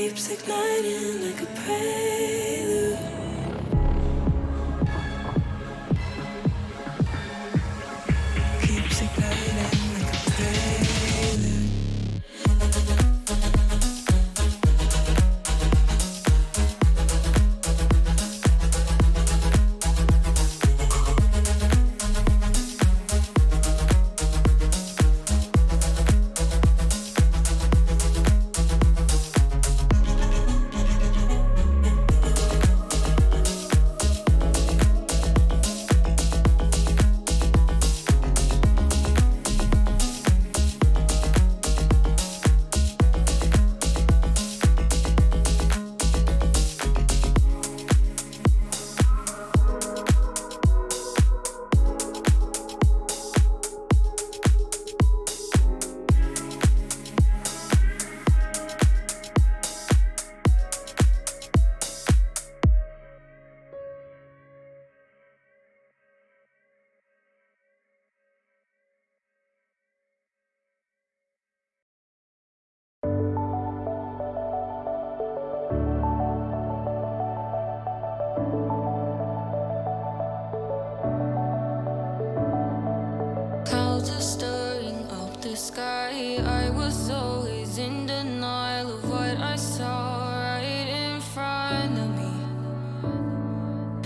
keeps igniting like a prelude. Keeps igniting like a prelude. Clouds are stirring up the sky. I was always in denial of what I saw right in front of me.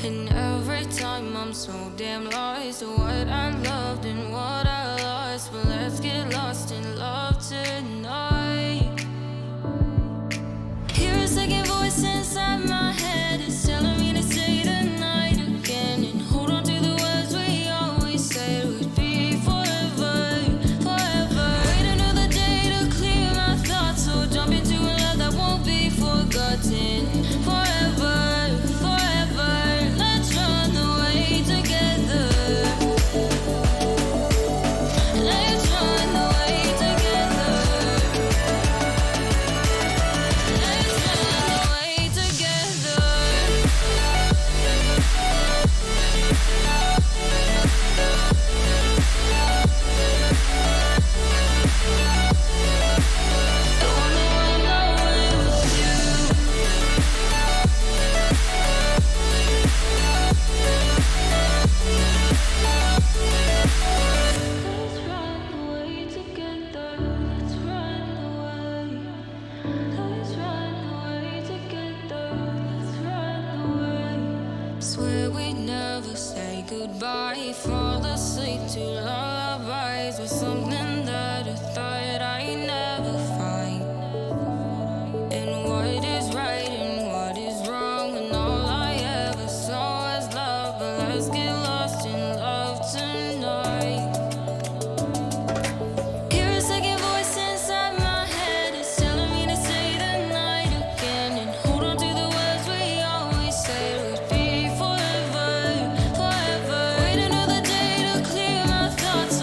And every time I'm so damn lost to what I loved and what I lost. But let's get lost in love tonight. Hear a second voice inside my head. It's telling me to say the night again and hold on to the words we always said would be forever, forever. Wait another day to clear my thoughts, so jump into a love that won't be forgotten. Forever, forever. Let's run away together. Let's run away together. Let's run away together. I wanna run away with you. Let's run away together. Let's run away. Let's run away together. Let's run away. Swear we'd never say goodbye. Fall asleep to lullabies with something that I thought I'd never find. And what is right and what is wrong, and all I ever saw was love. But let's get lost in love tonight. Hear a second voice inside my head. It's telling me to say the night again and hold on to the words we always said would be forever, forever. Wait another day to clear my thoughts, so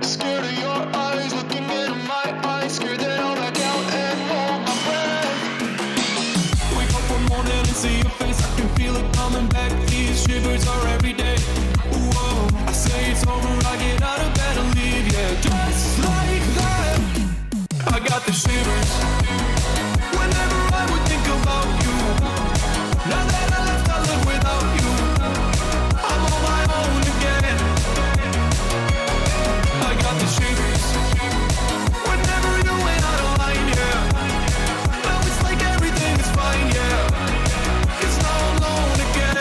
Scared of your eyes, looking into my eyes. Scared that I'll back out and hold my breath. Wake up one morning and see your face. I can feel it coming back. These shivers are every day. Whoa, I say it's over, I get out of bed and leave. Yeah, just like that. I got the shivers whenever I would think about you. Now that I left, I live without you. I'm on my own again. I got the shivers whenever you went out of line, yeah. Now it's like everything is fine, yeah. 'Cause now I'm alone again.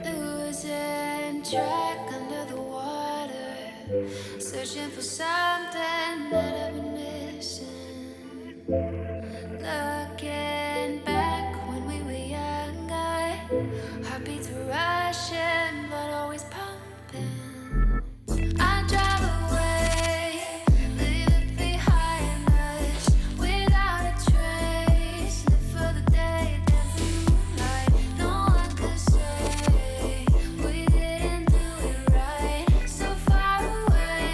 Losing track under the water, searching for something that I've been missing. Looking back when we were younger, heartbeats were rushing, blood always pumping. I drive away, leave it behind us, without a trace. Live for the day, dance in the moonlight. No one could say we didn't do it right. So far away,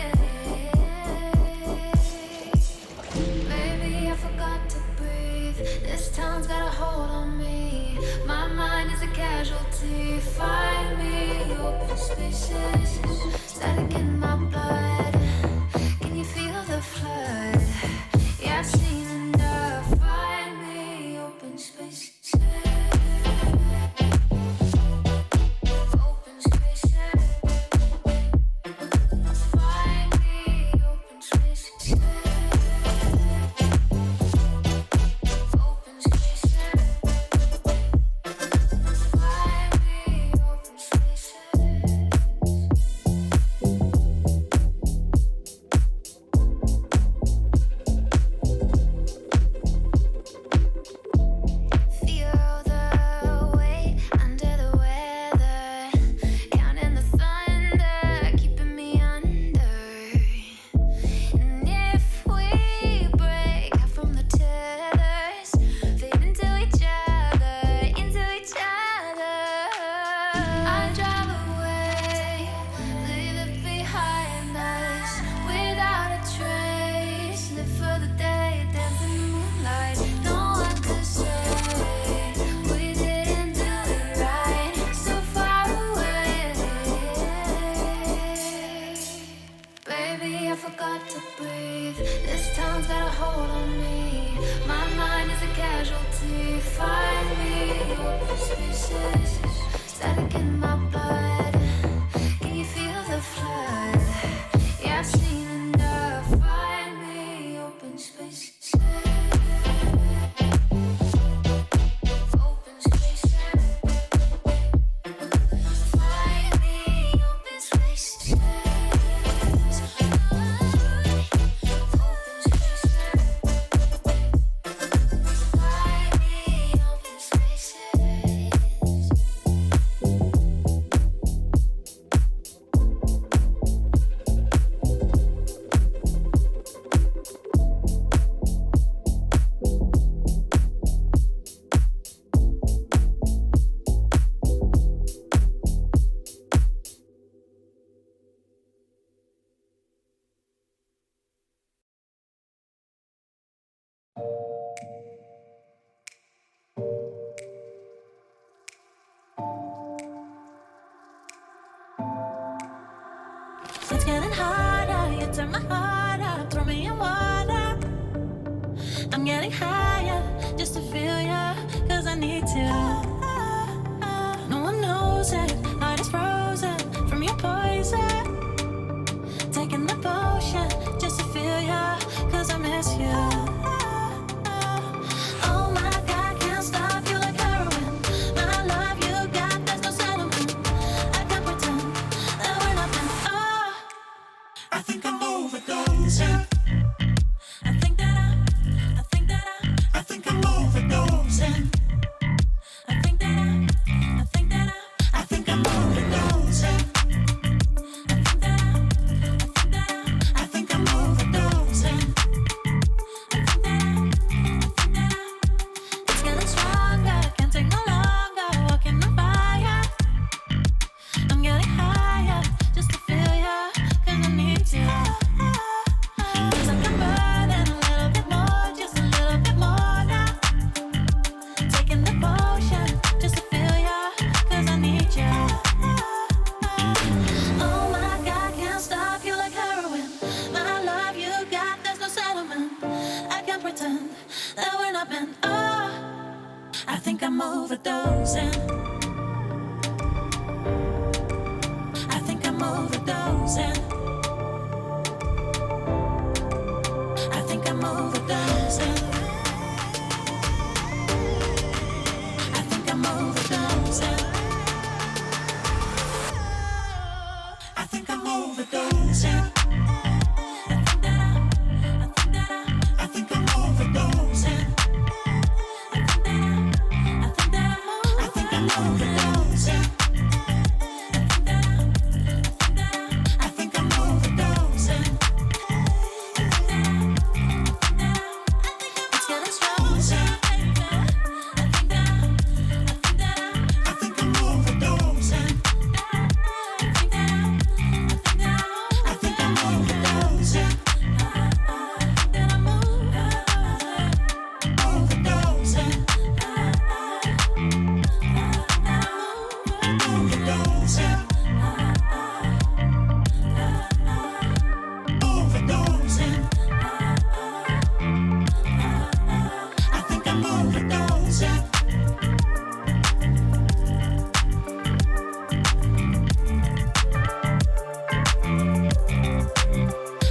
baby, I forgot to breathe. This town's got a hold on me. My mind is a casualty. Find me open spaces, static in my blood. Can you feel the flood? Yeah, I've seen enough. Find me open spaces, open spaces. Find me open spaces, open spaces. Find me open spaces. feel ya, cause I need to. No one knows it, heart is frozen from your poison. Taking the potion just to feel ya, cause I miss you. Oh my God, can't stop you like heroin. My love you got, there's no settlement. I can't pretend that we're not meant. Oh, I think I'm overdosing. I think that I think I'm overdosing. I think that I think I'm overdosing. I think I'm overdosing. it's getting stronger, can't take no longer, walking on fire. I'm getting higher, just to feel ya, cause I need to. Feels like I'm burning a little bit more, just a little bit more now. Taking the potion, just to feel ya, cause I need ya. Oh my God, can't stop you like heroin. My love you got, there's no settlement. I can't pretend that we're not meant. Oh, I think I'm overdosing. I think I'm overdosing. I think I'm overdosing. I think I'm overdosing. I think I'm overdosing. I think I'm overdosing. I think I'm overdosing. I think I'm overdosing. It's getting stronger. I think I'm overdosing. I think I'm overdosing. Overdosing. Overdosing. Overdosing. I think I'm overdosing.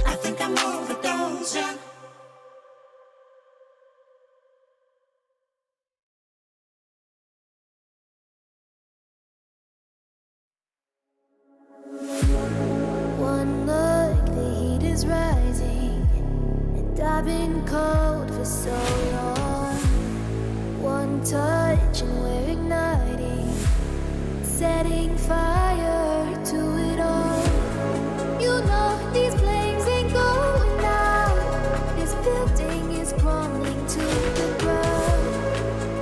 I think I'm overdosing. One look, the heat is rising, and I've been cold for so long. One touch and we're igniting, setting fire to it all. You know these flames ain't going out. This building is crumbling to the ground.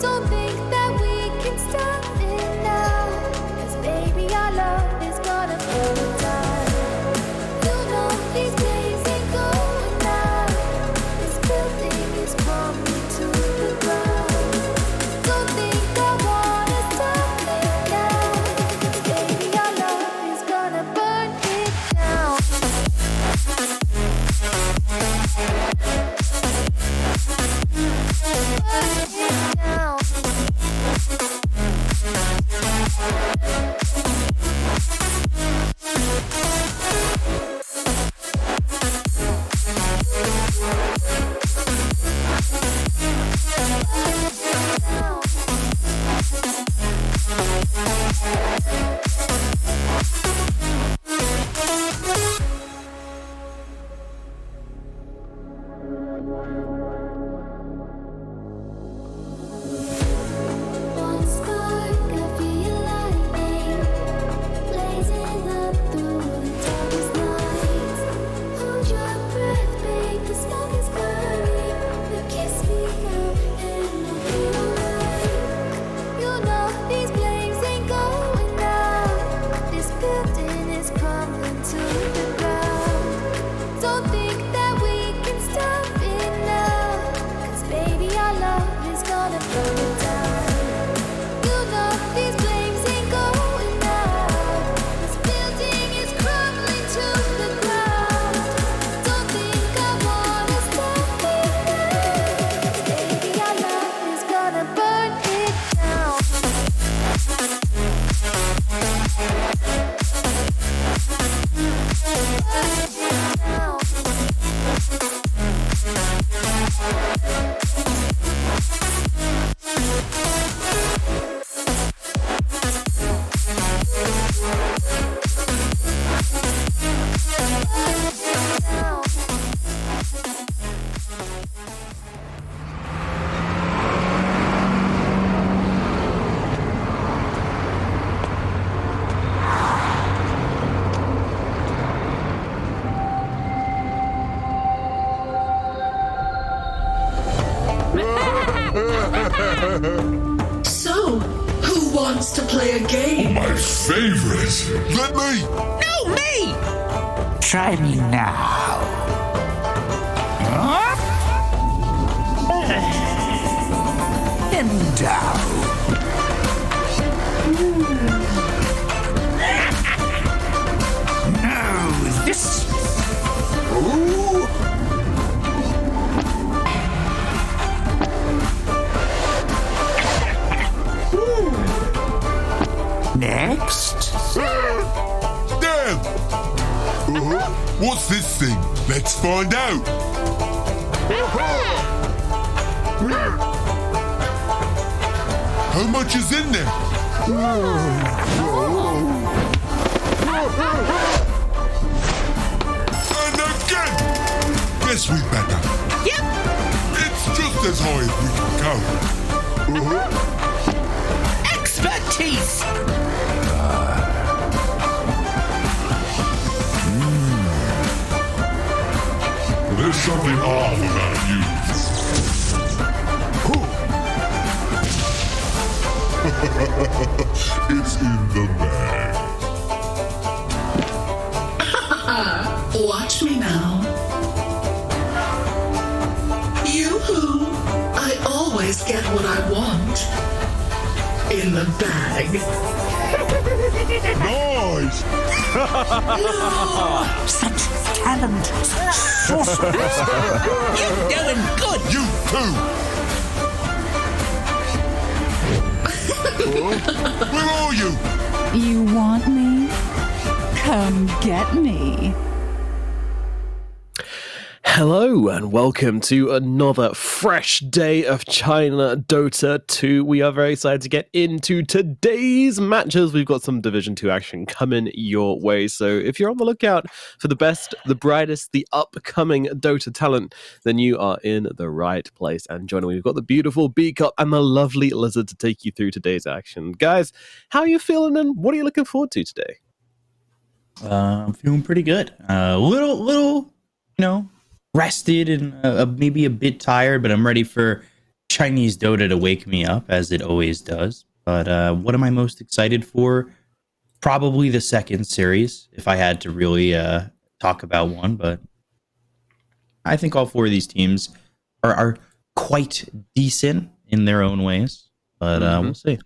Don't think that we can stop it now, 'cause baby our love is gonna burn down. You know these flames ain't going out. This building is crumbling to the ground. Don't think I wanna stop it now, 'cause baby So, who wants to play a game? My favorite. Let me. No, me! Try me now. Up. And down. Now this. Ooh. Next. Dan! What's this thing? Let's find out. How much is in there? And again! Guess we better. Yep. It's just as high as we can go. Expertise. There's something off about you. It's in the bag. Watch me now. Yoo-hoo! I always get what I want. In the bag. Nice! Such talent. Such sorceress. You're doing good. You too! Where are you? You want me? Come get me. Hello and welcome to another fresh day of China Dota 2. We are very excited to get into today's matches. We've got some Division 2 action coming your way. So if you're on the lookout for the best, the brightest, the upcoming Dota talent, then you are in the right place. And joining me, we've got the beautiful B-Cup and the lovely Lizard to take you through today's action. Guys, how are you feeling and what are you looking forward to today? I'm feeling pretty good. Little, rested and maybe a bit tired, but I'm ready for Chinese Dota to wake me up, as it always does. But what am I most excited for? Probably the second series, if I had to really talk about one. But I think all four of these teams are quite decent in their own ways. But we'll see.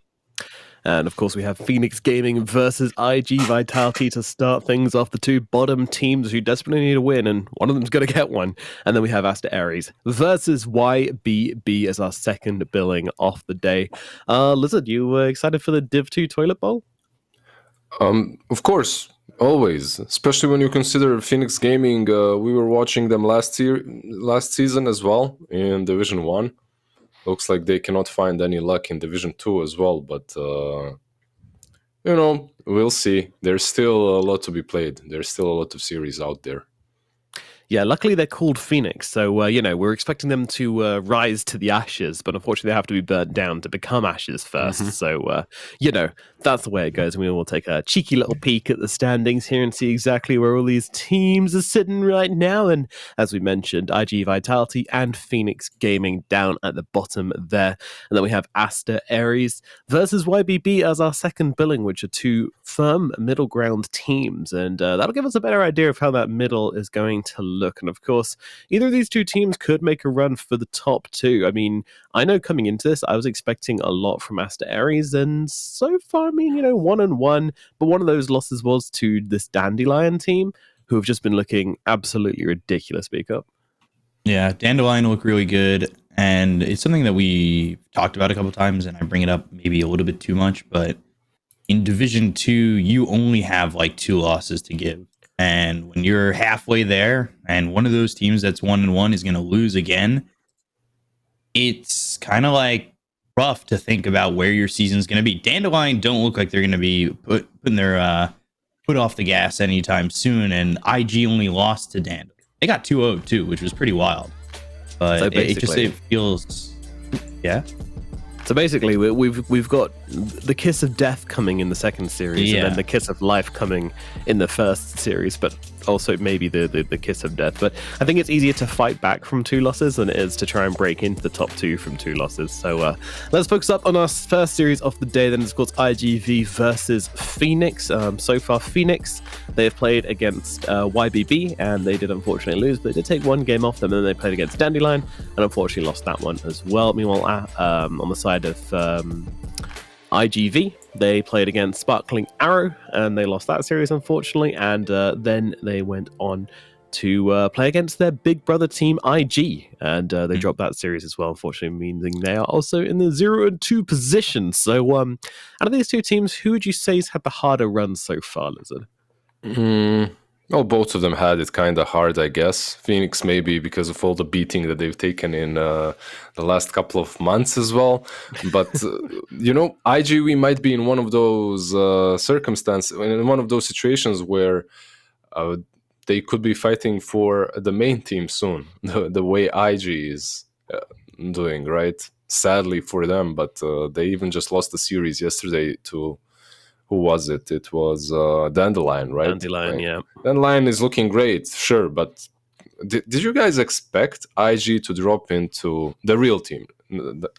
And of course, we have Phoenix Gaming versus iG Vitality to start things off. The two bottom teams who desperately need a win, and one of them's going to get one. And then we have Aster.A versus iG.V as our second billing off the day. Lizard, you excited for the Div 2 Toilet Bowl? Of course, always. Especially when you consider Phoenix Gaming. We were watching them last season as well in Division 1. Looks like they cannot find any luck in Division 2 as well, but, we'll see. There's still a lot to be played. There's still a lot of series out there. Yeah, luckily they're called Phoenix, so, we're expecting them to rise to the ashes, but unfortunately they have to be burnt down to become ashes first. Mm-hmm. So, that's the way it goes. We will take a cheeky little peek at the standings here and see exactly where all these teams are sitting right now. And as we mentioned, iG Vitality and Phoenix Gaming down at the bottom there. And then we have Aster.A versus iG.V as our second billing, which are two firm middle ground teams. And that'll give us a better idea of how that middle is going to look. And of course, either of these two teams could make a run for the top two. I mean, I know coming into this, I was expecting a lot from Aster.A, and so far, 1-1, but one of those losses was to this Dandelion team, who have just been looking absolutely ridiculous, B-Cup. Yeah, Dandelion look really good, and it's something that we talked about a couple times, and I bring it up maybe a little bit too much, but in Division 2, you only have like 2 losses to give. And when you're halfway there, and one of those teams that's 1-1 is going to lose again, it's kind of like rough to think about where your season's going to be. Dandelion don't look like they're going to be putting their foot off the gas anytime soon, and iG only lost to Dandelion. They got 2-0 too, which was pretty wild. But so it feels, yeah. So basically, we've got the kiss of death coming in the second series, and then the kiss of life coming in the first series, but also maybe the kiss of death. But I think it's easier to fight back from 2 losses than it is to try and break into the top 2 from 2 losses. So let's focus up on our first series of the day. Then it's called iG.V versus Phoenix. So far, Phoenix, they have played against YBB, and they did unfortunately lose, but they did take 1 game off them, and then they played against Dandelion, and unfortunately lost that one as well. Meanwhile, on the side of iG.V, they played against Sparkling Arrow, and they lost that series, unfortunately, and then they went on to play against their big brother team, iG, and they dropped that series as well, unfortunately, meaning they are also in the 0-2 position. So, out of these 2 teams, who would you say has had the harder run so far, Lizard? Well, both of them had it kind of hard, I guess. Phoenix maybe because of all the beating that they've taken in the last couple of months as well. But, iG.V might be in one of those circumstances, in one of those situations where they could be fighting for the main team soon, the way iG is doing, right? Sadly for them, but they even just lost the series yesterday to... Who was it? It was Dandelion, right? Dandelion, yeah. Dandelion is looking great, sure, but did you guys expect iG to drop into the real team?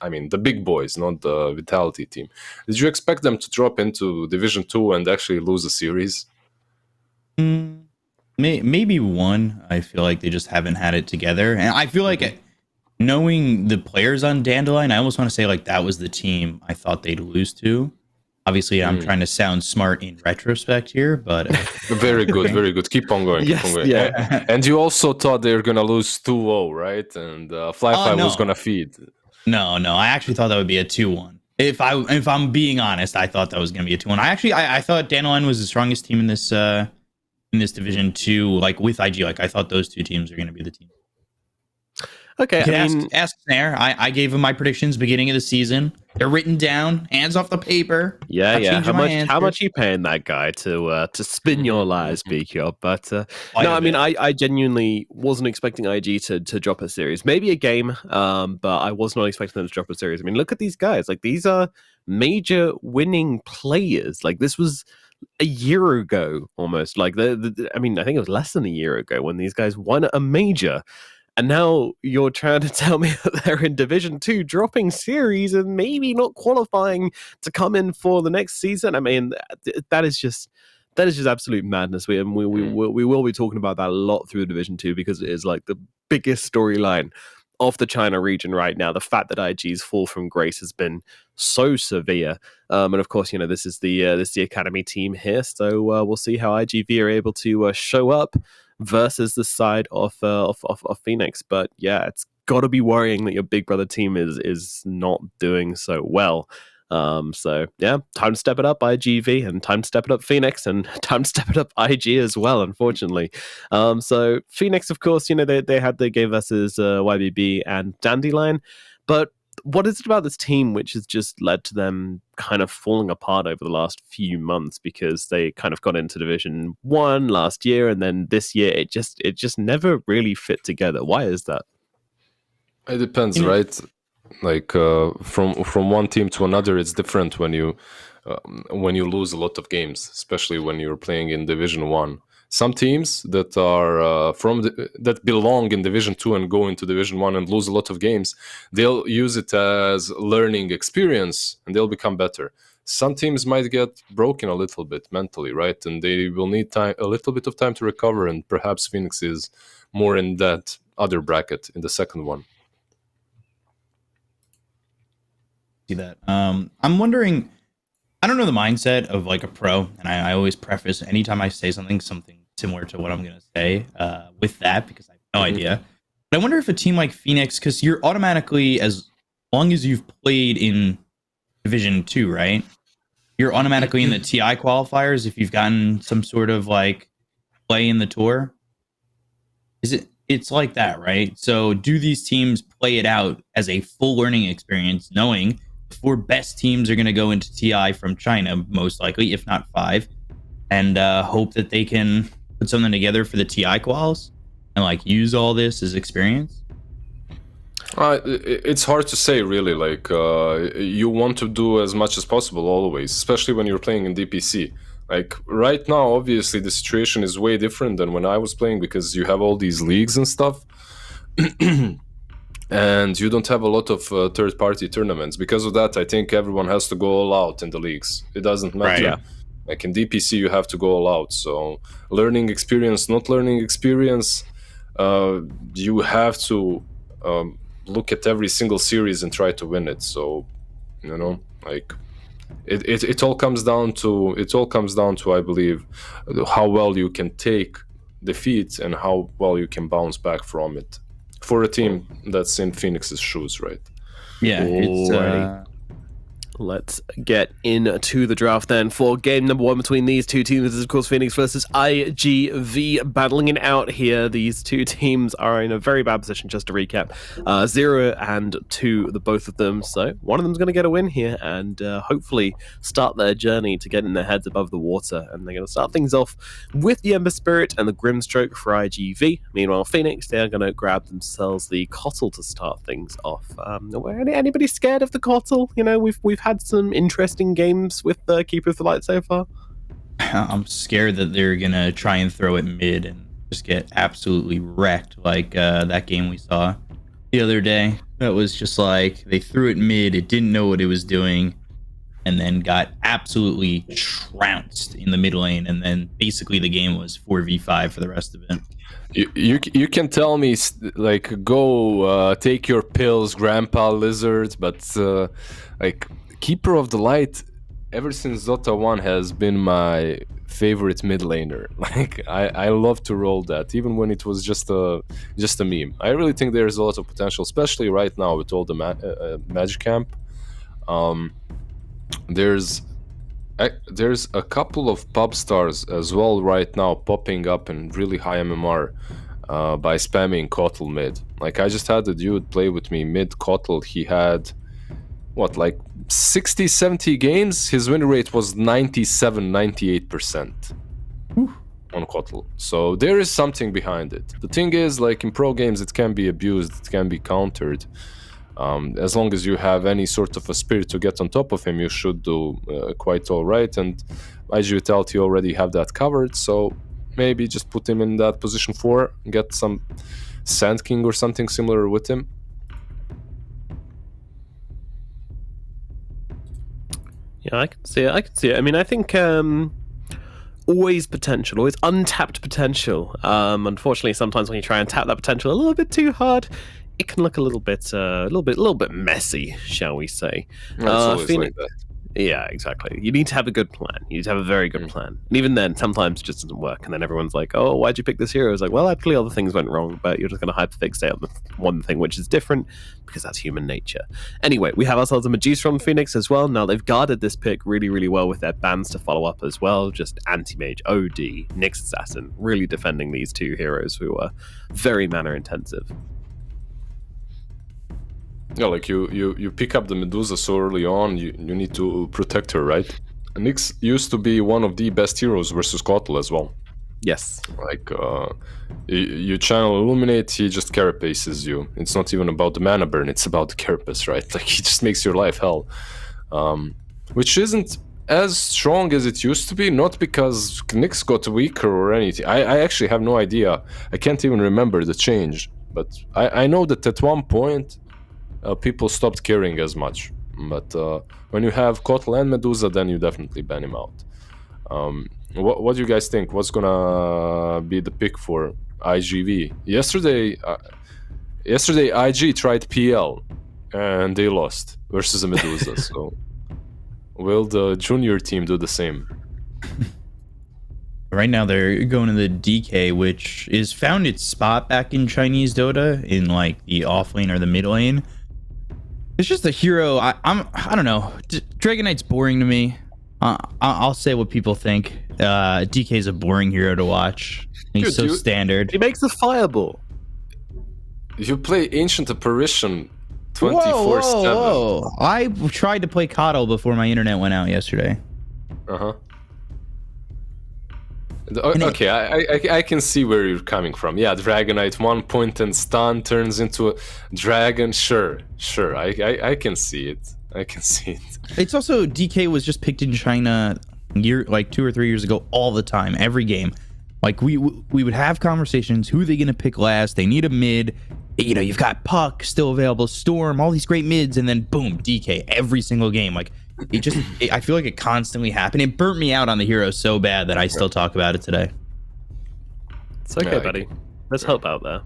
I mean, the big boys, not the Vitality team. Did you expect them to drop into Division 2 and actually lose a series? Maybe one. I feel like they just haven't had it together. And I feel like knowing the players on Dandelion, I almost want to say like that was the team I thought they'd lose to. Obviously, I'm trying to sound smart in retrospect here, but... Very good, very good. Keep on going. Yes, keep on going. yeah. And you also thought they were going to lose 2-0, right? And Fly was going to feed. No. I actually thought that would be a 2-1. If I'm being honest, I thought that was going to be a 2-1. I thought Dandelion was the strongest team in this Division 2, like with iG. Like, I thought those 2 teams were going to be the team. Okay, ask Snare. I gave him my predictions beginning of the season. They're written down, hands off the paper. Yeah. How much are you paying that guy to spin your lies, BQ? But I genuinely wasn't expecting iG to drop a series. Maybe a game, but I was not expecting them to drop a series. I mean, look at these guys. Like, these are major winning players. Like, this was a year ago almost. Like, I think it was less than a year ago when these guys won a major. And now you're trying to tell me that they're in Division 2 dropping series and maybe not qualifying to come in for the next season. I mean, that is just absolute madness. We will be talking about that a lot through Division 2 because it is like the biggest storyline of the China region right now. The fact that iG's fall from grace has been so severe. And of course, this is the academy team here. So we'll see how iG.V are able to show up versus the side of Phoenix. But yeah, it's got to be worrying that your big brother team is not doing so well. So yeah, time to step it up iG.V, and time to step it up Phoenix, and time to step it up iG as well, unfortunately. So Phoenix, of course, they had the game versus YBB and Dandelion, but what is it about this team which has just led to them kind of falling apart over the last few months? Because they kind of got into Division 1 last year, and then this year it just never really fit together. Why is that? It depends, right? Like from one team to another, it's different when you lose a lot of games, especially when you're playing in Division 1. Some teams that are that belong in Division 2 and go into Division 1 and lose a lot of games, they'll use it as learning experience and they'll become better. Some teams might get broken a little bit mentally, right? And they will need a little bit of time to recover, and perhaps Phoenix is more in that other bracket in the second one. See that. I'm wondering, I don't know the mindset of like a pro, and I always preface anytime I say something similar to what I'm going to say with that, because I have no idea. But I wonder if a team like Phoenix, because you're automatically, as long as you've played in Division 2, right? You're automatically in the TI qualifiers if you've gotten some sort of like play in the tour. It's like that, right? So do these teams play it out as a full learning experience, knowing the 4 best teams are going to go into TI from China, most likely, if not 5, and hope that they can put something together for the TI quals and like use all this as experience? It's hard to say, really. Like, you want to do as much as possible always, especially when you're playing in DPC. Like, right now, obviously, the situation is way different than when I was playing because you have all these leagues and stuff. And you don't have a lot of third-party tournaments. Because of that, I think everyone has to go all out in the leagues. It doesn't matter. Right. Yeah. Like in DPC, you have to go all out. So learning experience, not learning experience, you have to look at every single series and try to win it. So, you know, like it all comes down to I believe how well you can take defeat and how well you can bounce back from it for a team that's in Phoenix's shoes, right? Yeah, it's Let's get into the draft then for game number 1 between these two teams. This is, of course, Phoenix versus iG.V battling it out here. These two teams are in a very bad position, just to recap. 0 and 2, the both of them. So one of them's going to get a win here and hopefully start their journey to getting their heads above the water. And they're going to start things off with the Ember Spirit and the Grimstroke for iG.V. Meanwhile, Phoenix, they're going to grab themselves the Kotl to start things off. Anybody scared of the Kotl? You know, we've had some interesting games with the Keeper of the Light so far. I'm scared that they're gonna try and throw it mid and just get absolutely wrecked, like that game we saw the other day. That was just like they threw it mid, it didn't know what it was doing, and then got absolutely trounced in the mid lane, and then basically the game was 4v5 for the rest of it. You can tell me, like, go take your pills, Grandpa Lizard, but like, Keeper of the Light, ever since Dota 1, has been my favorite mid laner. Like, I love to roll that, even when it was just a meme. I really think there's a lot of potential, especially right now with all the Magic Camp. There's a couple of pub stars as well right now popping up in really high MMR by spamming Kotl mid. Like, I just had a dude play with me mid Kotl. He had like 60-70 games. His win rate was 97-98% on Kotl. So there is something behind it. The thing is, like, in pro games, it can be abused, it can be countered. As long as you have any sort of a spirit to get on top of him, you should do quite all right. And iG Vitality already have that covered, so maybe just put him in that position 4, get some Sand King or something similar with him. Yeah, I can see it. I mean, I think always potential, always untapped potential. Unfortunately, sometimes when you try and tap that potential a little bit too hard, it can look a little bit messy, shall we say? It's always like that. Yeah, exactly. You need to have a good plan. You need to have a very good plan. And even then, sometimes it just doesn't work. And then everyone's like, oh, why'd you pick this hero? It's like, well, actually, other things went wrong, but you're just going to hyperfixate on the one thing, which is different, because that's human nature. Anyway, we have ourselves a Medusa from Phoenix as well. Now, they've guarded this pick really, really well with their bans to follow up as well. Just Anti-Mage, OD, Nyx Assassin, really defending these two heroes who are very mana-intensive. Yeah, like you pick up the Medusa so early on, you need to protect her, right? Nyx used to be one of the best heroes versus Kotl as well. Yes. Like, you channel Illuminate, he just carapaces you. It's not even about the mana burn, it's about the carapace, right? Like, he just makes your life hell. Which isn't as strong as it used to be, not because Nyx got weaker or anything. I actually have no idea. I can't even remember the change. But I know that at one point, people stopped caring as much. But when you have Kotl and Medusa, then you definitely ban him out. What do you guys think? What's gonna be the pick for iG.V? Yesterday IG tried PL and they lost versus a Medusa. So will the junior team do the same? Right now they're going to the DK, which is found its spot back in Chinese Dota in like the off lane or the mid lane. It's just a hero. I don't know. Dragon Knight's boring to me. I'll say what people think. DK is a boring hero to watch. He's so standard. He makes a fireball. You play Ancient Apparition 24/7. Whoa. I tried to play Coddle before my internet went out yesterday. Okay, I can see where you're coming from. Yeah, Dragonite 1 point and stun turns into a dragon. Sure. I can see it. I can see it. It's also DK was just picked in China 2 or 3 years ago all the time, every game. Like we would have conversations. Who are they going to pick last? They need a mid. You've got Puck still available, Storm, all these great mids, and then boom, DK every single game. Like I feel like it constantly happened. It burnt me out on the hero so bad that I still talk about it today. It's okay, buddy. Let's help out there.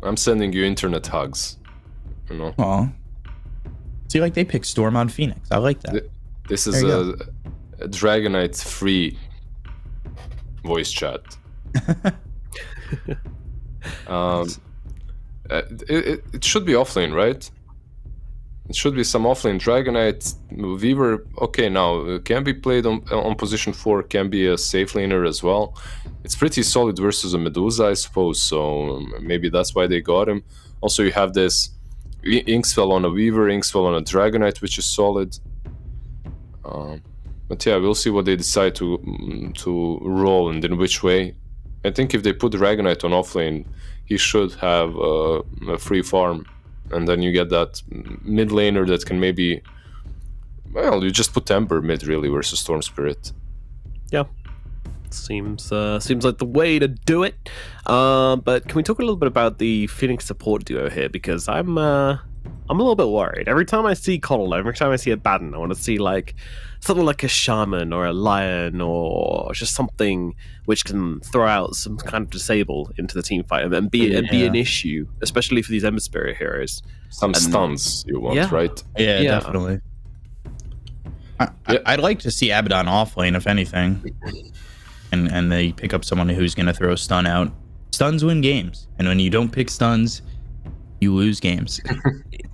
I'm sending you internet hugs. Aw. See, like they picked Storm on Phoenix. I like that. This is a Dragonite free voice chat. It should be offlane, right? It should be some offlane. Dragonite, Weaver, okay, now can be played on position 4, can be a safe laner as well. It's pretty solid versus a Medusa, I suppose, so maybe that's why they got him. Also, you have this Inkswell on a Weaver, Inkswell on a Dragonite, which is solid. But yeah, we'll see what they decide to roll and in which way. I think if they put Dragonite on offlane, he should have a free farm. And then you get that mid laner that can maybe... Well, you just put Ember mid, really, versus Storm Spirit. Yeah. Seems like the way to do it. But can we talk a little bit about the Phoenix support duo here? Because I'm a little bit worried. Every time I see Coddle, every time I see a Baden, I want to see like something like a Shaman or a Lion or just something which can throw out some kind of disable into the team fight and be an issue, especially for these Ember Spirit heroes. Some stuns you want, right? Yeah, definitely. I'd like to see Abaddon offlane, if anything. And they pick up someone who's going to throw a stun out. Stuns win games. And when you don't pick stuns, you lose games.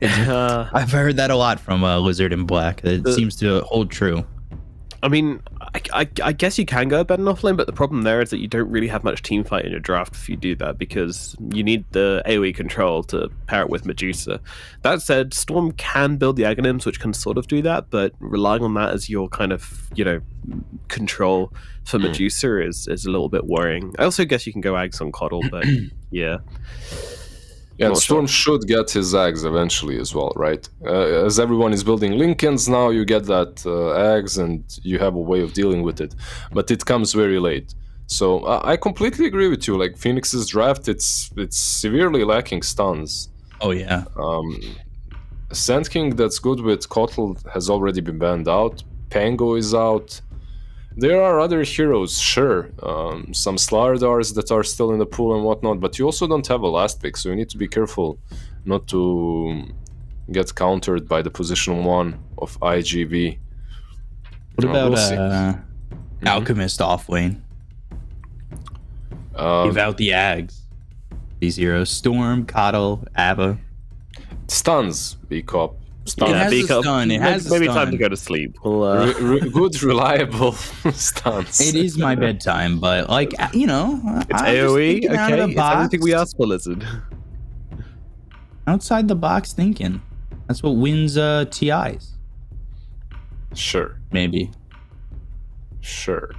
I've heard that a lot from Lizard and Black. It seems to hold true. I mean, I guess you can go Abaddon offlane, but the problem there is that you don't really have much team fight in your draft if you do that, because you need the AoE control to pair it with Medusa. That said, Storm can build the Aghanims, which can sort of do that, but relying on that as your kind of, control for Medusa is a little bit worrying. I also guess you can go Ags on Coddle, but yeah. Yeah, and Storm should get his Ags eventually as well, right? As everyone is building Lincolns now, you get that Ags and you have a way of dealing with it. But it comes very late. So I completely agree with you. Like, Phoenix's draft, it's severely lacking stuns. Oh, yeah. Sand King that's good with Kotl has already been banned out. Pango is out. There are other heroes, sure. Some Slardars that are still in the pool and whatnot, but you also don't have a last pick, so you need to be careful not to get countered by the position 1 of iG.V. What about Alchemist offlane? Give out the Ags. These heroes: Storm, Coddle, Abba. Stuns, B-Cop. It has a stun. It has maybe a stun. time to go to sleep. Good, reliable stuns. It is my bedtime, but it's AoE. Okay, it's everything we asked for, Lizard. Outside the box thinking. That's what wins TIs. Sure. Maybe. Sure.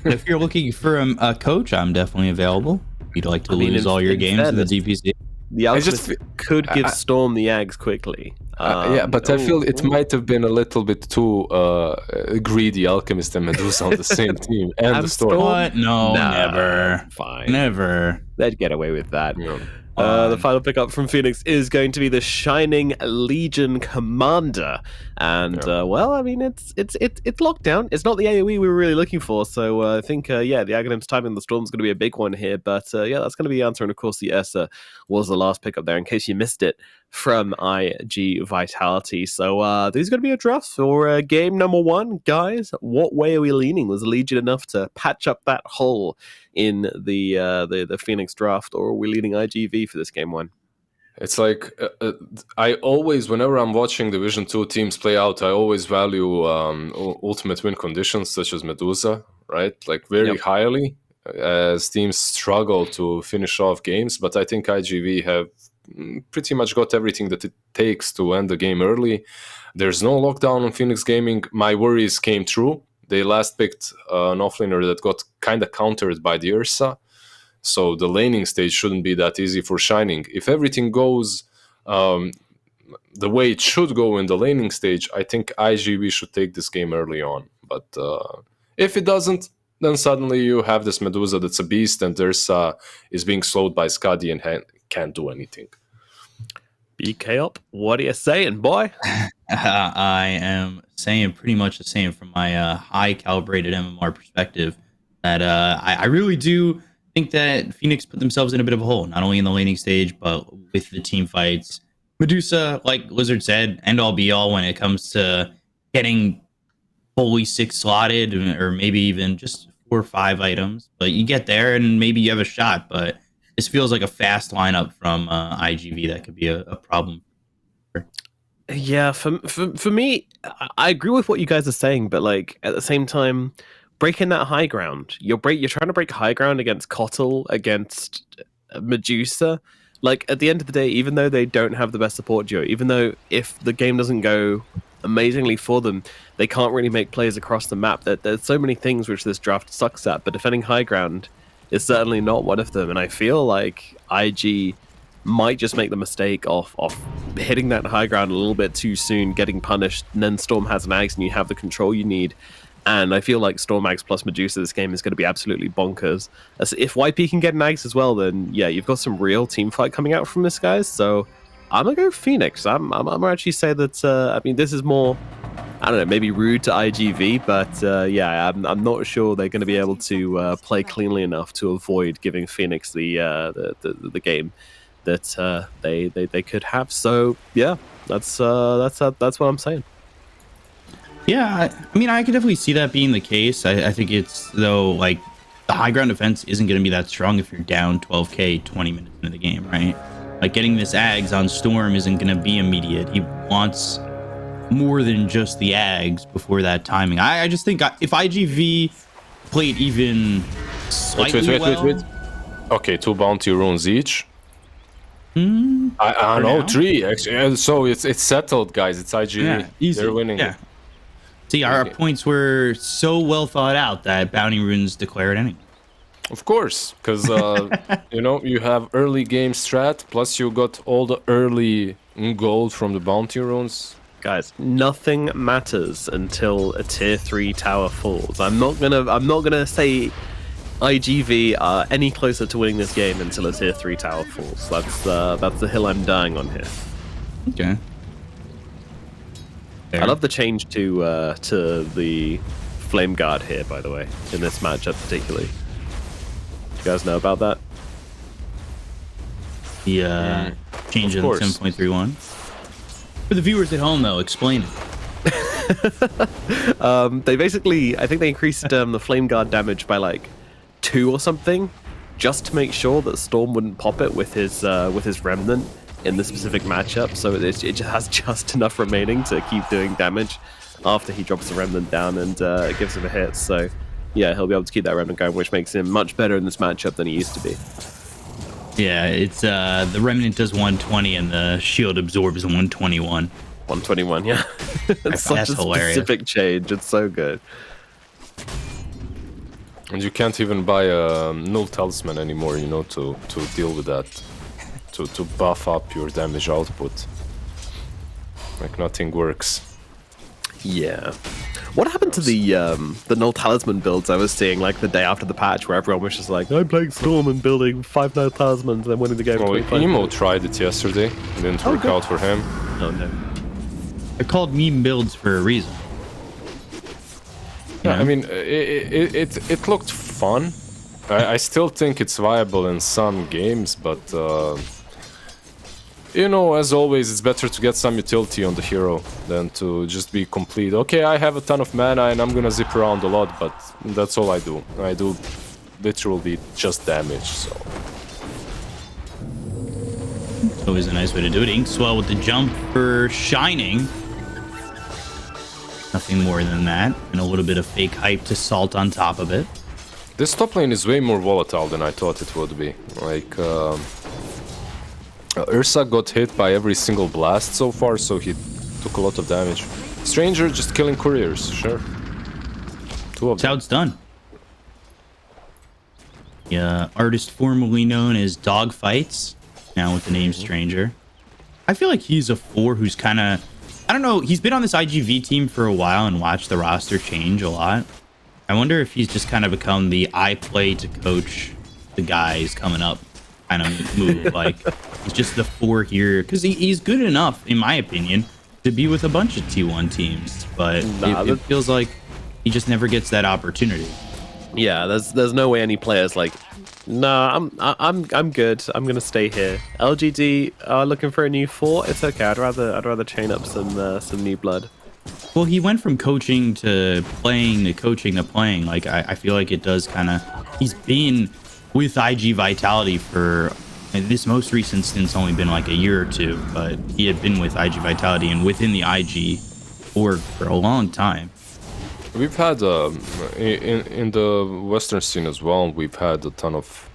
If you're looking for a coach, I'm definitely available. If you'd like to lose all your games in the DPC. The Alchemist could give Storm the Ags quickly. But I feel it might have been a little bit too greedy, Alchemist and Medusa on the same team, and the Storm. What? No, never. Fine. Never. They'd get away with that. Yeah. The final pickup from Phoenix is going to be the Shining Legion Commander, and it's locked down. It's not the AoE we were really looking for, so I think the Aghanim's timing the Storm's going to be a big one here. But that's going to be the answer, and of course the Ursa was the last pickup there, in case you missed it from IG Vitality. So these are going to be a draft for game number 1, guys. What way are we leaning? Was Legion enough to patch up that hole in the Phoenix draft, or are we leading iG.V for this game 1? It's like I always, whenever I'm watching Division 2 teams play out, I always value ultimate win conditions such as Medusa, right? Like very highly, as teams struggle to finish off games. But I think iG.V have pretty much got everything that it takes to end the game early. There's no lockdown on Phoenix Gaming. My worries came true. they last picked an offlaner that got kind of countered by the Ursa. So the laning stage shouldn't be that easy for Shining. If everything goes the way it should go in the laning stage, I think iG.V should take this game early on. But if it doesn't, then suddenly you have this Medusa that's a beast, and Ursa is being slowed by Skadi and can't do anything. BK up, what are you saying, boy? I am saying pretty much the same from my high calibrated MMR perspective. That I really do think that Phoenix put themselves in a bit of a hole, not only in the laning stage, but with the team fights. Medusa, like Lizard said, end all be all when it comes to getting fully 6 slotted, or maybe even just 4 or 5 items. But you get there and maybe you have a shot, but this feels like a fast lineup from iG.V that could be a problem. Yeah, for me, I agree with what you guys are saying, but like at the same time, breaking that high ground, you're trying to break high ground against Kotal, against Medusa. Like at the end of the day, even though they don't have the best support duo, even though if the game doesn't go amazingly for them, they can't really make plays across the map. There's so many things which this draft sucks at, but defending high ground is certainly not one of them. And I feel like IG might just make the mistake of hitting that high ground a little bit too soon, getting punished, and then Storm has an Axe and you have the control you need. And I feel like Storm Axe plus Medusa this game is going to be absolutely bonkers. As if YP can get an Axe as well, then yeah, you've got some real team fight coming out from this, guys. So I'm gonna go Phoenix. I'm actually say that. I mean, this is more, I don't know, maybe rude to iG.V, but yeah, I'm not sure they're going to be able to play cleanly enough to avoid giving Phoenix the game that they could have. So yeah, that's what I'm saying. Yeah, I mean, I could definitely see that being the case. I think it's, though, like, the high ground defense isn't going to be that strong if you're down 12k 20 minutes into the game, right? Like, getting this Ags on Storm isn't going to be immediate. He wants more than just the Ags before that timing. I just think if iG.V played even slightly wait. Okay, 2 bounty runes each. I know, 3 actually. So it's settled, guys. It's iG.V. Yeah, easy. They're winning. Yeah. See, our points were so well thought out that bounty runes declare it anyway. Of course, because you know, you have early game strat, plus you got all the early gold from the bounty runes. Guys, nothing matters until a tier 3 tower falls. I'm not gonna say iG.V are any closer to winning this game until a tier 3 tower falls. That's the hill I'm dying on here. Okay. I love the change to the Flame Guard here, by the way, in this matchup particularly. You guys know about that? The change in 7.31. For the viewers at home, though, explain it. They basically, I think they increased the Flame Guard damage by like 2 or something, just to make sure that Storm wouldn't pop it with his Remnant in the specific matchup, so it just has just enough remaining to keep doing damage after he drops the Remnant down and it gives him a hit. So yeah, he'll be able to keep that Remnant going, which makes him much better in this matchup than he used to be. Yeah, it's the Remnant does 120 and the shield absorbs 121. 121, yeah. It's such a hilarious. specific change. It's so good. And you can't even buy a null talisman anymore, you know, to deal with that. To buff up your damage output. Like nothing works. Yeah. What happened to the null talisman builds I was seeing like the day after the patch, where everyone was just like, I'm playing Storm and building 5 null talismans and then winning the game? Well, Emo tried it yesterday. It didn't work out for him. Oh no. They're called meme builds for a reason. Yeah, I mean, it looked fun. I still think it's viable in some games, but you know, as always, it's better to get some utility on the hero than to just be complete. Okay, I have a ton of mana and I'm gonna zip around a lot, but that's all I do. I do literally just damage, so. Always a nice way to do it. Inkswell with the jump for Shining. Nothing more than that. And a little bit of fake hype to salt on top of it. This top lane is way more volatile than I thought it would be. Like, Ursa got hit by every single blast so far, so he took a lot of damage. Stranger just killing couriers, sure. Two of That's how them. it's done. Yeah, artist formerly known as Dog Fights, now with the name Stranger. I feel like he's a 4 who's kind of, I don't know, he's been on this iG.V team for a while and watched the roster change a lot. I wonder if he's just kind of become the I play to coach the guys coming up kind of move. Like, he's just the 4 here, because he's good enough, in my opinion, to be with a bunch of T1 teams, but it feels like he just never gets that opportunity. Yeah, there's no way any players like, nah, I'm good. I'm gonna stay here. LGD are looking for a new 4. It's okay. I'd rather chain up some new blood. Well, he went from coaching to playing to coaching to playing. Like, I feel like it does kind of, he's been with IG Vitality for, and this most recent stint's only been like a year or 2, but he had been with IG Vitality and within the IG org for a long time. We've had in the Western scene as well. We've had a ton of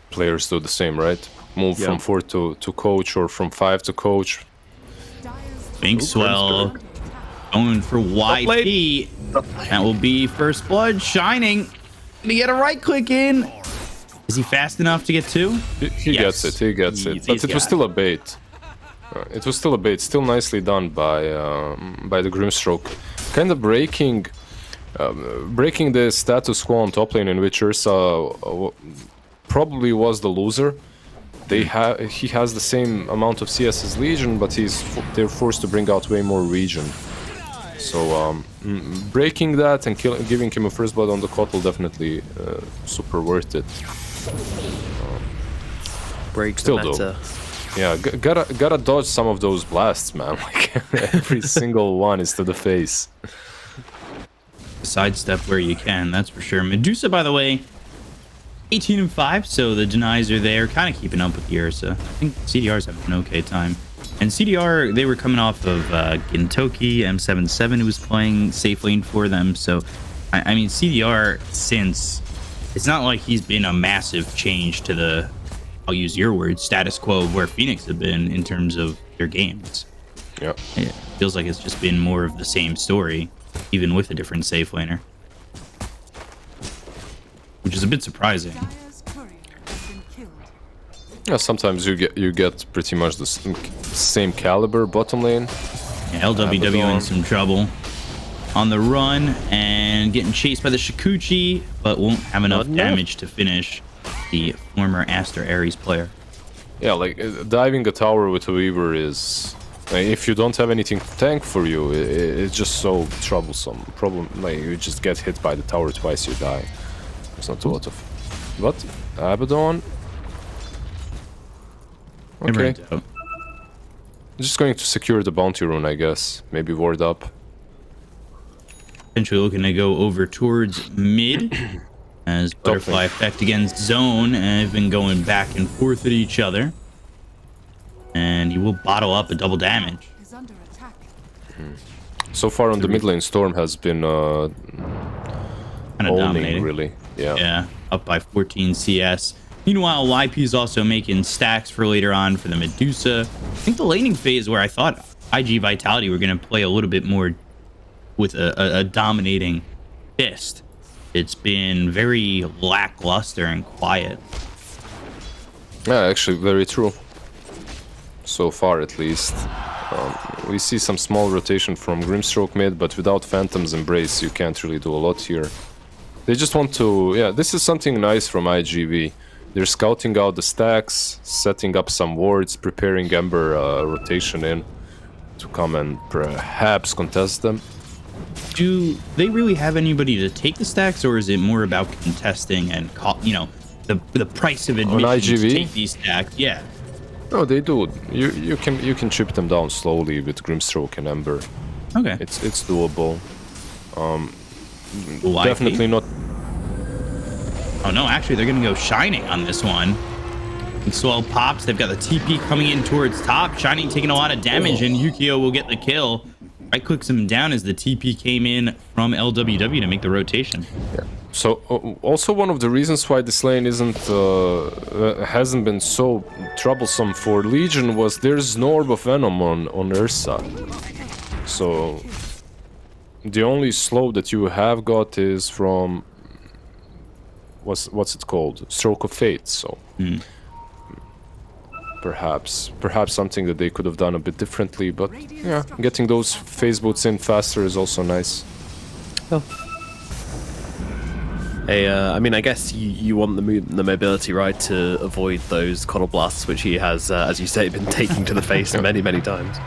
players do the same, right? Move from 4 to coach, or from 5 to coach. Binkswell going for YP. That will be first blood. Shining to get a right click in. Is he fast enough to get 2? He gets it. He gets it. But it was still a bait. It was still a bait. Still nicely done by the Grimstroke. Kind of breaking the status quo on top lane, in which Ursa probably was the loser. He has the same amount of CS as Legion, but they're forced to bring out way more region. So breaking that and giving him a first blood on the Kotl, definitely super worth it. Break still the meta. Though, yeah, gotta dodge some of those blasts, man. Like every single one is to the face. Sidestep where you can, that's for sure. Medusa, by the way, 18-5, so the denies are there, kind of keeping up with the Ursa. I think CDR's having an okay time. And CDR, they were coming off of Gintoki, M77, who was playing safe lane for them. So, I mean, CDR, since it's not like he's been a massive change to the, I'll use your word, status quo of where Phoenix have been in terms of their games. Yeah. It feels like it's just been more of the same story, even with a different safe laner, which is a bit surprising. Yeah, sometimes you get pretty much the same caliber bottom lane. Yeah, LWW in some trouble on the run and getting chased by the Shikuchi, but won't have enough damage to finish the former Aster.A player. Yeah, like diving a tower with a Weaver is, if you don't have anything to tank for you, it's just so troublesome. Like you just get hit by the tower twice, you die. It's not a lot of. But Abaddon. Okay. Just going to secure the bounty rune, I guess. Maybe ward up. Potentially looking to go over towards mid as Butterfly Effect against Zone have been going back and forth at each other. And he will bottle up a double damage. So far on the mid lane, Storm has been kind of dominating, really. Yeah, up by 14 CS. Meanwhile, YP is also making stacks for later on for the Medusa. I think the laning phase where I thought IG Vitality were going to play a little bit more with a dominating fist. It's been very lackluster and quiet. Yeah, actually, very true. So far, at least. We see some small rotation from Grimstroke mid, but without Phantom's Embrace, you can't really do a lot here. They just want to... Yeah, this is something nice from iG.V. They're scouting out the stacks, setting up some wards, preparing Ember rotation in to come and perhaps contest them. Do they really have anybody to take the stacks, or is it more about contesting and, you know, the price of admission to take these stacks? Yeah. No, they do. You can chip them down slowly with Grimstroke and Ember. Okay. It's doable. Definitely not. Oh no, actually they're gonna go Shining on this one. And Swell pops, they've got the TP coming in towards top. Shining taking a lot of damage, and Yukio will get the kill. Right clicks him down as the TP came in from LWW to make the rotation. Yeah. So also one of the reasons why this lane hasn't been so troublesome for Legion was there's no Orb of Venom on Ursa. So The only slow that you have got is from what's it called? Stroke of Fate. So perhaps something that they could have done a bit differently. But yeah, getting those phase boots in faster is also nice. Oh. Hey, I mean, I guess you want the mobility, right, to avoid those coddle blasts, which he has, as you say, been taking to the face many, many times.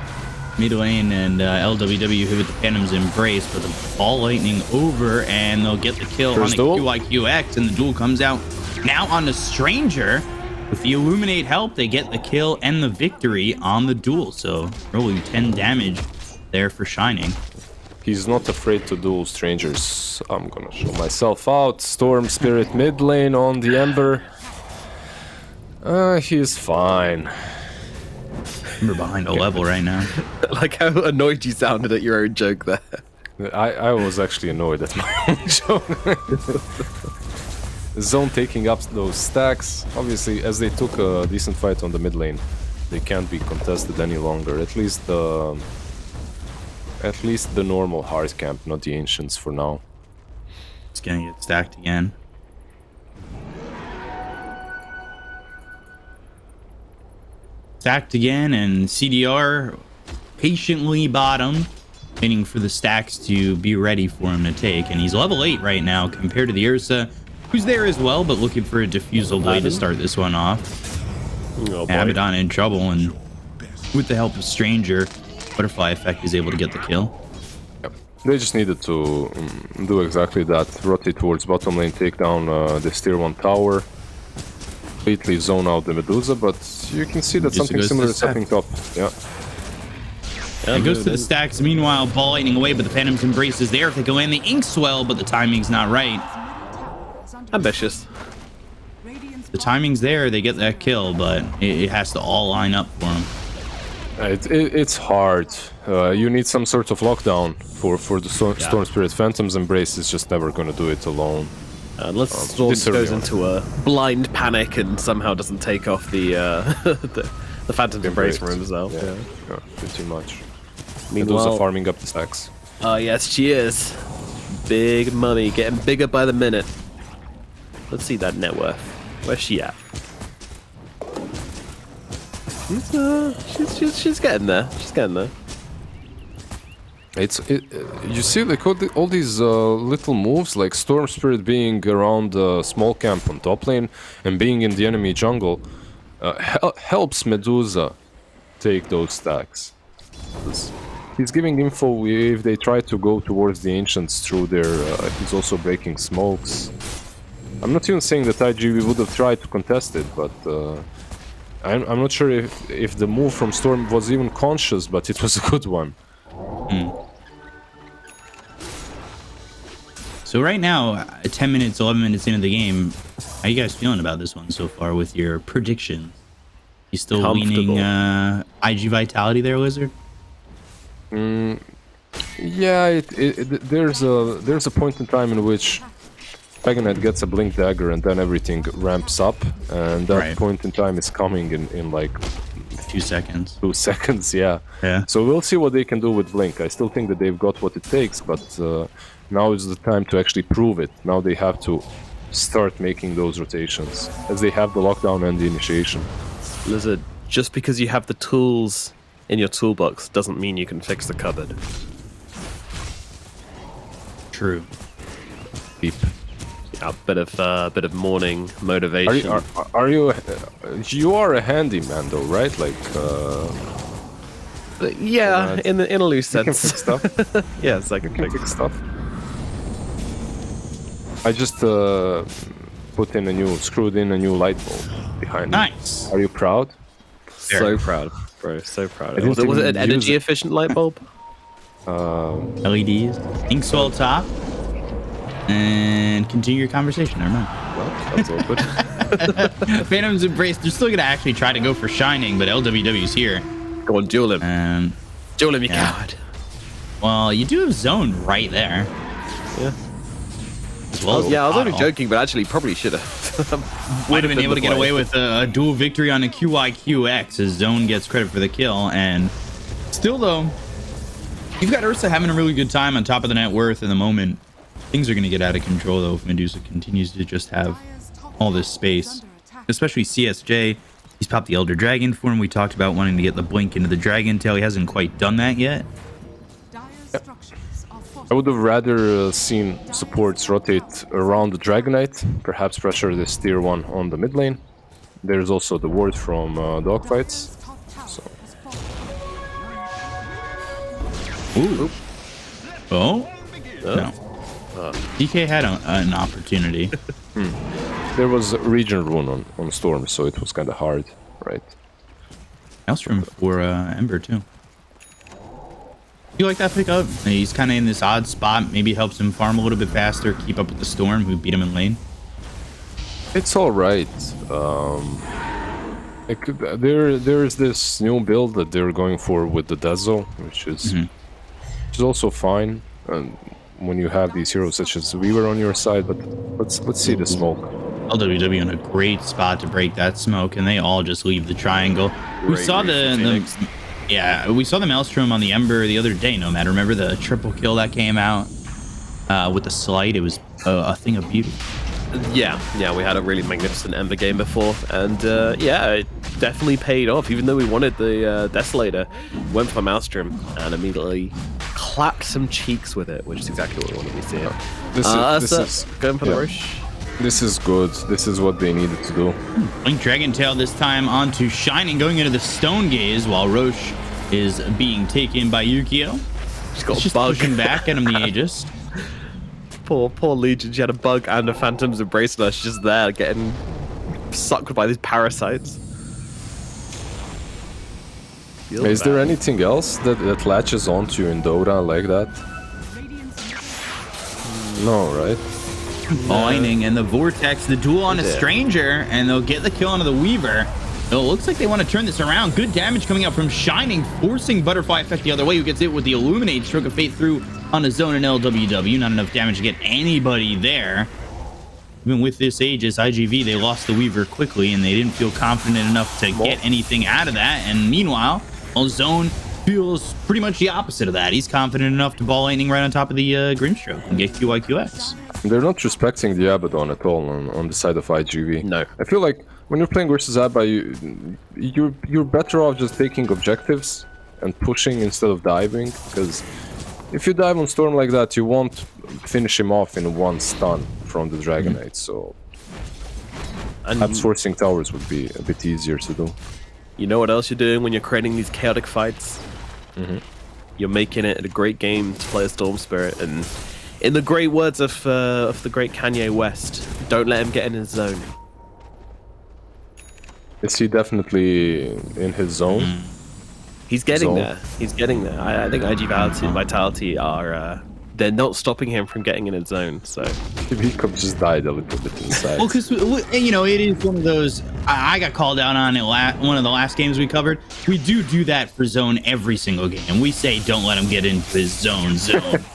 Mid lane and LWW hit with the Phantom's Embrace, but the Ball Lightning over, and they'll get the kill on the QIQX, and the duel comes out now on the Stranger. With the Illuminate help, they get the kill and the victory on the duel, so rolling 10 damage there for Shining. He's not afraid to duel strangers. I'm gonna show myself out. Storm Spirit mid lane on the Ember. He's fine. We're behind a level right now. Like how annoyed you sounded at your own joke there. I was actually annoyed at my own joke. Zone taking up those stacks. Obviously, as they took a decent fight on the mid lane, they can't be contested any longer. At least the normal hard camp, not the ancients for now. It's gonna get stacked again. Stacked again, and CDR patiently bottom, waiting for the stacks to be ready for him to take. And he's level 8 right now compared to the Ursa, who's there as well, but looking for a Diffusal Blade to start this one off. Oh, Abaddon in trouble, and with the help of Stranger, Butterfly Effect is able to get the kill. Yep. They just needed to do exactly that. Rotate towards bottom lane, take down this tier 1 tower. Completely zone out the Medusa, but you can see that something similar is happening top. Yeah. It goes to the stacks. Meanwhile, Ball Lightning away, but the Phantom's Embrace is there. If they go in, the Inkswell, but the timing's not right. Ambitious. The timing's there. They get that kill, but it has to all line up for them. It's hard. You need some sort of lockdown for the Storm Spirit. Phantom's Embrace is just never going to do it alone. Unless Storm goes into a blind panic and somehow doesn't take off the Phantom's Embrace for himself. Yeah, pretty much. Meanwhile, Medusa farming up the stacks. Oh yes, she is. Big money, getting bigger by the minute. Let's see that net worth. Where's she at? She's getting there. She's getting there. You see, like all these little moves, like Storm Spirit being around small camp on top lane and being in the enemy jungle, helps Medusa take those stacks. He's giving info if they try to go towards the ancients through their. He's also breaking smokes. I'm not even saying that iG.V would have tried to contest it, but I'm not sure if the move from Storm was even conscious, but it was a good one. So right now, 10 minutes, 11 minutes into the game, how are you guys feeling about this one so far with your predictions? You still leaning IG Vitality there, Lizard? Yeah, there's a point in time in which Paganite gets a Blink Dagger and then everything ramps up, and that point in time is coming in like a few seconds. 2 seconds, yeah. So we'll see what they can do with Blink. I still think that they've got what it takes, but now is the time to actually prove it. Now they have to start making those rotations, as they have the lockdown and the initiation. Lizard, just because you have the tools in your toolbox doesn't mean you can fix the cupboard. True. Deep. A bit of morning motivation. Are you? You are a handyman, though, right? Like. Yeah, in a loose sense. You can fix stuff. Yes, I can fix stuff. I just screwed in a new light bulb behind me. Nice. Are you proud? So proud, bro. So proud. Was it an energy efficient light bulb? LEDs. Inkswell top. And continue your conversation. Never mind. Well, that's awkward. Phantom's Embrace. They're still gonna actually try to go for Shining, but LWW's here. Go on, duel him. Duel him, you coward. Well, you do have Zone right there. Yeah. Well, I was only joking, but actually probably should have. Might have been able to get away with a dual victory on a QIQX as Zone gets credit for the kill. And still, though, You've got Ursa having a really good time on top of the net worth in the moment. Things are going to get out of control, though, if Medusa continues to just have all this space. Especially CSJ. He's popped the Elder Dragon for him. We talked about wanting to get the blink into the Dragon Tail. He hasn't quite done that yet. I would have rather seen supports rotate around the Dragonite, perhaps pressure this tier 1 on the mid lane. There's also the ward from dogfights. So. Ooh. Oh? No. DK had an opportunity. There was a region rune on Storm, so it was kind of hard, right? Maelstrom for Ember, too. You like that pickup? He's kind of in this odd spot. Maybe helps him farm a little bit faster, keep up with the Storm, who beat him in lane. It's all right. There's this new build that they're going for with the Dezo, which is also fine. And when you have these heroes such as Weaver on your side, but let's see the smoke. LWW in a great spot to break that smoke, and they all just leave the triangle. We saw we saw the Maelstrom on the Ember the other day, Nomad. Remember the triple kill that came out with the Slight? It was a thing of beauty. Yeah, we had a really magnificent Ember game before, and it definitely paid off. Even though we wanted the Desolator, went for Maelstrom and immediately clapped some cheeks with it, which is exactly what we want to be seeing. This is going for the Roche. This is good. This is what they needed to do. Blink Dragon Tail this time onto Shining, going into the Stone Gaze, while Roche is being taken by Yukio. Just pushing back at him the Aegis. Poor Legion. She had a bug and a Phantom's Embrace, and she's just there getting sucked by these parasites. Is there anything else that latches onto you in Dota like that? No, right? Lightning and the Vortex, the duel on a Stranger, and they'll get the kill onto the Weaver. It looks like they want to turn this around. Good damage coming out from Shining, forcing Butterfly Effect the other way, who gets it with the Illuminate. Stroke of Fate through on a Zone and LWW. Not enough damage to get anybody there. Even with this Aegis, iG.V, they lost the Weaver quickly, and they didn't feel confident enough to get anything out of that. And meanwhile, Zone feels pretty much the opposite of that. He's confident enough to ball lightning right on top of the Grimstroke and get QIQX. They're not respecting the Abaddon at all on the side of iG.V. No. I feel like when you're playing versus Abba, you're better off just taking objectives and pushing instead of diving, because if you dive on Storm like that, you won't finish him off in one stun from the Dragonite, so perhaps forcing towers would be a bit easier to do. You know what else you're doing when you're creating these chaotic fights? You're making it a great game to play a Storm Spirit, and in the great words of the great Kanye West, don't let him get in his zone. Is he definitely in his zone? He's getting there. He's getting there. I think iG.V and Vitality are... they're not stopping him from getting in his zone, so... He could just died a little bit inside. Well, because, you know, it is one of those... I got called out on it one of the last games we covered. We do that for zone every single game. We say, don't let him get into his zone.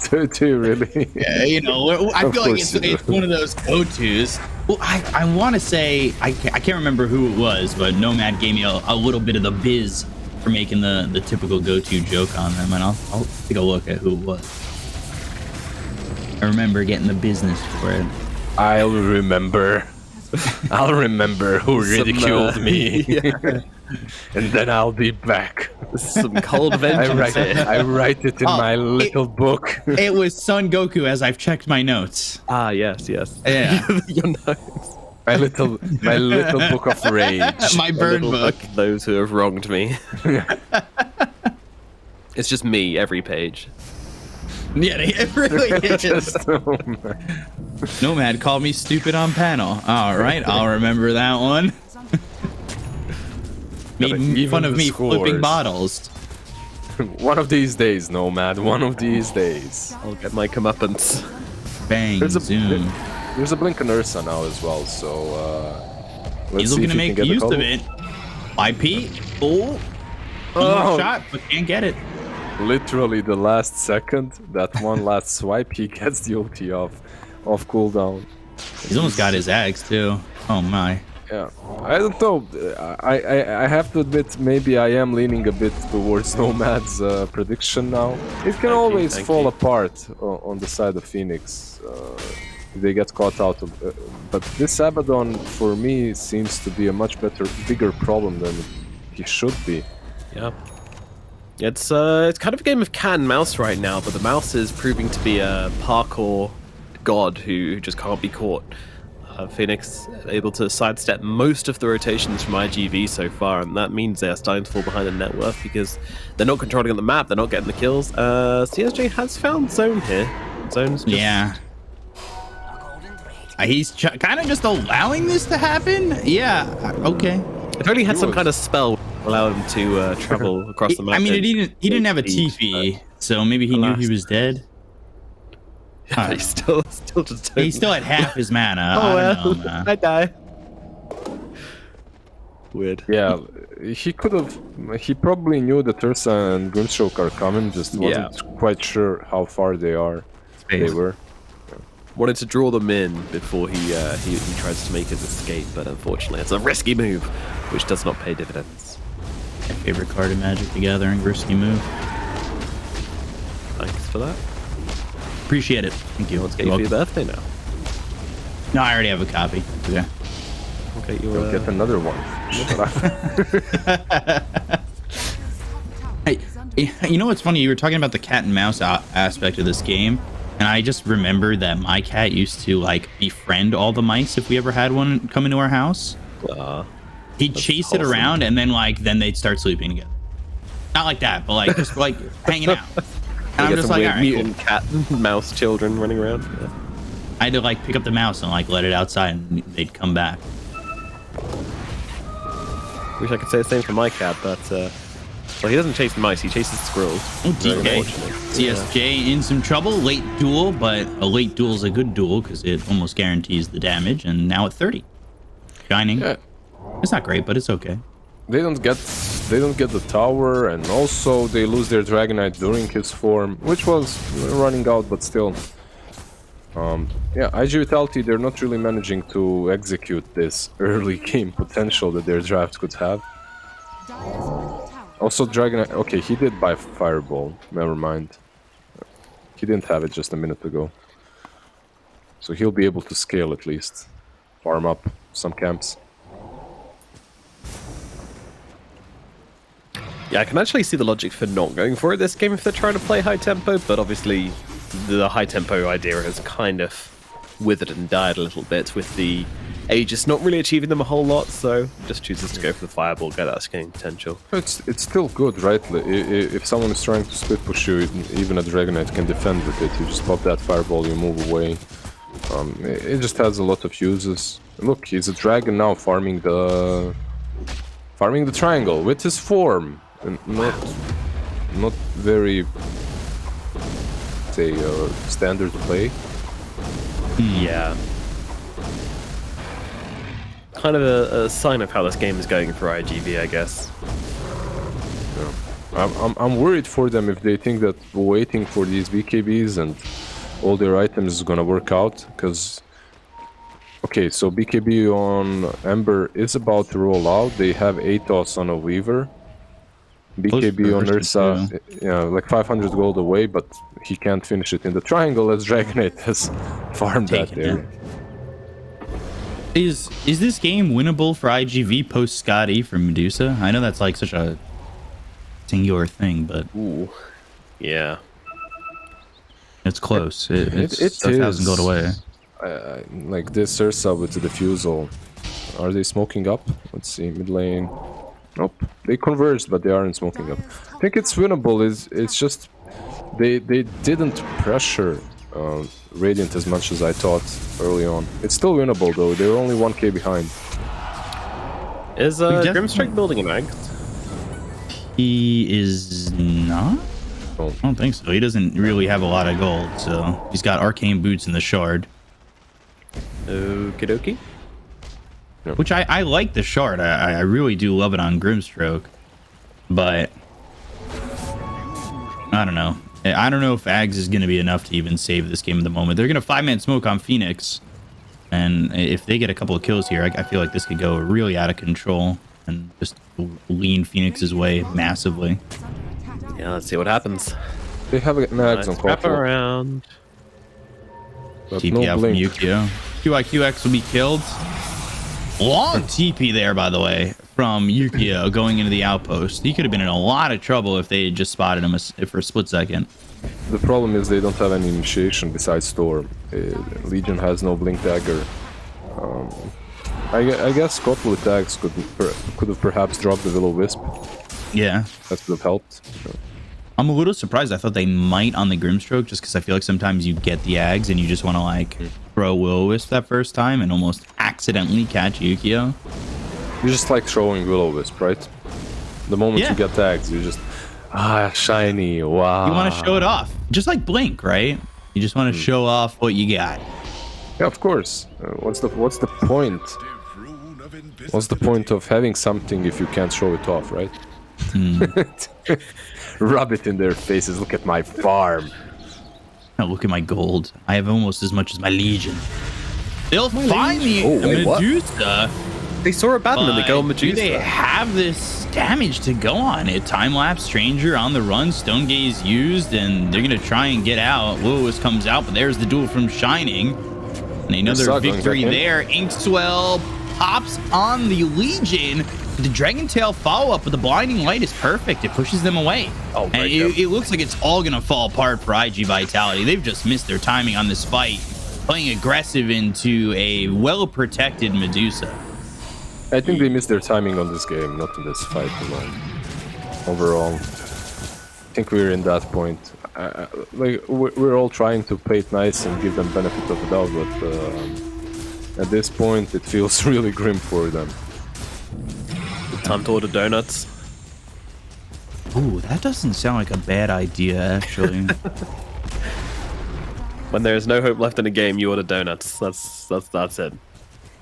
Do you really? Yeah, you know, I feel like it's one of those go-tos. Well, I want to say... I can't remember who it was, but Nomad gave me a little bit of the biz for making the typical go-to joke on them, and I'll take a look at who it was. I remember getting the business for it. I'll remember who ridiculed me. And then I'll be back. Some cold vengeance. I write it in my little book. It was Son Goku, as I've checked my notes. Ah, yes. Yeah. Your notes. My little book of rage. My burn book. Those who have wronged me. It's just me every page. Yeah, it really is. Nomad called me stupid on panel. All right, I'll remember that one. Made fun of me flipping bottles. One of these days, Nomad. One of these days. I'll get my comeuppance. Bang, zoom. There's a Blink on Ursa now as well, so he's looking to make use of it. IP. Oh, one shot, but can't get it. Literally the last second, that one last swipe, he gets the ulti off cooldown. He's almost got his Axe too. Oh my. Yeah, I don't know. I have to admit, maybe I am leaning a bit towards Nomad's prediction now. It can always fall apart on the side of Phoenix. If they get caught out of, but this Abaddon for me seems to be a much bigger problem than he should be. Yeah. It's kind of a game of cat and mouse right now, but the mouse is proving to be a parkour god who just can't be caught. Phoenix able to sidestep most of the rotations from iG.V so far, and that means they're starting to fall behind in net worth because they're not controlling the map, they're not getting the kills. CSJ has found Zone here. Zone's just... Yeah. He's kind of just allowing this to happen? Yeah, okay. If only he had some kind of spell allow him to travel across the map. I mean, he didn't have a TP, so maybe he knew he was dead. Yeah, he's still just... He still had half his mana. Oh, I don't know, man. I die. Weird. Yeah, he could have... He probably knew that Ursa and Grimstroke are coming, just wasn't quite sure how far they were. Wanted to draw them in before he tries to make his escape, but unfortunately it's a risky move, which does not pay dividends. My favorite card in Magic the Gathering, risky move. Thanks for that. Appreciate it. Thank you. Let's get you for your birthday now. No, I already have a copy. Okay. Okay, you'll get another one. Hey, you know what's funny? You were talking about the cat and mouse aspect of this game, and I just remembered that my cat used to like befriend all the mice if we ever had one come into our house. He'd chase it around, and then they'd start sleeping together. Not like that, but like just like hanging out. And I'm just like, all right, mutant cat mouse children running around. Yeah. I had to like pick up the mouse and like let it outside, and they'd come back. Wish I could say the same for my cat, but well, he doesn't chase mice; he chases squirrels. Oh, DK. CSJ in some trouble. Late duel, but a late duel is a good duel because it almost guarantees the damage. And now at 30, shining. Yeah. It's not great, but it's okay. They don't get the tower, and also they lose their Dragonite during his form, which was running out, but still. Yeah, IG Vitality, they're not really managing to execute this early game potential that their draft could have. Also, Dragonite, okay, he did buy Fireball, never mind. He didn't have it just a minute ago. So he'll be able to scale at least. Farm up some camps. Yeah, I can actually see the logic for not going for it this game if they're trying to play high tempo, but obviously the high tempo idea has kind of withered and died a little bit with the Aegis not really achieving them a whole lot, so just chooses to go for the Fireball, get that scaling potential. It's still good, right? If someone is trying to split push you, even a Dragonite can defend with it. You just pop that Fireball, you move away. It just has a lot of uses. Look, he's a dragon now farming the triangle with his form. And not very, say, standard play. Yeah. Kind of a sign of how this game is going for iG.V, I guess. Yeah. I'm worried for them if they think that waiting for these BKBs and all their items is gonna work out, because okay, so BKB on Ember is about to roll out. They have Atos on a Weaver. BKB on Ursa, yeah, like 500 gold away, but he can't finish it in the triangle as Dragonite has farmed that area. Is this game winnable for iG.V post Scotty from Medusa? I know that's like such a singular thing, but ooh, yeah, it's close. It's 1,000 gold away. Like this Ursa with the diffusal. Are they smoking up? Let's see, mid lane. Nope, they converged, but they aren't smoking up. I think it's winnable. It's just they didn't pressure Radiant as much as I thought early on. It's still winnable though. They're only 1k behind. Is Grimstrike building an egg? He is not. Oh. I don't think so. He doesn't really have a lot of gold, so he's got arcane boots in the shard. Okie dokie. Yep. Which I like the shard. I really do love it on Grimstroke, but I don't know. I don't know if Ags is going to be enough to even save this game at the moment. They're going to 5-man smoke on Phoenix, And if they get a couple of kills here, I feel like this could go really out of control and just lean Phoenix's way massively. Yeah, let's see what happens. They have nags on Wrap Kotal. around. But TP no out from blink. Yukio. QIQX will be killed. Long TP there, by the way, from Yukio going into the outpost. He could have been in a lot of trouble if they had just spotted him for a split second. The problem is they don't have any initiation besides Storm. Legion has no blink dagger. I guess Kotal with tags could have perhaps dropped the Will-O-Wisp. Yeah. That would have helped. I'm a little surprised. I thought they might on the Grimstroke, just because I feel like sometimes you get the Ags and you just want to like throw Will-O-Wisp that first time and almost accidentally catch Yukio. You just like throwing Will-O-Wisp, right? The moment you get tags, you just shiny, wow. You want to show it off, just like Blink, right? You just want to show off what you got. Yeah, of course. What's the point? What's the point of having something if you can't show it off, right? Rub it in their faces. Look at my farm. Now look at my gold. I have almost as much as my Legion. They'll find me a Medusa. They saw a Abaddon and they go Medusa. Do they have this damage to go on it? Time-lapse Stranger on the run. Stone Gaze used, and they're going to try and get out. Will-O-Wisp comes out, but there's the duel from Shining. And another victory there. Inkswell pops on the Legion. The Dragon Tail follow-up with the Blinding Light is perfect. It pushes them away. Oh, and it looks like it's all going to fall apart for IG Vitality. They've just missed their timing on this fight, playing aggressive into a well-protected Medusa. I think they missed their timing on this game, not in this fight alone. Overall, I think we're in that point. We're all trying to play it nice and give them benefit of the doubt, but at this point, it feels really grim for them. Time to order donuts. Ooh, that doesn't sound like a bad idea, actually. When there is no hope left in a game, you order donuts. That's it.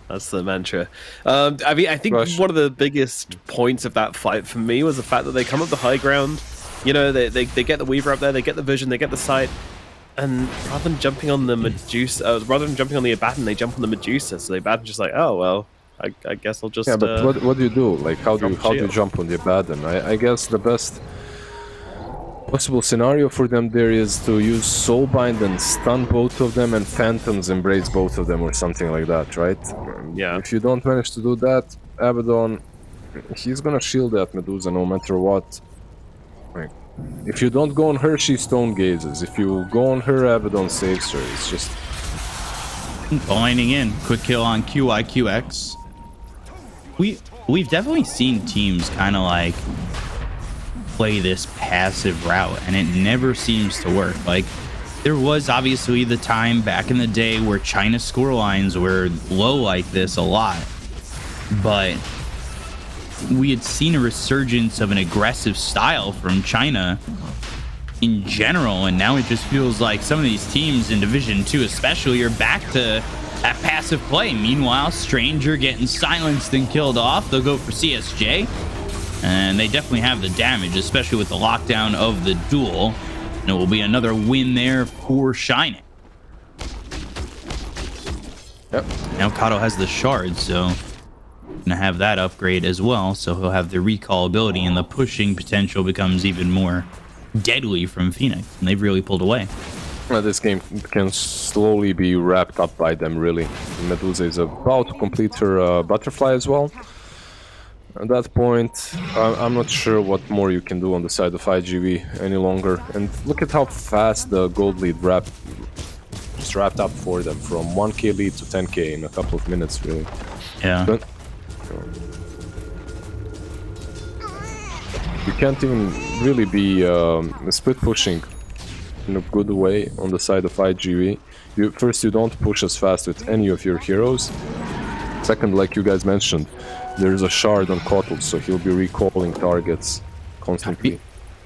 That's the mantra. I mean, I think one of the biggest points of that fight for me was the fact that they come up the high ground. You know, they get the Weaver up there, they get the vision, they get the sight, and rather than jumping on the Medusa, rather than jumping on the Abaddon, they jump on the Medusa. So the Abaddon's just like, oh well, I guess I'll just. Yeah, but what do you do? Like, how do you jump on the Abaddon? I guess the best possible scenario for them there is to use Soulbind and stun both of them, and Phantoms embrace both of them, or something like that, right? Yeah. If you don't manage to do that, Abaddon, he's gonna shield that Medusa no matter what. Like, if you don't go on her, she Stone Gazes. If you go on her, Abaddon saves her. It's just Blinding in. Quick kill on QIQX. We've definitely seen teams kind of like play this passive route, and it never seems to work. Like, there was obviously the time back in the day where China score lines were low like this a lot, but we had seen a resurgence of an aggressive style from China in general, and now it just feels like some of these teams in Division 2 especially are back to that passive play. Meanwhile, Stranger getting silenced and killed off. They'll go for CSJ, and they definitely have the damage, especially with the lockdown of the duel. And it will be another win there for Shining. Yep. Now Kato has the shard, so gonna have that upgrade as well. So he'll have the recall ability, and the pushing potential becomes even more deadly from Phoenix. And they've really pulled away. this game can slowly be wrapped up by them, really. Medusa is about to complete her butterfly as well. At that point, I'm not sure what more you can do on the side of iG.V any longer. And look at how fast the gold lead just wrapped up for them, from 1k lead to 10k in a couple of minutes, really. Yeah. But, you can't even really be split pushing in a good way on the side of iG.V. First, you don't push as fast with any of your heroes. Second, like you guys mentioned, there's a shard on Kotal, so he'll be recalling targets constantly.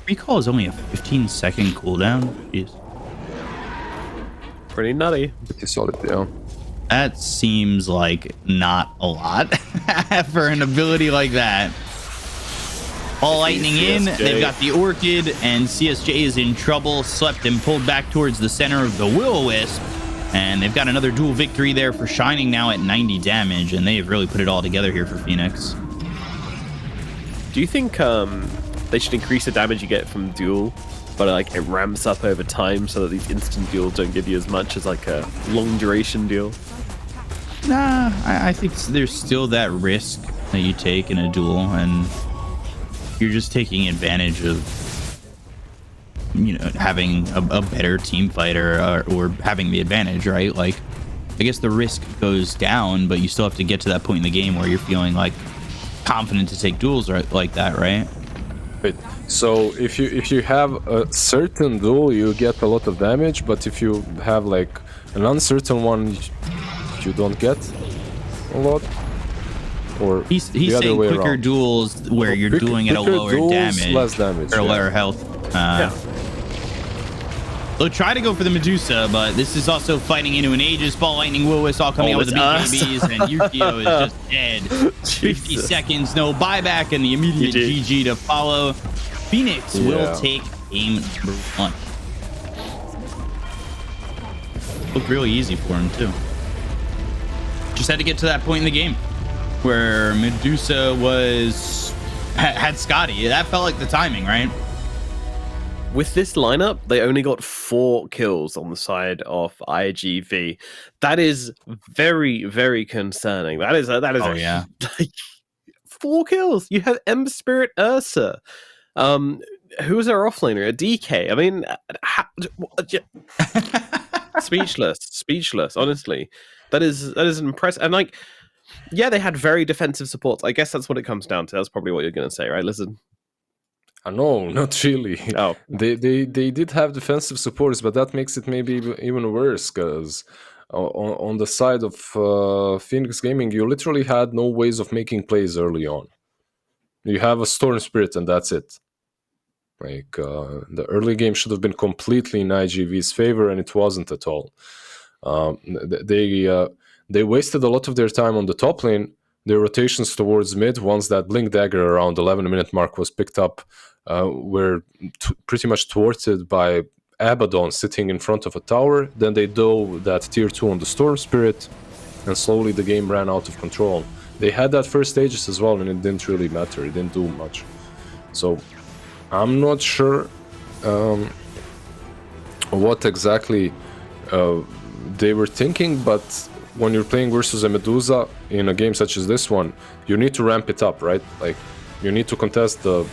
Recall is only a 15-second cooldown. Jeez. Pretty nutty. Pretty solid, yeah. That seems like not a lot for an ability like that. All lightning in, they've got the Orchid, and CSJ is in trouble. Slept and pulled back towards the center of the Will-O-Wisp, And they've got another dual victory there for Shining now at 90 damage, and they've really put it all together here for Phoenix. Do you think they should increase the damage you get from duel, but like it ramps up over time so that these instant duels don't give you as much as like a long duration duel? Nah, I think there's still that risk that you take in a duel, and you're just taking advantage of, you know, having a better team fighter or having the advantage, right? Like, I guess the risk goes down, but you still have to get to that point in the game where you're feeling like confident to take duels like that, right? Wait, so if you have a certain duel, you get a lot of damage, but if you have like an uncertain one, you don't get a lot? Or he's saying quicker around. Duels where you're doing at a lower duels, damage, less damage, or lower health. They'll try to go for the Medusa, but this is also fighting into an Aegis Ball Lightning Willis all coming out with the BKBs, and Yukio is just dead. 50 seconds, no buyback, and the immediate GG to follow. Phoenix will take game number 1. Looked really easy for him, too. Just had to get to that point in the game where Medusa had Scotty. That felt like the timing, right? With this lineup, they only got 4 kills on the side of iG.V. That is very, very concerning. That is like 4 kills. You have Ember Spirit Ursa. Who's our offlaner? A DK. I mean, speechless. Honestly, that is impressive. And like, yeah, they had very defensive supports. I guess that's what it comes down to. That's probably what you're going to say, right? Listen. No, not really. Oh, they did have defensive supports, but that makes it maybe even worse, because on the side of Phoenix Gaming, you literally had no ways of making plays early on. You have a Storm Spirit, and that's it. Like the early game should have been completely in iG.V's favor, and it wasn't at all. They wasted a lot of their time on the top lane. Their rotations towards mid, once that Blink Dagger around 11-minute mark was picked up, were pretty much thwarted by Abaddon sitting in front of a tower. Then they dove that tier 2 on the Storm Spirit, and slowly the game ran out of control. They had that first stages as well, and it didn't really matter. It didn't do much. So I'm not sure what exactly they were thinking, but when you're playing versus a Medusa in a game such as this one, you need to ramp it up, right? Like, you need to contest the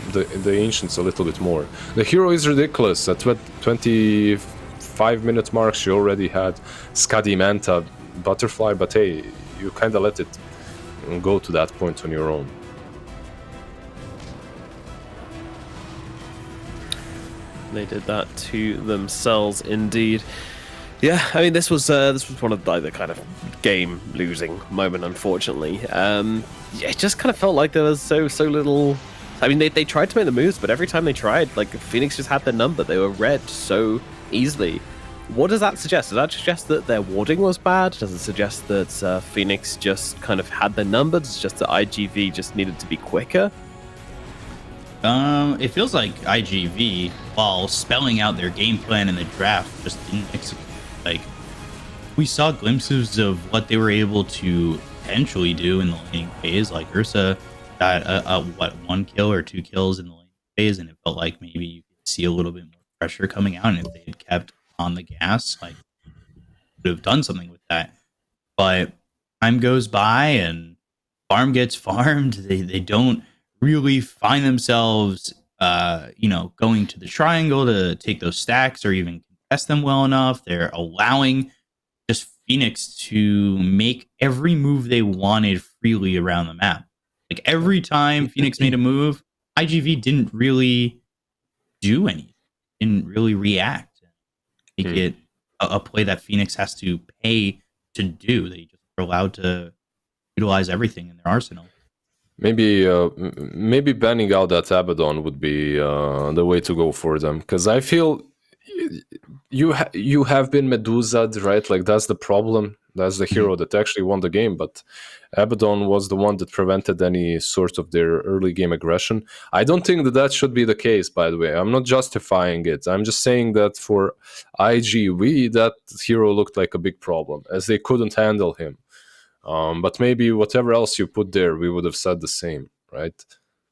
Ancients a little bit more. The hero is ridiculous. At 25-minute mark, she already had Skadi Manta Butterfly, but hey, you kind of let it go to that point on your own. They did that to themselves, indeed. Yeah, I mean, this was one of the kind of game losing moment, unfortunately. It just kind of felt like there was so little. I mean, they tried to make the moves, but every time they tried, like, Phoenix just had their number. They were read so easily. What does that suggest? Does that suggest that their warding was bad? Does it suggest that Phoenix just kind of had their number? Does it suggest that iG.V just needed to be quicker? It feels like iG.V, while spelling out their game plan in the draft, just didn't execute. Like, we saw glimpses of what they were able to potentially do in the laning phase. Like, Ursa got a 1 kill or 2 kills in the laning phase, and it felt like maybe you could see a little bit more pressure coming out, and if they had kept on the gas, like, could have done something with that. But time goes by and farm gets farmed. They don't really find themselves going to the triangle to take those stacks or even contest them well enough. They're allowing just Phoenix to make every move they wanted freely around the map. Like, every time Phoenix made a move, iG.V didn't really do anything, didn't really react, make it a play that Phoenix has to pay to do. They just are allowed to utilize everything in their arsenal. Maybe banning out that Abaddon would be the way to go for them, because I feel you have been Medusa'd, right? Like, that's the problem. That's the hero that actually won the game, but Abaddon was the one that prevented any sort of their early game aggression. I don't think that should be the case, by the way. I'm not justifying it. I'm just saying that for iG.V, that hero looked like a big problem, as they couldn't handle him. But maybe whatever else you put there, we would have said the same, right?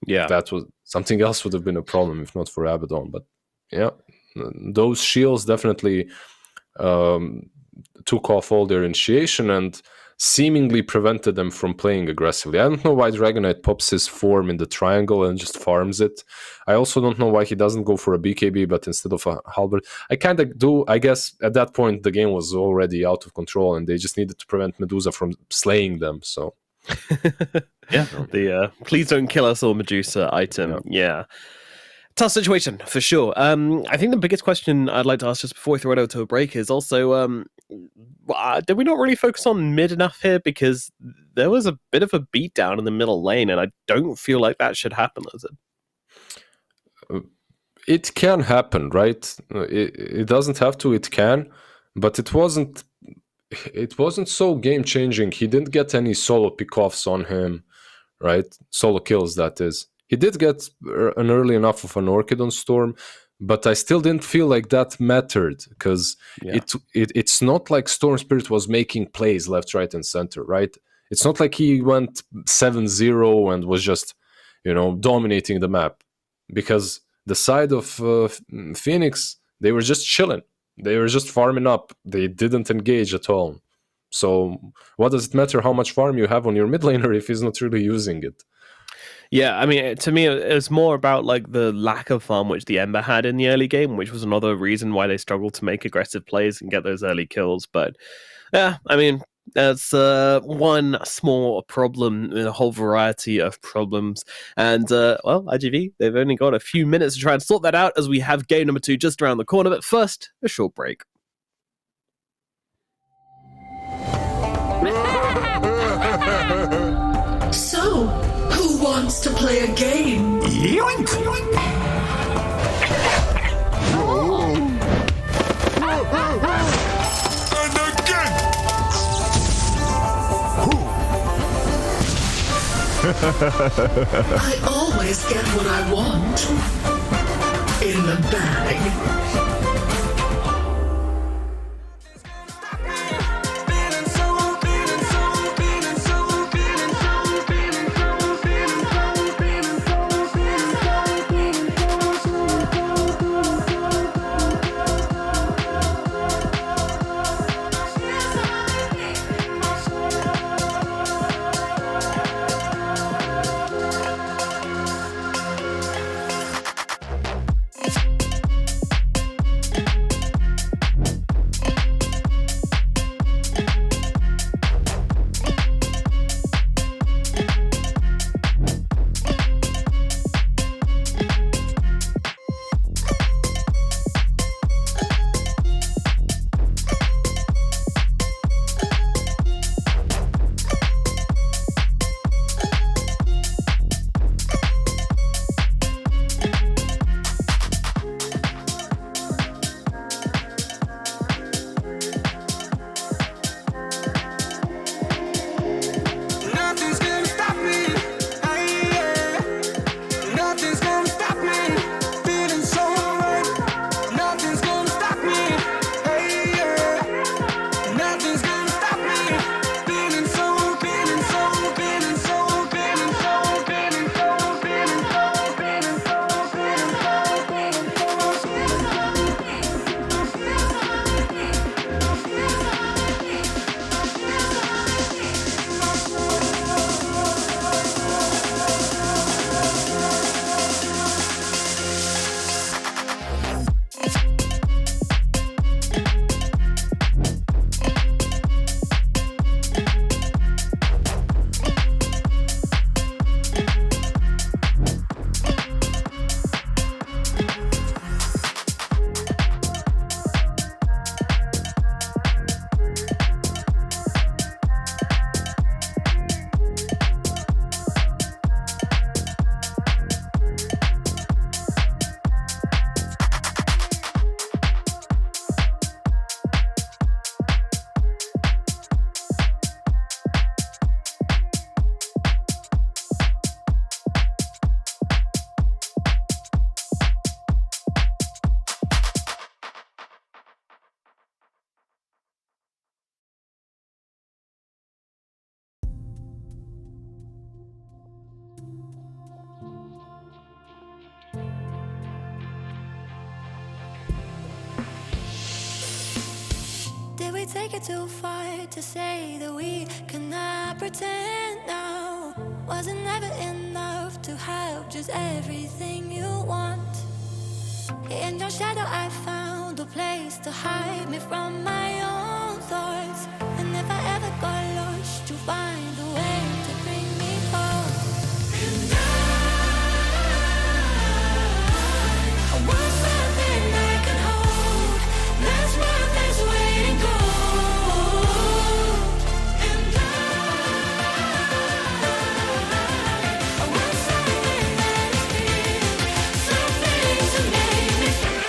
Yeah. That was something else would have been a problem if not for Abaddon. But yeah, those shields definitely took off all their initiation and seemingly prevented them from playing aggressively. I don't know why Dragonite pops his form in the triangle and just farms it. I also don't know why he doesn't go for a BKB, but instead of a halberd. I kind of do. I guess at that point the game was already out of control and they just needed to prevent Medusa from slaying them. So yeah, the please don't kill us all Medusa item. Yeah. Tough situation for sure. I think the biggest question I'd like to ask just before we throw it over to a break is also, did we not really focus on mid enough here? Because there was a bit of a beatdown in the middle lane, and I don't feel like that should happen, does it? It can happen, right? It doesn't have to. It can, but it wasn't. It wasn't so game changing. He didn't get any solo pickoffs on him, right? Solo kills, that is. He did get an early enough of an Orchid on Storm, but I still didn't feel like that mattered because it's not like Storm Spirit was making plays left, right, and center, right? It's not like he went 7-0 and was just, dominating the map, because the side of Phoenix, they were just chilling. They were just farming up. They didn't engage at all. So what does it matter how much farm you have on your mid laner if he's not really using it? Yeah, I mean, to me, it was more about like the lack of farm which the Ember had in the early game, which was another reason why they struggled to make aggressive plays and get those early kills. But yeah, I mean, that's one small problem in a whole variety of problems. And well, iG.V, they've only got a few minutes to try and sort that out as we have game number 2 just around the corner. But first, a short break. So, who wants to play a game? Yoink! And again! I always get what I want. In the bag. we take it too far to say that we cannot pretend now? Was it never enough to have just everything you want? In your shadow I found a place to hide me from my own thoughts. And if I ever got lost, you find a way to bring me home. And I want something I can hold. That's what this waiting gold. And I want something that is real, something to make me feel.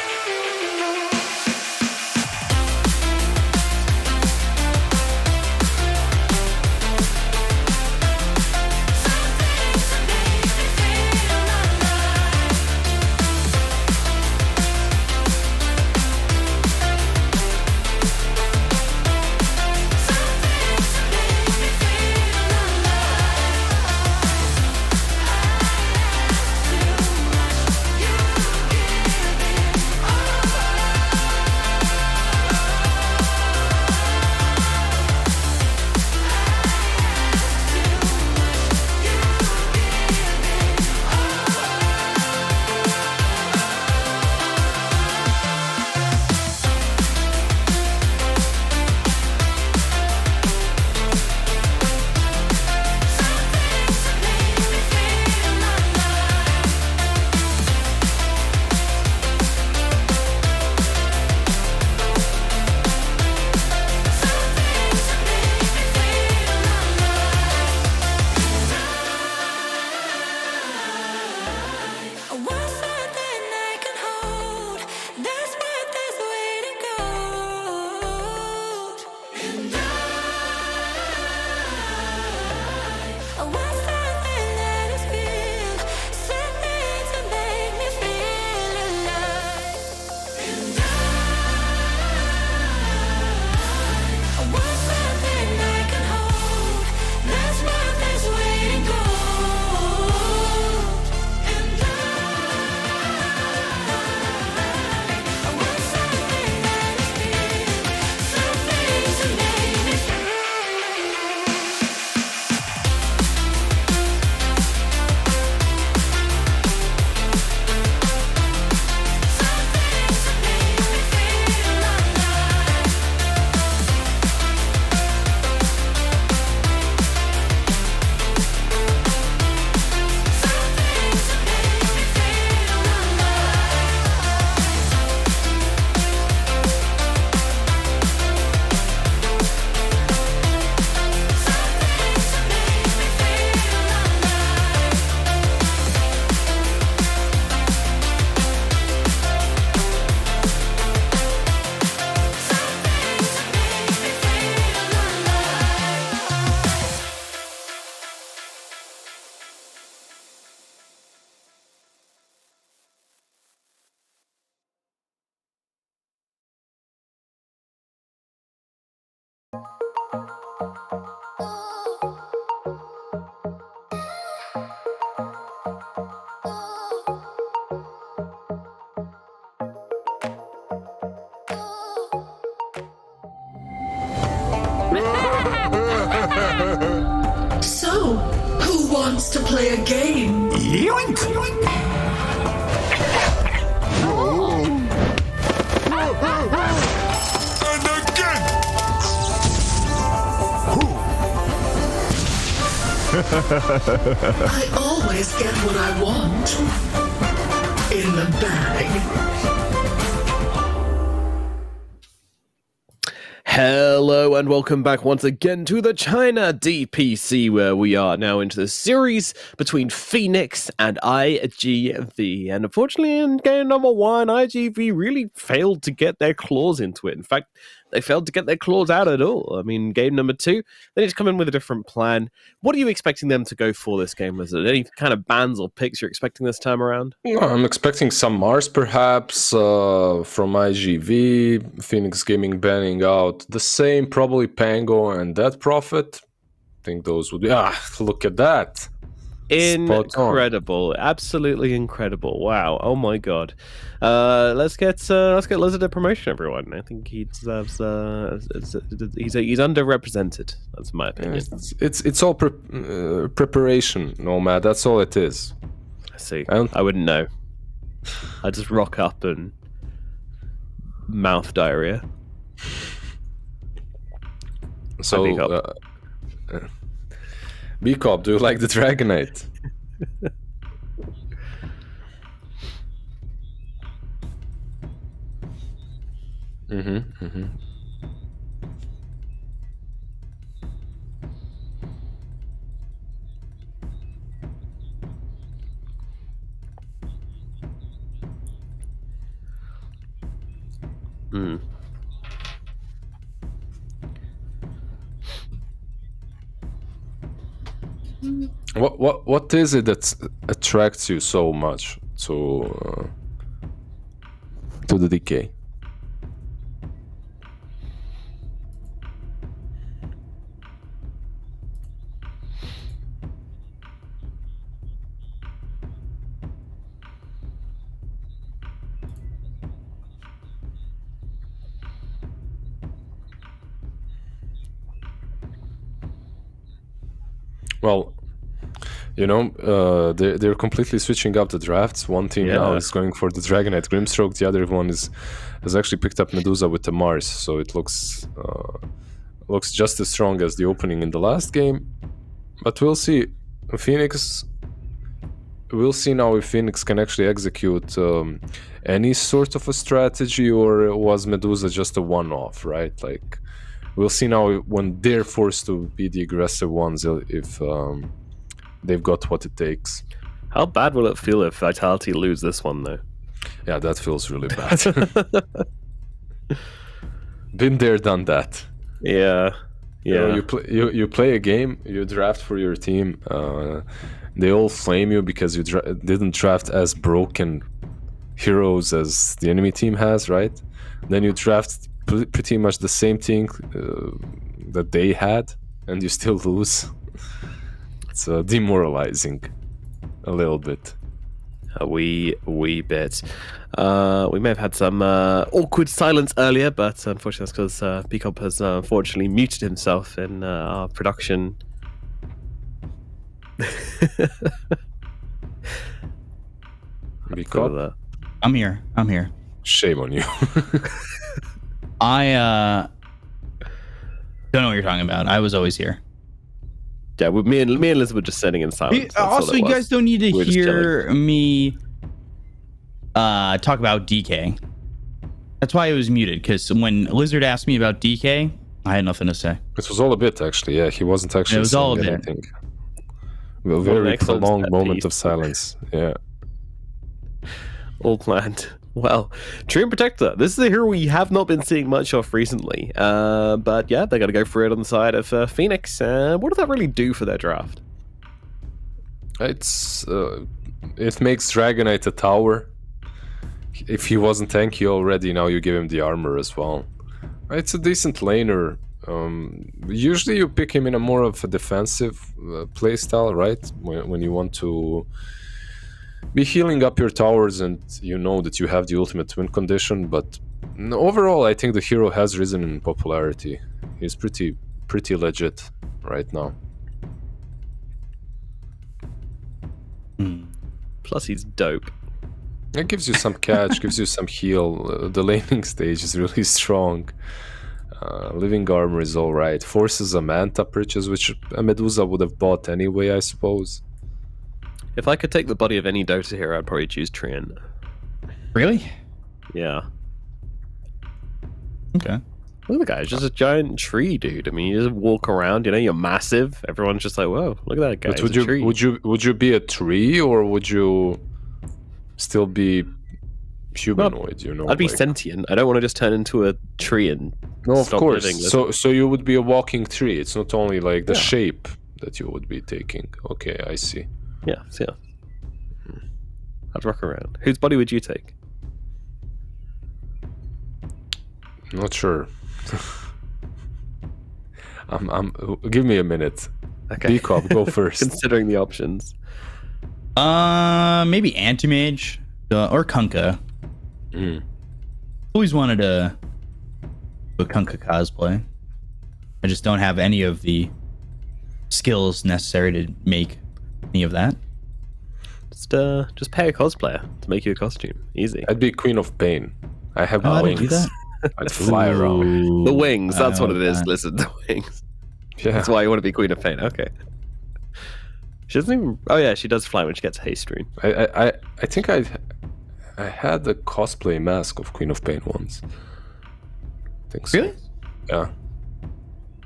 So, who wants to play a game? Yoink! And again! I always get what I want. In the bag. Hello and welcome back once again to the China DPC, where we are now into the series between Phoenix and iG.V. And unfortunately, in game number 1, iG.V really failed to get their claws into it. In fact, they failed to get their claws out at all. I mean, game number 2, they need to come in with a different plan. What are you expecting them to go for this game? Is there any kind of bans or picks you're expecting this time around? I'm expecting some Mars, perhaps, from iG.V, Phoenix Gaming banning out the same, probably Pango and Dead Prophet. I think those would be... look at that. Incredible, absolutely incredible! Wow, oh my god. Let's get Lizard a promotion, everyone. I think he deserves. He's underrepresented. That's my opinion. It's all preparation, Nomad. That's all it is. I see. I wouldn't know. I just rock up and mouth diarrhea. So, B-Cop, do you like the Dragonite? What is it that attracts you so much to the DK? Well, you know, they're completely switching up the drafts. One team now is going for the Dragonite Grimstroke. The other one has actually picked up Medusa with the Mars. So it looks just as strong as the opening in the last game. But we'll see. We'll see now if Phoenix can actually execute any sort of a strategy, or was Medusa just a one-off, right? Like, we'll see now when they're forced to be the aggressive ones, if they've got what it takes. How bad will it feel if Vitality lose this one, though? Yeah, that feels really bad. Been there, done that. Yeah. You play a game, you draft for your team. They all flame you because you didn't draft as broken heroes as the enemy team has, right? Then you draft pretty much the same thing that they had, and you still lose. It's demoralizing a little bit. A wee bit. We may have had some awkward silence earlier, but unfortunately that's because Peacock has unfortunately muted himself in our production. Peacock? I'm here. Shame on you. I don't know what you're talking about. I was always here. Yeah, me and Liz were just sitting in silence. Also, you guys don't need to hear me talk about DK. That's why it was muted, because when Lizard asked me about DK, I had nothing to say. It was all a bit, actually. Yeah, he wasn't actually saying all a anything. A very prolonged moment of silence. Yeah. All planned. Well, Treant Protector. This is a hero we have not been seeing much of recently. But yeah, they're going to go for it on the side of Phoenix. What does that really do for their draft? It makes Dragonite a tower. If he wasn't tanky already, now you give him the armor as well. It's a decent laner. Usually you pick him in a more of a defensive playstyle, right? When you want to be healing up your towers and you know that you have the ultimate win condition, but overall I think the hero has risen in popularity. He's pretty legit right now. Plus he's dope. It gives you some catch, gives you some heal. The laning stage is really strong. Living armor is alright. Forces a Manta purchase, which a Medusa would have bought anyway, I suppose. If I could take the body of any Dota hero, I'd probably choose Treant. Really? Yeah. Okay. Look at the guy, he's just a giant tree, dude. I mean, you just walk around, you know, you're massive. Everyone's just like, whoa, look at that guy. But would you be a tree, or would you still be humanoid? You know, I'd be sentient. I don't want to just turn into a tree and of course. So you would be a walking tree. It's not only like the shape that you would be taking. Okay, I see. Yeah. I'd rock around. Whose body would you take? Not sure. Give me a minute. Okay. B-Cop, go first. Considering the options. Maybe Anti-Mage or Kunkka. Always wanted to do a Kunkka cosplay. I just don't have any of the skills necessary to make any of that. Just pay a cosplayer to make you a costume. Easy. I'd be Queen of Pain. I have How do you wings. do that? I'd fly around. The wings, that's what it is. Okay. Listen, the wings. Yeah. That's why you want to be Queen of Pain. Okay. She doesn't even. Oh yeah, she does fly when she gets haste rune. I think I had a cosplay mask of Queen of Pain once. I think so. Really? Yeah.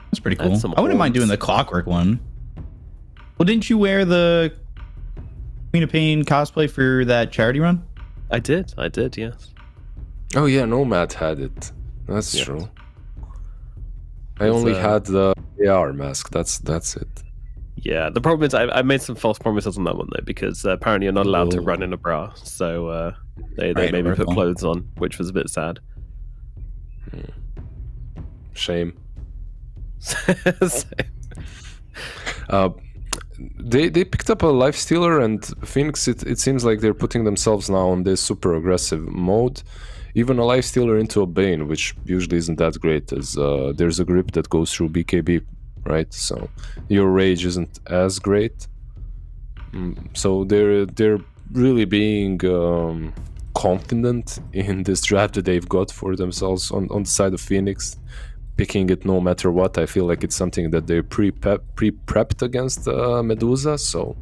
That's pretty cool. That's some I wouldn't mind horns. doing the Clockwork one. Well, didn't you wear the Queen of Pain cosplay for that charity run? I did, yes. Oh yeah, Nomad had it. That's Yeah. true. I only uh, had the AR mask. That's it. Yeah, the problem is I made some false promises on that one though, because apparently you're not allowed to Ooh. run in a bra. So they Right, made me put well. clothes on, which was a bit sad. Shame. So- They picked up a life stealer, and Phoenix. It seems like they're putting themselves now on this super aggressive mode. Even a life stealer into a Bane, which usually isn't that great, as there's a grip that goes through BKB, right? So your rage isn't as great. So they're really being confident in this draft that they've got for themselves on the side of Phoenix, picking it no matter what. I feel like it's something that they're pre-prepped against Medusa, so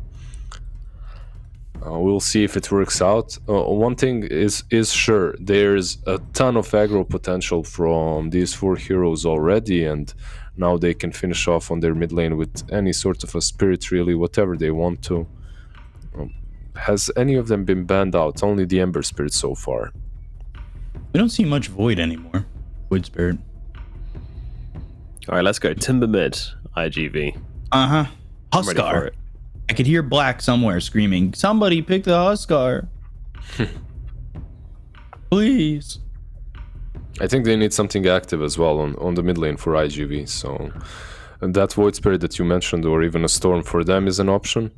we'll see if it works out. One thing is sure, there's a ton of aggro potential from these 4 heroes already, and now they can finish off on their mid lane with any sort of a spirit, really, whatever they want to. Has any of them been banned out? Only the Ember Spirit so far. We don't see much Void anymore. Void Spirit. All right, let's go. Timber mid, iG.V. Uh-huh. I'm ready for Huskar. it. I could hear Black somewhere screaming, "Somebody pick the Huskar." Please. I think they need something active as well on the mid lane for iG.V. So and that Void Spirit that you mentioned, or even a Storm for them, is an option.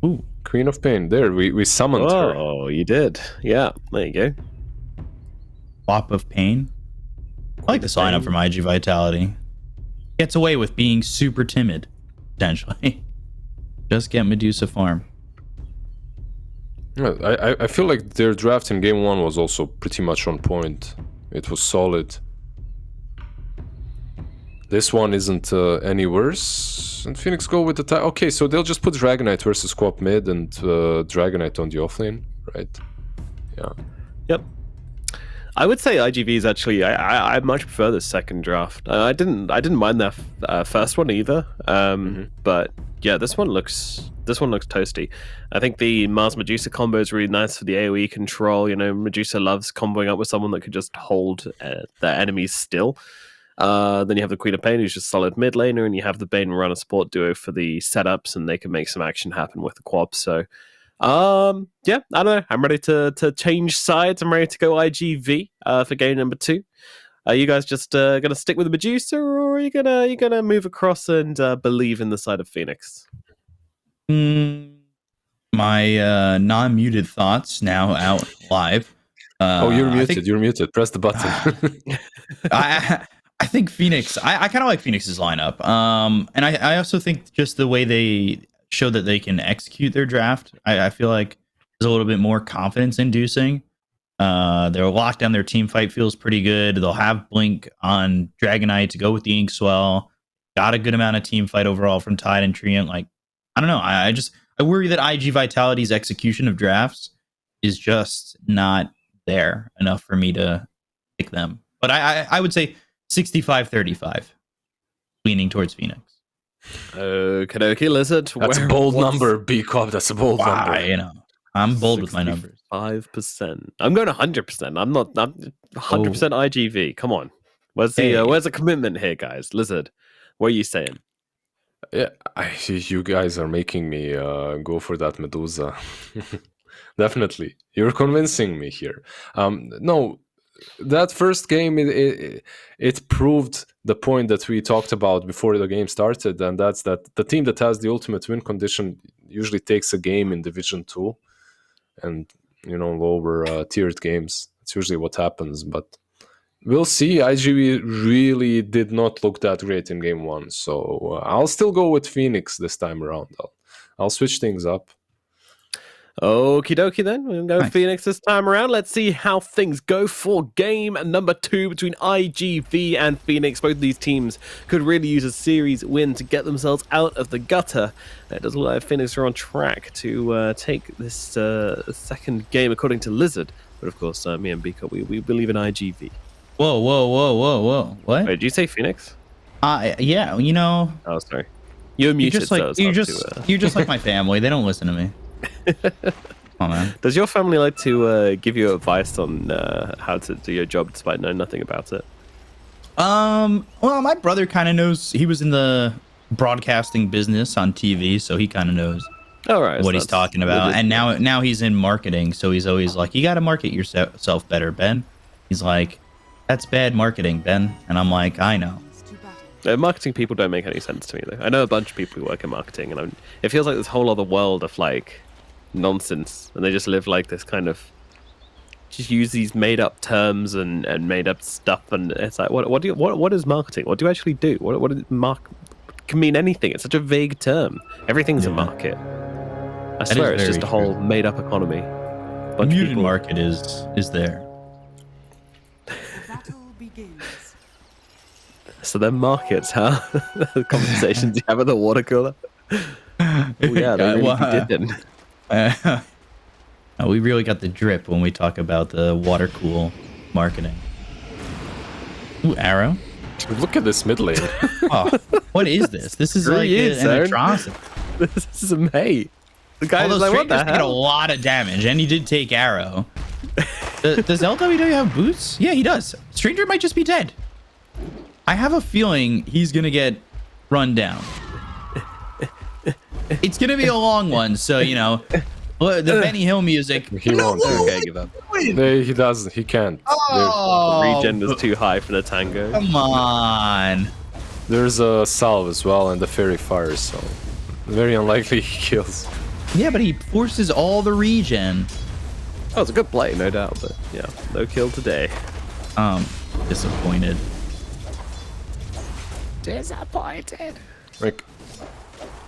Ooh. Queen of Pain. There, we summoned her. Oh, you did. Yeah, there you go. Wop of Pain. I like this lineup from IG Vitality. Gets away with being super timid, potentially. Just get Medusa farm. Yeah, I feel like their draft in game 1 was also pretty much on point. It was solid. This one isn't any worse. And Phoenix go with the okay, so they'll just put Dragonite versus Quap mid and Dragonite on the offlane, right? Yeah. Yep. I would say iG.V is actually I much prefer the second draft. I didn't mind their first one either. But yeah, this one looks toasty. I think the Mars Medusa combo is really nice for the AoE control. You know, Medusa loves comboing up with someone that could just hold their enemies still. Then you have the Queen of Pain, who's just solid mid laner, and you have the Bane Runner support duo for the setups, and they can make some action happen with the quad. So yeah, I don't know. I'm ready to change sides. I'm ready to go iG.V for game number 2. Are you guys just gonna stick with the Medusa, or are you gonna move across and believe in the side of Phoenix? My non-muted thoughts now out live. Oh, you're muted. You're muted. Press the button. I think Phoenix. I kind of like Phoenix's lineup. And I also think just the way they show that they can execute their draft, I feel like is a little bit more confidence inducing. Their lockdown, their team fight feels pretty good. They'll have Blink on Dragonite to go with the Inkswell. Got a good amount of team fight overall from Tide and Treant. Like, I don't know. I worry that IG Vitality's execution of drafts is just not there enough for me to pick them. But I would say 65-35, leaning towards Phoenix. Okay, Lizard. That's a bold number, B-Cop. That's a bold number. You know, I'm bold with my numbers. 5%. I'm going 100%. I'm 100% iG.V. Come on. Where's the commitment here, guys? Lizard, what are you saying? Yeah, you guys are making me go for that Medusa. Definitely. You're convincing me here. No, that first game, it proved the point that we talked about before the game started, and that's that the team that has the ultimate win condition usually takes a game in Division 2, and lower tiered games. It's usually what happens, but we'll see. iG.V really did not look that great in game 1, so I'll still go with Phoenix this time around. I'll switch things up. Okie dokie then. We'll go Phoenix this time around. Let's see how things go for game number 2 between iG.V and Phoenix. Both of these teams could really use a series win to get themselves out of the gutter. It does look like Phoenix are on track to take this second game according to Lizard. But of course, me and Biko, we believe in iG.V. Whoa. What? Wait, did you say Phoenix? Yeah, Oh, sorry. You're muted. You're just like my family. They don't listen to me. Come on, man. Does your family like to give you advice on how to do your job despite knowing nothing about it? Well, my brother kind of knows. He was in the broadcasting business on TV, so he kind of knows what he's talking about. And now he's in marketing, so he's always like, "You got to market yourself better, Ben." He's like, "That's bad marketing, Ben," and I'm like, "I know." Marketing people don't make any sense to me, though. I know a bunch of people who work in marketing, and it feels like this whole other world of like nonsense, and they just live like this kind of just use these made up terms and made up stuff, and it's like what is marketing? What do you actually do? What is can mean anything? It's such a vague term. Everything's a market. I swear it's just a whole made up economy. The muted market is there. So they're markets, huh? The conversations you have at the water cooler. Oh yeah, they really did. We really got the drip when we talk about the water cool marketing. Ooh, arrow. Look at this mid lane. Oh, what is this? This is like an atrocity. This is a mate. The guy is like, what the hell? Did a lot of damage, and he did take arrow. Does LWW have boots? Yeah, he does. Stranger might just be dead. I have a feeling he's gonna get run down. It's gonna be a long one, so the Benny Hill music. He won't. Okay, give up. He doesn't. He can't. The regen was too high for the tango. Come on. There's a salve as well and the fairy fire, so very unlikely he kills. Yeah, but he forces all the regen. Oh, it's a good play, no doubt, but yeah, no kill today. Disappointed. Like,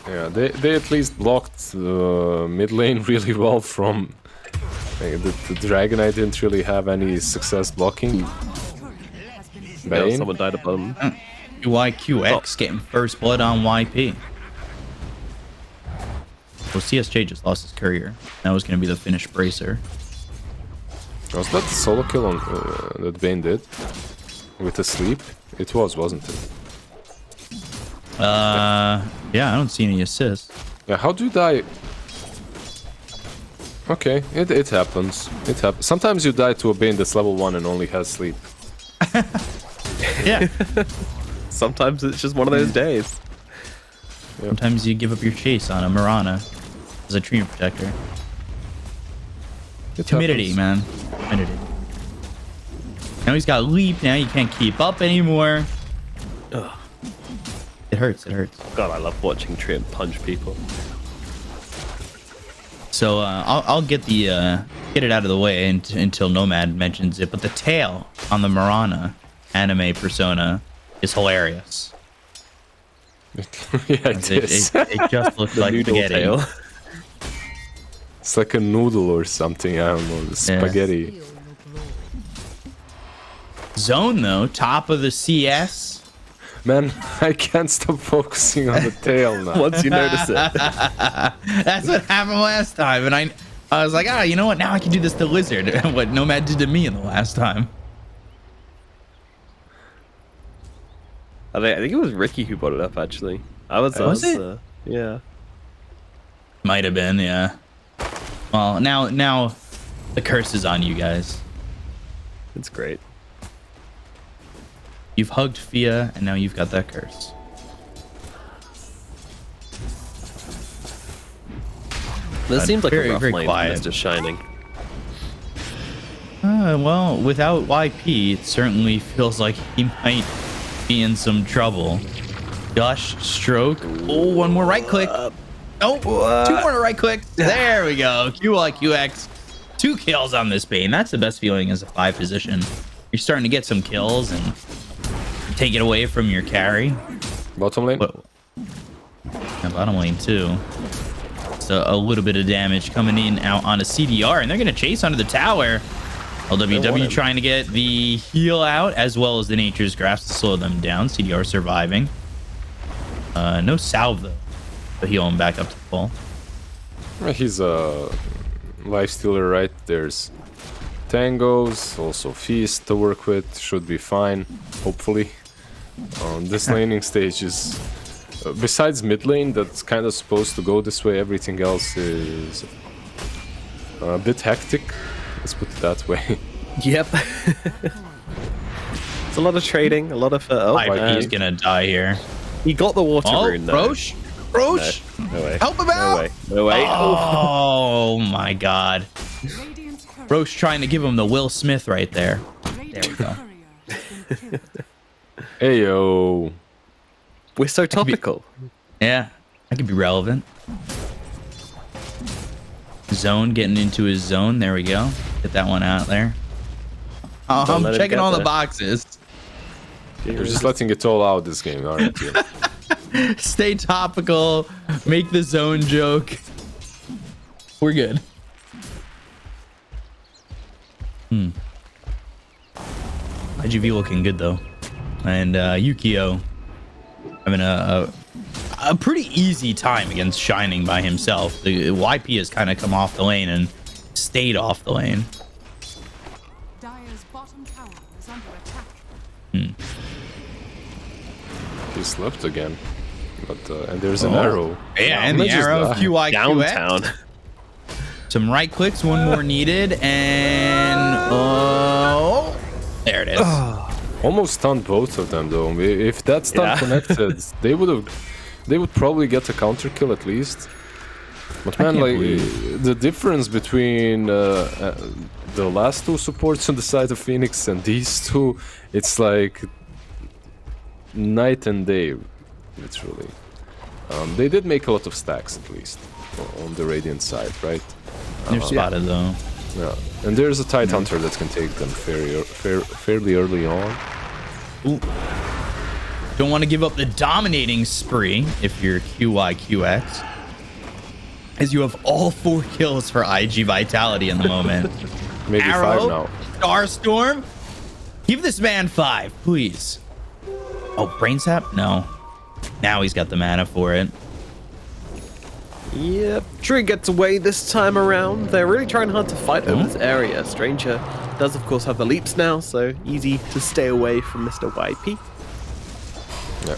yeah, they at least blocked mid lane really well from the Dragonite didn't really have any success blocking. Yeah, someone died above him. YQX getting first blood on YP. Well, CSJ just lost his courier. That was going to be the finished bracer. Was that the solo kill on that Bane did with the sleep? It was, wasn't it? Yeah, I don't see any assists. Yeah, how do you die? Okay, it happens. It happens. Sometimes you die to a Bane that's level 1 and only has sleep. Yeah. Sometimes it's just one of those days. Yep. Sometimes you give up your chase on a Mirana as a treant protector. Timidity, man. Timidity. Now he's got leap. Now you can't keep up anymore. Ugh. It hurts. It hurts. God, I love watching Treant punch people. So I'll get get it out of the way until Nomad mentions it. But the tail on the Mirana anime persona is hilarious. Yeah, it is. It just looks like spaghetti. Tail. It's like a noodle or something. I don't know. Spaghetti. Yeah. Zone though, top of the CS. Man, I can't stop focusing on the tail now. Once you notice it. That's what happened last time, and I was like, you know what? Now I can do this to Lizard. What Nomad did to me in the last time. I think it was Ricky who brought it up. Actually, Was it? Yeah. Might have been, yeah. Well, now the curse is on you guys. It's great. You've hugged Fia, and now you've got that curse. This seems like very, a rough very lane. quiet. It's just shining. Yeah, well, without YP, it certainly feels like he might be in some trouble. Gush, stroke. Oh, one more right click. Oh, two more right clicks. There we go. QX. 2 kills on this Bane. That's the best feeling as a 5 position. You're starting to get some kills and take it away from your carry. Bottom lane. Yeah, bottom lane too. So a little bit of damage coming in out on a CDR, and they're going to chase under the tower. LWW trying to get the heal out as well as the Nature's Grasp to slow them down. CDR surviving. No salve though, but heal him back up to full. He's a lifestealer, right? There's Tangos, also Feast to work with. Should be fine, hopefully. This laning stage is, besides mid lane, that's kind of supposed to go this way. Everything else is a bit hectic. Let's put it that way. Yep. It's a lot of trading, a lot of... He's gonna die here. He got the water rune, though. Roche? Roche? No way. Help him out! No way. No way. Oh my god. Roche trying to give him the Will Smith right there. There we go. Hey, yo. We're so topical. Yeah, that could be relevant. Zone, getting into his zone. There we go. Get that one out there. Oh, I'm checking all the boxes. You're just letting it all out this game, aren't you? Stay topical. Make the zone joke. We're good. iG.V looking good though, and Yukio having a pretty easy time against Shining by himself. The YP has kind of come off the lane and stayed off the lane. Dire's bottom tower is under attack. He slipped again. But and there's an arrow. Yeah, and the arrow QI downtown. Some right clicks, one more needed, and there it is. Almost stunned both of them though. If that stun connected, they would probably get a counter kill at least. But man, like the difference between the last 2 supports on the side of Phoenix and these 2, it's like night and day, literally. They did make a lot of stacks at least on the Radiant side, right? They're spotted though. Yeah, and there's a Tide Hunter that can take them fairly early on. Ooh. Don't want to give up the dominating spree if you're QX, as you have all 4 kills for IG Vitality in the moment. Maybe Arrow, 5 now. Starstorm, give this man 5, please. Oh, Brain Sap? No. Now he's got the mana for it. Yep, Tree gets away this time around. They're really trying hard to fight over this area. Stranger does, of course, have the leaps now, so easy to stay away from Mr. YP. Yeah.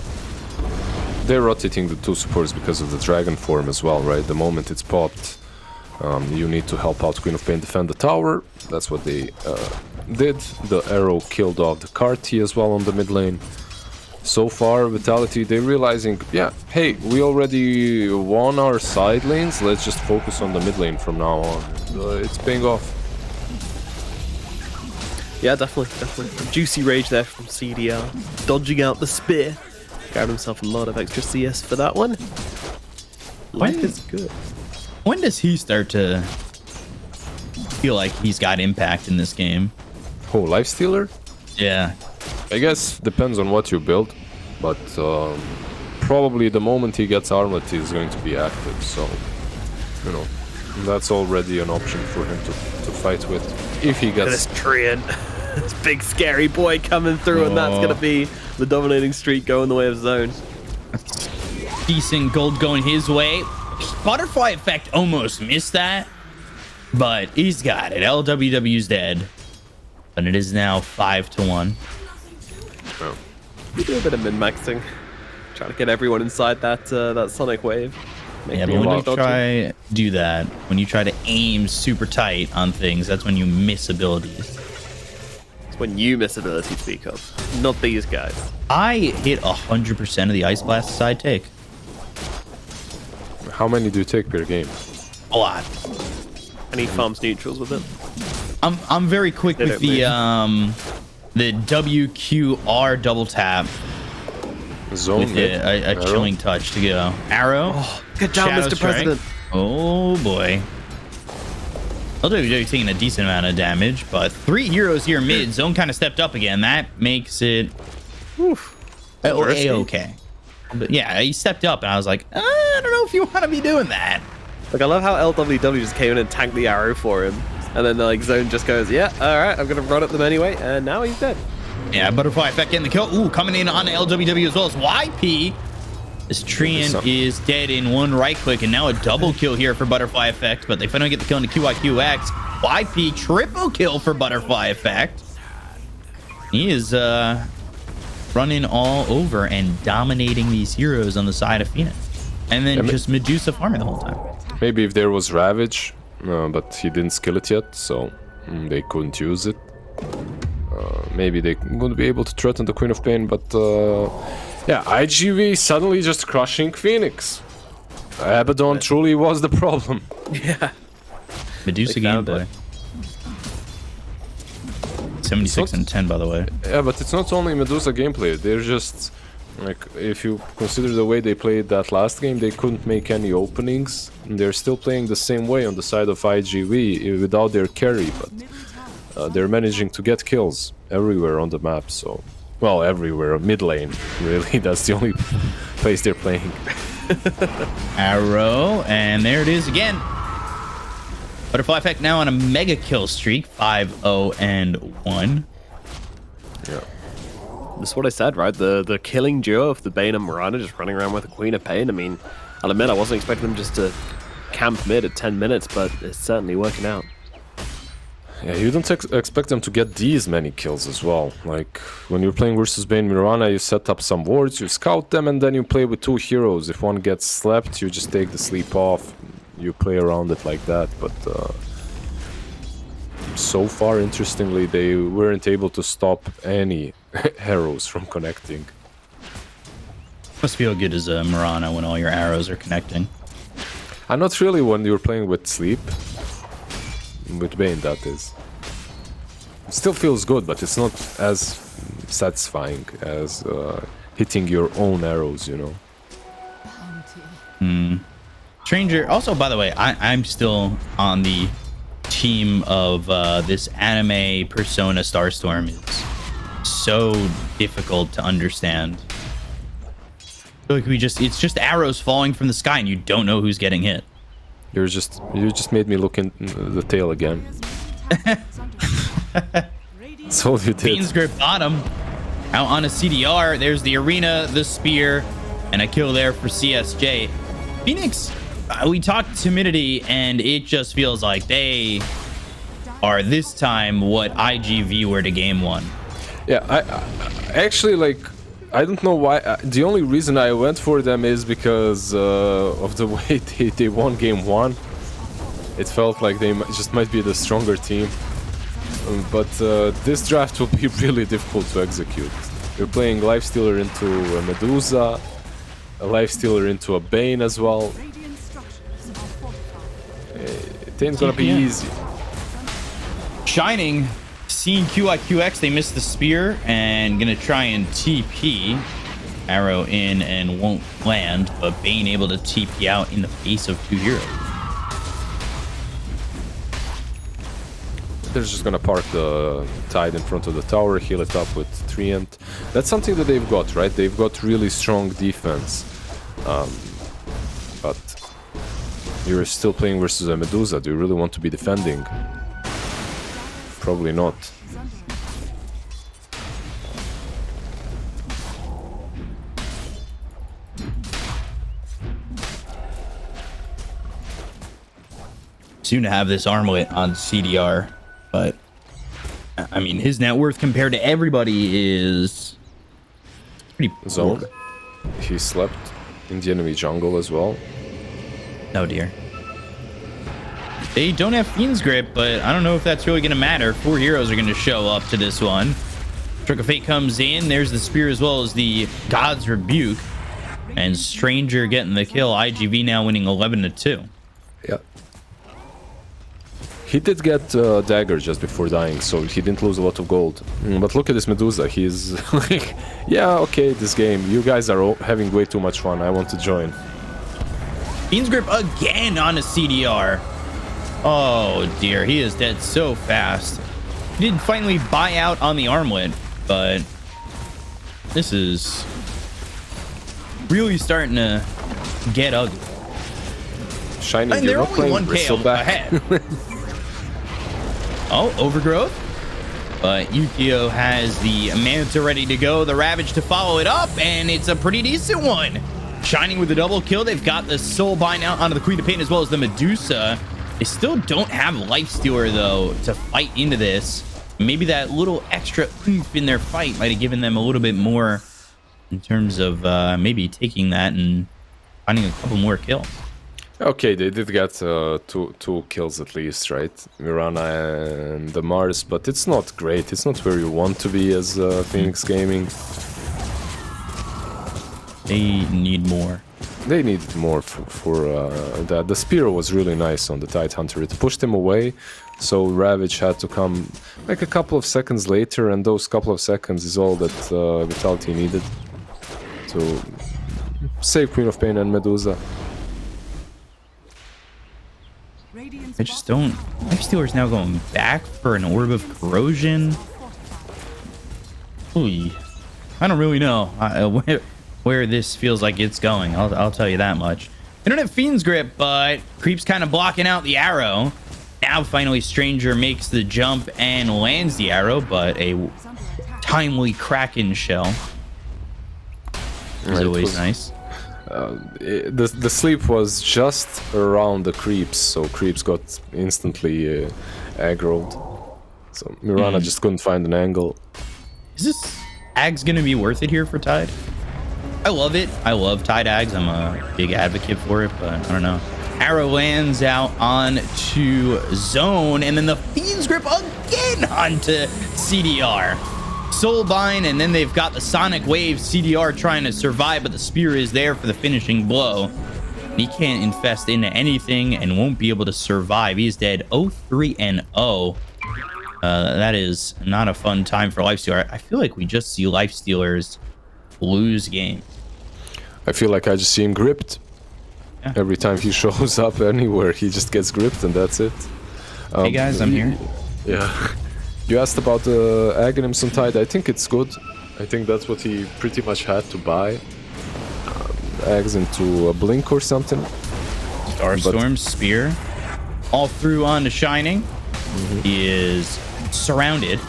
They're rotating the 2 supports because of the dragon form as well, right? The moment it's popped, you need to help out Queen of Pain defend the tower. That's what they did. The arrow killed off the Carti as well on the mid lane. So far, Vitality, they're realizing, yeah, hey, we already won our side lanes, let's just focus on the mid lane from now on. It's paying off. Yeah, definitely. Juicy rage there from CDR. Dodging out the spear. Got himself a lot of extra CS for that one. Life is good. When does he start to feel like he's got impact in this game? Oh, Lifestealer? Yeah. I guess depends on what you build, but probably the moment he gets Armlet he's going to be active, so you know that's already an option for him to fight with if he gets. This Treant, this big scary boy coming through, and that's gonna be the dominating streak going the way of Zone. Decent gold going his way. Butterfly effect almost missed that, but he's got it. LWW's dead, and it is now 5-1. Oh. You do a bit of min-maxing, trying to get everyone inside that sonic wave. Yeah, but when you try do that, when you try to aim super tight on things, that's when you miss abilities. It's when you miss ability to speak of, not these guys. I hit 100% of the Ice Blast side take. How many do you take per game? A lot. And he farms neutrals with it. I'm very quick with the WQR double tap. Zone with a chilling touch to go. Arrow. Oh, get down, Shadow Mr. Strike. President. Oh boy. LWW taking a decent amount of damage, but 3 heroes here mid. Zone kind of stepped up again. That makes it okay. But yeah, he stepped up, and I was like, I don't know if you want to be doing that. Like, I love how LWW just came in and tanked the arrow for him, and then like Zone just goes, yeah, all right, I'm gonna run at them anyway, and now he's dead. Yeah, Butterfly Effect getting the kill. Ooh, coming in on LWW as well as YP. This Treant is dead in one right click, and now a double kill here for Butterfly Effect, but they finally get the kill into QIQX. YP triple kill for Butterfly Effect. He is running all over and dominating these heroes on the side of Phoenix. And then just Medusa farming the whole time. Maybe if there was Ravage, but he didn't skill it yet, so they couldn't use it. Maybe they wouldn't be able to threaten the Queen of Pain, but yeah, iG.V suddenly just crushing Phoenix. Abaddon truly was the problem. Yeah. Medusa gameplay. 76 and 10, by the way. Yeah, but it's not only Medusa gameplay. They're just like, if you consider the way they played that last game, they couldn't make any openings. And they're still playing the same way on the side of iG.V without their carry, but they're managing to get kills everywhere on the map. So, well, everywhere, mid lane, really. That's the only place they're playing. Arrow, and there it is again. Butterfly Effect now on a mega kill streak, 5-0 and 1. Yeah. That's what I said, right? The killing duo of the Bane and Mirana just running around with the Queen of Pain. I mean, I'll admit I wasn't expecting them just to camp mid at 10 minutes, but it's certainly working out. Yeah, you don't expect them to get these many kills as well. Like, when you're playing versus Bane Mirana, you set up some wards, you scout them, and then you play with 2 heroes. If one gets slept, you just take the sleep off. You play around it like that, but so far, interestingly, they weren't able to stop any arrows from connecting. Must feel good as a Mirana when all your arrows are connecting. Not really when you're playing with sleep. With Bane, that is. It still feels good, but it's not as satisfying as hitting your own arrows, you know. Stranger, also, by the way, I'm still on the team of this anime Persona Starstorm is so difficult to understand. I feel like it's just arrows falling from the sky and you don't know who's getting hit. You just made me look in the tail again. That's all you did. Bean's grip bottom. Out on a CDR, there's the arena, the spear, and a kill there for CSJ. Phoenix, we talked timidity, and it just feels like they are this time what iG.V were to game 1. Yeah, I actually, like, I don't know why. The only reason I went for them is because of the way they won game 1. It felt like they just might be the stronger team. But this draft will be really difficult to execute. You're playing Lifestealer into a Medusa, a Lifestealer into a Bane as well. It ain't gonna be easy. Shining, seeing QIQX, they missed the spear and gonna try and TP. Arrow in and won't land, but Bane able to TP out in the face of 2 heroes. They're just gonna park the Tide in front of the tower, heal it up with Treant. That's something that they've got, right? They've got really strong defense. But you're still playing versus a Medusa. Do you really want to be defending? Probably not. Soon to have this armlet on CDR, but I mean, his net worth compared to everybody is pretty Zone. poor. He slept in the enemy jungle as well. Oh dear. They don't have Fiend's Grip, but I don't know if that's really going to matter. 4 heroes are going to show up to this one. Trick of Fate comes in. There's the spear as well as the God's Rebuke. And Stranger getting the kill. iG.V now winning 11-2. Yeah. He did get dagger just before dying, so he didn't lose a lot of gold. But look at this Medusa. He's like, yeah, okay, this game. You guys are having way too much fun. I want to join. Fiend's Grip again on a CDR. Oh dear, he is dead so fast. He did finally buy out on the armlet, but this is really starting to get ugly. Shiny, and they're only 1K ahead. Oh, Overgrowth. But Yukio has the Manta ready to go, the Ravage to follow it up, and it's a pretty decent one. Shining with a double kill. They've got the Soul Bind out onto the Queen of Pain as well as the Medusa. They still don't have Lifestealer, though, to fight into this. Maybe that little extra oomph in their fight might have given them a little bit more in terms of maybe taking that and finding a couple more kills. Okay, they did get two kills at least, right? Mirana and the Mars, but it's not great. It's not where you want to be as Phoenix Gaming. They need more. They needed more for that. The spear was really nice on the Tidehunter. It pushed him away, so Ravage had to come like a couple of seconds later, and those couple of seconds is all that Vitality needed to save Queen of Pain and Medusa. I just don't... Lifestealer's now going back for an Orb of Corrosion. Ooh, I don't really know where this feels like it's going. I'll tell you that much. They don't have Fiend's Grip, but Creep's kind of blocking out the arrow. Now finally Stranger makes the jump and lands the arrow, but a timely Kraken shell is always nice. The sleep was just around the creeps, so creeps got instantly aggroed. So Mirana just couldn't find an angle. Is this Ags gonna be worth it here for Tide? I love it. I love Tide Ags. I'm a big advocate for it, but I don't know. Arrow lands out onto Zone, and then the Fiend's Grip again onto CDR. Soulbind, and then they've got the Sonic Wave. CDR trying to survive, but the spear is there for the finishing blow. He can't infest into anything and won't be able to survive. He's dead 0-3-0. That is not a fun time for Lifestealer. I feel like we just see Lifestealers lose games. I feel like I just see him gripped. Yeah. Every time he shows up anywhere, he just gets gripped, and that's it. Hey guys, I'm here. Yeah. You asked about the Aghanims on Tide. I think it's good. I think that's what he pretty much had to buy. Eggs into a Blink or something. Starstorm, Spear. All through onto Shining. He is surrounded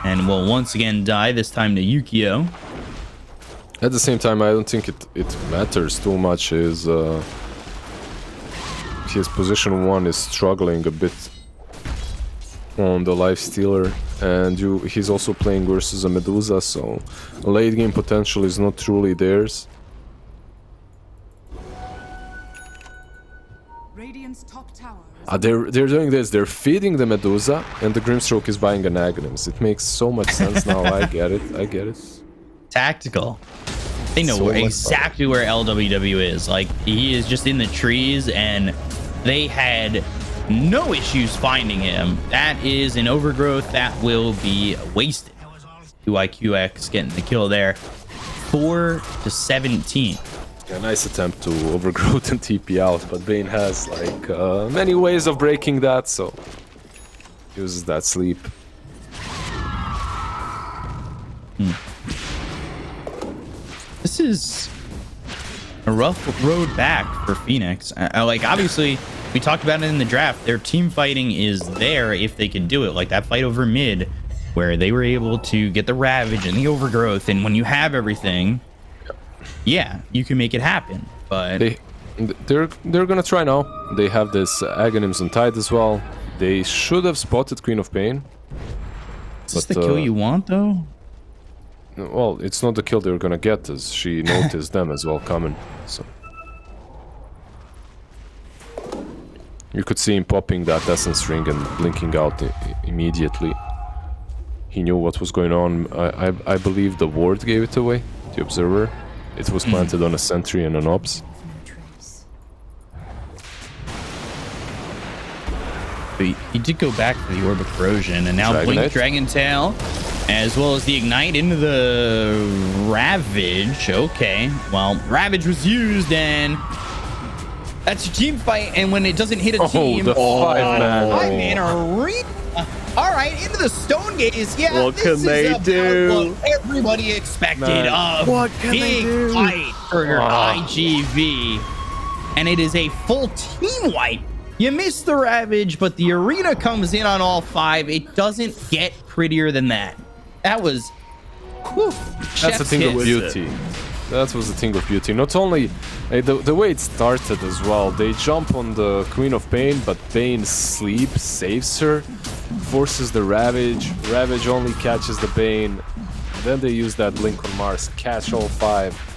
and will once again die, this time to Yukio. At the same time, I don't think it matters too much. His position 1 is struggling a bit on the Lifestealer, and he's also playing versus a Medusa, so late game potential is not truly theirs. Radiant's top tower. They're doing this. They're feeding the Medusa, and the Grimstroke is buying an Aghanims. It makes so much sense now. I get it. I get it. Tactical. They know exactly where LWW is. Like, he is just in the trees, and they had no issues finding him. That is an Overgrowth that will be wasted. 2IQX getting the kill there. 4-17. Yeah, nice attempt to Overgrowth and TP out, but Bane has like many ways of breaking that, so uses that sleep. This is a rough road back for Phoenix. Like, obviously, we talked about it in the draft. Their team fighting is there if they can do it. Like that fight over mid, where they were able to get the Ravage and the Overgrowth. And when you have everything, yeah, you can make it happen. But they're gonna try now. They have this Aghanims on Tide as well. They should have spotted Queen of Pain. Is this the kill you want, though? Well, it's not the kill they're gonna get, as she noticed them as well coming. So you could see him popping that Essence Ring and blinking out immediately. He knew what was going on. I believe the ward gave it away, the Observer. It was planted on a sentry and an ops. But he did go back for the Orb of Corrosion, and now Blink Dragon Tail, as well as the Ignite into the Ravage. Okay, well, Ravage was used, and that's your team fight. And when it doesn't hit a team, the five-man arena. All right, into the Stone Gaze. Yeah, What this can is they about do? what everybody expected of What can they do? big fight for iG.V. And it is a full team wipe. You missed the Ravage, but the arena comes in on all 5. It doesn't get prettier than that. That was... Whew, that's a thing of beauty. That was the thing of beauty. Not only the way it started as well. They jump on the Queen of Pain, but Pain sleeps, saves her, forces the Ravage. Ravage only catches the Pain. Then they use that Blink on Mars, catch all 5.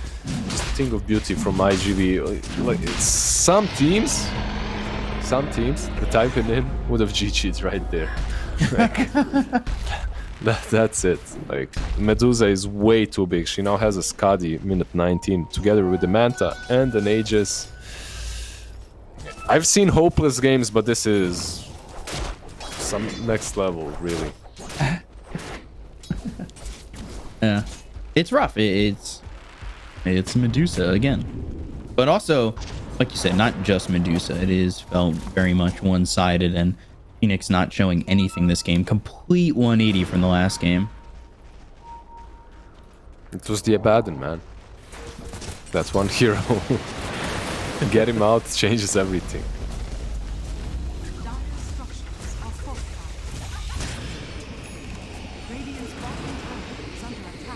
Just a thing of beauty from iG.V. Like some teams, the typing in would have GG'd right there. Like, that's it. Like, Medusa is way too big. She now has a Skadi minute 19 together with the Manta and an Aegis. I've seen hopeless games, but this is some next level, really. Yeah, it's rough. It's Medusa again, but also, like you said, not just Medusa. It is felt very much one-sided, and Phoenix not showing anything this game. Complete 180 from the last game. It was the Abaddon, man. That's one hero. Get him out changes everything.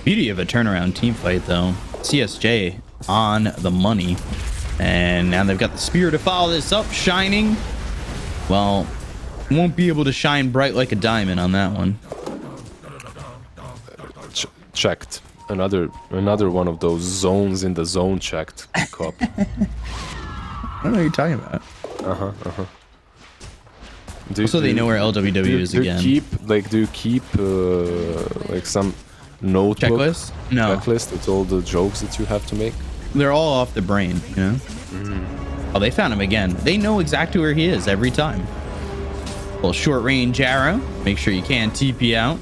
Beauty of a turnaround team fight, though. CSJ on the money, and now they've got the Spirit to follow this up, shining. Well, won't be able to shine bright like a diamond on that one. Checked. Another one of those zones in the zone checked. Cup. I don't know what you're talking about. So they know where LWW is again. Do you keep like some notebook checklist? No. Checklist with all the jokes that you have to make? They're all off the brain, you know? Oh, they found him again. They know exactly where he is every time. Little short range arrow. Make sure you can TP out.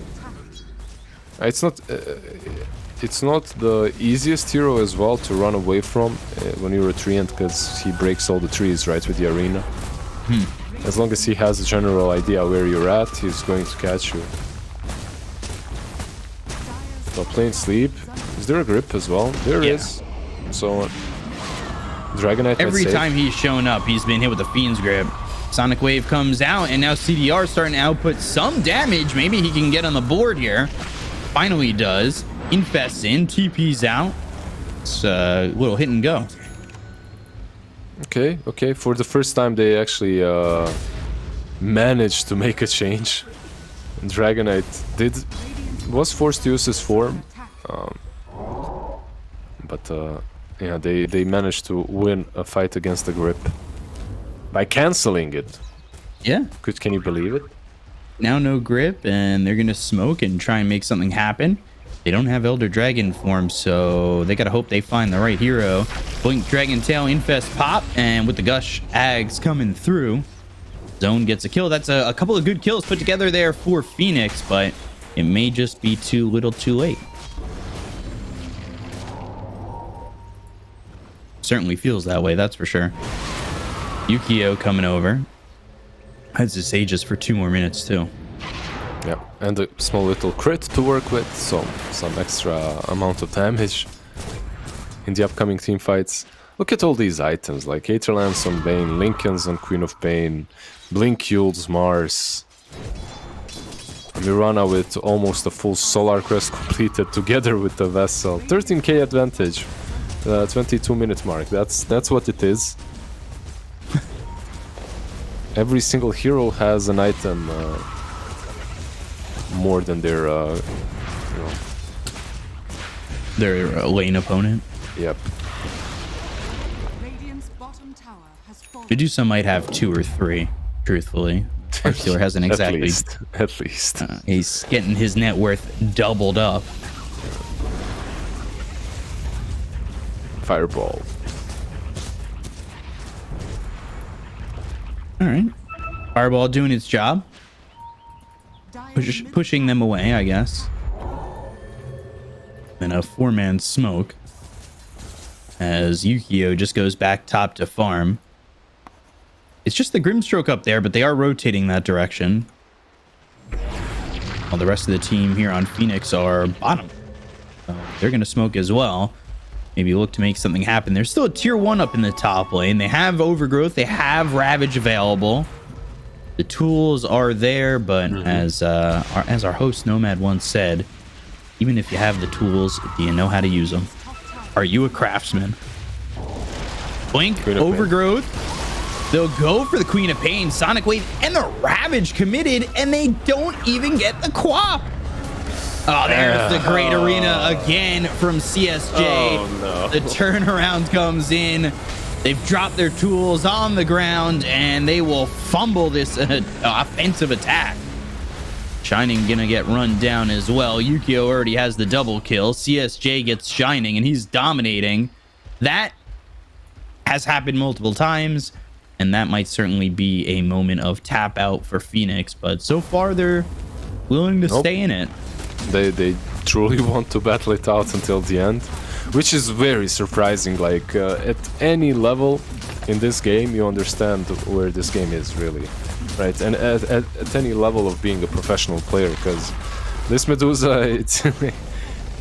It's not the easiest hero as well to run away from when you're a treant, because he breaks all the trees right with the arena. As long as he has a general idea where you're at, he's going to catch you. So plain sleep. Is there a grip as well? There is. So Dragonite. Every time he's shown up, he's been hit with the Fiend's Grip. Sonic Wave comes out, and now CDR starting to output some damage. Maybe he can get on the board here. Finally does. Infests in, TP's out. It's a little hit and go. Okay. For the first time, they actually managed to make a change. Dragonite was forced to use his form, but yeah, they managed to win a fight against the grip by canceling it. Yeah. Can you believe it? Now no grip, and they're gonna smoke and try and make something happen. They don't have Elder Dragon form, so they gotta hope they find the right hero. Blink Dragon Tail, Infest pop, and with the Gush Ags coming through, Zone gets a kill. That's a couple of good kills put together there for Phoenix, but it may just be too little too late. Certainly feels that way, that's for sure. Yukio coming over. Has his Aegis for 2 more minutes too. Yeah, and a small little crit to work with, so some extra amount of damage in the upcoming team fights. Look at all these items, like Aetherlance on Bane, Lincoln's on Queen of Pain, Blink Yules Mars, Mirana with almost a full Solar Crest completed together with the Vessel. 13k advantage, 22-minute mark, that's what it is. Every single hero has an item more than their, their lane opponent. Yep. Medusa might have 2 or 3, truthfully. Arceor hasn't exactly. At least. He's getting his net worth doubled up. Fireball. All right. Fireball doing its job. Pushing them away, I guess. And a 4-man smoke. As Yukio just goes back top to farm. It's just the Grimstroke up there, but they are rotating that direction. While the rest of the team here on Phoenix are bottom. So they're going to smoke as well. Maybe look to make something happen. There's still a tier 1 up in the top lane. They have Overgrowth. They have Ravage available. The tools are there, but as our host Nomad once said, even if you have the tools, do you know how to use them? Are you a craftsman? Blink, Overgrowth. They'll go for the Queen of Pain, Sonic Wave, and the Ravage committed, and they don't even get the Quap. Oh, there's the Great Arena again from CSJ. Oh, no. The turnaround comes in. They've dropped their tools on the ground, and they will fumble this offensive attack. Shining gonna get run down as well. Yukio already has the double kill. CSJ gets Shining, and he's dominating. That has happened multiple times, and that might certainly be a moment of tap out for Phoenix. But so far, they're willing to stay in it. They truly want to battle it out until the end, which is very surprising. Like at any level in this game, you understand where this game is really, right? And at any level of being a professional player, because this Medusa, it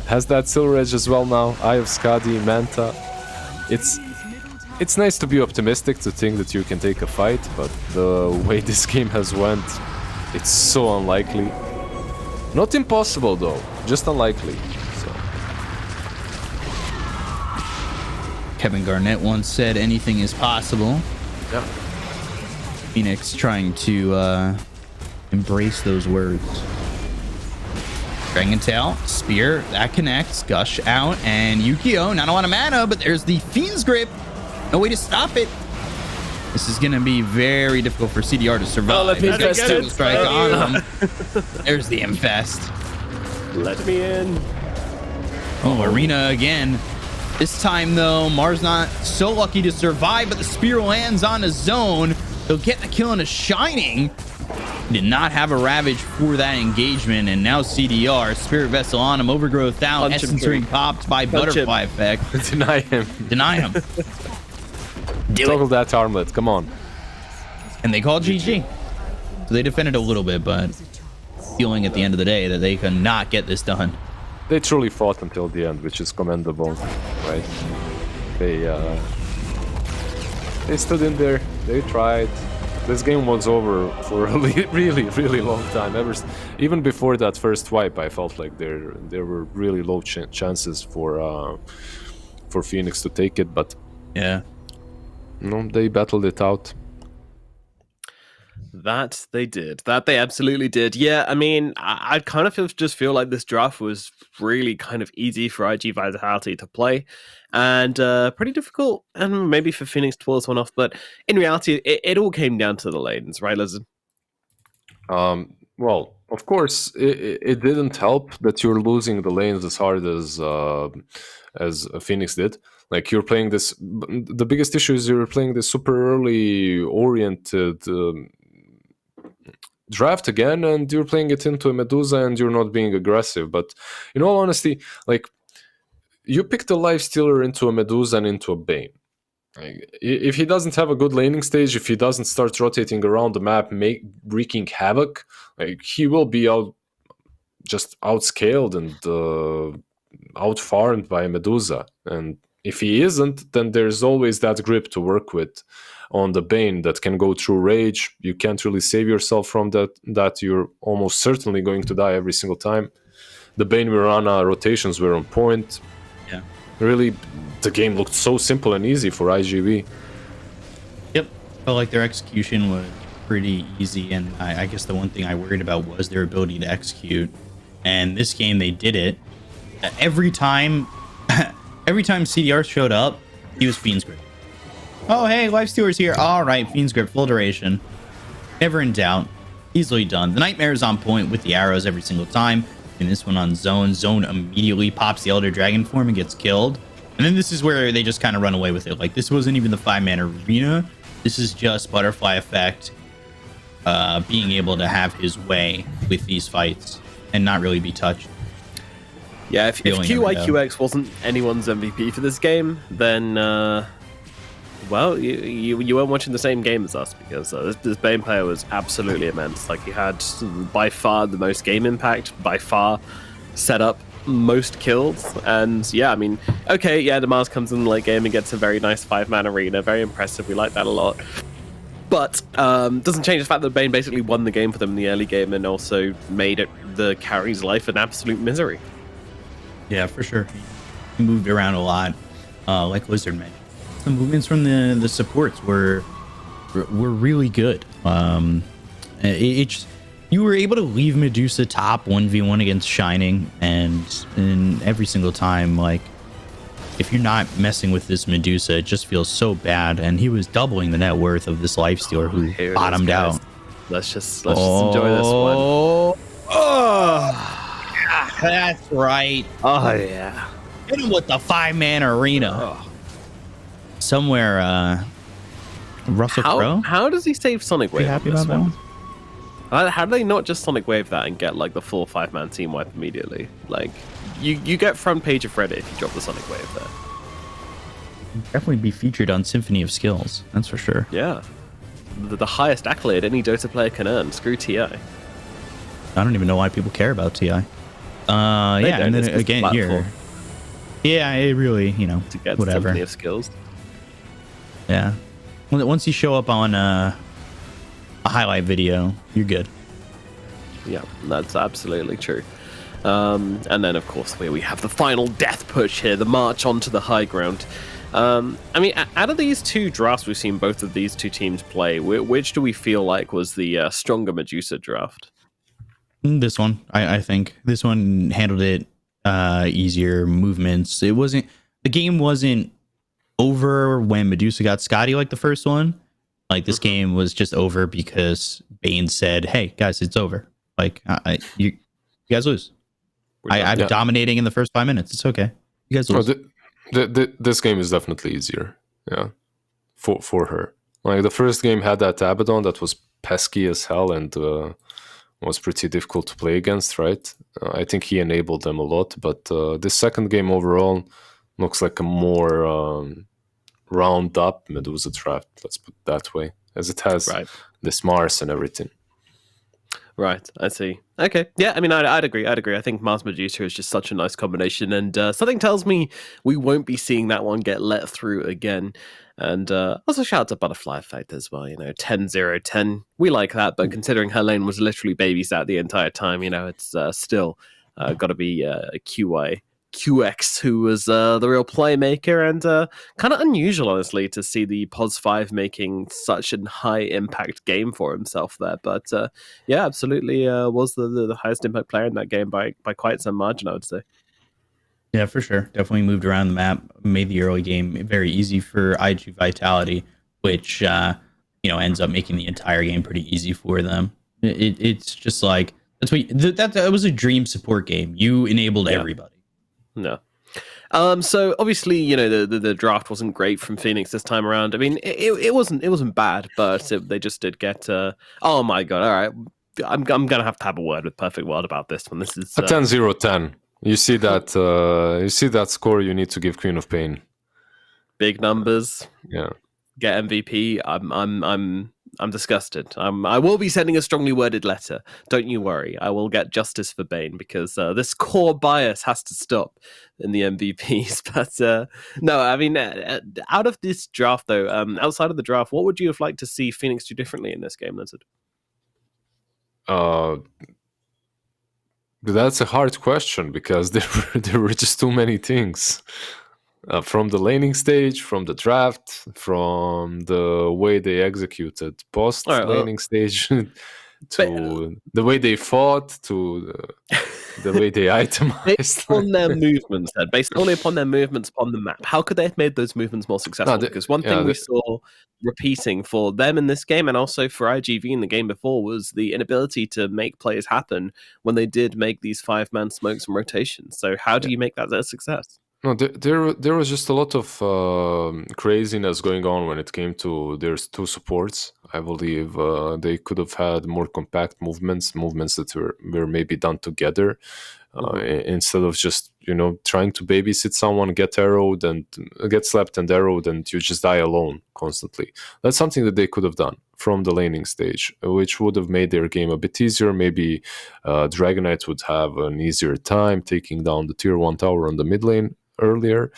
has that Silver Edge as well now. Eye of Skadi, Manta. It's nice to be optimistic, to think that you can take a fight, but the way this game has went, it's so unlikely. Not impossible though, just unlikely. So. Kevin Garnett once said anything is possible. Yeah. Phoenix trying to embrace those words. Dragon Tail, Spear, that connects, Gush out, and Yukio, not a lot of mana, but there's the Fiend's Grip. No way to stop it. This is going to be very difficult for CDR to survive. Oh, let me get it. Strike on him. There's the Infest. Let me in. Oh, Arena again. This time, though, Mars not so lucky to survive, but the Spear lands on a zone. They'll get the kill on a Shining. Did not have a Ravage for that engagement, and now CDR, Spirit Vessel on him, Overgrowth out, Essence Ring popped by Butterfly Effect. Deny him. Deny him. Toggle that armlet, come on. And they called GG. So they defended a little bit, but feeling at the end of the day that they could not get this done. They truly fought until the end, which is commendable, right? They stood in there, they tried. This game was over for a really long time. Even before that first wipe, I felt like there were really low chances for Phoenix to take it, but yeah. No, they battled it out. That they did. That they absolutely did. Yeah, I mean, I kind of just feel like this draft was really kind of easy for IG Vitality to play, and pretty difficult, and maybe for Phoenix to pull this one off. But in reality, it all came down to the lanes, right, Lizard? Well, of course, it didn't help that you're losing the lanes as hard as Phoenix did. Like, you're playing this... The biggest issue is you're playing this super early oriented draft again, and you're playing it into a Medusa, and you're not being aggressive. But in all honesty, like, you picked a Lifestealer into a Medusa and into a Bane. Like, if he doesn't have a good laning stage, if he doesn't start rotating around the map, wreaking havoc, like, he will be just outscaled and outfarmed by a Medusa. And if he isn't, then there's always that grip to work with on the Bane that can go through rage. You can't really save yourself from that. You're almost certainly going to die every single time. The Bane Mirana rotations were on point. Yeah. Really, the game looked so simple and easy for iG.V. Yep. Felt like their execution was pretty easy, and I guess the one thing I worried about was their ability to execute. And this game, they did it. Every time CDR showed up, he was Fiend's Grip. Oh, hey, Lifestealer's here. All right, Fiend's Grip, full duration. Never in doubt. Easily done. The Nightmare is on point with the arrows every single time. And this one on Zone. Zone immediately pops the Elder Dragon form and gets killed. And then this is where they just kind of run away with it. Like, this wasn't even the 5-man arena. This is just Butterfly Effect. being able to have his way with these fights and not really be touched. Yeah, if QIQX wasn't anyone's MVP for this game, then well, you weren't watching the same game as us, because this Bane player was absolutely immense. Like, he had by far the most game impact, by far set up most kills, and yeah, I mean, okay, yeah, Damas comes in the late game and gets a very nice 5-man arena, very impressive. We like that a lot. But doesn't change the fact that Bane basically won the game for them in the early game and also made the carry's life an absolute misery. Yeah, for sure. He moved around a lot, like Lizard mentioned. The movements from the supports were really good. You were able to leave Medusa top 1v1 against Shining, and every single time, like, if you're not messing with this Medusa, it just feels so bad. And he was doubling the net worth of this Lifestealer who bottomed out. Let's just enjoy this one. Oh, yeah, that's right. Oh yeah, hit him with the 5-man arena. Oh. Somewhere, Russell Crowe. How does he save Sonic Wave? You happy about that one? How do they not just Sonic Wave that and get like the full 5-man team wipe immediately? Like, you get front page of Reddit if you drop the Sonic Wave there. Definitely be featured on Symphony of Skills. That's for sure. Yeah, the highest accolade any Dota player can earn. Screw TI. I don't even know why people care about TI. Yeah, and then again here. Yeah, it really, to get whatever. Symphony of Skills. Yeah, once you show up on a highlight video, you're good. Yeah, that's absolutely true. And then, of course, we have the final death push here, the march onto the high ground. I mean, out of these two drafts we've seen both of these two teams play, which do we feel like was the stronger Medusa draft? This one, I think. This one handled it easier, movements. The game wasn't over when Medusa got Scotty like the first one. Like, this game was just over because Bane said, hey, guys, it's over. Like, you guys lose. I'm dominating in the first 5 minutes. It's okay. You guys lose. This game is definitely easier. Yeah, for her. Like, the first game had that Abaddon that was pesky as hell and was pretty difficult to play against, right? I think he enabled them a lot. But this second game overall looks like a more round up Medusa draft, let's put it that way, as it has this Mars and everything. Right, I see. Okay, yeah, I mean, I'd agree. I think Mars Medusa is just such a nice combination, and something tells me we won't be seeing that one get let through again. And also shout out to Butterfly Effect as well, 10-0-10. We like that, but considering her lane was literally babysat the entire time, it's still got to be QX, who was the real playmaker, and kind of unusual, honestly, to see the POS 5 making such a high impact game for himself there. But yeah, absolutely was the highest impact player in that game by quite some margin, I would say. Yeah, for sure. Definitely moved around the map, made the early game very easy for iG Vitality, which ends up making the entire game pretty easy for them. It's just like that was a dream support game. You enabled everybody. No. So obviously, the draft wasn't great from Phoenix this time around. I mean, it wasn't bad, but they just did get. Oh my god! All right, I'm gonna have to have a word with Perfect World about this one. This is a 10-0-10. You see that? You see that score? You need to give Queen of Pain. Big numbers. Yeah. Get MVP. I'm disgusted. I will be sending a strongly worded letter. Don't you worry. I will get justice for Bane, because this core bias has to stop in the MVPs. But no, I mean, out of this draft, though, outside of the draft, what would you have liked to see Phoenix do differently in this game, Lizard? That's a hard question, because there were just too many things. From the laning stage, from the draft, from the way they executed post-laning stage, to the way they fought, to the way they itemized. Based on their movements, then, based only upon their movements on the map, how could they have made those movements more successful? Because one thing we saw repeating for them in this game, and also for iG.V in the game before, was the inability to make plays happen when they did make these 5-man smokes and rotations. So how do you make that a success? No, there was just a lot of craziness going on when it came to their two supports. I believe they could have had more compact movements that were maybe done together, instead of just trying to babysit someone, get slapped and arrowed, and you just die alone constantly. That's something that they could have done from the laning stage, which would have made their game a bit easier. Maybe Dragonite would have an easier time taking down the tier 1 tower on the mid lane earlier.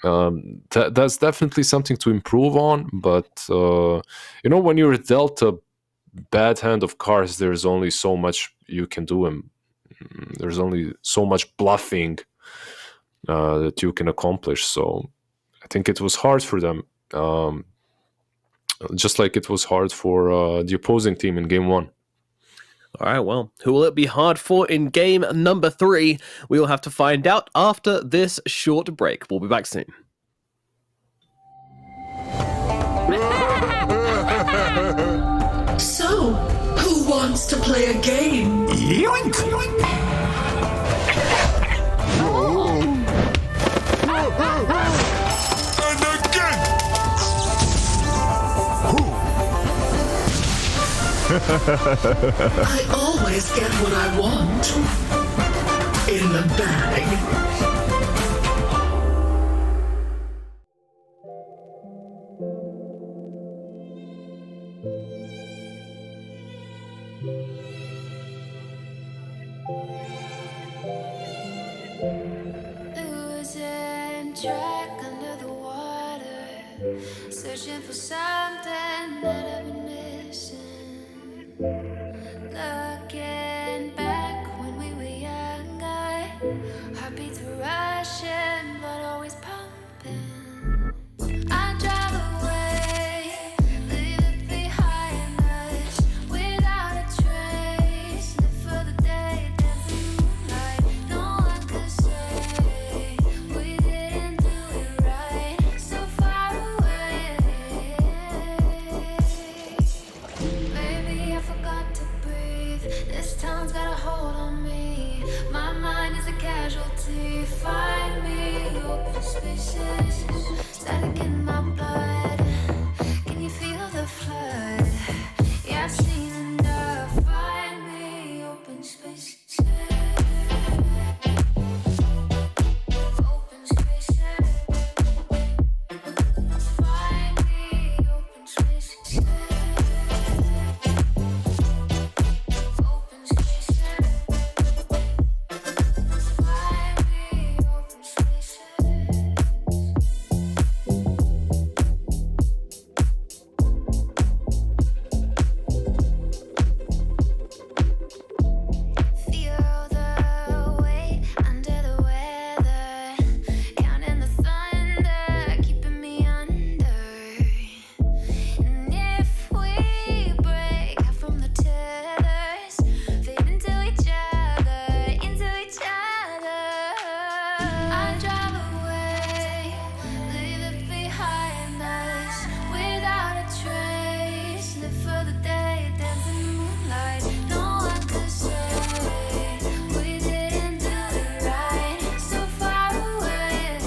That's definitely something to improve on, but when you're dealt a bad hand of cards, there's only so much you can do, and there's only so much bluffing that you can accomplish. So I think it was hard for them, just like it was hard for the opposing team in game 1. All right, well, who will it be hard for in game number 3? We will have to find out after this short break. We'll be back soon. So, who wants to play a game? Yoink! And again! I always get what I want. In the bag. Losing track under the water, searching for something that I've been missing. Looking back when we were younger, heartbeats were rushing, blood always pumping. I drive away, leave it behind us, without a trace. Live for the day, dance in the moonlight. No one could say we didn't do it right. So far away, baby, I forgot to breathe. This town's got a hold on me. My mind is a casualty. Find me open spaces, static in my blood. Can you feel the flood? Yeah, I've seen enough. Find me open spaces. Open spaces. Find me open spaces. Open spaces. Find me open spaces. Feel the weight under the weather, counting the thunder, keeping me under. And if we break out from the tethers, fade into each other, I drive away, leave it behind us, without a trace. Live for the day, dance in the moonlight. No one could say we didn't do it right. So far away,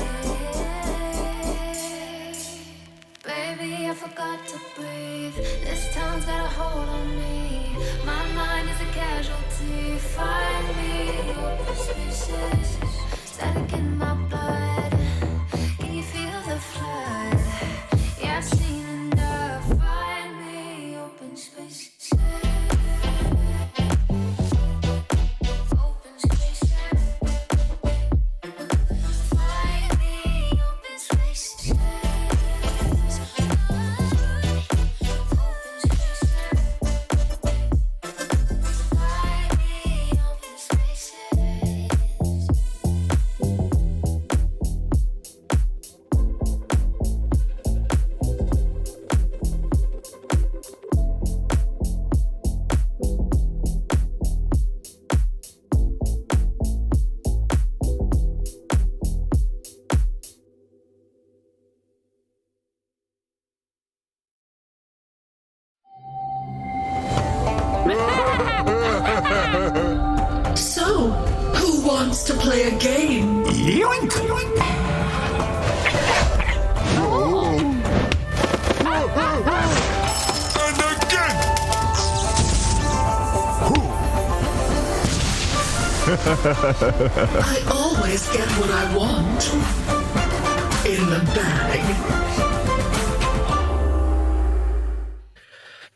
baby, I forgot to breathe. This town's got a hold on me. My mind is a casualty. Find me open spaces, static in my blood. Can you feel the flood? Yeah, I've seen enough. Find me open spaces. Open spaces. Find me open spaces. Open spaces. Find me open spaces. So, who wants to play a game? Yoink! I always get what I want. In the bag.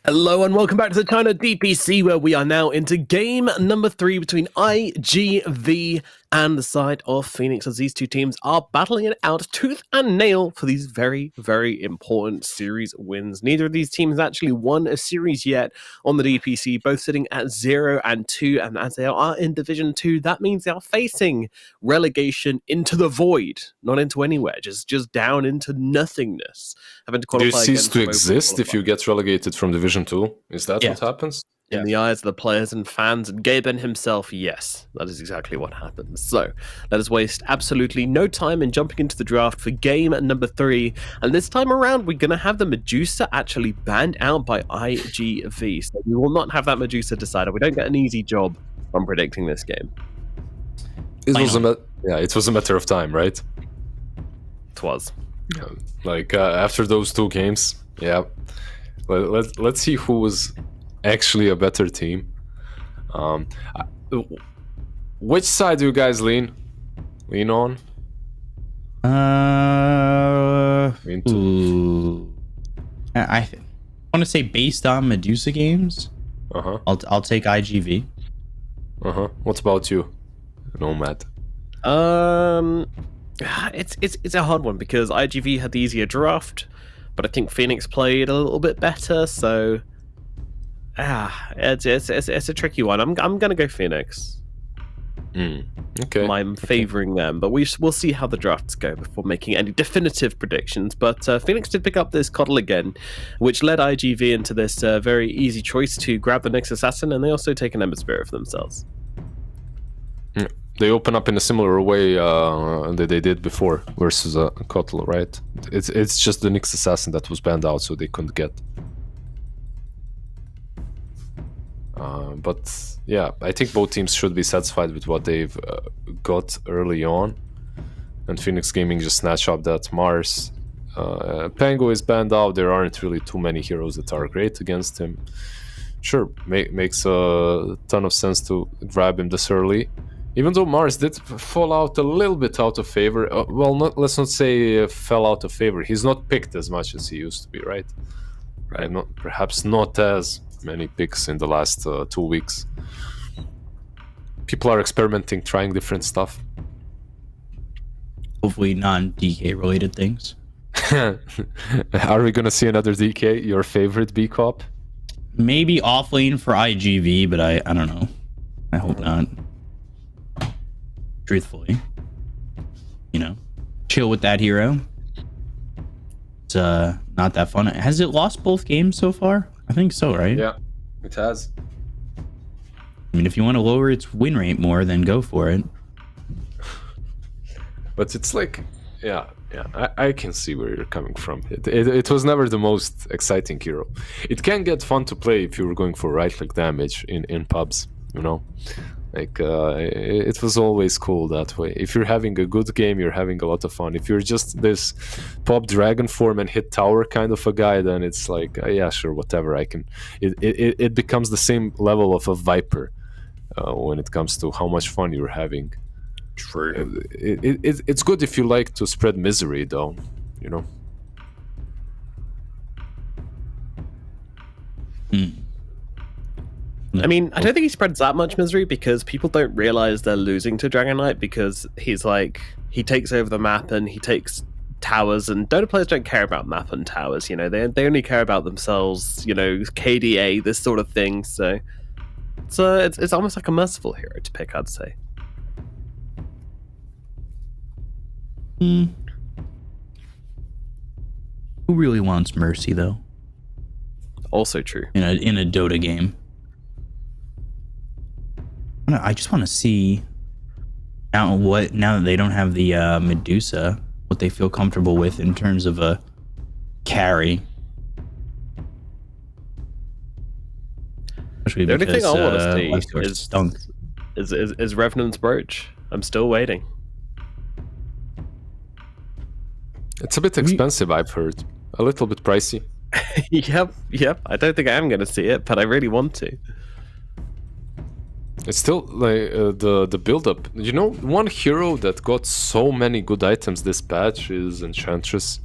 Hello and welcome back to the China DPC, where we are now into game number 3 between iG.V and the side of Phoenix, as these two teams are battling it out tooth and nail for these very, very important series wins. Neither of these teams actually won a series yet on the DPC, both sitting at 0 and 2, and as they are in Division 2, that means they are facing relegation into the void, not into anywhere, just down into nothingness. Having to Do you qualify cease against to both exist if you get relegated from Division 2? Is that Yeah. what happens? In the eyes of the players and fans and Gaben himself, yes, that is exactly what happens. So let us waste absolutely no time in jumping into the draft for game number 3. And this time around, we're going to have the Medusa actually banned out by iG.V. So we will not have that Medusa decided. We don't get an easy job on predicting this game. It was a matter of time, right? It was. Like after those 2 games, yeah. Let's see who was actually a better team. Which side do you guys lean on? I want to say based on Medusa games. I'll take iG.V. What about you, Nomad? It's a hard one because iG.V had the easier draft, but I think Phoenix played a little bit better. So it's a tricky one. I'm gonna go Phoenix. Okay. I'm favoring them, but we'll see how the drafts go before making any definitive predictions. But Phoenix did pick up this Coddle again, which led iG.V into this very easy choice to grab the next assassin, and they also take an Ember Spirit for themselves. They open up in a similar way that they did before versus a Coddle, right? It's just the Nyx assassin that was banned out, so they couldn't get. But yeah, I think both teams should be satisfied with what they've got early on. And Phoenix Gaming just snatched up that Mars. Pango is banned out. There aren't really too many heroes that are great against him. Sure, makes a ton of sense to grab him this early. Even though Mars did fall out a little bit out of favor. Let's not say fell out of favor. He's not picked as much as he used to be, right? Right. Perhaps not as many picks in the last 2 weeks. People are experimenting, trying different stuff. Hopefully non-DK related things. Are we gonna see another DK? Your favorite B cop? Maybe off lane for iG.V, but I don't know. I hope not. Truthfully, chill with that hero. It's not that fun. Has it lost both games so far? I think so, right? Yeah, it has. I mean, if you want to lower its win rate more, then go for it. But it's like, yeah, I can see where you're coming from. It was never the most exciting hero. It can get fun to play if you were going for right-click damage in pubs, Like, it was always cool that way. If you're having a good game, you're having a lot of fun. If you're just this pop dragon form and hit tower kind of a guy, then it's like, yeah, sure, whatever. I can. It becomes the same level of a Viper when it comes to how much fun you're having. True. It's good if you like to spread misery, though. I mean, I don't think he spreads that much misery because people don't realize they're losing to Dragon Knight because he's like, he takes over the map and he takes towers, and Dota players don't care about map and towers, they only care about themselves, KDA, this sort of thing. So it's almost like a merciful hero to pick, I'd say. Who really wants mercy though? Also true. In a Dota game. I just want to see now that they don't have the Medusa, what they feel comfortable with in terms of a carry. Especially the only thing I want to see is Revenant's Brooch. I'm still waiting. It's a bit expensive, I've heard. A little bit pricey. Yep. I don't think I am going to see it, but I really want to. It's still like the build up. You know, one hero that got so many good items this patch is Enchantress.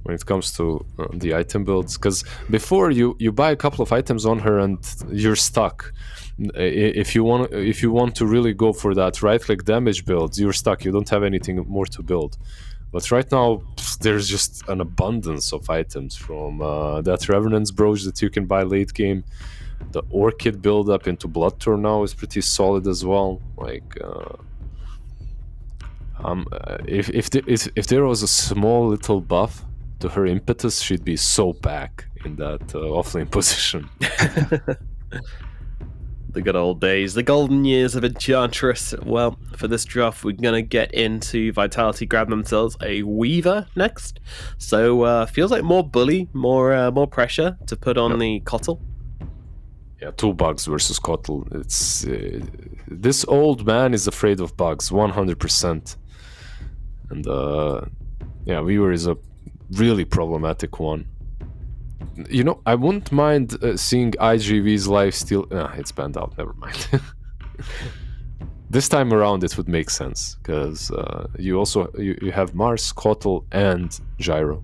When it comes to the item builds, because before you buy a couple of items on her and you're stuck. If you want to really go for that right click damage build, you're stuck. You don't have anything more to build. But right now there's just an abundance of items, from that Revenant's brooch that you can buy late game. The Orchid build up into Bloodthorn now is pretty solid as well. Like if there was a small little buff to her impetus, she'd be so back in that offlane position. The good old days, the golden years of Enchantress. Well, for this draft, we're going to get into Vitality grab themselves a Weaver next. So, feels like more bully, more pressure to put on the Kotl. Yeah, 2 bugs versus Kotl. It's this old man is afraid of bugs, 100%. And yeah, Weaver is a really problematic one. You know, I wouldn't mind seeing iG.V's lifesteal. It's banned out, never mind. This time around it would make sense, because you also you have Mars, Kotl, and Gyro.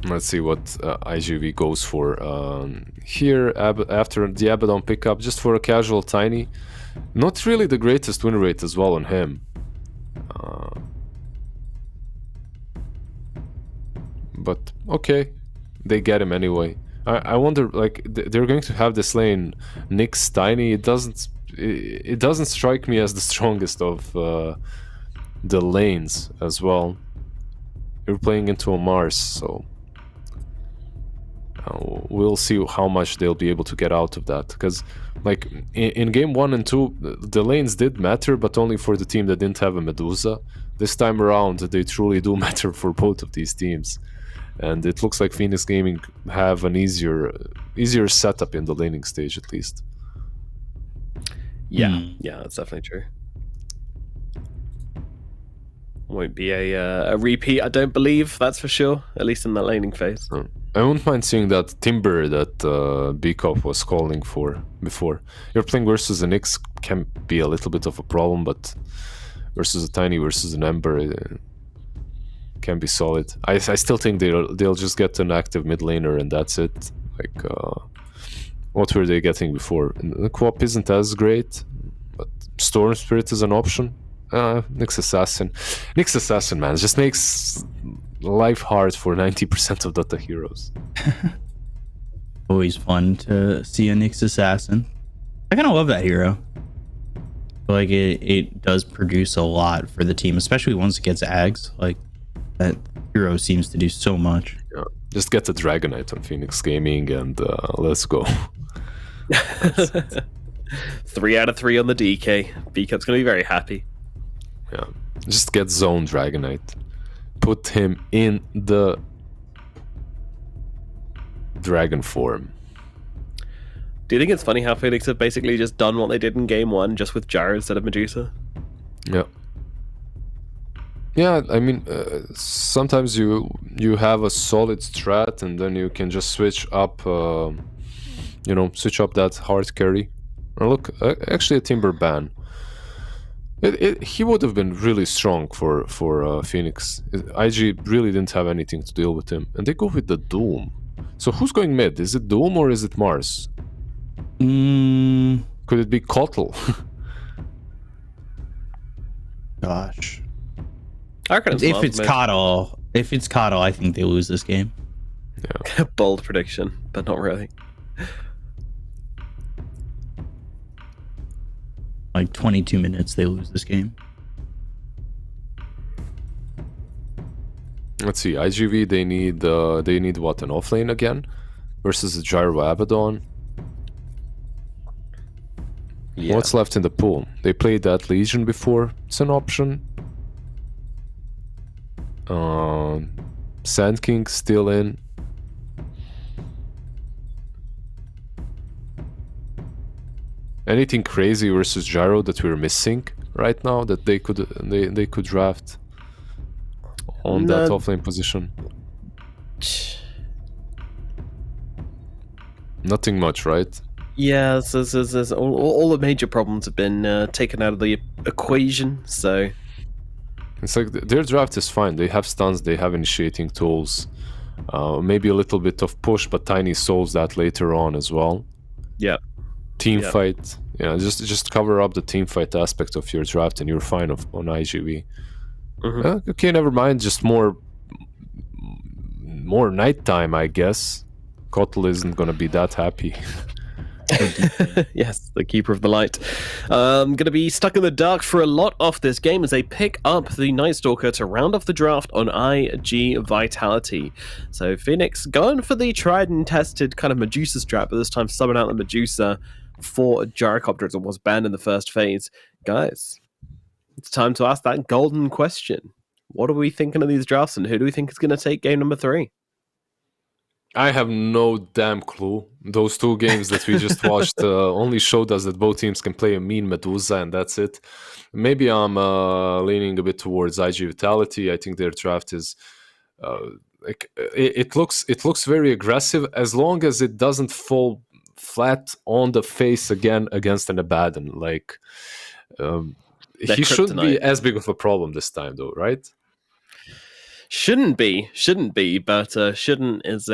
Let's see what iG.V goes for here after the Abaddon pickup, just for a casual tiny. Not really the greatest win rate as well on him. But okay, they get him anyway. I wonder, like, they're going to have this lane Nyx tiny. It doesn't strike me as the strongest of the lanes as well. You're playing into a Mars, so we'll see how much they'll be able to get out of that. Because, like, in game 1 and 2, the lanes did matter, but only for the team that didn't have a Medusa. This time around, they truly do matter for both of these teams. And it looks like Phoenix Gaming have an easier setup in the laning stage, at least. Yeah, that's definitely true. Won't be a repeat, I don't believe, that's for sure, at least in the laning phase. I wouldn't mind seeing that Timber that Bkop was calling for before. You're playing versus an Nyx can be a little bit of a problem, but versus a Tiny versus an Ember can be solid. I still think they'll just get an active mid laner and that's it. Like, what were they getting before? The co-op isn't as great, but Storm Spirit is an option. Nyx Assassin, man, just makes life hard for 90% of Dota heroes. Always fun to see a Nyx Assassin. I kind of love that hero. Like, it does produce a lot for the team, especially once it gets Ags. Like, that hero seems to do so much. Yeah, just get the Dragonite on Phoenix Gaming and let's go. 3 out of 3 on the DK. Bcup's gonna be very happy. Yeah, just get Zone Dragonite. Put him in the dragon form. Do you think it's funny how Phoenix have basically just done what they did in game 1, just with Gyro instead of Medusa? Yeah. Yeah, I mean, sometimes you have a solid strat and then you can just switch up, switch up that hard carry. And look, actually a Timber ban. He would have been really strong for Phoenix. IG really didn't have anything to deal with him. And they go with the Doom. So who's going mid? Is it Doom or is it Mars? Could it be Kotl? Gosh. If it's Kotl, I think they lose this game. Yeah. Bold prediction, but not really. Like 22 minutes, they lose this game. Let's see, iG.V, they need what, an offlane again versus a Gyro Abaddon. Yeah. What's left in the pool? They played that Legion before. It's an option. Sand King still in. Anything crazy versus Gyro that we're missing right now that they could draft on that offlane position? Nothing much, right? Yeah, all the major problems have been taken out of the equation. So It's like their draft is fine. They have stuns, they have initiating tools, maybe a little bit of push, but Tiny solves that later on as well. yeah, Team fight, yeah, just cover up the team fight aspect of your draft, and you're fine on iG.V. Okay, never mind. Just more nighttime, I guess. Kotl isn't gonna be that happy. yes, the Keeper of the Light. Going to be stuck in the dark for a lot of this game as they pick up the Night Stalker to round off the draft on IG Vitality. So Phoenix going for the tried and tested kind of Medusa strat, but this time subbing out the Medusa for Gyrocopter as it was banned in the first phase. Guys, it's time to ask that golden question. What are we thinking of these drafts, and who do we think is going to take game number 3? I have no damn clue. Those 2 games that we just watched only showed us that both teams can play a mean Medusa, and that's it. Maybe I'm leaning a bit towards IG Vitality. I think their draft is it looks very aggressive, as long as it doesn't fall flat on the face again against an Abaddon. Like he shouldn't be as big of a problem this time, though, right? Shouldn't be, but shouldn't is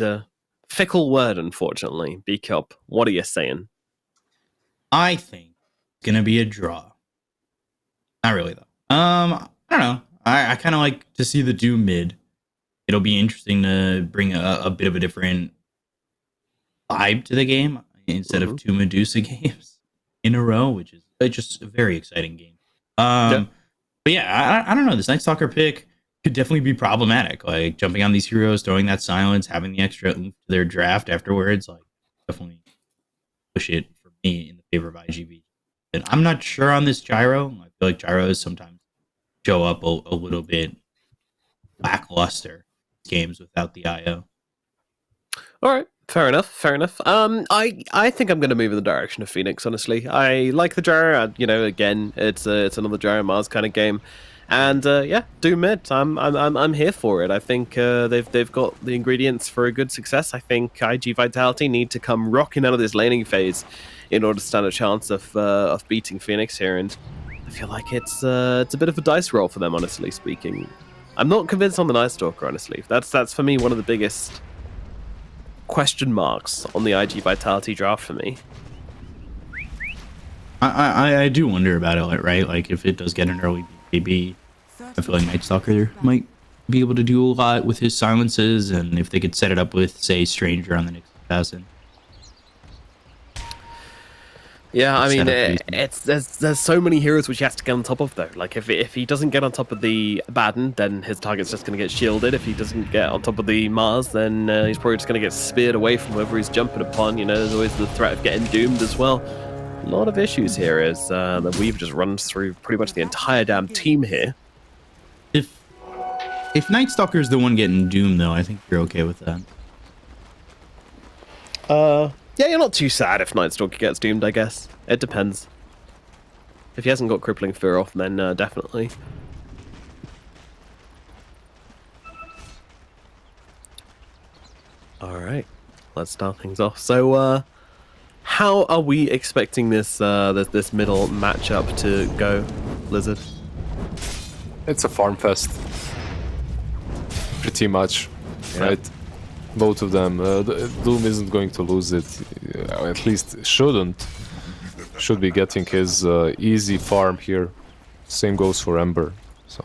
a fickle word, unfortunately. B-Cup, what are you saying? I think it's gonna be a draw. Not really though. I don't know. I kind of like to see the Doom mid. It'll be interesting to bring a bit of a different vibe to the game instead of 2 Medusa games in a row, which is just a very exciting game. But yeah, I don't know. This Night Stalker pick could definitely be problematic. Like jumping on these heroes, throwing that silence, having the extra oomph to their draft afterwards, like definitely push it for me in the favor of iG.V. And I'm not sure on this Gyro. I feel like Gyros sometimes show up a little bit lackluster games without the IO. All right. Fair enough. I think I'm going to move in the direction of Phoenix. Honestly, I like the Gyro. Again, it's another Gyro Mars kind of game. And Doom mid. I'm here for it. I think they've got the ingredients for a good success. I think IG Vitality need to come rocking out of this laning phase in order to stand a chance of beating Phoenix here. And I feel like it's a bit of a dice roll for them, honestly speaking. I'm not convinced on the Night Stalker. Honestly, that's for me one of the biggest question marks on the IG Vitality draft for me. I do wonder about it, right? Like if it does get an early BKB, I feel like Night Stalker might be able to do a lot with his silences, and if they could set it up with, say, Stranger on the next assassin. Yeah, I mean, there's so many heroes which he has to get on top of, though. Like, if he doesn't get on top of the Abaddon, then his target's just going to get shielded. If he doesn't get on top of the Mars, then he's probably just going to get speared away from whoever he's jumping upon. There's always the threat of getting doomed as well. A lot of issues here as that we've just run through pretty much the entire damn team here. If Night Stalker is the one getting doomed, though, I think you're okay with that. Yeah, you're not too sad if Night Stalker gets doomed, I guess. It depends. If he hasn't got Crippling Fear off, then definitely. Alright, let's start things off. So, how are we expecting this this middle matchup to go, Lizard? It's a farm fest. Pretty much, right? Both of them. Doom isn't going to lose it. At least shouldn't. Should be getting his easy farm here. Same goes for Ember. So,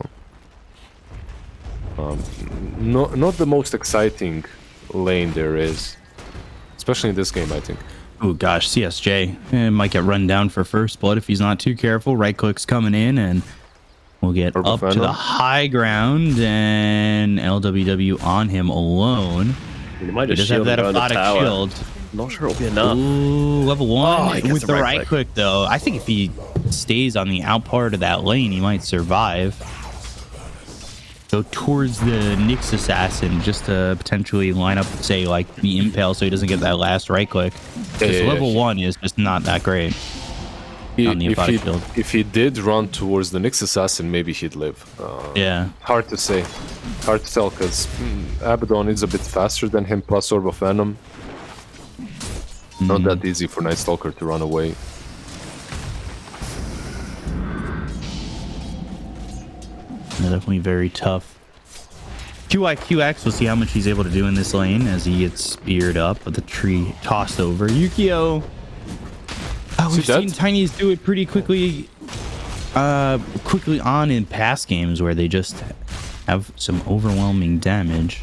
not the most exciting lane there is, especially in this game, I think. Oh gosh, CSJ might get run down for first blood if he's not too careful. Right click's coming in, and we'll get up to the high ground, and LWW on him alone. He might just have that aphotic shield. Not sure it'll be enough. Ooh, level 1 with the right click, though. I think if he stays on the out part of that lane, he might survive. Go towards the Nyx assassin just to potentially line up, say, like the impale, so he doesn't get that last right click. Because level 1 is just not that great. If he did run towards the Nyx assassin, maybe he'd live. Hard to say. Hard to tell, because Abaddon is a bit faster than him, plus Orb of Venom. Not that easy for Night Stalker to run away. Yeah, definitely very tough. QIQX, we'll see how much he's able to do in this lane as he gets speared up with the tree tossed over. Yukio. We've seen Tinys do it pretty quickly on in past games where they just have some overwhelming damage.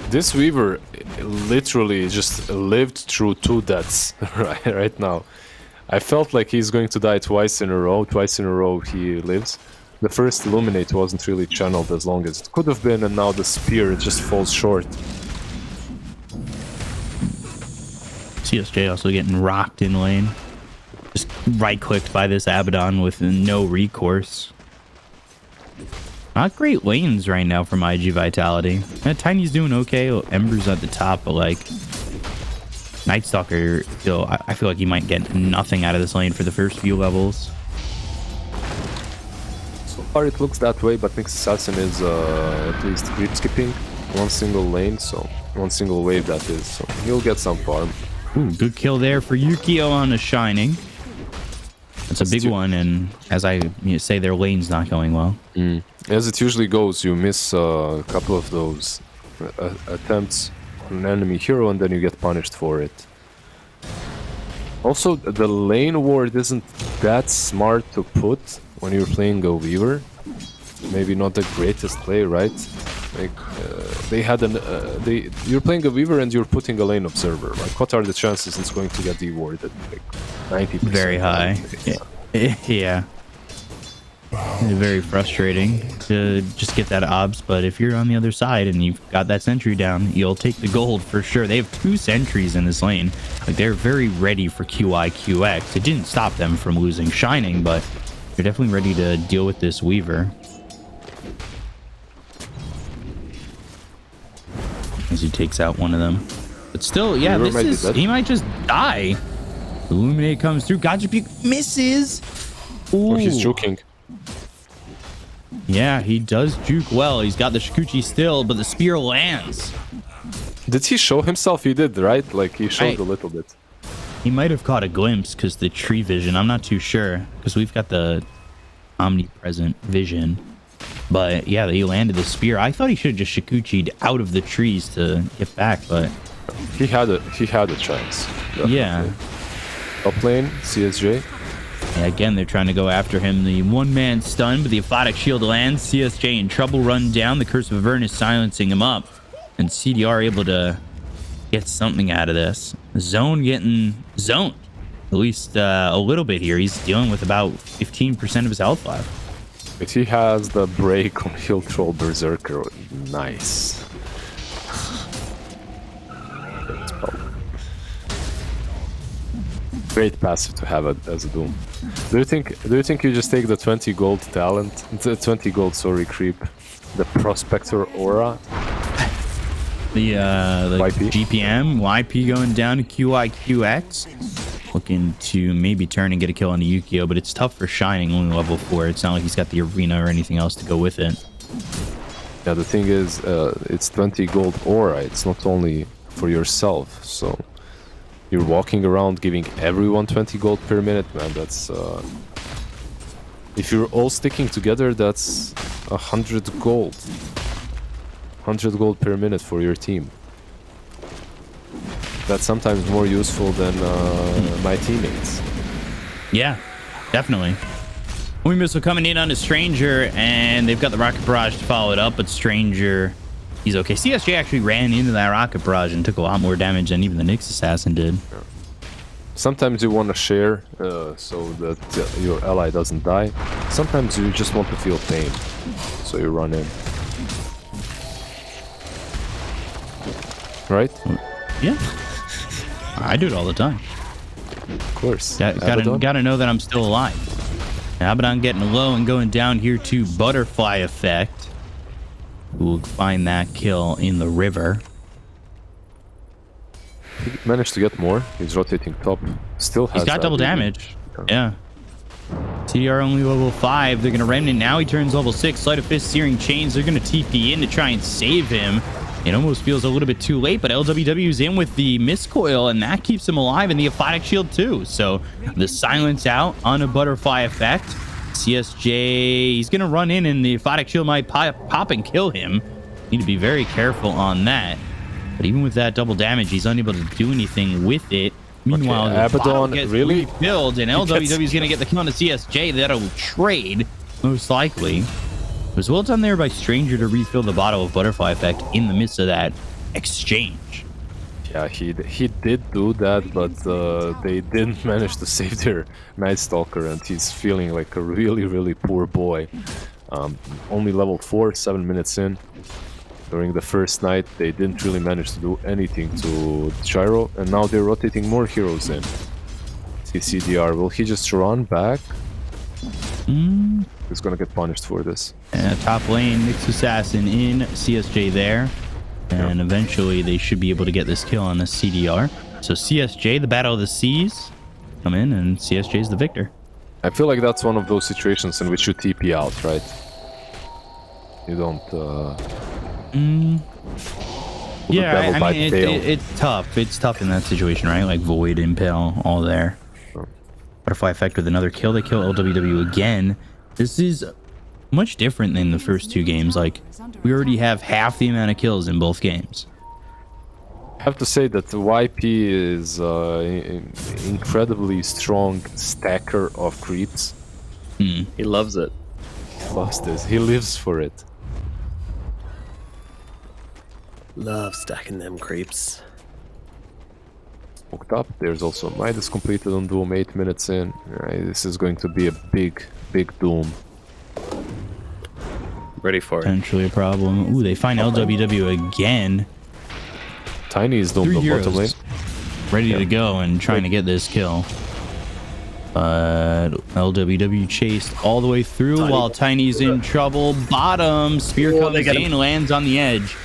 This Weaver literally just lived through 2 deaths right now. I felt like he's going to die twice in a row. Twice in a row he lives. The first Illuminate wasn't really channeled as long as it could have been, and now the spear just falls short. CSJ also getting rocked in lane. Just right-clicked by this Abaddon with no recourse. Not great lanes right now from IG Vitality. Tiny's doing okay. Ember's at the top, but like Night Stalker, still, I feel like he might get nothing out of this lane for the first few levels. So far it looks that way, but Nyx Assassin is at least creep skipping one single lane, so one single wave that is. So he'll get some farm. Ooh, good kill there for Yukio on the Shining. That's a big one, and as I say, their lane's not going well. As it usually goes, you miss a couple of those attempts on an enemy hero, and then you get punished for it. Also, the lane ward isn't that smart to put when you're playing a Weaver. Maybe not the greatest play, right? Like they had you're playing a Weaver and you're putting a lane observer. Like, what are the chances it's going to get dewarded? Like 90%. Very high. Yeah. Very frustrating to just get that obs, but if you're on the other side and you've got that sentry down, you'll take the gold for sure. They have 2 sentries in this lane. Like, they're very ready for QIQX. It didn't stop them from losing Shining, but they're definitely ready to deal with this Weaver. As he takes out one of them. But still, yeah, he might just die. Illuminate comes through. Gotcha misses. Ooh. Oh, he's joking. Yeah, he does juke well. He's got the Shikuchi still, but the spear lands. Did he show himself? He did, right? Like, he showed a little bit. He might have caught a glimpse because the tree vision. I'm not too sure because we've got the omnipresent vision. But yeah, he landed the spear. I thought he should have just Shikuchi'd out of the trees to get back, but he had a chance. Definitely. Yeah. Top lane, CSJ. Yeah, again, they're trying to go after him. The one-man stun, but the Aphotic Shield lands. CSJ in trouble, run down. The Curse of Avernus silencing him up. And CDR able to get something out of this. Zone getting zoned. At least a little bit here. He's dealing with about 15% of his health left. But he has the break on Hill Troll Berserker. Nice. Great passive to have as a Doom. Do you think you just take the 20 gold talent, the 20 gold creep, the Prospector Aura, the YP? GPM YP going down to QIQX, looking to maybe turn and get a kill on the Yukio, but it's tough for Shining, only level 4. It's not like he's got the arena or anything else to go with it. Yeah, the thing is, it's 20 gold aura. It's not only for yourself, so you're walking around giving everyone 20 gold per minute, man. That's if you're all sticking together, that's 100 gold. 100 gold per minute for your team. That's sometimes more useful than my teammates. Yeah, definitely. Wind Missile coming in on a Stranger, and they've got the Rocket Barrage to follow it up, but Stranger, he's okay. CSJ actually ran into that Rocket Barrage and took a lot more damage than even the Nyx Assassin did. Yeah. Sometimes you want to share so that your ally doesn't die. Sometimes you just want to feel pain, so you run in. Right? Yeah. I do it all the time. Of course. Gotta know that I'm still alive. Abaddon getting low and going down here to Butterfly Effect. We'll find that kill in the river. He managed to get more. He's rotating top. Still has. He's got double damage. Yeah. TDR only level 5. They're gonna Remnant now. He turns level 6. Sleight of Fist, Searing Chains. They're gonna TP in to try and save him. It almost feels a little bit too late, but LWW's in with the miscoil, and that keeps him alive, and the aphotic shield too. So the silence out on a butterfly effect. CSJ, he's going to run in, and the aphotic shield might pop and kill him. Need to be very careful on that. But even with that double damage, he's unable to do anything with it. Meanwhile, Okay, the Abaddon bottle gets really refilled, and LWW's going to get the kill on the CSJ. That'll trade, most likely. It was well done there by Stranger to refill the bottle of butterfly effect in the midst of that exchange. Yeah, he did do that, but they didn't manage to save their Night Stalker, and he's feeling like a really, really poor boy. Only level 4, 7 minutes in. During the first night, they didn't really manage to do anything to Gyro, and now they're rotating more heroes in. CDR, will he just run back? He's gonna get punished for this. Top lane, Nyx Assassin in, CSJ there. And eventually they should be able to get this kill on the CDR. So CSJ, the Battle of the Seas, come in, and CSJ is the victor. I feel like that's one of those situations in which you TP out, right? You don't... Yeah, I mean, it's tough. It's tough in that situation, right? Like Void, Impale, all there. Butterfly effect with another kill. They kill LWW again. This is much different than the first two games. Like, we already have half the amount of kills in both games. I have to say that YP is incredibly strong stacker of creeps. He loves it. He loves this. He lives for it. Love stacking them creeps. Hooked up. There's also Midas completed on Doom, 8 minutes in. This is going to be a big Doom. Ready for it. Potentially a problem. Ooh, they find LWW again. Tiny is Doom on bottom lane. Ready to go and trying to get this kill. But LWW chased all the way through while Tiny's in trouble. Bottom. Spear comes in, lands on the edge.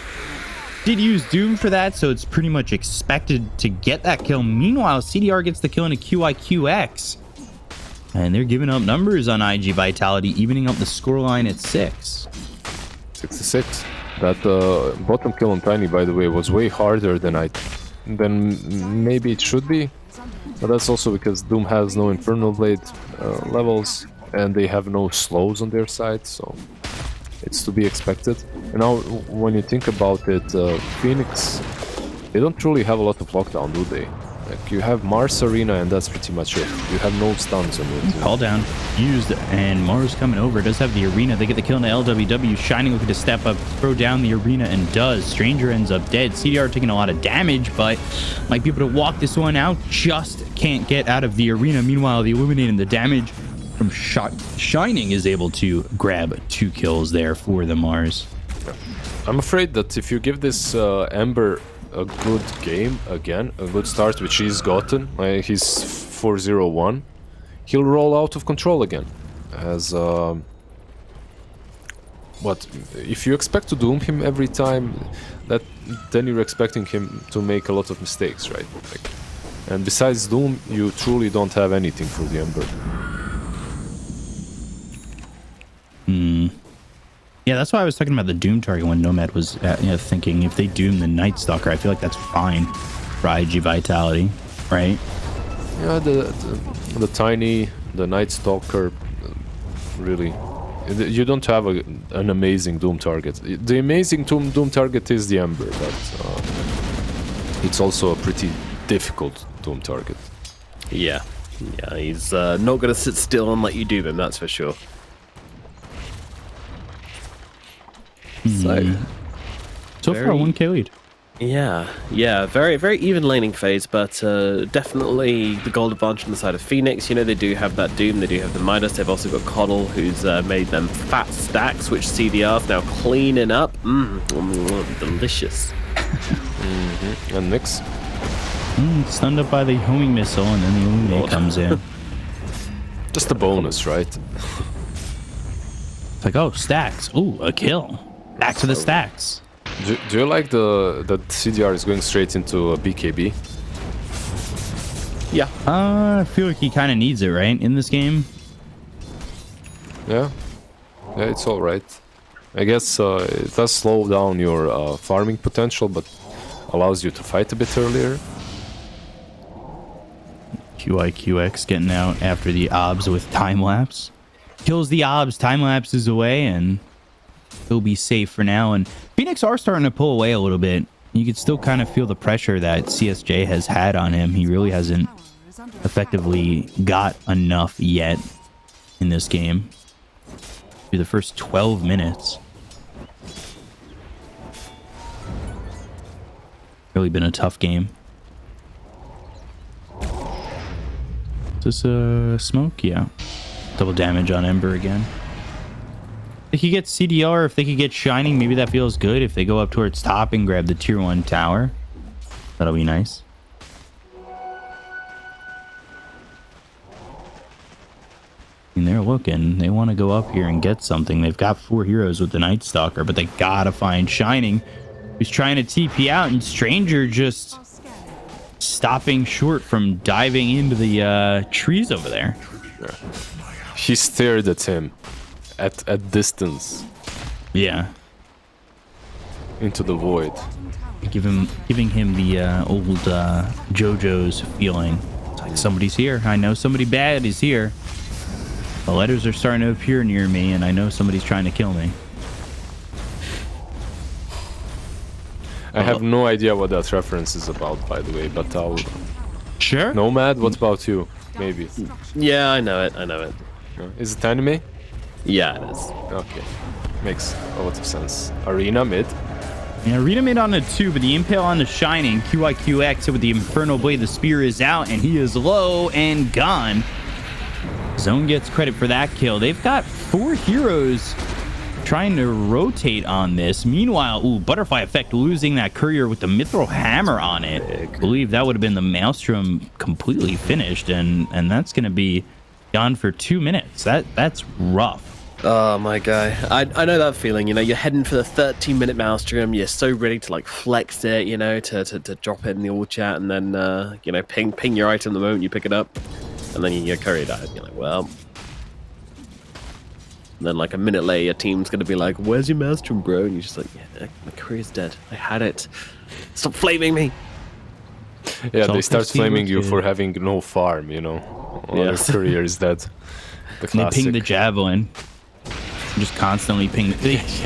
Did use Doom for that, so it's pretty much expected to get that kill. Meanwhile, CDR gets the kill in a QIQX. And they're giving up numbers on IG Vitality, evening up the scoreline at 6. 66. That bottom kill on Tiny, by the way, was way harder than maybe it should be. But that's also because Doom has no Infernal Blade levels, and they have no slows on their side, so it's to be expected. And now, when you think about it, Phoenix, they don't really have a lot of lockdown, do they? Like, you have Mars Arena, and that's pretty much it. You have no stuns on it. Call down used, and Mars coming over. Does have the arena. They get the kill into LWW. Shining looking to step up, throw down the arena, and does. Stranger ends up dead. CDR taking a lot of damage, but might be able to walk this one out. Just can't get out of the arena. Meanwhile, the Illuminating the damage from Shining is able to grab 2 kills there for the Mars. I'm afraid that if you give this Ember a good game again, a good start, which he's gotten, he's 4-0-1, he'll roll out of control again. As what if you expect to doom him every time, then you're expecting him to make a lot of mistakes, right? Like, and besides Doom, you truly don't have anything for the Ember. Yeah, that's why I was talking about the Doom target when Nomad was thinking if they Doom the Night Stalker, I feel like that's fine for IG Vitality, right? Yeah, the Tiny, the Night Stalker, really. You don't have an amazing Doom target. The amazing Doom target is the Ember, but it's also a pretty difficult Doom target. Yeah, he's not going to sit still and let you Doom him, that's for sure. So far, 1k lead. Yeah, very, very even laning phase, but definitely the gold advantage on the side of Phoenix. You know, they do have that Doom, they do have the Midas, they've also got Coddle, who's made them fat stacks, which CDR's now cleaning up. Delicious. And Nyx? Stunned up by the homing missile, and then the Illuminate comes in. Just a bonus, right? It's like, oh, stacks. Ooh, a kill. Back to the stacks. Do you like that CDR is going straight into a BKB? Yeah. I feel like he kind of needs it, right, in this game? Yeah, it's all right. I guess it does slow down your farming potential, but allows you to fight a bit earlier. QIQX getting out after the obs with time lapse. Kills the obs, time lapses away, and he'll be safe for now. And Phoenix are starting to pull away a little bit. You can still kind of feel the pressure that CSJ has had on him. He really hasn't effectively got enough yet in this game. Through the first 12 minutes. Really been a tough game. Is this a smoke? Yeah. Double damage on Ember again. If he gets CDR, if they could get Shining, maybe that feels good. If they go up towards top and grab the tier 1 tower, that'll be nice. And they're looking. They want to go up here and get something. They've got 4 heroes with the Night Stalker, but they gotta find Shining, who's trying to TP out, and Stranger just stopping short from diving into the trees over there. He stared at him at distance. Yeah. Into the void. Giving him the old JoJo's feeling. It's like somebody's here. I know somebody bad is here. The letters are starting to appear near me, and I know somebody's trying to kill me. I have no idea what that reference is about, by the way, but I'll... Sure. Nomad, what about you? Maybe. Yeah, I know it. I know it. Is it anime? Yeah, it is. Okay. Makes a lot of sense. Arena mid. Yeah, Arena mid on the 2, but the Impale on the Shining. QIQX with the Infernal Blade. The spear is out, and he is low and gone. Zone gets credit for that kill. They've got 4 heroes trying to rotate on this. Meanwhile, ooh, Butterfly Effect losing that courier with the Mithril Hammer on it. I believe that would have been the Maelstrom completely finished, and that's going to be gone for 2 minutes. That's rough. Oh, my guy. I know that feeling. You know, you're heading for the 13-minute Maelstrom. You're so ready to, like, flex it, you know, to drop it in the all chat and then, you know, ping your item the moment you pick it up. And then your courier died. You're like, well... And then, like, a minute later, your team's going to be like, where's your Maelstrom, bro? And you're just like, yeah, my courier's dead. I had it. Stop flaming me. Yeah, they start flaming you for having no farm, you know. Your courier is dead. The classic. They ping the Javelin. Just constantly ping.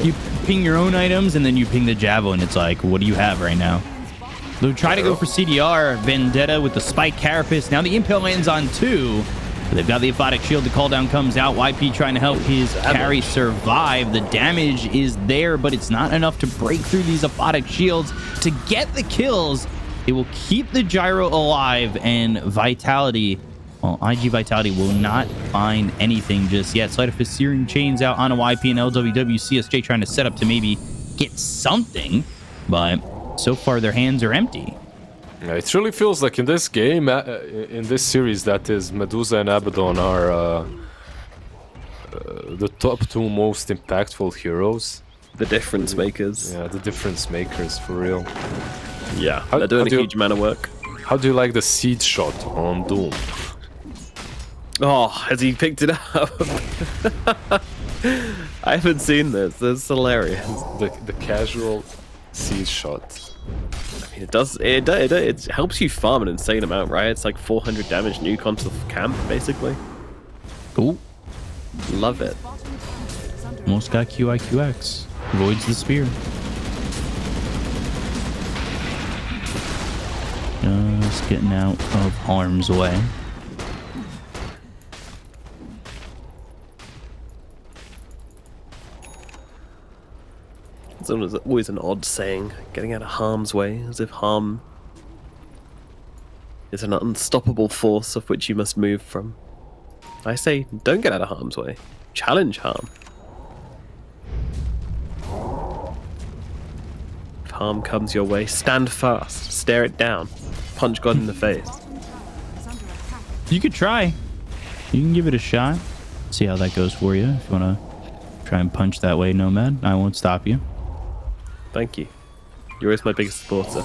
You ping your own items, and then you ping the Javelin. It's like, what do you have right now? They'll try to go for CDR. Vendetta with the Spike Carapace. Now the Impale lands on 2. They've got the Aphotic Shield. The call down comes out. YP trying to help his carry survive. The damage is there, but it's not enough to break through these Aphotic Shields to get the kills. It will keep the Gyro alive, and Vitality, well, IG Vitality will not find anything just yet. Sleight of Fist Searing Chains out on a YP and LWW. CSJ trying to set up to maybe get something, but so far their hands are empty. Yeah, it really feels like in this game, in this series, that is, Medusa and Abaddon are the top 2 most impactful heroes. The difference makers. Yeah, the difference makers, for real. Yeah, they're doing a huge amount of work. How do you like the seed shot on Doom? Oh, has he picked it up? I haven't seen this. That's hilarious. The casual seed shot. I mean, it helps you farm an insane amount, right? It's like 400 damage nuke onto the camp, basically. Cool. Love it. Almost got QIQX. Avoids the spear. Just getting out of harm's way. It's always an odd saying, getting out of harm's way, as if harm is an unstoppable force of which you must move from. I say, don't get out of harm's way. Challenge harm. If harm comes your way, stand fast, stare it down, punch God in the face. You could try. You can give it a shot. See how that goes for you. If you want to try and punch that way, Nomad, I won't stop you. Thank you. You're always my biggest supporter.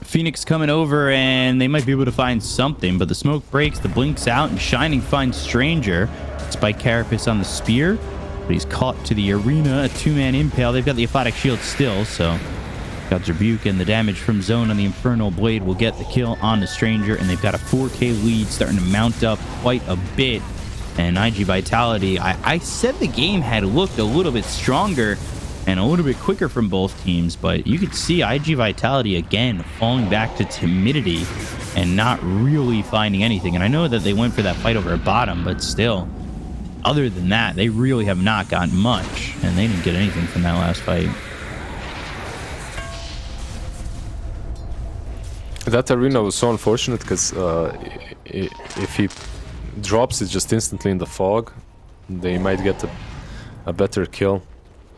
Phoenix coming over, and they might be able to find something, but the smoke breaks, the blink's out, and Shining finds Stranger. Spike Carapace on the spear. But he's caught to the arena. A 2-man impale. They've got the Aphotic Shield still, so God's Rebuke and the damage from Zone on the Infernal Blade will get the kill on the Stranger, and they've got a 4K lead starting to mount up quite a bit. And IG Vitality, I said the game had looked a little bit stronger and a little bit quicker from both teams, but you could see IG Vitality again falling back to timidity and not really finding anything. And I know that they went for that fight over a bottom, but still, other than that, they really have not gotten much, and they didn't get anything from that last fight. That arena was so unfortunate because if he drops it just instantly in the fog, they might get a better kill.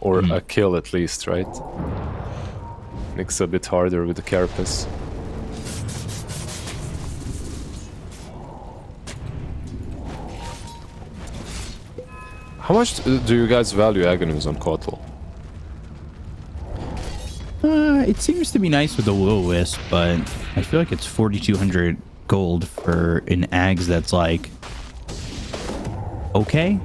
Or a kill at least, right? Makes it a bit harder with the Carapace. How much do you guys value Aghanims on Kotal? It seems to be nice with the Will-O-Wisp, but I feel like it's 4,200 gold for an Ags that's like okay.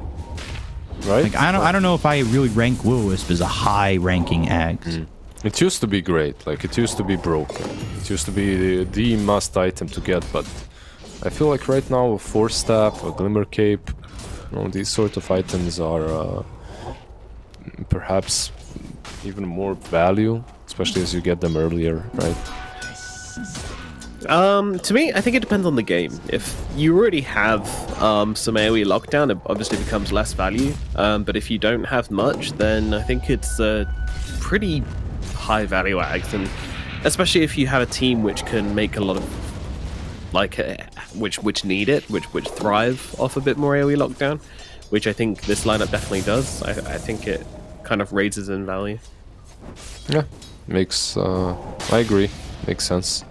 Right? Like I don't know if I really rank Will-O-Wisp as a high ranking Ags. It used to be great, like it used to be broken. It used to be the must item to get, but I feel like right now a Force Staff, a Glimmer Cape, you know, these sort of items are perhaps even more value, especially as you get them earlier, right? To me, I think it depends on the game. If you already have some AoE lockdown, it obviously becomes less value. But if you don't have much, then I think it's pretty high value Ags, and especially if you have a team which can make a lot of which need it, which thrive off a bit more AoE lockdown, which I think this lineup definitely does. I think it kind of raises in value. Yeah, makes I agree, makes sense.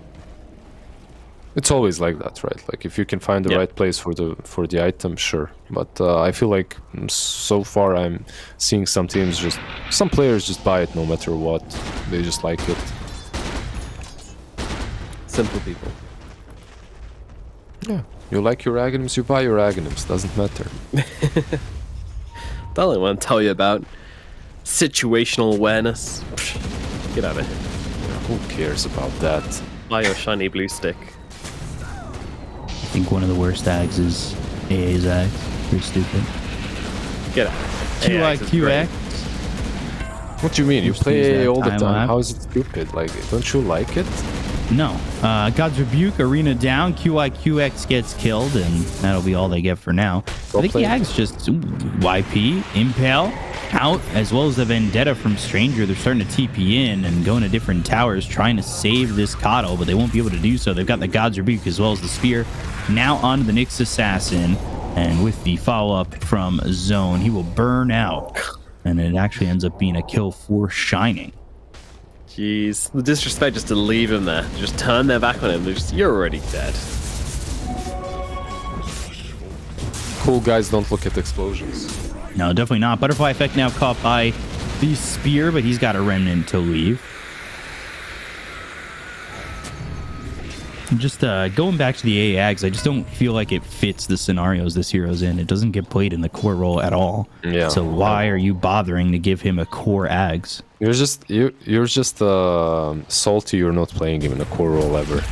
It's always like that, right? Like if you can find the right place for the item, sure. But I feel like so far I'm seeing some players just buy it no matter what. They just like it. Simple people. Yeah, you like your Aghanims, you buy your Aghanims. Doesn't matter. That's all I want to tell you about. Situational awareness. Get out of here. Yeah, who cares about that? Buy your shiny blue stick. I think one of the worst Ags is AA's Ags. Pretty stupid. Get out. QIQX. What do you mean? You play AA all the time. lap. How is it stupid? Like, don't you like it? No. God's Rebuke, Arena down, QIQX gets killed, and that'll be all they get for now. I think the Ags just YP, Impale, out, as well as the Vendetta from Stranger. They're starting to TP in and go into different towers trying to save this Coddle, but they won't be able to do so. They've got the God's Rebuke as well as the Spear. Now on to the Nyx Assassin, and with the follow-up from Zone, he will burn out, and it actually ends up being a kill for Shining. Jeez, the disrespect just to leave him there. Just turn their back on him. You're already dead. Cool guys don't look at explosions. No, definitely not. Butterfly Effect now caught by the Spear, but he's got a Remnant to leave. Just going back to the AAGs, I just don't feel like it fits the scenarios this hero's in. It doesn't get played in the core role at all. Yeah. So why are you bothering to give him a core AGs? You're just salty you're not playing him in a core role ever.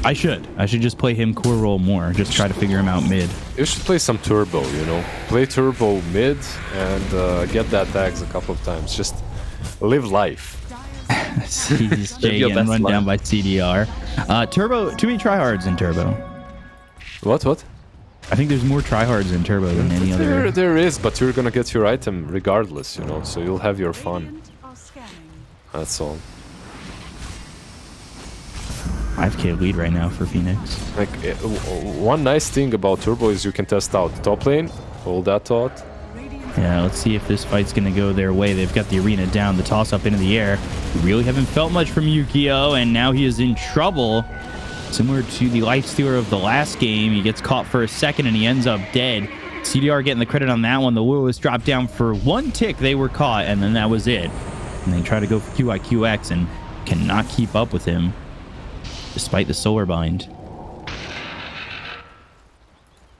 I should just play him core role more. Just try to figure him out mid. You should play some turbo, you know. Play turbo mid and get that tags a couple of times. Just live life. He's getting run down by CDR. Turbo, too many tryhards in Turbo. What? I think there's more tryhards in Turbo than any other. There is, but you're gonna get your item regardless, you know. So you'll have your fun. That's all. 5k lead right now for Phoenix. Like one nice thing about Turbo is you can test out top lane, hold that thought. Yeah, let's see if this fight's going to go their way. They've got the arena down, the toss-up into the air. We really haven't felt much from Yukio, and now he is in trouble. Similar to the Lifestealer of the last game, he gets caught for a second, and he ends up dead. CDR getting the credit on that one. The Lewis dropped down for one tick. They were caught, and then that was it. And they try to go for QIQX and cannot keep up with him, despite the Solar Bind.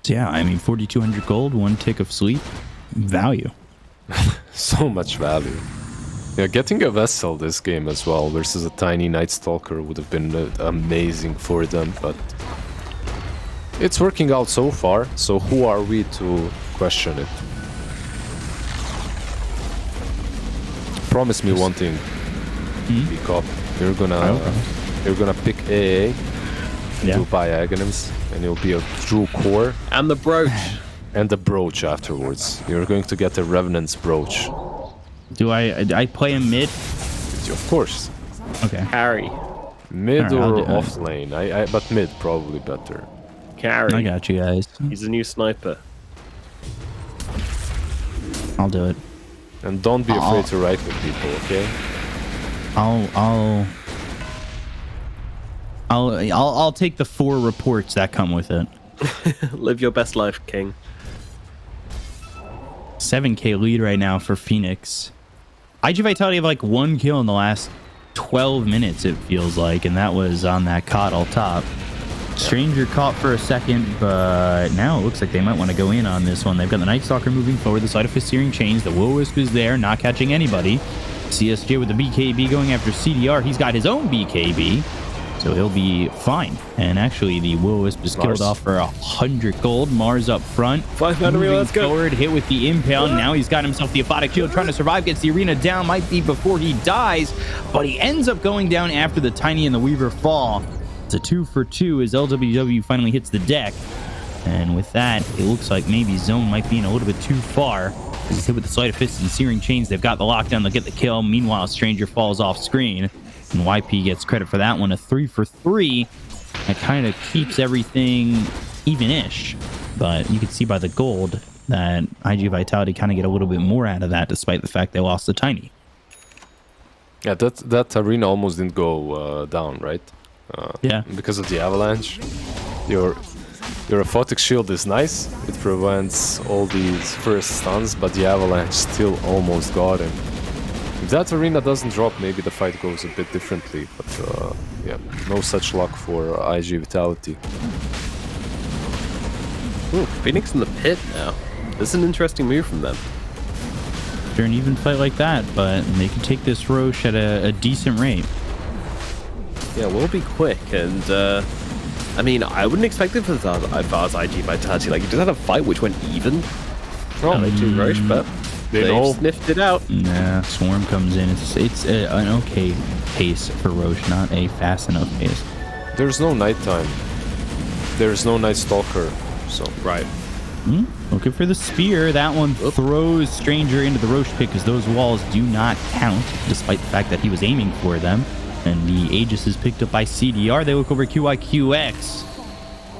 So yeah, I mean, 4,200 gold, one tick of sleep. Value. So much value. Yeah, getting a Vessel this game as well versus a tiny Night Stalker would have been amazing for them, but it's working out so far, so who are we to question it? Promise me one thing, Peacock. You're gonna pick AA, do Biagonums, and you'll be a true core. And the brooch. And the brooch afterwards. You're going to get a Revenant's brooch. Do I play him mid? Of course. Okay. Carry. Mid All right, or off lane, but mid probably better. Carry. I got you guys. He's a new sniper. I'll do it. And don't be afraid to write with people, okay? I'll take the 4 reports that come with it. Live your best life, King. 7k lead right now for Phoenix. IG Vitality have like 1 kill in the last 12 minutes, it feels like, and that was on that Coddle top. Stranger caught for a second, but now it looks like they might want to go in on this one. They've got the Night Stalker moving forward, the Side of Fist Searing Chains, the Will-O-Wisp is there, not catching anybody. CSJ with the BKB going after CDR. He's got his own BKB, so he'll be fine. And actually, the Will-O-Wisp is killed off for 100 gold. Mars up front. 5 enemy, let's go. Forward, hit with the Impale. Now he's got himself the Aphotic Shield, trying to survive, gets the arena down. Might be before he dies, but he ends up going down after the Tiny and the Weaver fall. It's a 2 for 2 as LWW finally hits the deck. And with that, it looks like maybe Zone might be in a little bit too far. He's hit with the Sleight of Fist and Searing Chains. They've got the lockdown. They'll get the kill. Meanwhile, Stranger falls off screen. And YP gets credit for that one. A 3 for 3. That kind of keeps everything even-ish. But you can see by the gold that IG Vitality kind of get a little bit more out of that, despite the fact they lost the Tiny. Yeah, that arena almost didn't go down, right? Yeah. Because of the avalanche. Your Aphotic Shield is nice. It prevents all these first stuns, but the avalanche still almost got him. If that arena doesn't drop, maybe the fight goes a bit differently. But yeah, no such luck for IG Vitality. Ooh, Phoenix in the pit now. This is an interesting move from them. They're an even fight like that, but they can take this Roche at a decent rate. Yeah, we'll be quick, and I mean, I wouldn't expect it for as far as IG Vitality. Like, you just had a fight which went even. Oh, they took Roche, but they sniffed it out. Nah, Swarm comes in. It's an okay pace for Roche, not a fast enough pace. There's no nighttime. There's no Night Stalker, so right. Looking for the spear. That one throws Stranger into the Roche pit because those walls do not count, despite the fact that he was aiming for them. And the Aegis is picked up by CDR. They look over QIQX.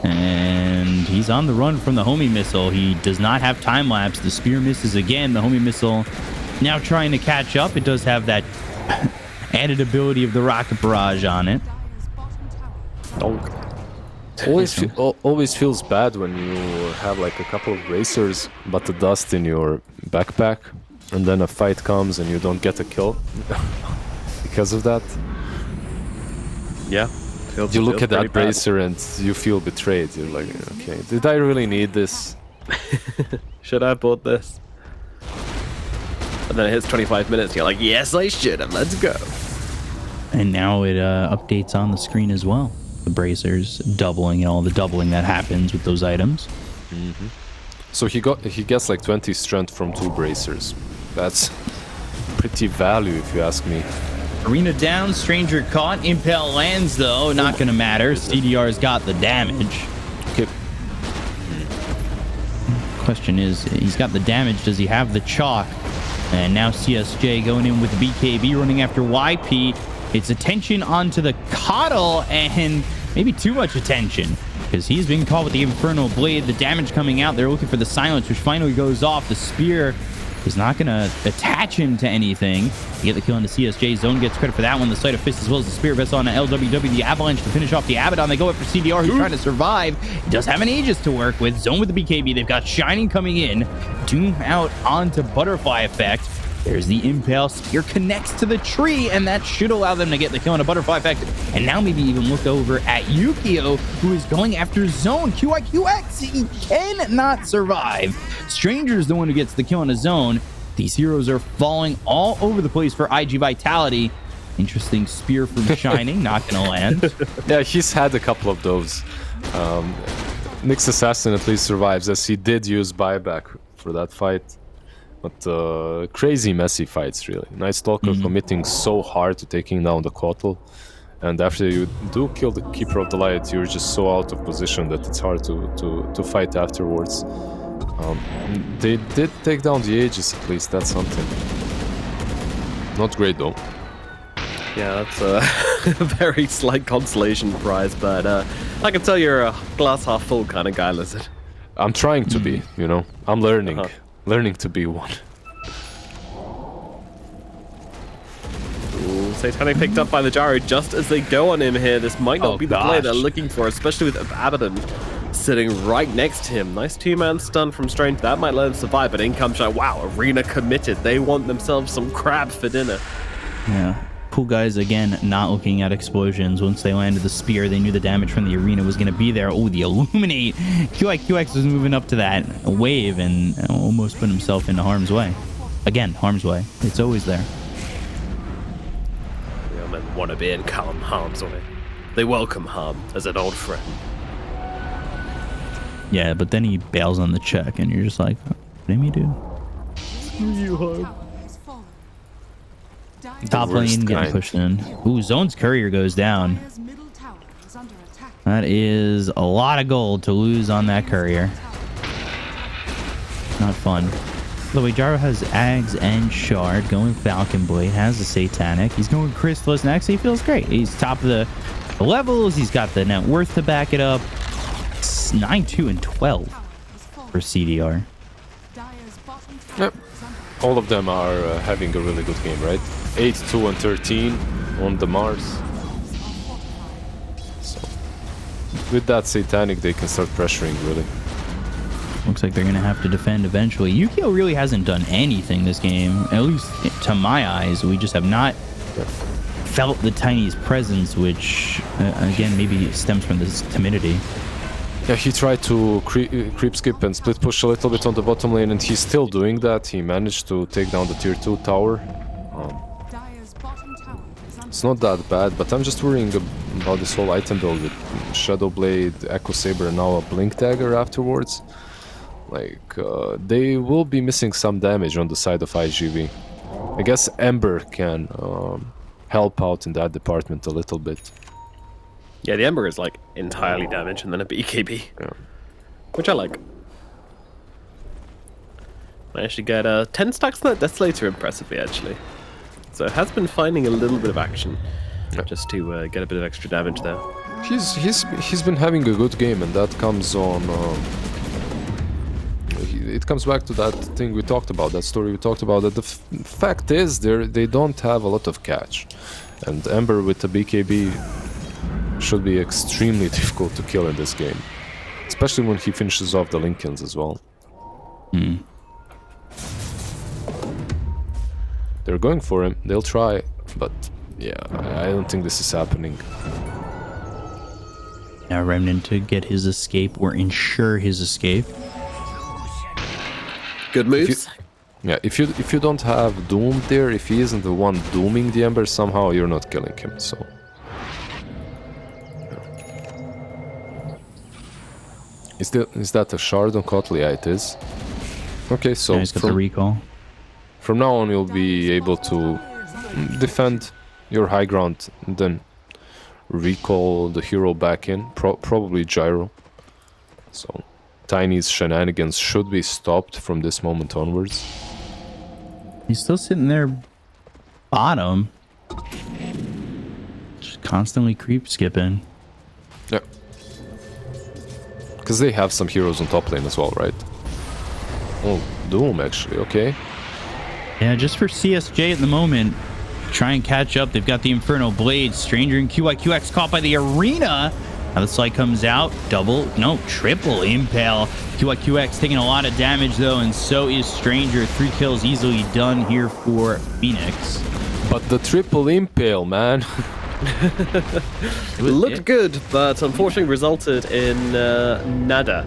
And he's on the run from the homie missile. He does not have time lapse. The spear misses again. The homie missile now trying to catch up. It does have that added ability of the rocket barrage on it. Always feels bad when you have like a couple of racers, but the dust in your backpack, and then a fight comes and you don't get a kill because of that. Yeah. You look at that bracer and you feel betrayed. You're like, okay, did I really need this? Should I have bought this? And then it hits 25 minutes. You're like, yes, I should have. Let's go. And now it updates on the screen as well. The bracers doubling and all the doubling that happens with those items. Mm-hmm. So he gets like 20 strength from 2 bracers. That's pretty value if you ask me. Arena down, Stranger caught. Impale lands though, not going to matter. CDR's got the damage. Okay. Question is, he's got the damage. Does he have the chalk? And now CSJ going in with the BKB, running after YP. It's attention onto the Coddle, and maybe too much attention, because he's being caught with the Infernal Blade. The damage coming out. They're looking for the silence, which finally goes off. The spear is not going to attach him to anything. To get the kill into CSJ. Zone gets credit for that one. The Sleight of Fist as well as the Spirit Vessel on LWW. The Avalanche to finish off the Abaddon. They go after CDR, who's trying to survive. He does have an Aegis to work with. Zone with the BKB. They've got Shining coming in. Doom out onto Butterfly Effect. There's the Impale. Spear connects to the tree, and that should allow them to get the kill on a Butterfly Effect. And now maybe even look over at Yukio, who is going after Zone. QIQX, he cannot survive. Stranger's the one who gets the kill on a Zone. These heroes are falling all over the place for IG Vitality. Interesting spear from Shining, not gonna land. Yeah, he's had a couple of those. Nick's assassin at least survives, as he did use buyback for that fight. But crazy messy fights, really. Night Stalker committing so hard to taking down the Kotal. And after you do kill the Keeper of the Light, you're just so out of position that it's hard to fight afterwards. They did take down the Aegis, at least. That's something. Not great, though. Yeah, that's a very slight consolation prize, but I can tell you're a glass half full kind of guy, Lizard. I'm trying to be, you know. I'm learning. Learning to be one. Ooh, Satanic picked up by the gyro just as they go on him here. This might not be the play they're looking for, especially with Abaddon sitting right next to him. Nice two-man stun from Strange. That might let him survive, but in comes Shine. Wow, Arena committed. They want themselves some crab for dinner. Yeah. Cool guys, again, not looking at explosions. Once they landed the spear, they knew the damage from the arena was going to be there. Oh, the Illuminate. QX was moving up to that wave and almost put himself into harm's way. Again, harm's way. It's always there. Real men want to be in calm harm's way. They welcome harm as an old friend. Yeah, but then he bails on the check, and you're just like, what did he do? You harm. Top lane getting pushed in. Ooh, Zone's courier goes down. That is a lot of gold to lose on that courier. Not fun. By the way, Gyro has Ags and Shard, going Falcon Blade, has the Satanic. He's going Crystallis next. He feels great. He's top of the levels. He's got the net worth to back it up. 9, 2, and 12 for CDR. Yep. All of them are having a really good game, right? 8, 2, and 13 on the Mars. So, with that Satanic, they can start pressuring, really. Looks like they're going to have to defend eventually. Yukio really hasn't done anything this game, at least to my eyes. We just have not felt the Tiny's presence, which, again, maybe stems from this timidity. Yeah, he tried to creep skip and split push a little bit on the bottom lane, and he's still doing that. He managed to take down the tier 2 tower. It's not that bad, but I'm just worrying about this whole item build with Shadow Blade, Echo Saber, and now a Blink Dagger afterwards. Like, they will be missing some damage on the side of iG.V. I guess Ember can help out in that department a little bit. Yeah, the Ember is like entirely damaged and then a BKB. Yeah. Which I like. Managed to get 10 stacks on that Desolator impressively, actually. So it has been finding a little bit of action just to get a bit of extra damage there. He's been having a good game, and that comes on. It comes back to that thing we talked about, that story we talked about. That the fact is, they don't have a lot of catch, and Ember with the BKB should be extremely difficult to kill in this game, especially when he finishes off the Lincolns as well. They're going for him. They'll try, but yeah, I don't think this is happening. Now Remnant to get his escape or ensure his escape. Good moves. If you don't have Doom there, if he isn't the one dooming the Ember, somehow you're not killing him. So. Is that a shard on Kotal? Yeah, it is. Okay, so yeah, he's got the recall. From now on, you'll be able to defend your high ground and then recall the hero back in, probably Gyro. So Tiny's shenanigans should be stopped from this moment onwards. He's still sitting there bottom. Just constantly creep skipping. Yeah. Because they have some heroes on top lane as well, right? Oh, Doom actually, okay. Yeah, just for CSJ at the moment, try and catch up. They've got the Inferno Blade. Stranger and QIQX caught by the arena. Now the slide comes out. Triple impale. QIQX taking a lot of damage though, and so is Stranger. 3 kills easily done here for Phoenix. But the triple impale, man. It looked good, but unfortunately resulted in nada.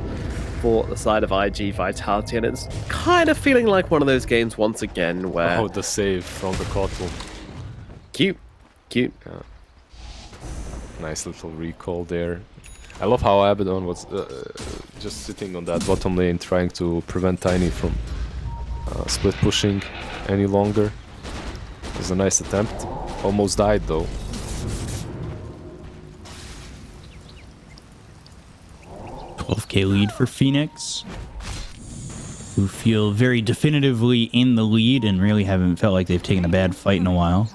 for the side of IG Vitality, and it's kind of feeling like one of those games once again where... Oh, the save from the Kotal. Cute. Yeah. Nice little recall there. I love how Abaddon was just sitting on that bottom lane trying to prevent Tiny from split pushing any longer. It was a nice attempt. Almost died though. $12K lead for Phoenix, who feel very definitively in the lead and really haven't felt like they've taken a bad fight in a while.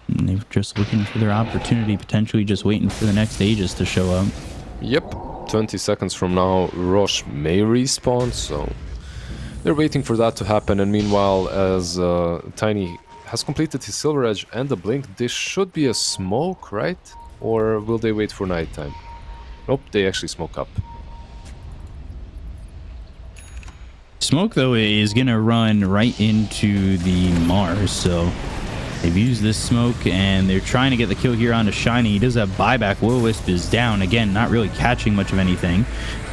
And they're just looking for their opportunity, potentially just waiting for the next Aegis to show up. Yep, 20 seconds from now, Roche may respawn, so they're waiting for that to happen. And meanwhile, as Tiny has completed his Silver Edge and the Blink, this should be a smoke, right? Or will they wait for nighttime? Nope, they actually smoke up. Smoke, though, is going to run right into the Mars, so they've used this smoke, and they're trying to get the kill here onto Shiny. He does have buyback. Will-O-Wisp is down. Again, not really catching much of anything.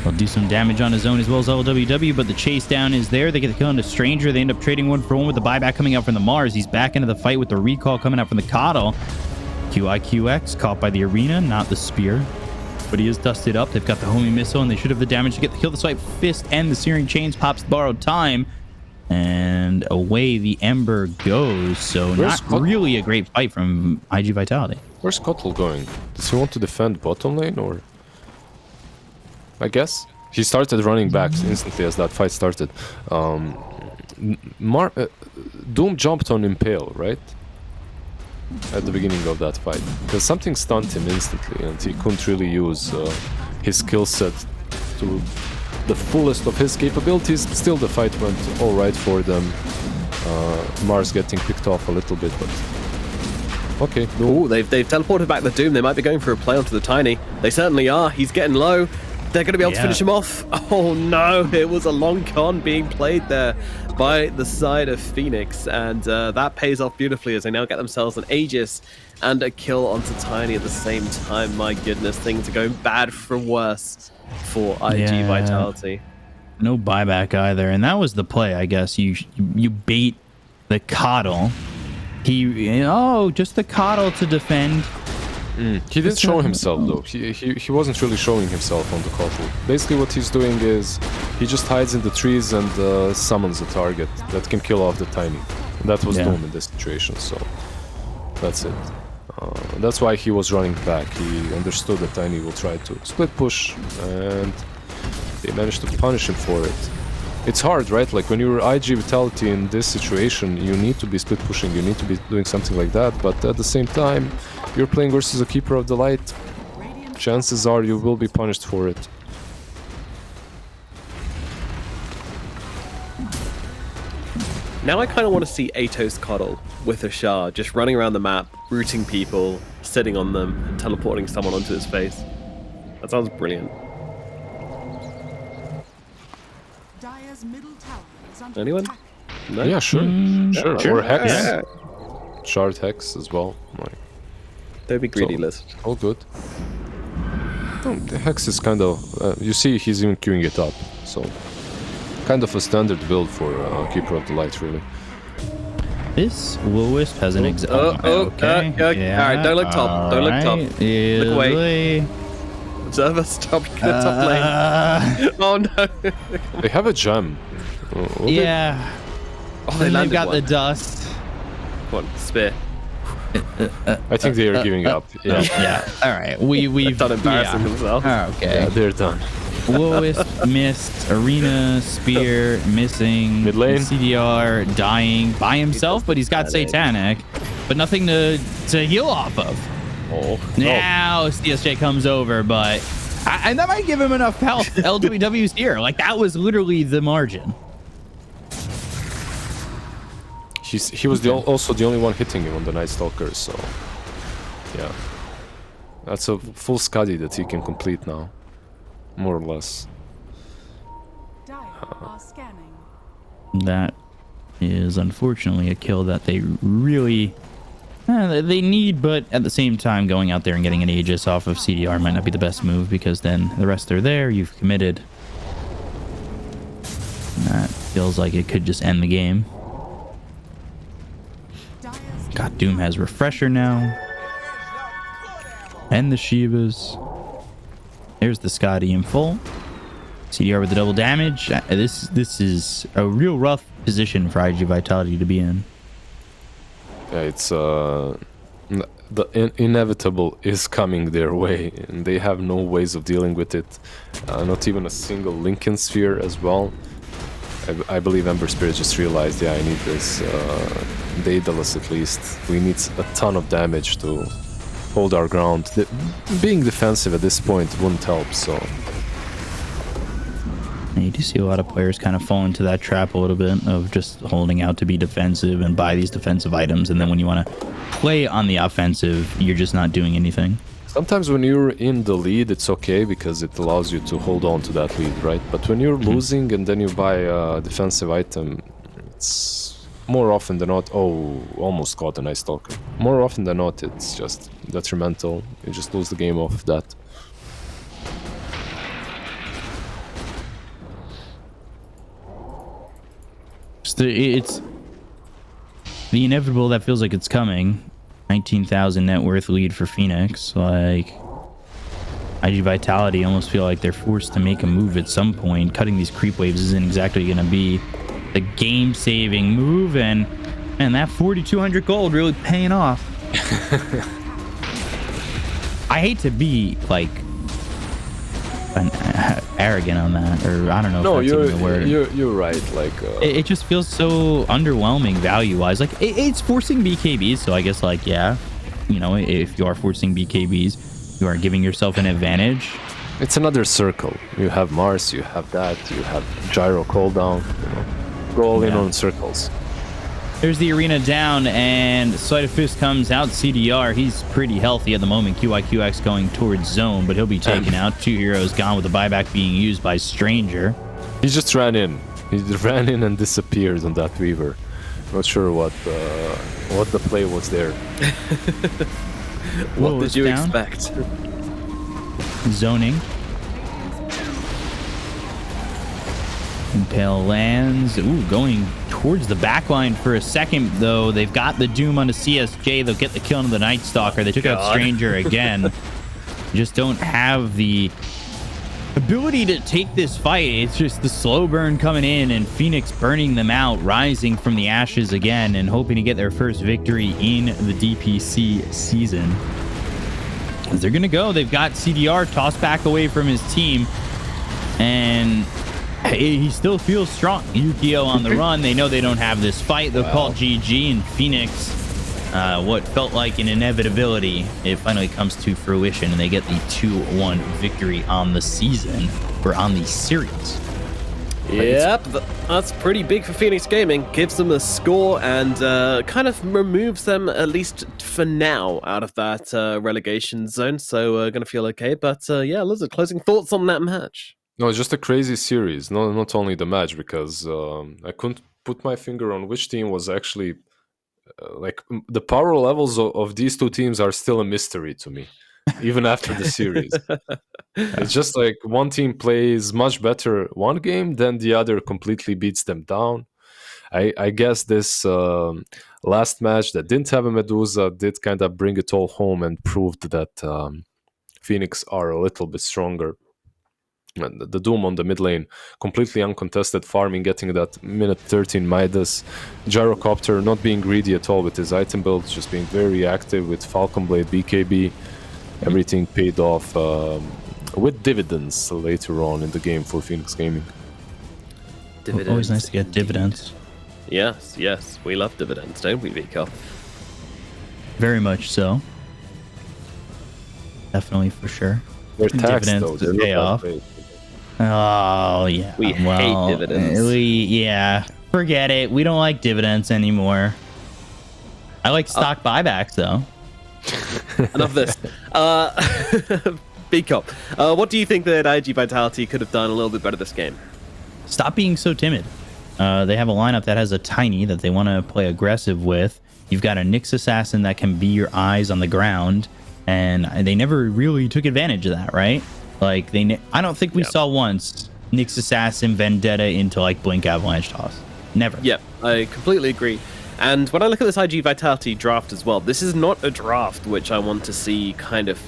He'll do some damage on his own as well as LWW, but the chase down is there. They get the kill into Stranger. They end up trading 1-for-1 with the buyback coming out from the Mars. He's back into the fight with the recall coming out from the Coddle. QIQX caught by the Arena, not the Spear. But he is dusted up. They've got the homing missile, and they should have the damage to get the kill. The Swipe Fist and the Searing Chains pops borrowed time. And away the Ember goes. So not really a great fight from IG Vitality. Where's Kotal going? Does he want to defend bottom lane, or...? I guess. He started running back instantly as that fight started. Doom jumped on Impale, right? At the beginning of that fight. Because something stunned him instantly, and he couldn't really use his skill set to the fullest of his capabilities. Still, the fight went alright for them. Mars getting picked off a little bit, but... Okay. Ooh, they've teleported back the Doom. They might be going for a play onto the Tiny. They certainly are. He's getting low. They're going to be able to finish him off. Oh no, it was a long con being played there by the side of Phoenix, and that pays off beautifully as they now get themselves an Aegis and a kill onto Tiny at the same time. My goodness, things are going bad for worse for IG Vitality. No buyback either, and that was the play, I guess. You bait the Coddle. Just the Coddle to defend. He didn't show himself though. He wasn't really showing himself on the Kotal. Basically what he's doing is he just hides in the trees and summons a target that can kill off the Tiny. And that was Doom in this situation, so that's it. That's why he was running back. He understood that Tiny will try to split push, and they managed to punish him for it. It's hard, right? Like when you're IG Vitality in this situation, you need to be split pushing, you need to be doing something like that, but at the same time, you're playing versus a Keeper of the Light. Chances are you will be punished for it. Now I kind of want to see Atos Coddle with a Shah just running around the map, rooting people, sitting on them, and teleporting someone onto his face. That sounds brilliant. Anyone? No? Yeah, sure. Sure. Or Hex. Yeah. Shard Hex as well. Don't be greedy, Liz. All good. The Hex is kind of... you see, he's even queuing it up. So, kind of a standard build for Keeper of the Light, really. This Will-O-Wisp has an okay. Alright, don't look top. Don't look top. Look away. Observer, stop top lane. Oh no. They have a gem. Yeah. They've got the dust. Come on, spear. I think they are giving up. Yeah. All right. We've done embarrassing themselves. Okay. Yeah, they're done. Will-O-Wisp missed. Arena, Spear, missing. Mid lane. CDR dying by himself, but he's got Satanic. But nothing to heal off of. Now CSJ comes over, but and that might give him enough health. LWW's here. Like, that was literally the margin. He was also the only one hitting him on the Night Stalker, so yeah. That's a full Scuddy that he can complete now. More or less. That is unfortunately a kill that they really They need, but at the same time, going out there and getting an Aegis off of CDR might not be the best move, because then the rest are there, you've committed. And that feels like it could just end the game. God, Doom has Refresher now. And the Shivas. There's the Scotty in full. CDR with the double damage. This is a real rough position for IG Vitality to be in. Yeah, it's the inevitable is coming their way, and they have no ways of dealing with it. Not even a single Lincoln Sphere as well. I believe Ember Spirit just realized, yeah, I need this Daedalus at least. We need a ton of damage to hold our ground. Being defensive at this point wouldn't help, so... You do see a lot of players kind of fall into that trap a little bit of just holding out to be defensive and buy these defensive items, and then when you want to play on the offensive, you're just not doing anything. Sometimes when you're in the lead, it's okay because it allows you to hold on to that lead, right? But when you're losing and then you buy a defensive item, it's more often than not... Oh, almost caught an Ice Stalker. More often than not, it's just detrimental. You just lose the game off of that. It's the inevitable that feels like it's coming. 19,000 net worth lead for Phoenix. Like, IG Vitality almost feel like they're forced to make a move at some point. Cutting these creep waves isn't exactly going to be the game-saving move, and that 4,200 gold really paying off. I hate to be like arrogant on that, or I don't know. No, if that's even the word. You're right. Like it just feels so underwhelming value-wise. Like it's forcing BKBs, so I guess like yeah, you know, if you are forcing BKBs, you are giving yourself an advantage. It's another circle. You have Mars, you have that, you have gyro cooldown. You know, go all in on circles. There's the arena down, and Sleight of Fist comes out. CDR, he's pretty healthy at the moment. QIQX going towards zone, but he'll be taken out. 2 heroes gone with the buyback being used by Stranger. He just ran in. He ran in and disappeared on that Weaver. Not sure what the play was there. What did you expect? Zoning. Impale lands. Ooh, going towards the back line for a second, though. They've got the Doom onto CSJ. They'll get the kill on the Night Stalker. They took out Stranger again. Just don't have the ability to take this fight. It's just the slow burn coming in, and Phoenix burning them out, rising from the ashes again, and hoping to get their first victory in the DPC season. As they're going to go, they've got CDR tossed back away from his team, and he still feels strong. Yukio on the run. They know they don't have this fight. They'll call GG, and Phoenix, what felt like an inevitability, it finally comes to fruition, and they get the 2-1 victory on the season, or on the series. Yep, that's pretty big for Phoenix Gaming. Gives them a score and kind of removes them, at least for now, out of that relegation zone. So going to feel okay. But yeah, Lizard, closing thoughts on that match? No, it's just a crazy series. Not only the match, because I couldn't put my finger on which team was actually... like, the power levels of these two teams are still a mystery to me, even after the series. It's just like one team plays much better one game, then the other completely beats them down. I guess this last match that didn't have a Medusa did kind of bring it all home and proved that Phoenix are a little bit stronger. And the Doom on the mid lane, completely uncontested farming, getting that minute 13 Midas. Gyrocopter not being greedy at all with his item build, just being very active with Falcon Blade, BKB. Everything paid off with dividends later on in the game for Phoenix Gaming. Dividends. Always nice to get dividends. Yes, yes. We love dividends, don't we, Viko? Very much so. Definitely, for sure. They're taxed, dividends though. to pay off. Oh, yeah. We hate dividends. Yeah. Forget it. We don't like dividends anymore. I like stock buybacks, though. Enough of this. Viko, what do you think that IG Vitality could have done a little bit better this game? Stop being so timid. They have a lineup that has a Tiny that they want to play aggressive with. You've got a Nyx assassin that can be your eyes on the ground, and they never really took advantage of that, right? Like I don't think we saw once Nyx assassin Vendetta into like Blink Avalanche toss. Never. Yep, I completely agree. And when I look at this IG Vitality draft as well, this is not a draft which I want to see kind of,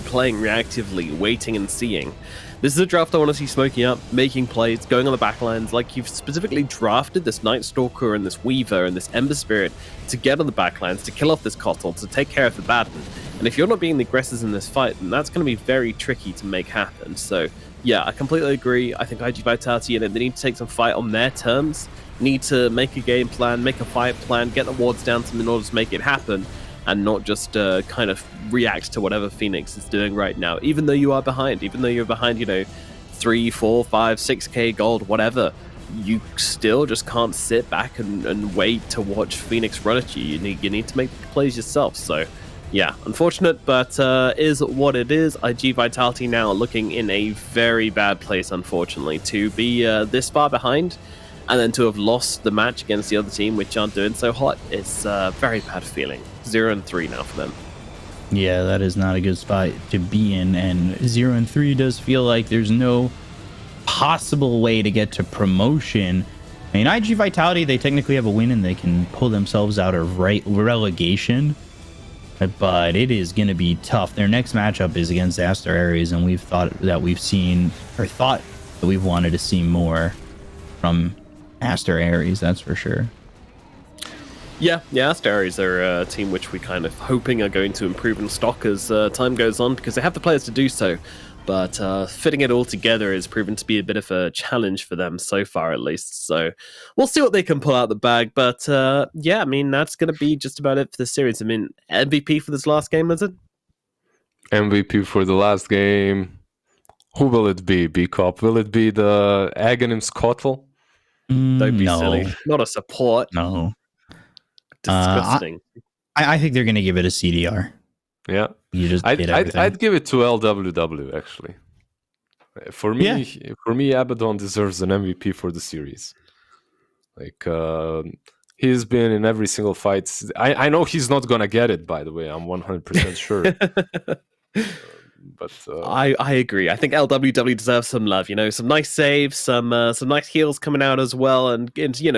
playing reactively, waiting and seeing. This is a draft I want to see smoking up, making plays, going on the backlines. Like, you've specifically drafted this Night Stalker and this Weaver and this Ember Spirit to get on the backlines, to kill off this Kotal, to take care of the Baden. And if you're not being the aggressors in this fight, then that's going to be very tricky to make happen. So, yeah, I completely agree. I think IG Vitality, they need to take some fight on their terms, need to make a game plan, make a fight plan, get the wards down to them in order to make it happen, and not just kind of react to whatever Phoenix is doing right now. Even though you are behind, even though you're behind, 3, 4, 5, 6k gold, whatever, you still just can't sit back and wait to watch Phoenix run at you. You need to make the plays yourself. So, yeah, unfortunate, but is what it is. IG Vitality now looking in a very bad place, unfortunately, to be this far behind. And then to have lost the match against the other team, which aren't doing so hot, it's a very bad feeling. 0-3 now for them. Yeah, that is not a good spot to be in. And 0-3 does feel like there's no possible way to get to promotion. I mean, IG Vitality, they technically have a win and they can pull themselves out of relegation. But it is going to be tough. Their next matchup is against Aster.A, and we've thought that we've wanted to see more from Aster.A, that's for sure. Yeah, Aster.A are a team which we kind of hoping are going to improve in stock as time goes on, because they have the players to do so. But fitting it all together has proven to be a bit of a challenge for them so far, at least. So we'll see what they can pull out the bag. But yeah, I mean, that's going to be just about it for the series. I mean, MVP for this last game, is it? MVP for the last game. Who will it be, B-Cop? Will it be the Aghanim's Kotal? Don't be silly. Not a support. No. Disgusting. I think they're going to give it a CDR. Yeah. You just I'd give it to LWW, actually. For me, Abaddon deserves an MVP for the series. Like, he's been in every single fight. I know he's not going to get it, by the way. I'm 100% sure. But I agree. I think LWW deserves some love. Some nice saves, some nice heals coming out as well, and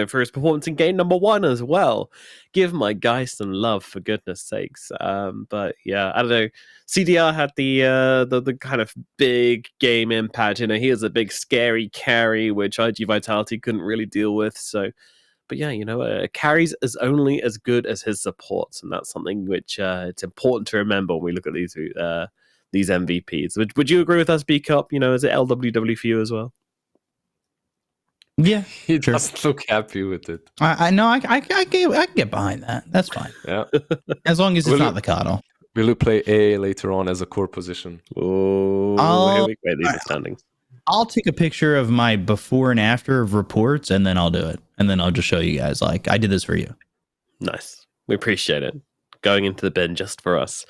for his performance in game number 1 as well. Give my guy some love, for goodness sakes. But yeah, I don't know. CDR had the kind of big game impact. He was a big scary carry, which IG Vitality couldn't really deal with. So. But yeah, carries is only as good as his supports, and that's something which it's important to remember when we look at these MVPs. Would you agree with us, B-Cup? Is it LWW for you as well? Yeah, he doesn't look happy with it. I know. I can get behind that. That's fine. Yeah, as long as it's not the Kotal. Will you play A later on as a core position? Oh, here we go. These are standings. I'll take a picture of my before and after of reports, and then I'll do it, and then I'll just show you guys. Like, I did this for you. Nice. We appreciate it. Going into the bin just for us.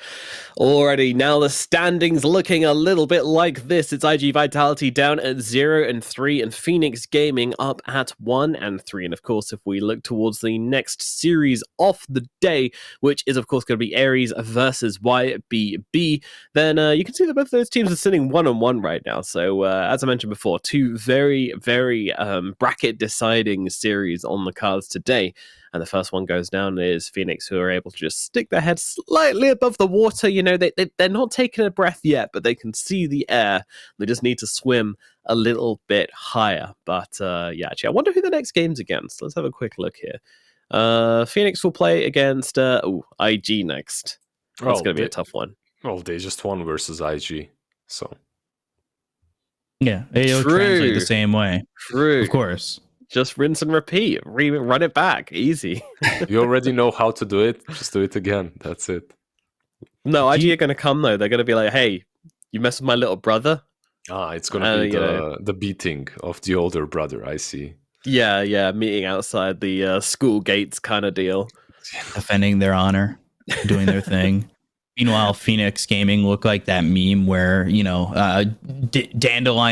Alrighty, now the standings looking a little bit like this. It's IG Vitality down at 0-3 and Phoenix Gaming up at 1-3. And of course, if we look towards the next series of the day, which is of course going to be Ares versus YBB, then you can see that both those teams are sitting 1-1 right now. So as I mentioned before, two very, very bracket deciding series on the cards today. And the first one goes down is Phoenix, who are able to just stick their head slightly above the water. They're not taking a breath yet, but they can see the air. They just need to swim a little bit higher. But yeah, actually, I wonder who the next game's against. Let's have a quick look here. Phoenix will play against IG next. That's going to be a tough one. Well, they just won versus IG, so. Yeah, it'll translate the same way. True. Of course. Just rinse and repeat. Run it back. Easy. You already know how to do it. Just do it again. That's it. No, IG are going to come, though. They're going to be like, hey, you mess with my little brother? It's going to be the beating of the older brother, I see. Yeah. Meeting outside the school gates kind of deal. Defending their honor. Doing their thing. Meanwhile, Phoenix Gaming look like that meme where, Dandelion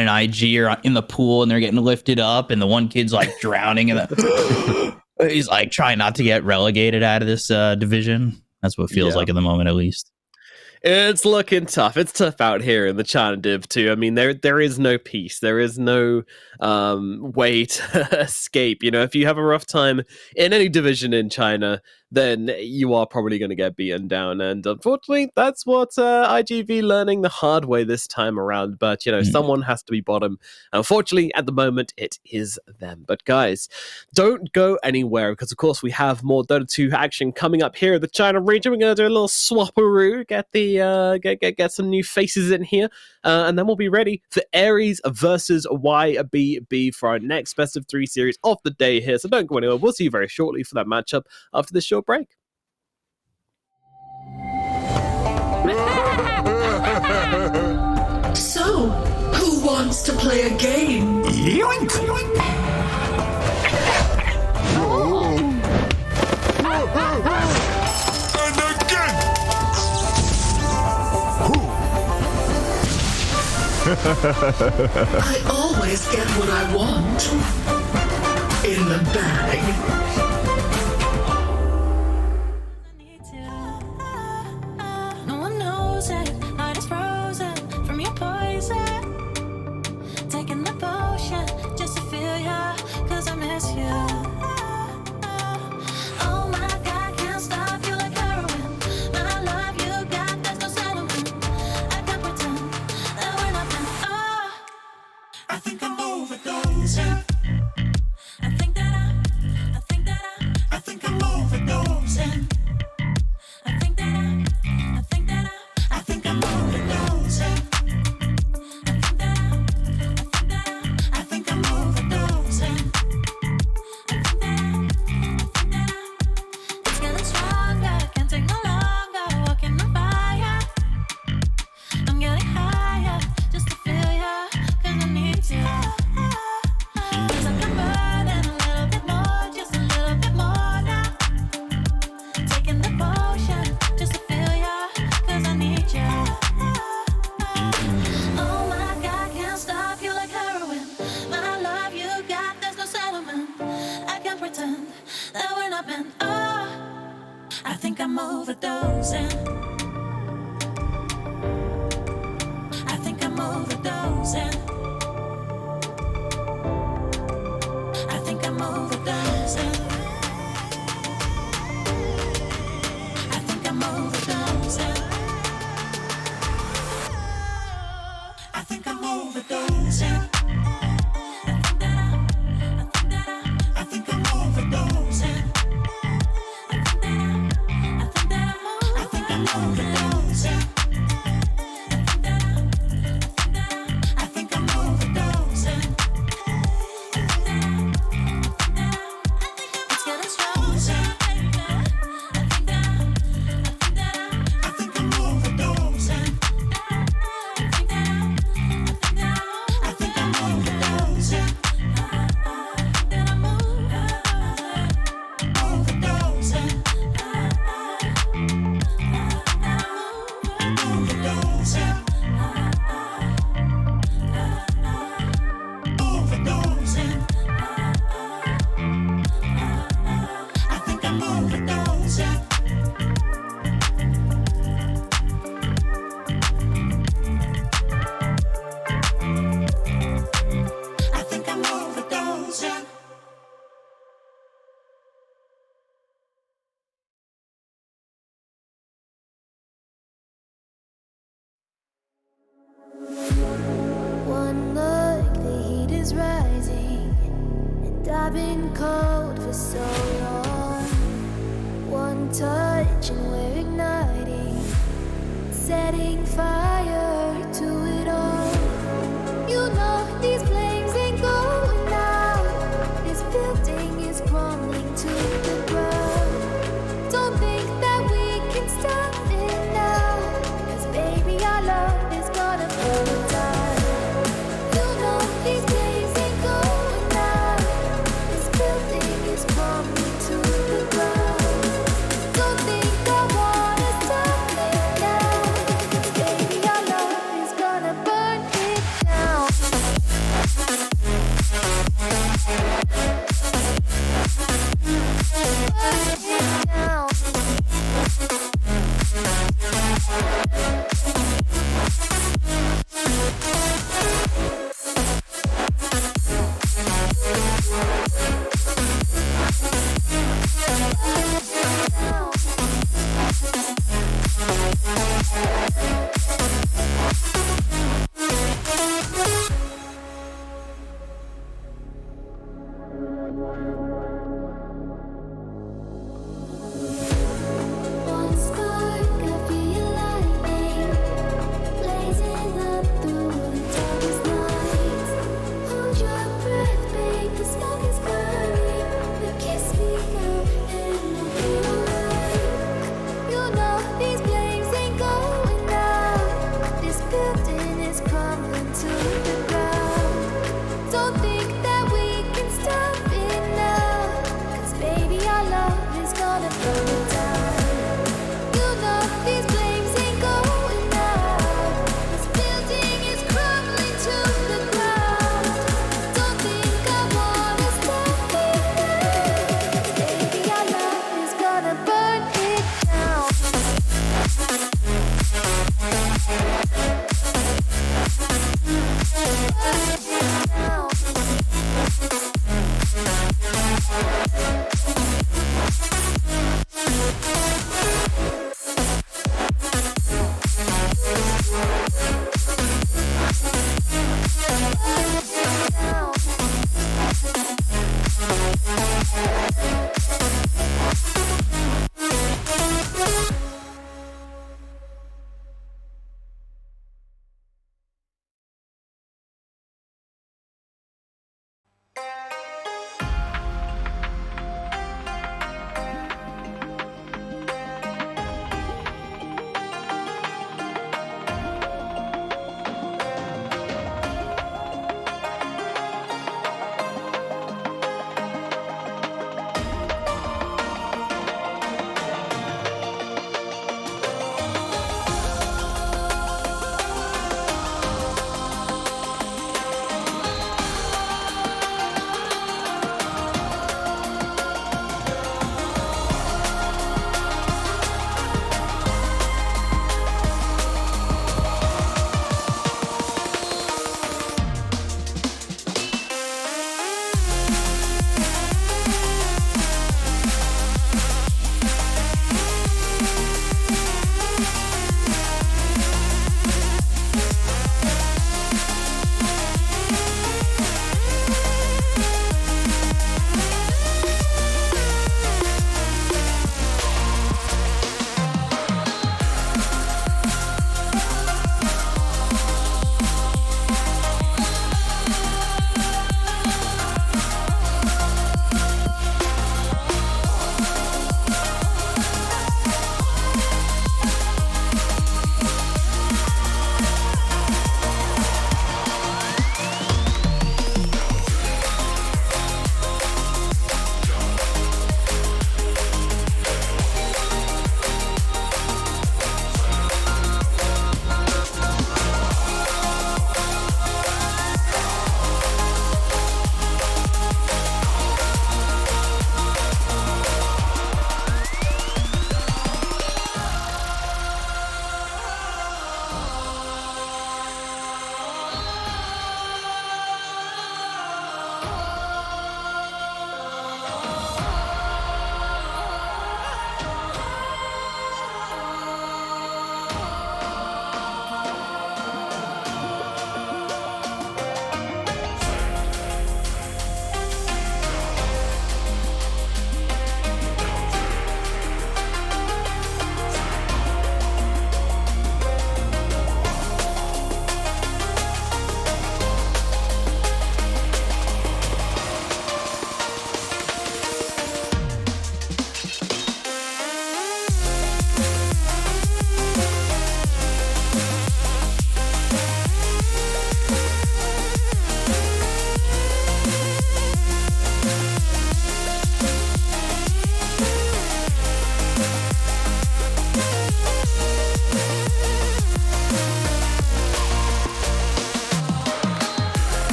and IG are in the pool and they're getting lifted up and the one kid's like drowning in the... He's like trying not to get relegated out of this division. That's what it feels like at the moment, at least. It's looking tough. It's tough out here in the China Div too. I mean, there is no peace. There is no way to escape. You know, if you have a rough time in any division in China, then you are probably going to get beaten down. And unfortunately, that's what iG.V learning the hard way this time around. But, you know, someone has to be bottom. Unfortunately, at the moment, it is them. But guys, don't go anywhere because, of course, we have more Dota 2 action coming up here in the China region. We're going to do a little swapperoo, get some new faces in here. And then we'll be ready for Ares versus iG.V for our next best of 3 series of the day here. So don't go anywhere. We'll see you very shortly for that matchup after this short break. So, who wants to play a game? Yoink! And again! I always get what I want. In the bag. No one knows it. Heart is frozen from your poison. Taking the potion just to feel ya, 'cause I miss you. Oh my God, can't stop you like heroin. My love you got, there's no settlement. I can't pretend that we're not meant. Oh, I think I'm overdosing. I think that I'm overdosing. I think that I'm overdosing. I think I'm overdosing. It's getting stronger, can't take no longer. Walking on fire. I'm getting higher just to feel ya, 'cause I need you. Feels like I'm burning a little bit more, just a little bit more now. Taking the potion just to feel ya, 'cause I need you. Oh my God, can't stop you like heroin. My love you got, there's no settlement. I can't pretend that we're not meant. Oh, I think I'm overdosing. I think I'm overdosing. I think I'm overdosing. I think I'm overdosing. I think I'm overdosing. I think I'm overdosing. I think I'm overdosing. I think I'm overdosing. It's getting stronger. I think I'm overdosing. I think I'm overdosing. One look, the heat is rising, and I've been cold for so long. One touch and we're igniting, setting fire to it all. You know these flames ain't going out. This building is crumbling to the ground. Don't think that we can stop it now, 'cause baby our love is gonna burn down. You know these flames ain't going out. This building is crumbling to the ground. Don't think I wanna stop it now, 'cause baby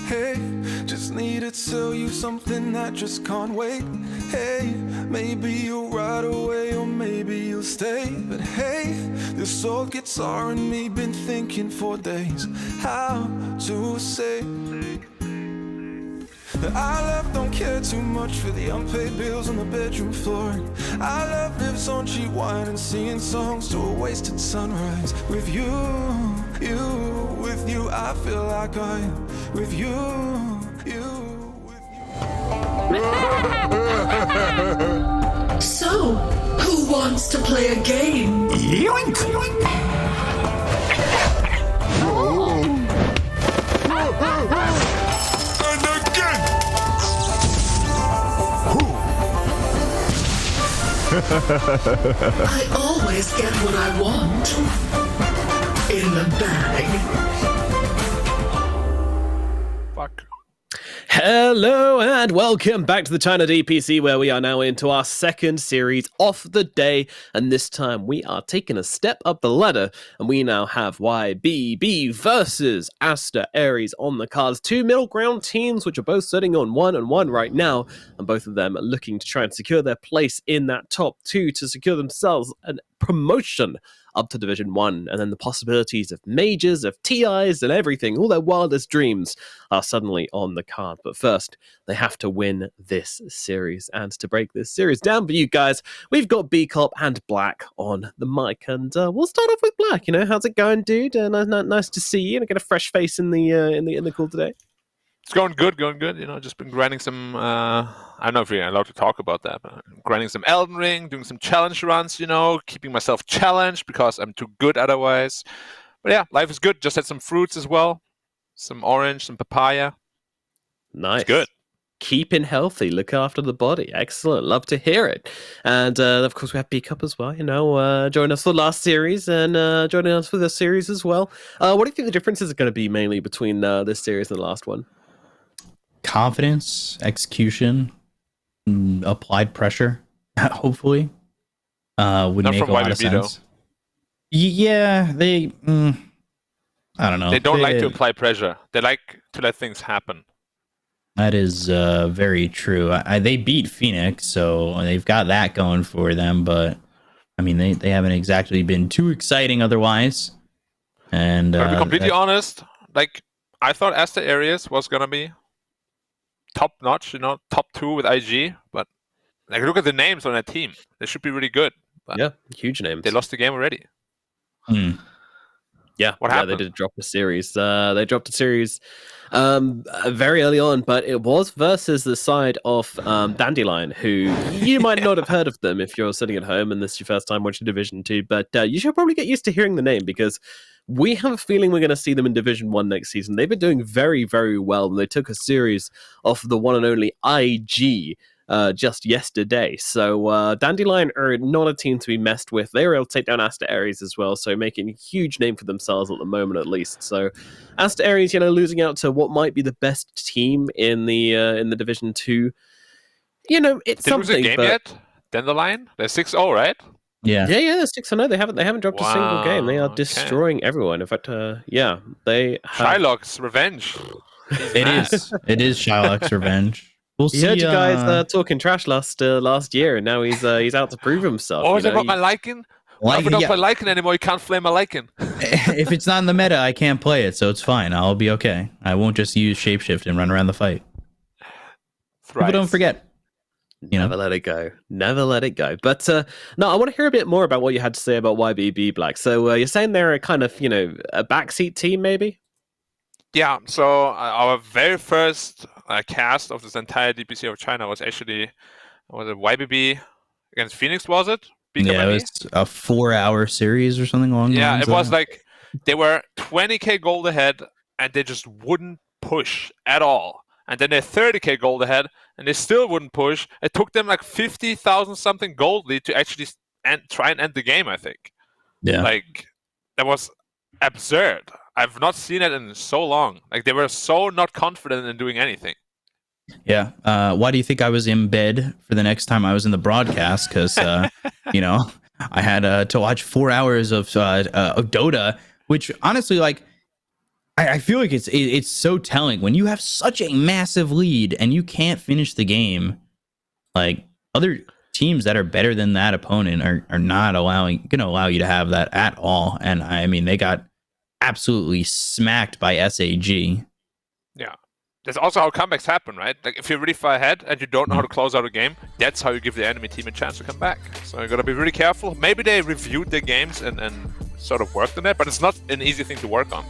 Hey, just need to tell you something that just can't wait. Hey, maybe you'll ride away or maybe you'll stay. But hey, this old guitar and me been thinking for days how to say that our love don't care too much for the unpaid bills on the bedroom floor. Our love lives on cheap wine and singing songs to a wasted sunrise. With you, with you, I feel like I am. With you, with you. So, who wants to play a game? Yoink! And again! I always get what I want. In the bag. Fuck. Hello and welcome back to the China DPC, where we are now into our second series of the day, and this time we are taking a step up the ladder, and we now have iG.V versus Aster.A on the cards. Two middle ground teams which are both sitting on 1-1 right now, and both of them are looking to try and secure their place in that top two to secure themselves a promotion up to Division 1, and then the possibilities of majors, of TIs, and everything, all their wildest dreams are suddenly on the card. But first, they have to win this series, and to break this series down for you guys, we've got B-Cop and Black on the mic, and we'll start off with Black. You know, how's it going, dude? Nice to see you, and get a fresh face in the call today. It's going good. You know, just been grinding some. I don't know if we're allowed to talk about that, but grinding some Elden Ring, doing some challenge runs. You know, keeping myself challenged because I'm too good otherwise. But yeah, life is good. Just had some fruits as well, some orange, some papaya. Nice. It's good. Keeping healthy, look after the body. Excellent. Love to hear it. And of course, we have B-Cup as well. You know, joining us for the last series and joining us for this series as well. What do you think the differences are going to be mainly between this series and the last one? Confidence, execution, applied pressure, hopefully, would Not make from a lot of YBB, sense. Yeah, they. I don't know. They don't like to apply pressure. They like to let things happen. That is very true. They beat Phoenix, so they've got that going for them. But I mean, they haven't exactly been too exciting otherwise. And to be completely honest, like I thought Aster.A was gonna be top notch, you know, top 2 with iG. But like, look at the names on that team; they should be really good. But yeah, huge names. They lost the game already. Yeah, what happened? They did drop a series. They dropped a series very early on, but it was versus the side of Dandelion, who you might not have heard of them if you're sitting at home and this is your first time watching Division 2, but you should probably get used to hearing the name because we have a feeling we're going to see them in Division 1 next season. They've been doing very, very well, and they took a series off the one and only iG just yesterday. So Dandelion are not a team to be messed with. They were able to take down Aster.A as well, so making a huge name for themselves at the moment, at least. So Aster.A, you know, losing out to what might be the best team in the Division 2. You know, it's Did something. Lose a game yet? Dandelion? They're 6-0, right? Yeah. They're 6-0. They haven't dropped a single game. They are destroying everyone. In fact, they have... Shylock's revenge. It is Shylock's revenge. We'll see. Heard you guys talking trash last year, and now he's out to prove himself. Oh, is that about my liking? If I don't play Lycan anymore, you can't flame my Lycan. If it's not in the meta, I can't play it, so it's fine. I'll be okay. I won't just use shapeshift and run around the fight. But don't forget. Never let it go. Never let it go. But no, I want to hear a bit more about what you had to say about YBB Black. So you're saying they're a kind of, you know, a backseat team, maybe? Yeah, so our very first cast of this entire DPC of China was actually, was it YBB against Phoenix, was it? Yeah, it was a 4-hour series or something along the lines. Yeah, it was like they were 20k gold ahead and they just wouldn't push at all. And then they're 30k gold ahead and they still wouldn't push. It took them like 50,000 something gold lead to actually try and end the game, I think. Yeah. Like, that was absurd. I've not seen it in so long. Like, they were so not confident in doing anything. Yeah. Why do you think I was in bed for the next time I was in the broadcast? Because, you know, I had to watch 4 hours of Dota, which honestly, like, I feel like it's so telling when you have such a massive lead and you can't finish the game. Like other teams that are better than that opponent are not gonna allow you to have that at all. And I mean, they got absolutely smacked by SAG. Yeah. That's also how comebacks happen, right? Like if you're really far ahead and you don't know how to close out a game, that's how you give the enemy team a chance to come back. So you gotta be really careful. Maybe they reviewed their games and sort of worked on it, but it's not an easy thing to work on.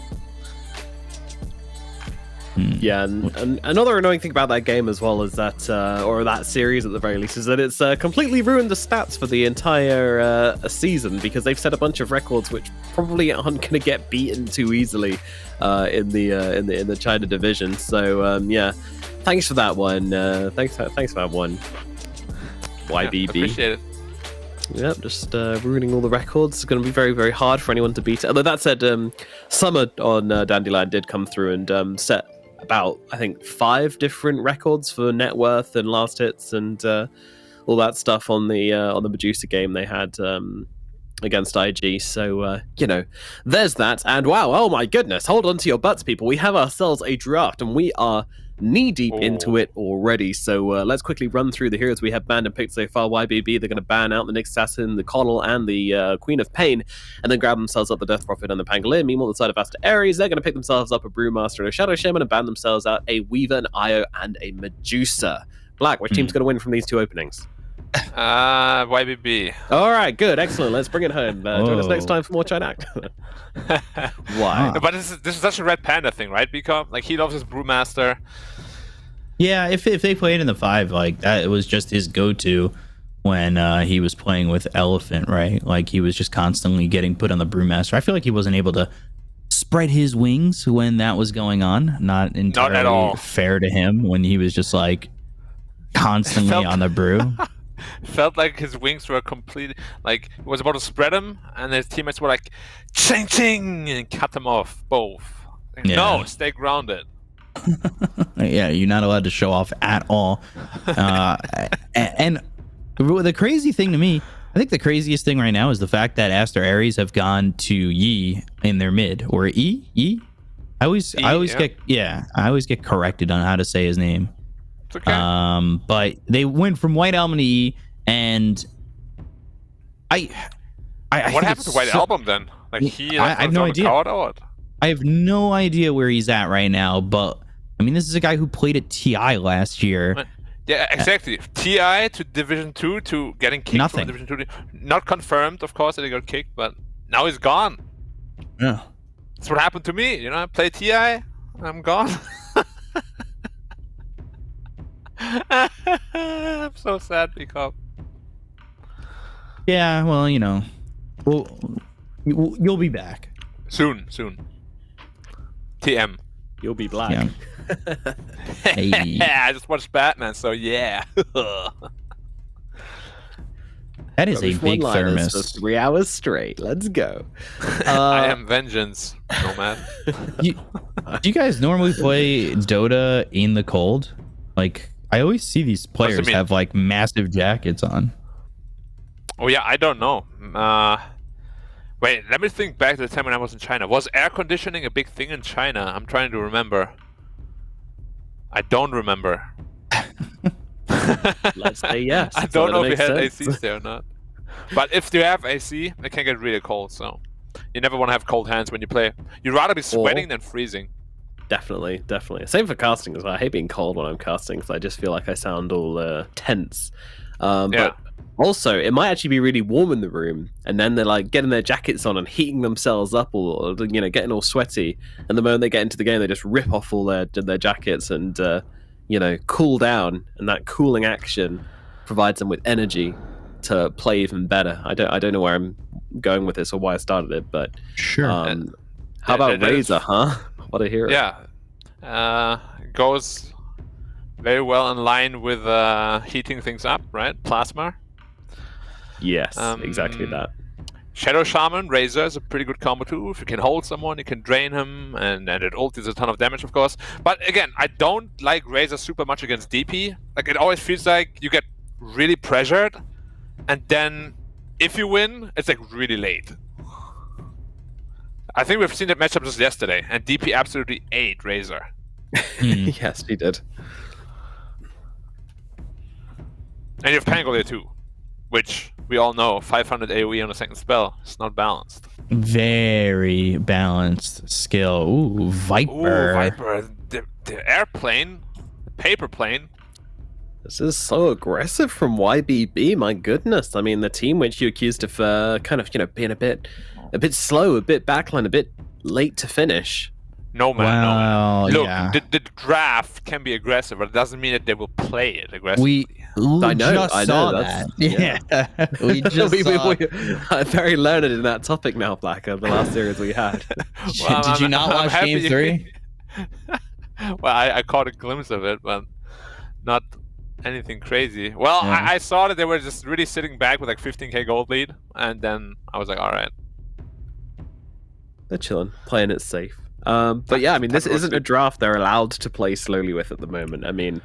Yeah, and another annoying thing about that game as well is that, or that series at the very least, is that it's completely ruined the stats for the entire season because they've set a bunch of records which probably aren't going to get beaten too easily in the China division. So yeah, thanks for that one. Thanks for that one, YBB. Yeah, appreciate it. Yep, just ruining all the records. It's going to be very, very hard for anyone to beat. Although that said, Summer on Dandelion did come through and set about, I think, 5 different records for net worth and last hits and all that stuff on the Medusa game they had against IG. So there's that. And wow, oh my goodness, hold on to your butts, people. We have ourselves a draft, and we are knee-deep into it already. So let's quickly run through the heroes we have banned and picked so far. YBB, they're going to ban out the Nyx Assassin, the Coddle, and the Queen of Pain, and then grab themselves up the Death Prophet and the Pangolier. Meanwhile, on the side of Aster.A, they're going to pick themselves up a Brewmaster and a Shadow Shaman and ban themselves out a Weaver, an Io, and a Medusa. Black, which team's going to win from these 2 openings? YBB. All right, good, excellent. Let's bring it home. Join us next time for more China Act. Why? But this is such a Red Panda thing, right? Because like he loves his Brewmaster. Yeah, if they played in the 5, like that, it was just his go-to when he was playing with Elephant, right? Like he was just constantly getting put on the Brewmaster. I feel like he wasn't able to spread his wings when that was going on. Not entirely at all fair to him when he was just like constantly on the Brew. Felt like his wings were completely like he was about to spread him, and his teammates were like, "Ching ching," and cut him off both. Like, no, stay grounded. Yeah, you're not allowed to show off at all. And the crazy thing to me, I think the craziest thing right now is the fact that Aster.A have gone to Yi in their mid or Yi. I always get corrected on how to say his name. It's okay. But they went from White Album to E, and I what happened to White Album then? Like I have no idea. I have no idea where he's at right now. But I mean, this is a guy who played at TI last year. Yeah, exactly. TI to Division 2 to getting kicked from Division 2. Not confirmed, of course, that he got kicked, but now he's gone. Yeah, that's what happened to me. You know, I play TI, I'm gone. I'm so sad, because yeah, well, you'll be back soon. TM, you'll be black. Yeah. Hey. Yeah, I just watched Batman, so yeah. That is a big thermos. For 3 hours straight. Let's go. I am vengeance, nomad. Do you guys normally play Dota in the cold? Like, I always see these players have like massive jackets on. Oh yeah, I don't know. Wait, let me think back to the time when I was in China. Was air conditioning a big thing in China? I'm trying to remember. I don't remember. Let's say yes. I don't know if we had ACs there or not. But if you have AC, it can get really cold. So you never want to have cold hands when you play. You'd rather be sweating than freezing. Definitely. Same for casting as well. I hate being cold when I'm casting because I just feel like I sound all tense. But also, it might actually be really warm in the room, and then they're like getting their jackets on and heating themselves up, or getting all sweaty. And the moment they get into the game, they just rip off all their jackets and cool down. And that cooling action provides them with energy to play even better. I don't know where I'm going with this or why I started it, but sure. How about Razor, huh? What a hero. Yeah. Goes very well in line with heating things up, right? Plasma. Yes, exactly that. Shadow Shaman, Razor is a pretty good combo too. If you can hold someone, you can drain him, and it ultis a ton of damage, of course. But again, I don't like Razor super much against DP. Like, it always feels like you get really pressured, and then if you win, it's like really late. I think we've seen that matchup just yesterday, and DP absolutely ate Razor. Yes, he did. And you have Pango there too, which we all know 500 AoE on a second spell. It's not balanced. Very balanced skill. Ooh, Viper. Ooh, Viper. The airplane, the paper plane. This is so aggressive from YBB. My goodness. I mean, the team which you accused of kind of, being a bit slow, a bit backline, a bit late to finish. No man, Well, no man. Look, yeah. the draft can be aggressive, but it doesn't mean that they will play it aggressively. I know, just saw that's- that. Yeah. We just saw I'm very learned in that topic now, Blacker, the last series we had. Well, Did you not I'm watch happy Game 3? Well, I caught a glimpse of it, but not anything crazy. Well, Yeah. I saw that they were just really sitting back with like 15k gold lead, and then I was like, all right. They're chilling, playing it safe. But yeah, I mean, this isn't a draft they're allowed to play slowly with at the moment. I mean,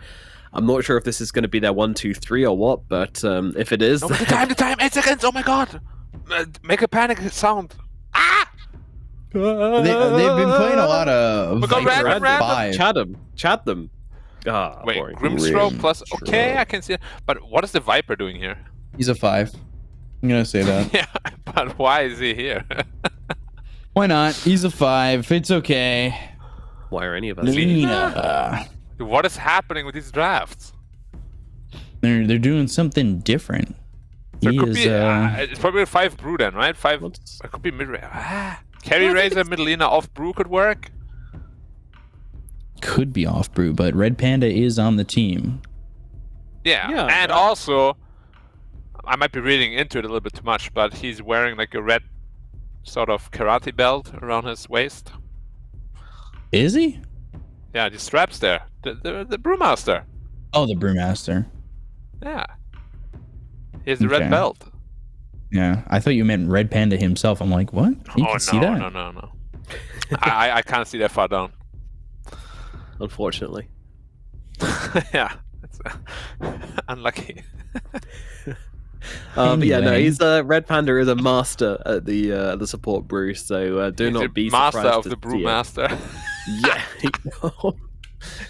I'm not sure if this is going to be their 1, 2, 3 or what, but if it is, No, but the time, 8 seconds. Oh my god! Make a panic sound. Ah! They've been playing a lot of We go Viper random, at random. 5. chat them. Ah, Wait, boring. Grimstroke plus. Okay, I can see it. But what is the Viper doing here? He's a 5. I'm gonna say that. Yeah, but why is he here? Why not? He's a 5. It's okay. Why are any of us? Lena. What is happening with these drafts? They're doing something different. So He it could is be, it's probably a 5 brew then, right? 5. It could be mid. Carry Razor, Midlina, off brew could work. could be off brew, but Red Panda is on the team. Yeah, and also, I might be reading into it a little bit too much, but he's wearing like a red sort of karate belt around his waist. Is he? Yeah, the straps there. The brewmaster. Oh, the brewmaster. Yeah. He has the red Okay. belt. Yeah, I thought you meant Red Panda himself. I'm like, what? You can see that? No. I can't see that far down. Unfortunately. Yeah, it's unlucky. But yeah, no, Anyway. he's Red Panda is a master at the support brew, so do He's not the be master surprised of to the see it. brewmaster. Yeah,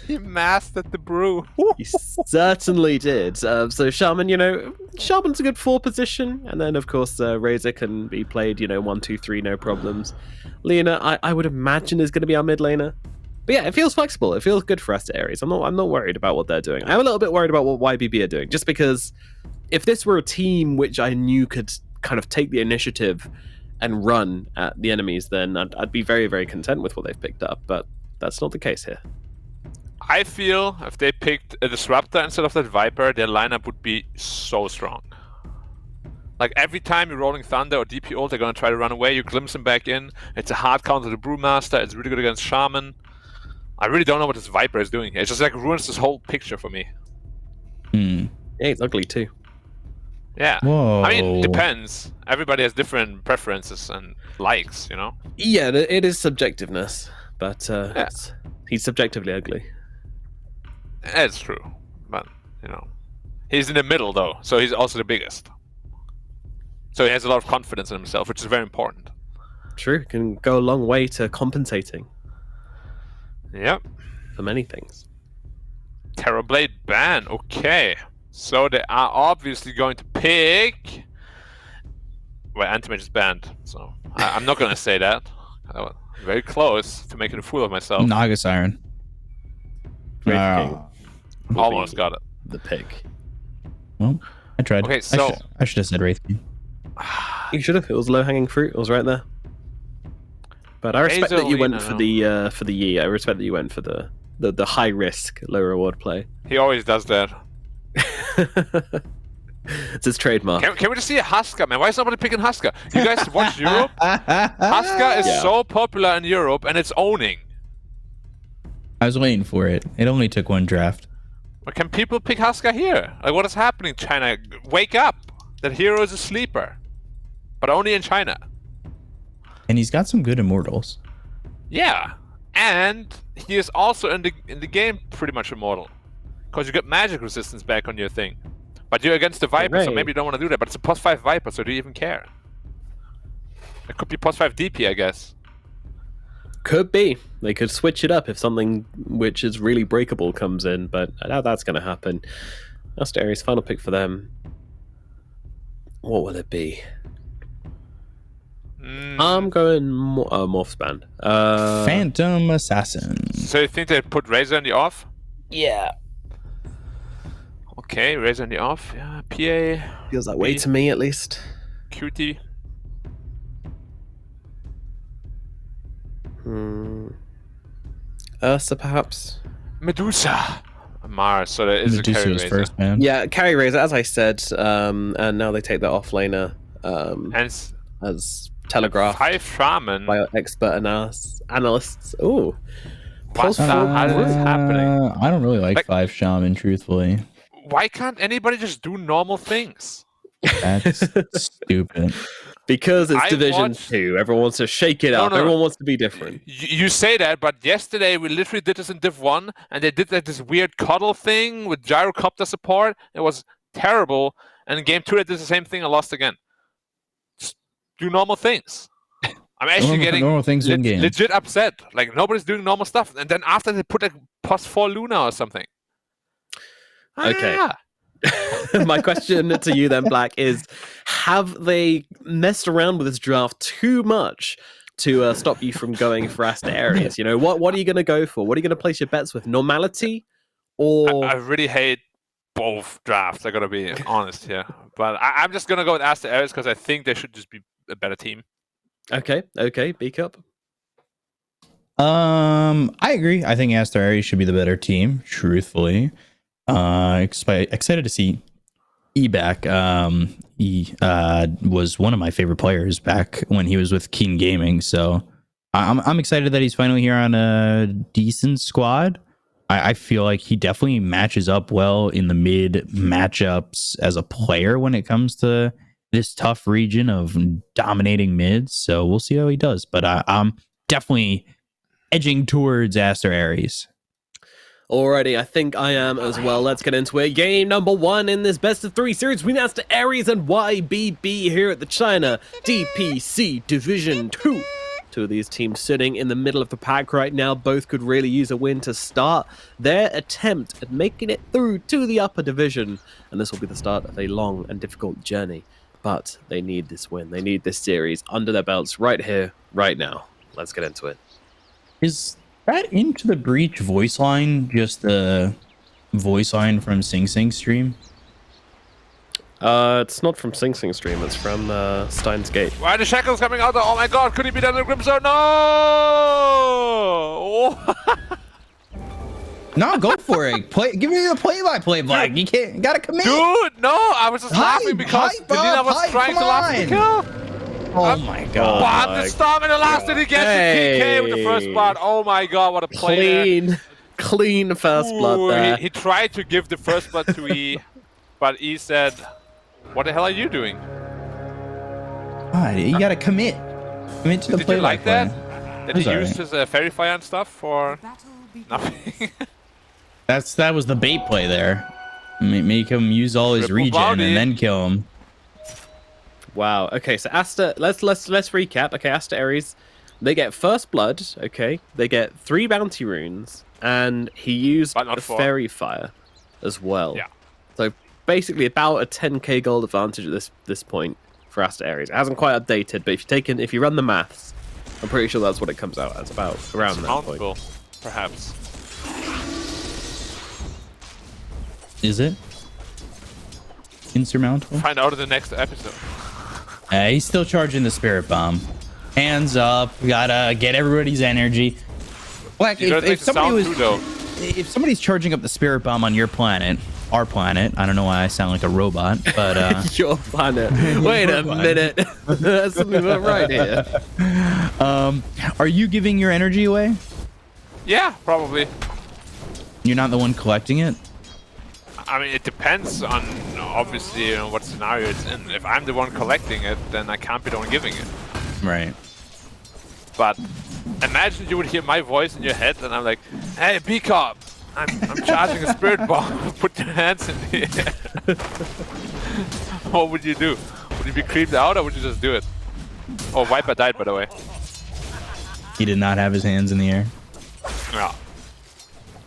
He mastered the brew. he certainly did. So Shaman, Shaman's a good 4 position, and then of course Razor can be played, 1, 2, 3, no problems. Lena, I would imagine is going to be our mid laner. But yeah, it feels flexible. It feels good for Aster.A. I'm not worried about what they're doing. I'm a little bit worried about what YBB are doing, just because if this were a team which I knew could kind of take the initiative and run at the enemies, then I'd be very, very content with what they've picked up. But that's not the case here. I feel if they picked a Disruptor instead of that Viper, their lineup would be so strong. Like every time you're rolling Thunder or DP ult, they're gonna try to run away. You glimpse them back in. It's a hard counter to Brewmaster. It's really good against Shaman. I really don't know what this Viper is doing here. It just like ruins this whole picture for me. Hmm. Yeah, it's ugly too. Yeah. Whoa. I mean, depends. Everybody has different preferences and likes, Yeah, it is subjectiveness, but he's subjectively ugly. It's true. But, he's in the middle though, so he's also the biggest. So he has a lot of confidence in himself, which is very important. True, can go a long way to compensating Yep. for many things. Terrorblade ban. Okay. So they are obviously going to pick. Well, Anti-Mage is banned, so I'm not going to say that. I was very close to making a fool of myself. Naga Siren. Wraith Ah. King. Almost got it. The pick. Well, I tried. Okay, so- I should have said Wraith King. You should have. It was low hanging fruit. It was right there. But I respect that you went Razor, for the Yi. I respect that you went for the high risk, low reward play. He always does that. It's his trademark. Can we just see a Huska, man? Why is nobody picking Huska? You guys watch Europe? Huska is Yeah. so popular in Europe, and it's owning. I was waiting for it. It only took one draft. But can people pick Huska here? Like, what is happening, China? Wake up! That hero is a sleeper. But only in China. And he's got some good immortals. Yeah. And he is also in the game pretty much immortal. Because you get magic resistance back on your thing. But you're against the Viper, so Hooray. maybe you don't want to do that. But it's a +5 Viper, so do you even care? It could be +5 DP, I guess. Could be. They could switch it up if something which is really breakable comes in, but I doubt that's going to happen. Aster.A's final pick for them. What will it be? I'm going Morph's Band. Phantom Assassin. So you think they put Razor in the off? Yeah. Okay, Razor in the off. Yeah, PA. Feels that way to me, at least. Cutie. Ursa, perhaps? Medusa. Mars, so there is Medusa a carry was Razor. first, man. Yeah, carry Razor, as I said, and now they take the offlaner as telegraphed 5 Shaman. by expert analysts. Ooh. What the hell is happening? I don't really like 5 Shaman, truthfully. Why can't anybody just do normal things? That's stupid. Because it's Division 2. Everyone wants to shake it up. No. Everyone wants to be different. You say that, but yesterday we literally did this in Div 1, and they did like this weird cuddle thing with gyrocopter support. It was terrible. And in Game 2 they did the same thing and lost again. Just do normal things. I'm actually getting normal things in game. legit upset. Like, nobody's doing normal stuff. And then after they put like +4 Luna or something. Okay. My question to you then, Black, is have they messed around with this draft too much to stop you from going for Aster.A's? You know, what are you going to go for? What are you going to place your bets with? Normality or... I really hate both drafts, I gotta be honest here. But I'm just going to go with Aster.A's because I think they should just be a better team. Okay, Beak up. I agree. I think Aster.A should be the better team, truthfully. Excited to see E back. He was one of my favorite players back when he was with Keen Gaming, so I'm excited that he's finally here on a decent squad. I feel like he definitely matches up well in the mid matchups as a player when it comes to this tough region of dominating mids. So we'll see how he does, but I'm definitely edging towards Aster.A's. Alrighty, I think I am as well. Let's get into it. Game number 1 in this best of 3 series between Aster.A's and YBB here at the China DPC Division 2. Two of these teams sitting in the middle of the pack right now. Both could really use a win to start their attempt at making it through to the upper division. And this will be the start of a long and difficult journey. But they need this win. They need this series under their belts right here, right now. Let's get into it. Is that Into the Breach voice line just the voice line from Sing Sing stream? It's not from Sing Sing stream, it's from Steins Gate. Why are the shackles coming out? Oh my god, could he be done in the Grim Zone? No! No, go for it. Give me the play-by-play, Black. You can't. Gotta commit. Dude, no! I was just laughing because Delina was trying to laugh at the kill. Oh my god. But the Storm in the last did he get the PK with the first blood. Oh my god, what a play. Clean first blood there. He tried to give the first blood to E, but E said, what the hell are you doing? God, you gotta commit. Commit to the play. Did you like that? Did he use his Fairy Fire and stuff for nothing? That was the bait play there. Make him use all his regen and then kill him. Wow. Okay, so let's recap. Okay, Aster.A's, they get first blood. Okay, they get 3 bounty runes, and he used the Fairy Fire as well. Yeah. So basically, about a 10k gold advantage at this point for Aster.A's. It hasn't quite updated, but if you run the maths, I'm pretty sure that's what it comes out as, about around that point. Perhaps. Is it insurmountable? Find out in the next episode. He's still charging the Spirit Bomb. Hands up. We gotta get everybody's energy. Black, if somebody's charging up the Spirit Bomb on your planet, our planet, I don't know why I sound like a robot, but your planet. Wait a minute. That's something about right here. Are you giving your energy away? Yeah, probably. You're not the one collecting it? I mean, it depends on, obviously, what scenario it's in. If I'm the one collecting it, then I can't be the one giving it. Right. But imagine you would hear my voice in your head, and I'm like, hey, Peacock, I'm charging a Spirit Bomb. Put your hands in the air. What would you do? Would you be creeped out, or would you just do it? Oh, Viper died, by the way. He did not have his hands in the air. Yeah.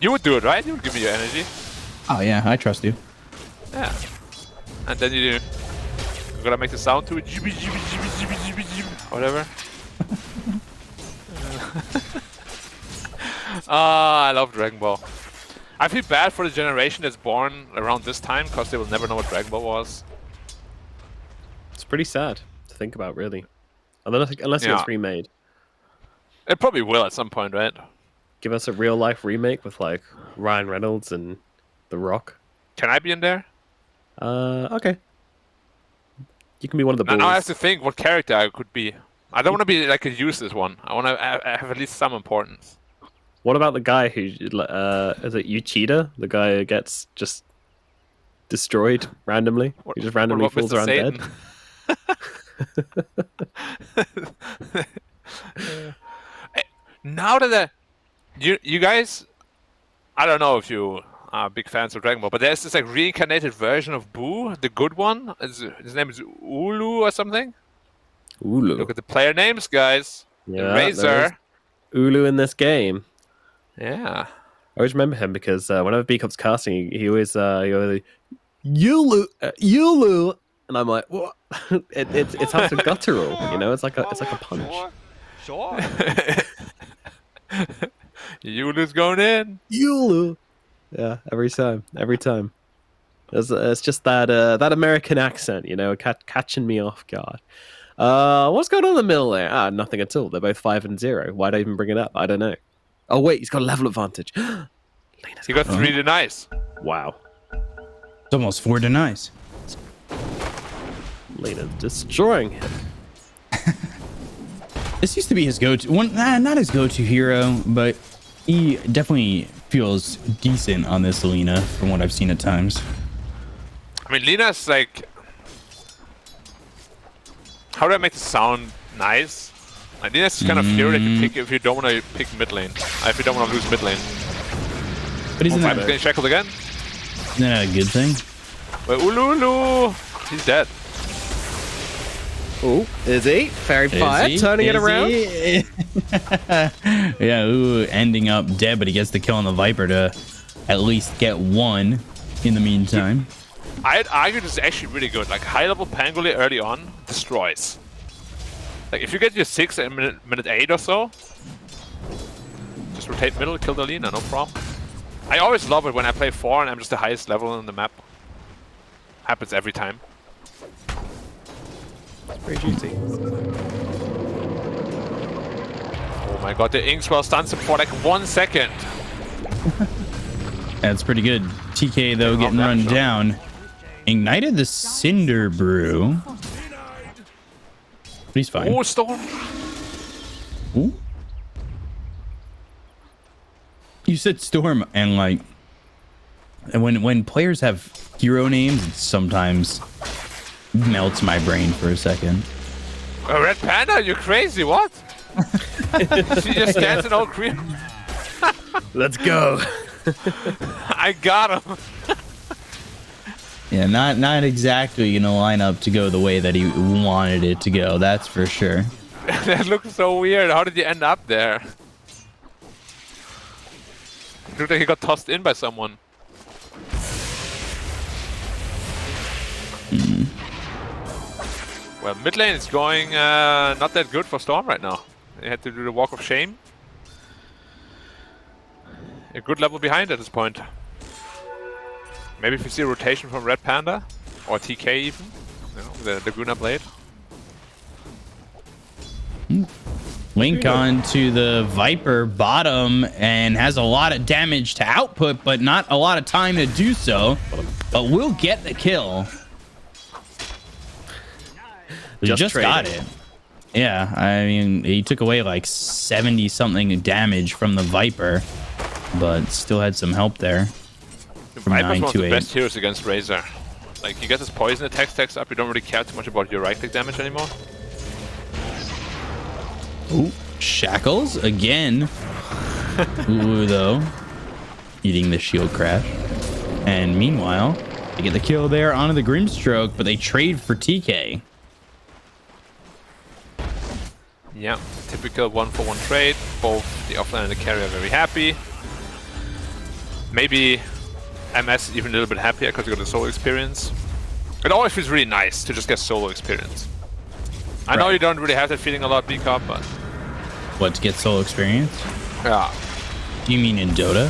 You would do it, right? You would give me your energy. Oh yeah, I trust you. Yeah. And then you gotta make the sound to it. Whatever. I love Dragon Ball. I feel bad for the generation that's born around this time because they will never know what Dragon Ball was. It's pretty sad to think about, really. Unless it gets remade. It probably will at some point, right? Give us a real life remake with like Ryan Reynolds and The Rock. Can I be in there? Okay. You can be one of the boys. Now I have to think what character I could be. I don't want to be like a useless one. I want to have at least some importance. What about the guy who, is it Uchida? The guy who gets just destroyed randomly? He just randomly falls around dead? Now that you guys, I don't know if you are big fans of Dragon Ball, but there's this like reincarnated version of Boo, the good one. His name is Ulu or something. Ulu. Look at the player names, guys. Yeah, Razor. Ulu in this game. Yeah. I always remember him because whenever B Cup's casting, he always Ulu, Ulu, and I'm like, what? It sounds so guttural, you know? It's like a punch. Sure. Ulu's going in. Ulu. Yeah, every time. It's just that American accent, you know, catching me off guard. What's going on in the middle there? Nothing at all. They're both 5 and 0. Why'd I even bring it up? I don't know. Oh wait, he's got a level advantage. He got 3 denies. Wow. It's almost 4 denies. Lena's destroying him. This used to be his go-to one, not his go-to hero, but he definitely feels decent on this Lina from what I've seen at times. I mean, Lina's like, how do I make this sound nice? Like, Lina's just kind of hero that you pick if you don't want to pick mid lane. If you don't want to lose mid lane. But isn't that getting shackled again? Isn't that a good thing? But Ulu, he's dead. Oh, is he? Fairy Fire turning it around? Yeah, ending up dead, but he gets the kill on the Viper to at least get 1 in the meantime. I'd argue this is actually really good. Like, high level Pangolier early on destroys. Like, if you get your 6 at minute 8 or so, just rotate middle, kill the Lina, no problem. I always love it when I play 4 and I'm just the highest level on the map. Happens every time. It's pretty juicy. Oh my god, the Inkswell stuns him for like 1 second. That's pretty good. TK, though, getting run down. Ignited the Cinder Brew. But he's fine. Oh, Storm. Ooh. You said Storm, and like, and when players have hero names, it sometimes melts my brain for a second. Red Panda, you crazy? What? She just stands in all green. Let's go. I got him. Yeah, not exactly gonna line up to go the way that he wanted it to go. That's for sure. That looks so weird. How did you end up there? It looked like he got tossed in by someone. Well, mid lane is going not that good for Storm right now. They had to do the walk of shame. A good level behind at this point. Maybe if we see a rotation from Red Panda or TK even, you know, the Laguna Blade. Link on to the Viper bottom and has a lot of damage to output, but not a lot of time to do so. But will get the kill. Just got it. Yeah, I mean, he took away like 70-something damage from the Viper, but still had some help there. Viper's one of the best heroes against Razor. Like, you get this poison attack stacks up, you don't really care too much about your right-click damage anymore. Ooh, Shackles again. Ooh, though. Eating the shield crash. And meanwhile, they get the kill there onto the Grimstroke, but they trade for TK. Yeah, typical 1-for-1 trade. Both the offlane and the carry are very happy. Maybe MS is even a little bit happier because you got the solo experience. It always feels really nice to just get solo experience. I know you don't really have that feeling a lot, B-Cop, but... What, to get solo experience? Yeah. Do you mean in Dota?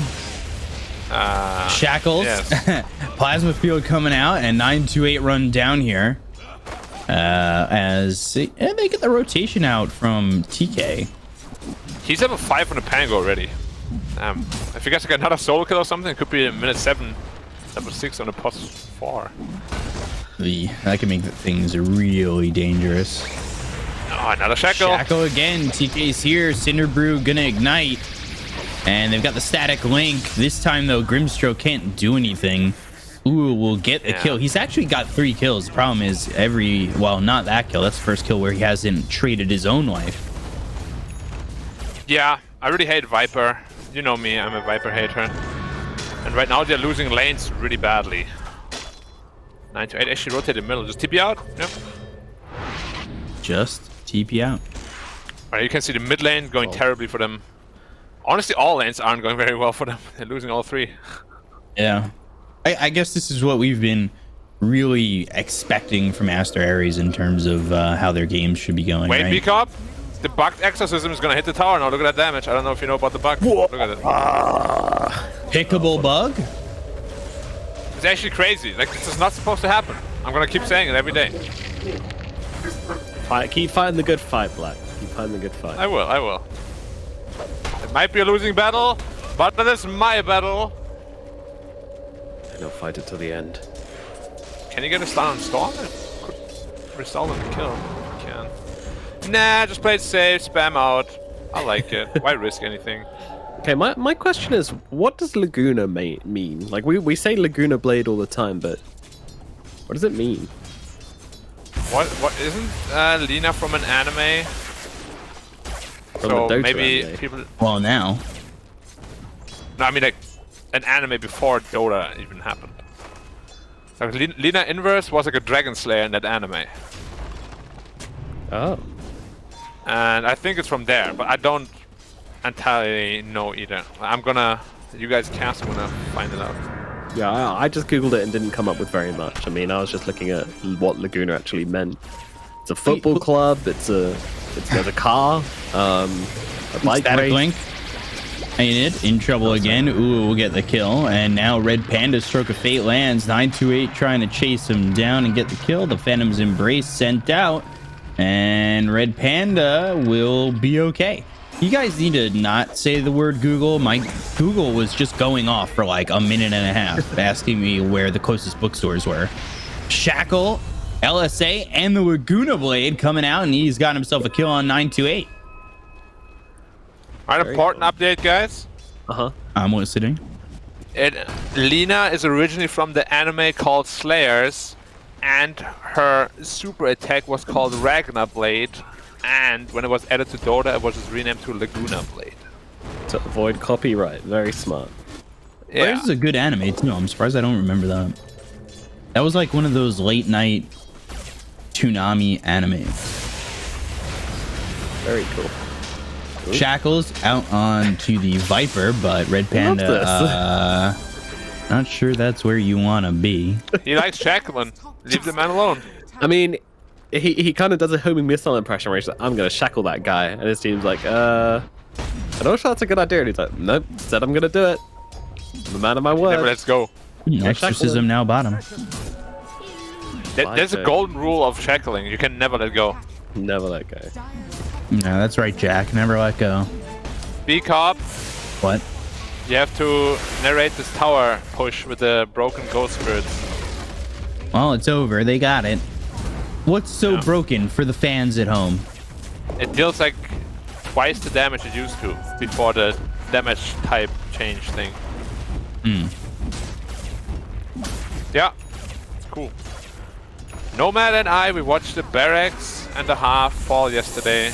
Shackles. Yes. Plasma Field coming out and 928 run down here. As they get the rotation out from TK. He's level 5 on the Pango already. If you guys get another solo kill or something, it could be a minute 7, level 6 on the +4. That can make things really dangerous. Oh, another Shackle. Shackle again. TK's here. Cinderbrew gonna ignite. And they've got the static link. This time, though, Grimstroke can't do anything. Ooh, will get a kill. He's actually got 3 kills. The problem is well, not that kill. That's the first kill where he hasn't traded his own life. Yeah, I really hate Viper. You know me, I'm a Viper hater. And right now they're losing lanes really badly. 928 actually rotated middle. Just TP out. Yep. Just TP out. Alright, you can see the mid lane going terribly for them. Honestly, all lanes aren't going very well for them. They're losing all 3. Yeah. I guess this is what we've been really expecting from Aster.A in terms of how their games should be going. Wait, right? B-Cop. The bugged exorcism is gonna hit the tower now. Look at that damage. I don't know if you know about the bug. Look at it. Pickable bug? It's actually crazy. Like, this is not supposed to happen. I'm gonna keep saying it every day. Keep fighting the good fight, Black. Keep fighting the good fight. I will. It might be a losing battle, but that is my battle. And I'll fight it till the end. Can you get a stun on Storm? It could result in a kill. You can. Nah, just play it safe, spam out. I like it. Why risk anything? Okay, my question is, what does Laguna mean? Like, we say Laguna Blade all the time, but what does it mean? What isn't Lina from an anime? From so the Dota maybe anime. people... Well, now. No, I mean like an anime before Dota even happened. So Lina Inverse was like a Dragon Slayer in that anime. Oh. And I think it's from there, but I don't entirely know either. You guys cast, I'm gonna find it out. Yeah, I just googled it and didn't come up with very much. I mean, I was just looking at what Laguna actually meant. It's a football club. There's a car. A bike Static race. link. Ain't it? In trouble again. Ooh, we'll get the kill. And now Red Panda Stroke of Fate lands. 928 trying to chase him down and get the kill. The Phantom's Embrace sent out. And Red Panda will be okay. You guys need to not say the word Google. My Google was just going off for like a minute and a half, asking me where the closest bookstores were. Shackle, LSA, and the Laguna Blade coming out, and he's got himself a kill on 928. Alright, important update, guys. I'm listening. Lina is originally from the anime called Slayers, and her super attack was called Ragnar Blade. And when it was added to Dota, it was just renamed to Laguna Blade. To avoid copyright. Very smart. Yeah. This is a good anime too. I'm surprised I don't remember that. That was like one of those late night Toonami animes. Very cool. Ooh. Shackles out onto the Viper, but Red Panda, not sure that's where you want to be. He likes shackling. Leave the man alone. I mean, he kind of does a homing missile impression where he's like, I'm going to shackle that guy. And his team's like, I don't know if that's a good idea. And he's like, nope, said I'm going to do it. I'm a man of my word. Never let's go. Exorcism now bottom. There's a golden rule of shackling. You can never let go. Never let go. No, that's right, Jack. Never let go. B-Cop. What? You have to narrate this tower push with the broken ghost spirits. Well, it's over. They got it. What's so broken for the fans at home? It deals like twice the damage it used to before the damage type change thing. Yeah, it's cool. Nomad and I, we watched the barracks and a half fall yesterday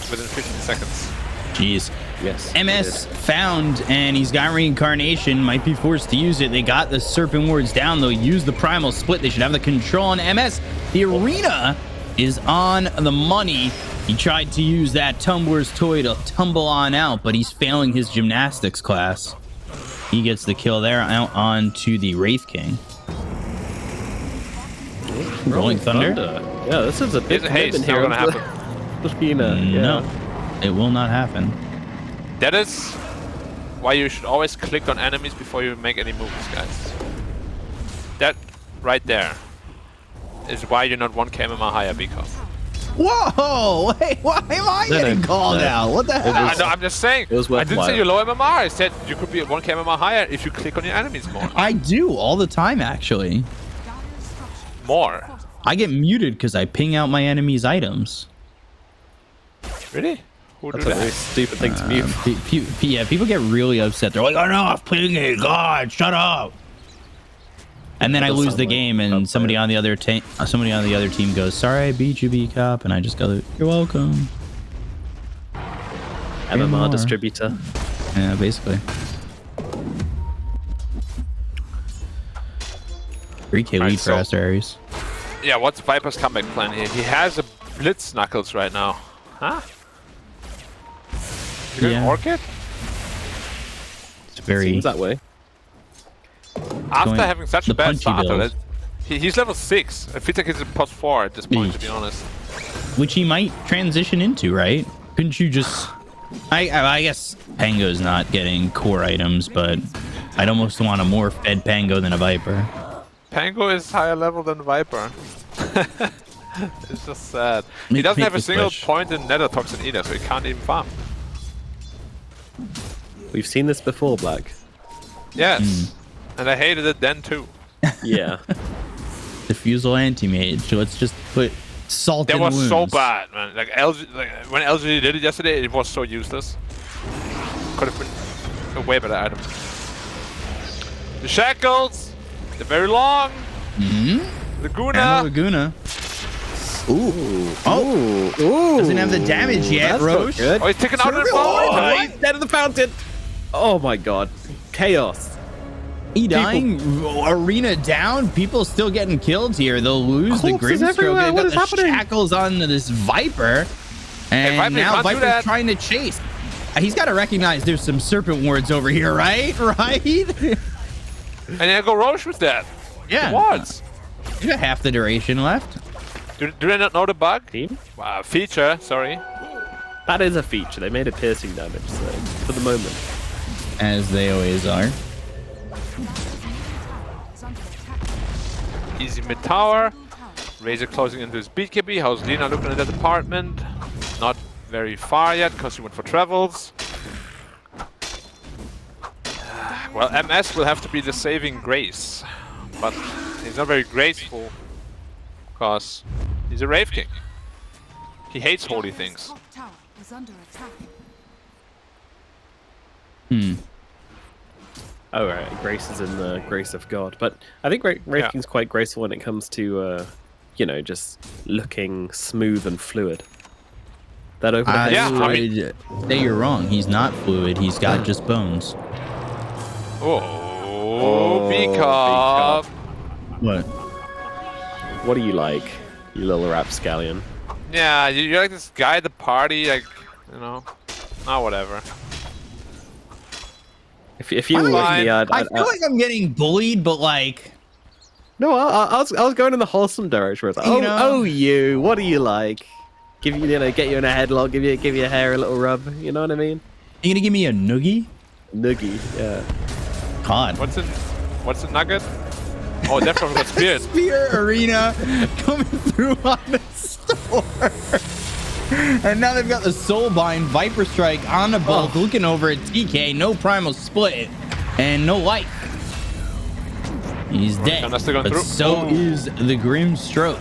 within 15 seconds. Jeez. Yes. MS found, and he's got reincarnation. Might be forced to use it. They got the Serpent Wards down. They'll use the Primal Split. They should have the control on MS. The arena is on the money. He tried to use that tumbler's toy to tumble on out, but he's failing his gymnastics class. He gets the kill there, out onto the Wraith King. Rolling Thunder? Yeah, this is a big haste. commitment here. Not gonna happen. No, it will not happen. That is why you should always click on enemies before you make any moves, guys. That right there is why you're not 1 kmh higher, because. Whoa! Wait, why am I getting called out? What the hell? No, I'm just saying. I didn't say you're low MMR. I said you could be 1 kmh higher if you click on your enemies more. I do all the time, actually. More. I get muted because I ping out my enemy's items. Really? Who do That's a that? very stupid thing to mute. Yeah, people get really upset. They're like, "Oh no, I'm pinging! God, shut up!" And then I lose the game, and somebody on the other team goes, "Sorry, I beat you, B Cop," and I just go, "You're welcome." MMR distributor. Yeah, basically. 3K lead for Aster.A. Yeah, what's Viper's comeback plan here? He has a Blitz Knuckles right now. Huh? You Yeah. Orchid? It's very... Seems that way. After having such a the bad punchy starter, build. he's level 6. I feel like he's a +4 at this point, to be honest. Which he might transition into, right? Couldn't you just... I guess Pango's not getting core items, but I'd almost want a more fed Pango than a Viper. Pango is higher level than Viper. It's just sad. He doesn't have a single point in Nether Toxin either, so he can't even farm. We've seen this before, Black. Yes. And I hated it then too. Yeah. Diffusal anti-mage. Let's just put salt in That was wounds. so bad, man. Like when LG did it yesterday, it was so useless. Could have been a way better item. The shackles, they're very long. Laguna. And Laguna. Ooh. Oh. Ooh. Doesn't have the damage yet, That's Roche. not good. Oh, he's taking out the Oh, he's dead in the fountain. Oh my god. Chaos. Dying, arena down, people still getting killed here. They'll lose the Corpses Grimstroke. everywhere. They've What got is the happening? shackles on this Viper. And Viper, you now can't do Viper's that. trying to chase. He's got to recognize there's some Serpent Wards over here, right? Right? And then go Roche with that. Yeah. The wards. You got half the duration left. Do they not know the bug? Team? Feature, sorry. That is a feature. They made it piercing damage, so for the moment. As they always are. Easy mid tower. Razor closing into his BKB. How's Lina looking at that apartment? Not very far yet because he went for travels. Well, MS will have to be the saving grace. But he's not very graceful because he's a Wraith King. He hates holy things. Oh, right. Grace is in the grace of God. But I think Wraith King's quite graceful when it comes to, you know, just looking smooth and fluid. That over the I would say you're wrong. He's not fluid. He's got just bones. Oh, B-Cop. What? What do you like, you little rapscallion? Yeah, you're like this guy at the party, like, you know. Oh, whatever. If you were with me, I feel like I'm getting bullied, but like... No, I was going in the wholesome direction. Where I was like, you, what do you like? Give you, get you in a headlock, give your hair a little rub. You know what I mean? You gonna give me a noogie? Noogie, yeah. God. What's the nugget? Oh, definitely got speared. Spear Arena coming through on the store. And now they've got the Soulbind Viper Strike on the bolt, looking over at TK. No Primal Split and no life. He's dead. But so is the Grim Stroke.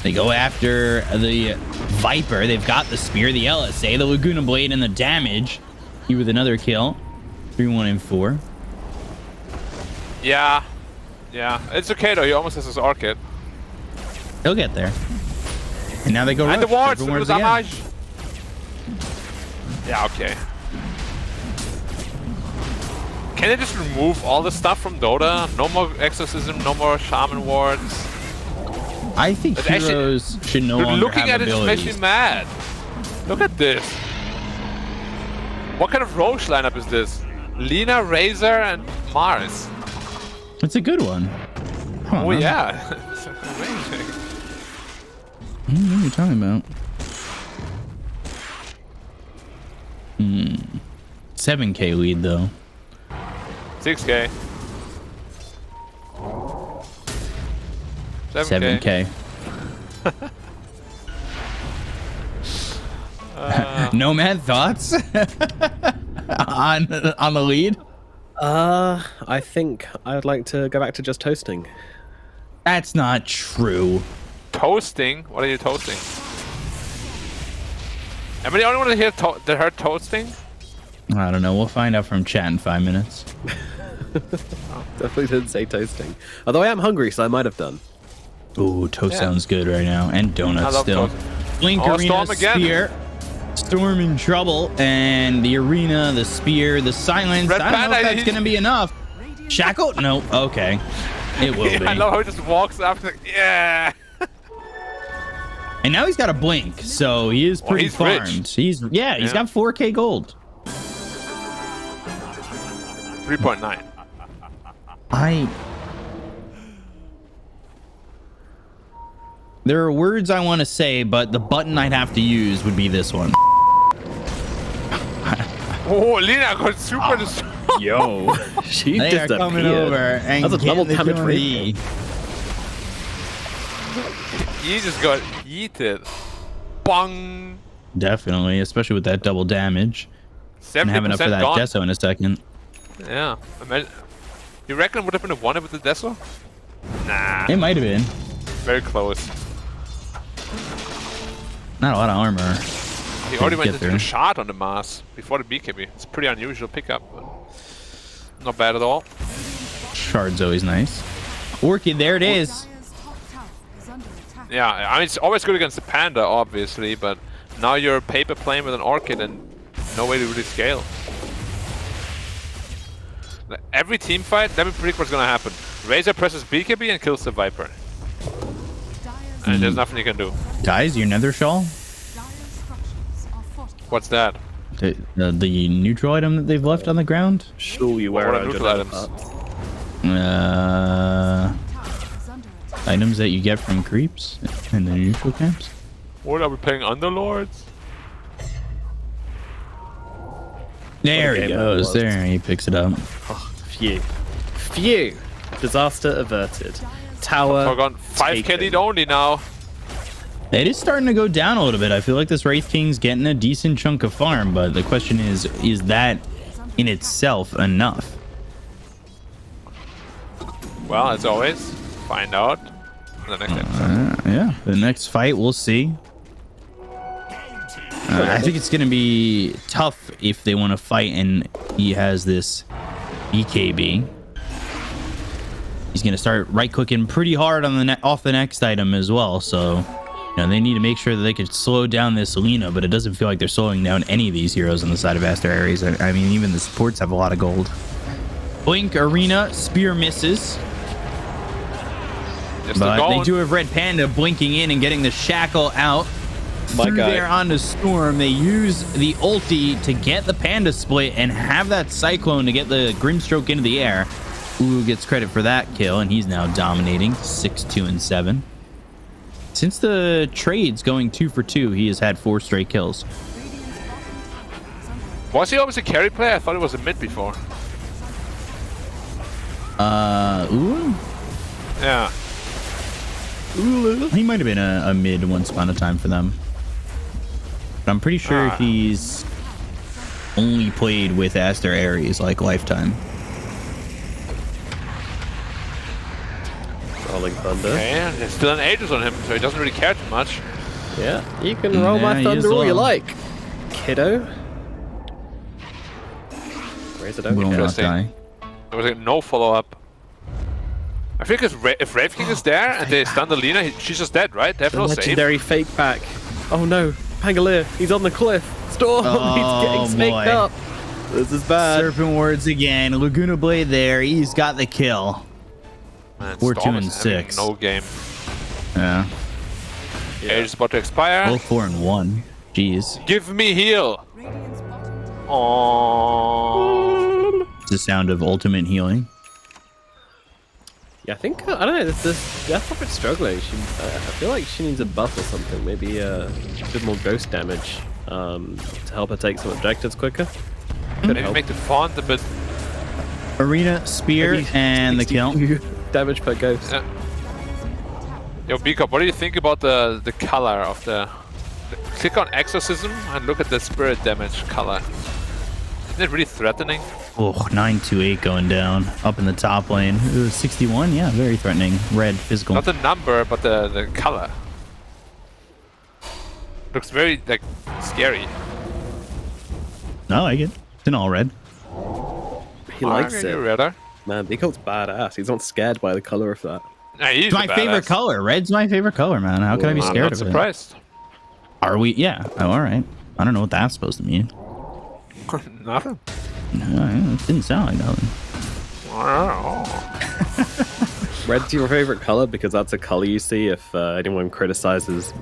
They go after the Viper. They've got the Spear, the LSA, the Laguna Blade, and the damage. He with another kill. 3-1 and 4. Yeah. Yeah. It's okay though. He almost has his Orchid. He'll get there. And now they go And rush. the wards. Everyone's Lose again. damage. Yeah, okay. Can they just remove all the stuff from Dota? No more Exorcism, no more Shaman wards. I think But actually, heroes should no Dude, longer looking have at it just abilities. makes me mad. Look at this. What kind of Roche lineup is this? Lina, Razor, and Mars. It's a good one. Huh, Oh yeah. It's amazing. What are you talking about? 7K lead though. 6K. 7K. Nomad, thoughts on the lead? I think I'd like to go back to just toasting. That's not true. Toasting? What are you toasting? Am I the only one that heard toasting? I don't know. We'll find out from chat in 5 minutes. Definitely didn't say toasting. Although I am hungry, so I might have done. Ooh, toast sounds good right now. And I donuts love still. toast. Blink Oh, Arena Storm again. Spear. Storm in trouble. And the arena, the spear, the silence. Red I don't know if Panda, that's going to be enough. Shackle? No. Okay. It will be. I love how he just walks up like, yeah. And now he's got a blink, so he is pretty he's farmed. rich. He's got 4K gold. 3.9. There are words I want to say, but the button I'd have to use would be this one. Oh, Lina got super destroyed. Yo, she They are coming over and That's a double getting the damage joint. rate. He just got yeeted. Bong. Definitely, especially with that double damage. And having up for 70% that gone. Deso in a second. Yeah. Imagine. You reckon it would have been a 1 with the Deso? Nah. It might have been. Very close. Not a lot of armor. He already went Get into there. the shot on the Mars before the BKB. It's a pretty unusual pickup, but not bad at all. Shard's always nice. Orchid, there it is. Yeah, I mean, it's always good against the Panda, obviously, but now you're paper playing with an Orchid and no way to really scale. Every team fight, let me predict what's gonna happen. Razor presses BKB and kills the Viper. And there's nothing you can do. Guys, your nether shawl? What's that? The neutral item that they've left on the ground? Sure, you What wear are neutral items? Items that you get from creeps in the neutral camps? What are we playing Underlords? There he game that goes. was. There, he picks it up. Oh, phew. Disaster averted. Tower. Forgotten 5k taken. lead only now. It is starting to go down a little bit. I feel like this Wraith King's getting a decent chunk of farm, but the question is that in itself enough? Well, as always, find out in the next episode. Yeah, the next fight, we'll see. I think it's going to be tough if they want to fight and he has this BKB. He's going to start right-clicking pretty hard on the off the next item as well, so they need to make sure that they could slow down this Lina, but it doesn't feel like they're slowing down any of these heroes on the side of Aster.A. I mean, even the supports have a lot of gold. Blink, Arena, Spear misses. But they do have Red Panda blinking in and getting the Shackle out. Through there onto Storm. They use the ulti to get the Panda split and have that Cyclone to get the Grimstroke into the air. Ulu gets credit for that kill, and he's now dominating 6-2 and 7. Since the trade's going 2 for 2, he has had 4 straight kills. Was he always a carry player? I thought it was a mid before. Ulu? Yeah. Ulu? He might have been a mid once upon a time for them. But I'm pretty sure he's only played with Aster.A like lifetime. Rolling Thunder. Okay, and there's still an Aegis on him, so he doesn't really care too much. Yeah, you can roll my thunder all you like, kiddo. Razor don't Will not Interesting. die. There was like no follow-up. I think if Wraith King is there and they stun the Lina, she's just dead, right? They have The no save. legendary fake back. Oh no, Pangolier, he's on the cliff. Storm, he's getting snaked boy. up. This is bad. Serpent Words again. Laguna Blade there. He's got the kill. Man, 4-2 Storm and is having 6. no game. Yeah. Age is about to expire. Both 4 and 1. Jeez. Give me heal. Oh. It's the sound of ultimate healing. Yeah, I think I don't know. This Death Prophet's struggling. I feel like she needs a buff or something. Maybe a bit more ghost damage to help her take some objectives quicker. Could Maybe help. make the font a bit. Arena, spear, Maybe and the kill. damage per ghost. Yeah. Yo, B-Cup, what do you think about the color of the... Click on Exorcism and look at the spirit damage color. Isn't it really threatening? Oh, 928 going down. Up in the top lane. Ooh, 61? Yeah, very threatening. Red, physical. Not the number, but the color. Looks very, like, scary. I like it. It's in all red. He likes Okay, it. redder. Man, Beaco's badass. He's not scared by the color of that. Nah, he's It's my favorite color. Red's my favorite color, man. How can I be scared I'm not of surprised. it? Are we? Yeah. Oh, all right. I don't know what that's supposed to mean. Nothing. No, it didn't sound like nothing. Red's your favorite color because that's a color you see if anyone criticizes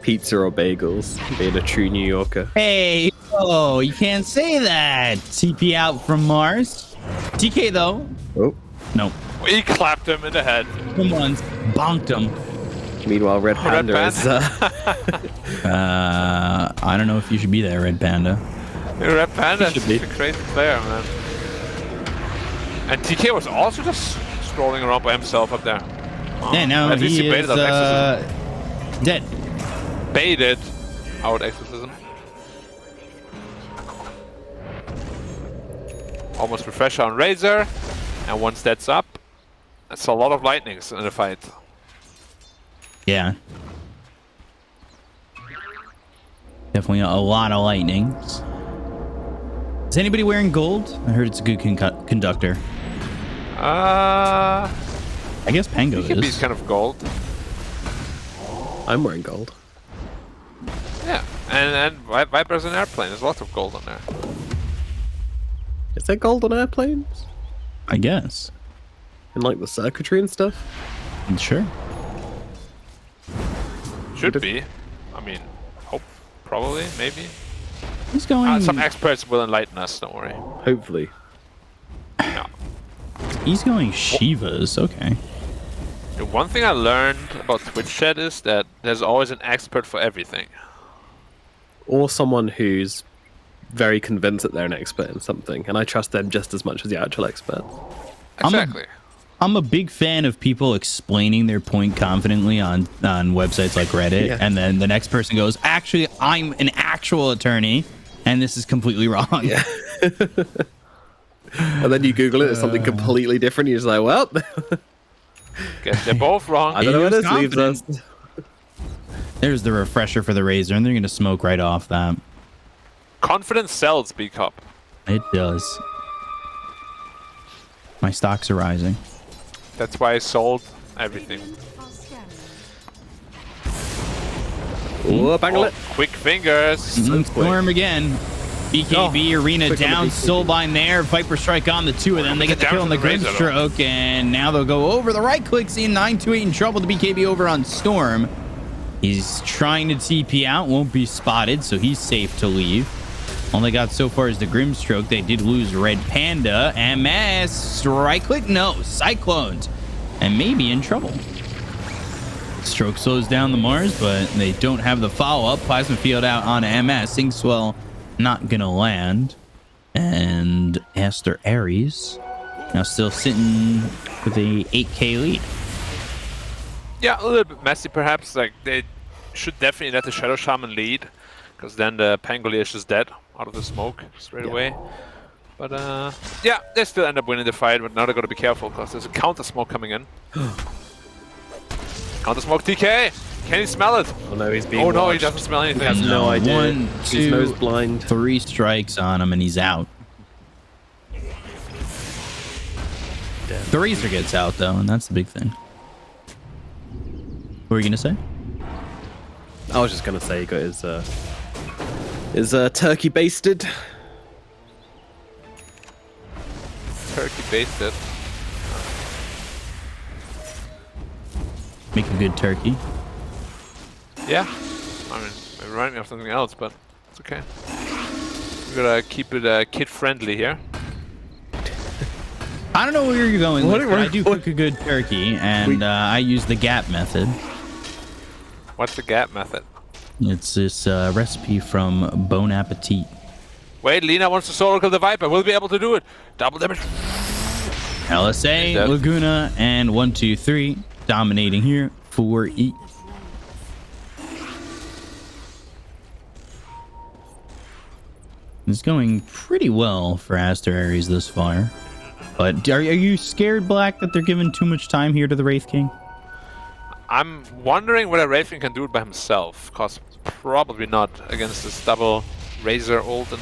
pizza or bagels, being a true New Yorker. Hey, oh, you can't say that. TP out from Mars. TK though. Oh. Nope. He clapped him in the head. Someone's bonked him. Meanwhile, Red Panda, Red is... I don't know if you should be there, Red Panda. Red Panda Should is be. a crazy player, man. And TK was also just strolling around by himself up there. Oh, Yeah, no, at least he he baited is out Exorcism. dead. Baited out Exorcism. Almost refresher on Razor. And once that's up, that's a lot of lightnings in the fight. Yeah. Definitely a lot of lightnings. Is anybody wearing gold? I heard it's a good conductor. I guess Pango BKB is is. kind of gold. I'm wearing gold. Yeah, and Viper's an airplane. There's lots of gold on there. Is there gold on airplanes? I guess. And like the circuitry and stuff? Sure. Should be. I mean, hope, probably, maybe. He's going. Some experts will enlighten us. Don't worry. Hopefully. No. He's going Shivas. Okay. The one thing I learned about Twitch chat is that there's always an expert for everything. Or someone who's very convinced that they're an expert in something, and I trust them just as much as the actual expert. Exactly. I'm a big fan of people explaining their point confidently on websites like Reddit, Yeah. and then the next person goes, "Actually, I'm an actual attorney, and this is completely wrong." Yeah. And then you Google it, it's something completely different. You're just like, well, Guess they're both wrong. I don't know where He was this leaves us. confident. There's the refresher for the Razor, and they're going to smoke right off that. Confidence sells, B-Cup. It does. My stocks are rising. That's why I sold everything. Ooh, bangle it. Quick fingers. Storm again. BKB Arena quick on the down, BKB. Soulbind there. Viper Strike on the two of them. They get the Down kill on to the the Razor, though. Grimstroke, and now they'll go over. The right click's in. 928 in trouble. The BKB over on Storm. He's trying to TP out, won't be spotted, so he's safe to leave. All they got so far is the Grimstroke. They did lose Red Panda. MS. Right click? No. Cyclones. And maybe in trouble. Stroke slows down the Mars, but they don't have the follow-up. Plasma Field out on MS. Sinkswell not going to land. And Aster.A now still sitting with a 8K lead. Yeah, a little bit messy perhaps. Like, they should definitely let the Shadow Shaman lead, because then the Pangolier is just dead out of the smoke straight away. But yeah, they still end up winning the fight, but now they gotta be careful because there's a counter smoke coming in. Counter smoke TK! Can he smell it? Oh no, he's being Oh no, he watched. doesn't smell anything. He has no idea. 1, He's 2, nose blind. 3 strikes on him and he's out. The Razor gets out though, and that's the big thing. What were you gonna say? I was just gonna say he got his turkey basted. Turkey basted. make a good turkey. Yeah. I mean, it reminded me of something else, but it's okay. We're gonna keep it kid-friendly here. I don't know where you're going with, but I do cook a good turkey, and I use the gap method. What's the gap method? It's this recipe from Bon Appetit. Wait, Lina wants to solo kill the Viper. We'll be able to do it. Double damage. LSA, Laguna, and 1, 2, 3 dominating here for E. It's going pretty well for Aster.A this far. But are you scared, Black, that they're giving too much time here to the Wraith King? I'm wondering whether Wraith King can do it by himself, because probably not against this double Razor ult and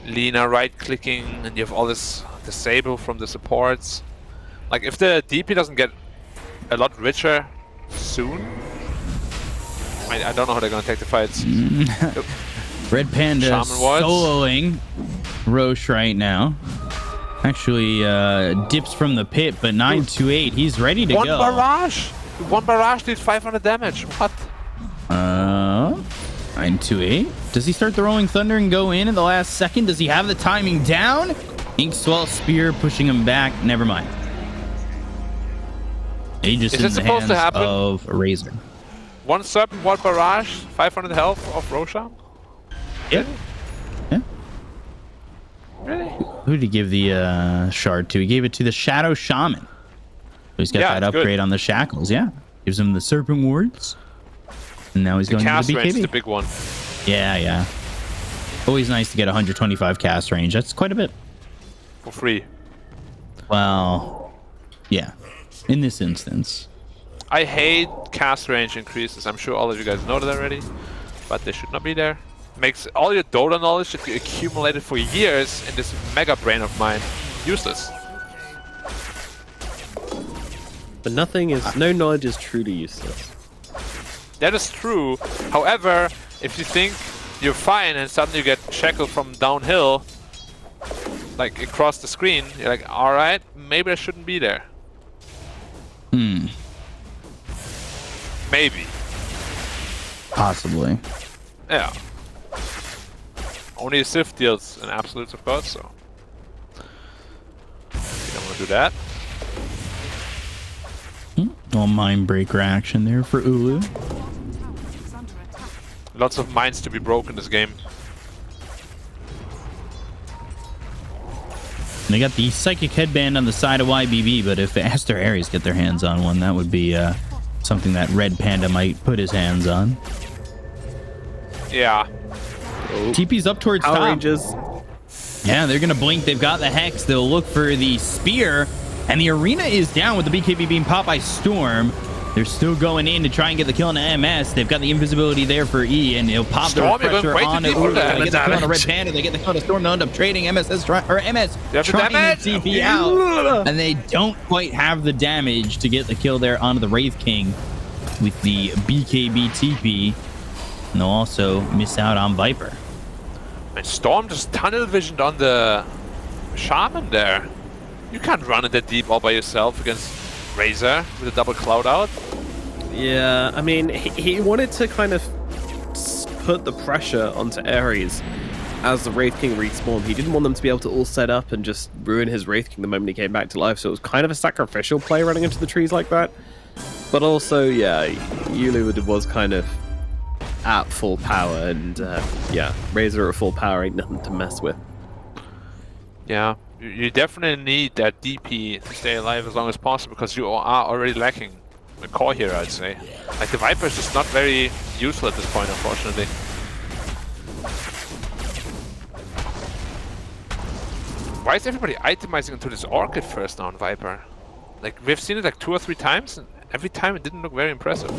Lina right-clicking, and you have all this disable from the supports. Like, if the DP doesn't get a lot richer soon, I don't know how they're gonna take the fights. Red Panda soloing Roche right now. Actually dips from the pit, but 928, he's ready to go. One barrage did 500 damage. What? 928. Does he start the Rolling Thunder and go in the last second? Does he have the timing down? Inkswell Spear pushing him back. Never mind. He just in the hands of a Razor. One sub, one barrage, 500 health of Roshan? Yep. Yeah. Really? Who did he give the shard to? He gave it to the Shadow Shaman. So he's got that upgrade on the shackles. Yeah. Gives him the Serpent Wards. And now he's going to the BKB. Range is the big one. Yeah, yeah. Always nice to get 125 cast range. That's quite a bit. For free. Well, yeah. In this instance. I hate cast range increases. I'm sure all of you guys know that already. But they should not be there. Makes all your Dota knowledge that you accumulated for years in this mega brain of mine useless. But no knowledge is truly useless. That is true. However, if you think you're fine and suddenly you get shackled from downhill, like across the screen, you're like, alright, maybe I shouldn't be there. Maybe. Possibly. Yeah. Only a Sif deals in absolutes, of course, so. You don't want to do that. Little mind breaker action there for Ulu. Lots of minds to be broken in this game. And they got the Psychic Headband on the side of iG.V, but if Aster.A get their hands on one, that would be something that Red Panda might put his hands on. Yeah. TP's up towards Power top. Rangers. Yeah, they're going to blink. They've got the Hex. They'll look for the Spear. And the arena is down with the BKB being popped by Storm. They're still going in to try and get the kill on the MS. They've got the invisibility there for E, and he'll pop the pressure on it. They get the kill on the Red Panda. They get the kill on the Storm. They'll end up trading MS trying to TP out. And they don't quite have the damage to get the kill there onto the Wraith King with the BKB TP. And they'll also miss out on Viper. And Storm just tunnel visioned on the Shaman there. You can't run it that deep all by yourself against Razor with a double cloud out. Yeah, I mean, he wanted to kind of put the pressure onto Ares as the Wraith King respawned. He didn't want them to be able to all set up and just ruin his Wraith King the moment he came back to life, so it was kind of a sacrificial play running into the trees like that. But also, yeah, Yulu was kind of at full power, and yeah, Razor at full power ain't nothing to mess with. Yeah, you definitely need that DP to stay alive as long as possible, because you are already lacking the core here, I'd say. Like, the Viper is just not very useful at this point, unfortunately. Why is everybody itemizing into this Orchid first now on Viper? Like, we've seen it like 2 or 3 times, and every time it didn't look very impressive.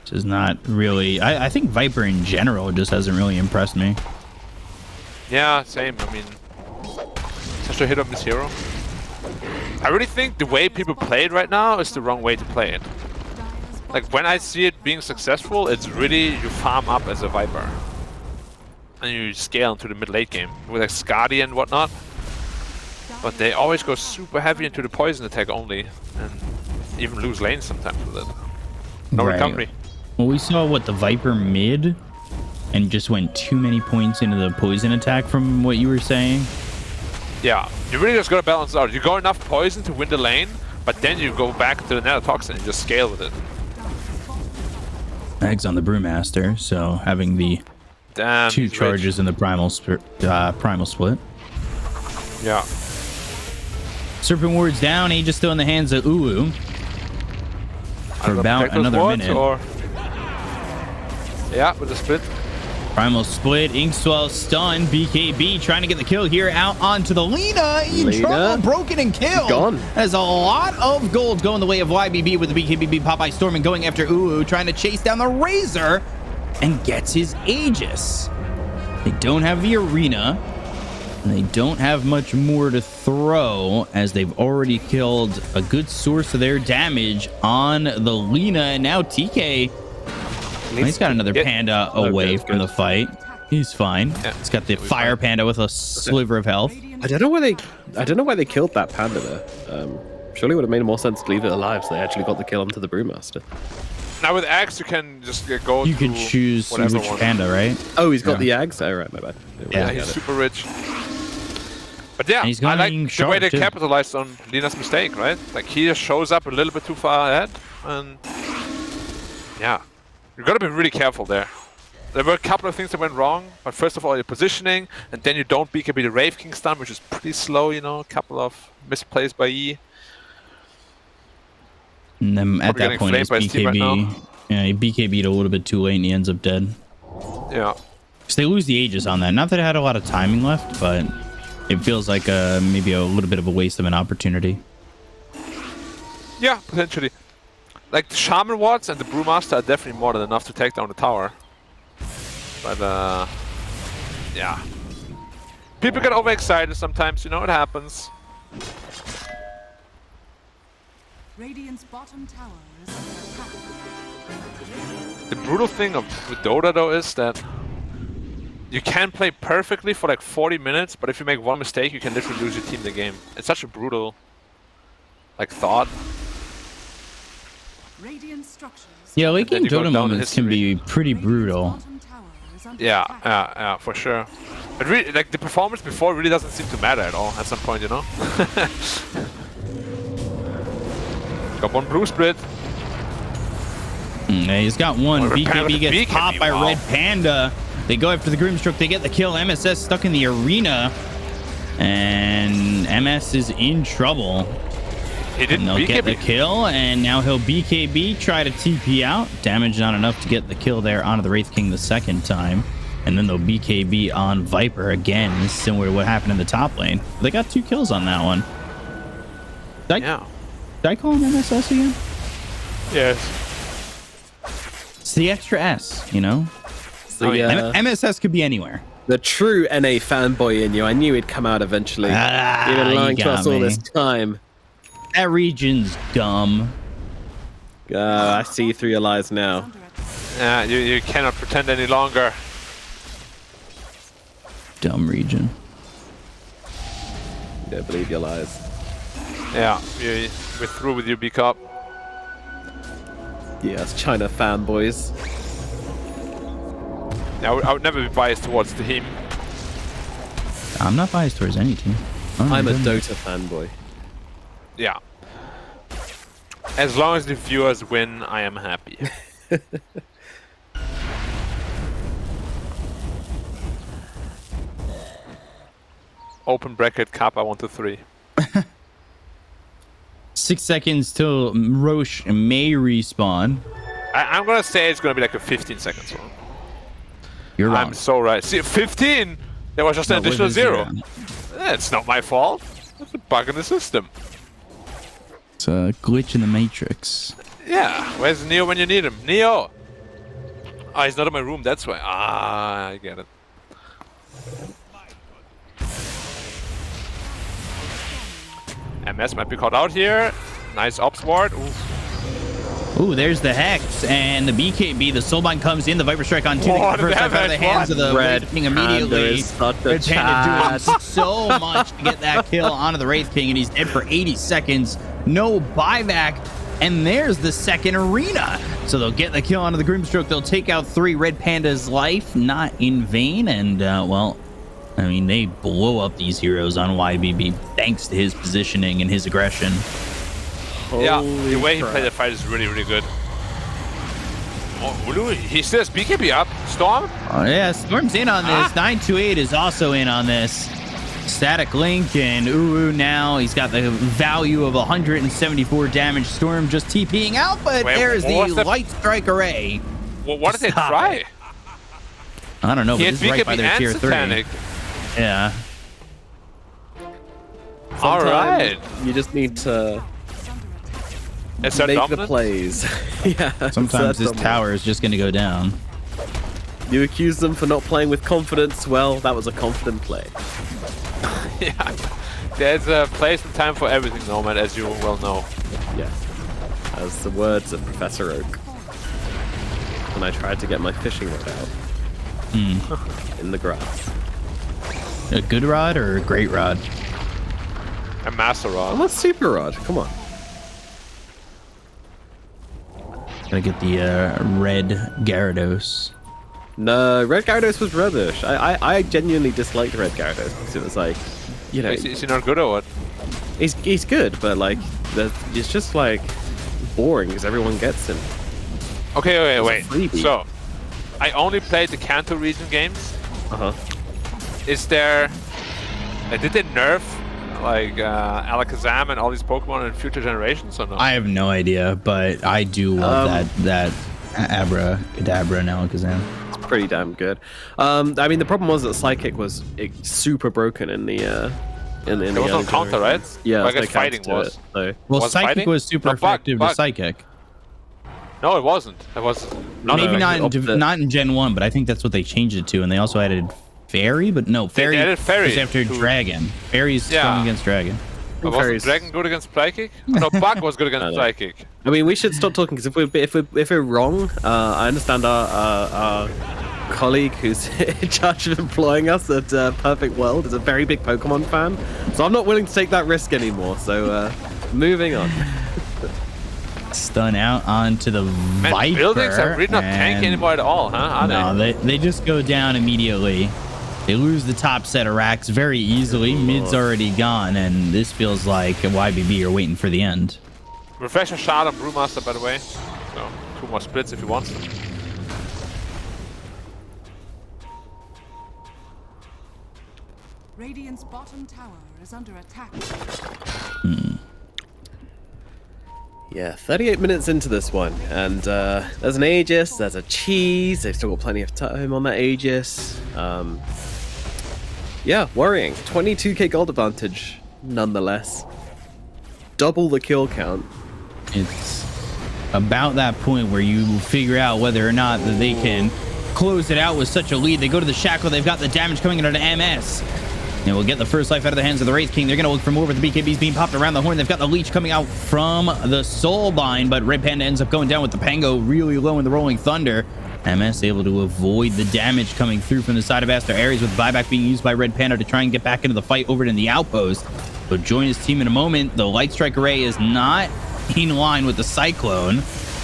Which is not really... I think Viper in general just hasn't really impressed me. Yeah, same. I mean, such a hit on this hero. I really think the way people play it right now is the wrong way to play it. Like, when I see it being successful, it's really you farm up as a Viper. And you scale into the mid-late game with like Skadi and whatnot. But they always go super heavy into the poison attack only, and even lose lanes sometimes with it. No recovery. Well, we saw the Viper mid, and just went too many points into the poison attack from what you were saying. Yeah, you really just gotta balance out. You go enough poison to win the lane, but then you go back to the Nanotoxin and just scale with it. Eggs on the Brewmaster, so having the two charges in the primal split. Yeah. Serpent Ward's down. Aegis still in the hands of Uwu for about another minute. Yeah, with the split. Primal split. Inkswell stunned. BKB trying to get the kill here out onto the Lina. In trouble. Broken and killed. Gone. There's a lot of gold going the way of YBB with the BKB Popeye storming, going after Uwu, trying to chase down the Razor, and gets his Aegis. They don't have the arena, and they don't have much more to throw, as they've already killed a good source of their damage on the Lina. And now TK, he's got another panda away from the fight. He's fine. Yeah, he's got the fire panda with a sliver of health. I don't know why they killed that panda there. Surely it would have made more sense to leave it alive, so they actually got the kill onto the Brewmaster. Now with Axe, you can just go. You can choose which panda, right? Oh, he's got the Axe. Oh, right, my bad. Yeah, he's super rich. But yeah, I like the way they capitalized on Lina's mistake, right? Like, he just shows up a little bit too far ahead, and yeah, you gotta be really careful there. There were a couple of things that went wrong, but first of all, your positioning, and then you don't BKB the Wraith King stun, which is pretty slow, you know, a couple of misplays by E. And then at that point, his BKB, he BKB'd a little bit too late, and he ends up dead. Yeah. Because they lose the Aegis on that. Not that it had a lot of timing left, but it feels like maybe a little bit of a waste of an opportunity. Yeah, potentially. Like, the Shaman Wards and the Brewmaster are definitely more than enough to take down the tower. But, yeah. People get overexcited sometimes, you know, it happens. Radiant's bottom tower is under attack. The brutal thing with Dota, though, is that you can play perfectly for like 40 minutes, but if you make one mistake, you can literally lose your team the game. It's such a brutal, like, thought. Radiant structures. Yeah, late game Dota moments can be pretty brutal. Yeah, for sure. But really, like, the performance before really doesn't seem to matter at all at some point, you know? Got one blue split. Yeah, he's got one. BKB gets popped by Red Panda. They go after the Grimstroke. They get the kill. MSS stuck in the arena. And MS is in trouble. He didn't they'll get the kill, and now he'll BKB, try to TP out. Damage not enough to get the kill there onto the Wraith King the second time. And then they'll BKB on Viper again, similar to what happened in the top lane. They got 2 kills on that one. Did I call him MSS again? Yes. It's the extra S, you know? MSS could be anywhere. The true NA fanboy in you. I knew he'd come out eventually. You've been lying to us all this time. That region's dumb. I see through your lies now. Yeah, you cannot pretend any longer. Dumb region. Don't believe your lies. Yeah, we're through with you, B-Cup. Yes, China fanboys. Yeah, I would never be biased towards the team. I'm not biased towards any team. I'm a Dota fanboy. Yeah. As long as the viewers win, I am happy. Open bracket, Kappa 1 to 3. 6 seconds till Roche may respawn. I'm gonna say it's gonna be like a 15 seconds one. You're wrong. I'm so right. See, 15? There was just an additional 0. It's not my fault. It's a bug in the system. It's a glitch in the matrix. Yeah, where's Neo when you need him? Neo! Ah, he's not in my room, that's why. Ah, I get it. MS might be caught out here. Nice ops ward. Oof. Ooh, there's the Hex and the BKB. The Soulbind comes in. The Viper Strike on 2 to get the first life out of the hands of the Wraith King immediately. Red Panda doing so much to get that kill onto the Wraith King, and he's dead for 80 seconds. No buyback. And there's the second arena. So they'll get the kill onto the Grimstroke. They'll take out 3. Red Panda's life, not in vain. And, well, I mean, they blow up these heroes on YBB thanks to his positioning and his aggression. Yeah, the way he played the fight is really, really good. Oh, he still has BKB up. Storm? Oh, yeah, Storm's in on this. 928 is also in on this. Static Link and Uru now. He's got the value of 174 damage. Storm just TPing out, but there's the Light Strike Array. Well, what did they try? I don't know, but this is right by their tier 3. Yeah. All right. You just need to make the plays. Yeah. Sometimes this tower is just going to go down. You accuse them for not playing with confidence. Well, that was a confident play. Yeah. There's a place and time for everything, Nomad, as you well know. Yes. As the words of Professor Oak. When I tried to get my fishing rod out. In the grass. A good rod or a great rod? A master rod. I'm a super rod. Come on. Gotta get the red Gyarados. No, red Gyarados was rubbish. I genuinely disliked red Gyarados because it was like, you know. Is he not good or what? He's good, but like, it's just like boring because everyone gets him. Okay, wait. So, I only played the Kanto region games. Is there? Did they nerf like Alakazam and all these Pokemon in future generations or not? I have no idea, but I do love that Abracadabra and Alakazam. It's pretty damn good. I mean, the problem was that Psychic was super broken in the in there was no counter, right? Yeah, I guess fighting was. Well, was Psychic fighting? Was super effective with Psychic. No, it wasn't. It was maybe not in Gen 1, but I think that's what they changed it to, and they also added Fairy, but no, Fairy is after Dragon. Fairy's strong against Dragon. But wasn't Dragon good against Psychic? No, Bug was good against Psychic. I mean, we should stop talking because if we're wrong, I understand our colleague who's in charge of employing us at Perfect World is a very big Pokemon fan, so I'm not willing to take that risk anymore. So moving on. Stun out onto the Viper. Buildings are really not tanky anymore at all, huh? No, they just go down immediately. They lose the top set of racks very easily. Mid's already gone, and this feels like YBB are waiting for the end. Refresh a shot on Brewmaster, by the way. So 2 more splits if he wants them. Radiant's bottom tower is under attack. Yeah, 38 minutes into this one, and there's an Aegis, there's a Cheese, they've still got plenty of time on that Aegis. Yeah, worrying. 22k gold advantage, nonetheless. Double the kill count. It's about that point where you figure out whether or not that they can close it out with such a lead. They go to the Shackle, they've got the damage coming into MS. And we'll get the first life out of the hands of the Wraith King. They're going to look for more with the BKBs being popped around the horn. They've got the leech coming out from the Soulbind, but Red Panda ends up going down with the Pango really low in the Rolling Thunder. MS able to avoid the damage coming through from the side of Aster.A with buyback being used by Red Panda to try and get back into the fight over in the outpost. But join his team in a moment. The Light Strike Array is not in line with the Cyclone,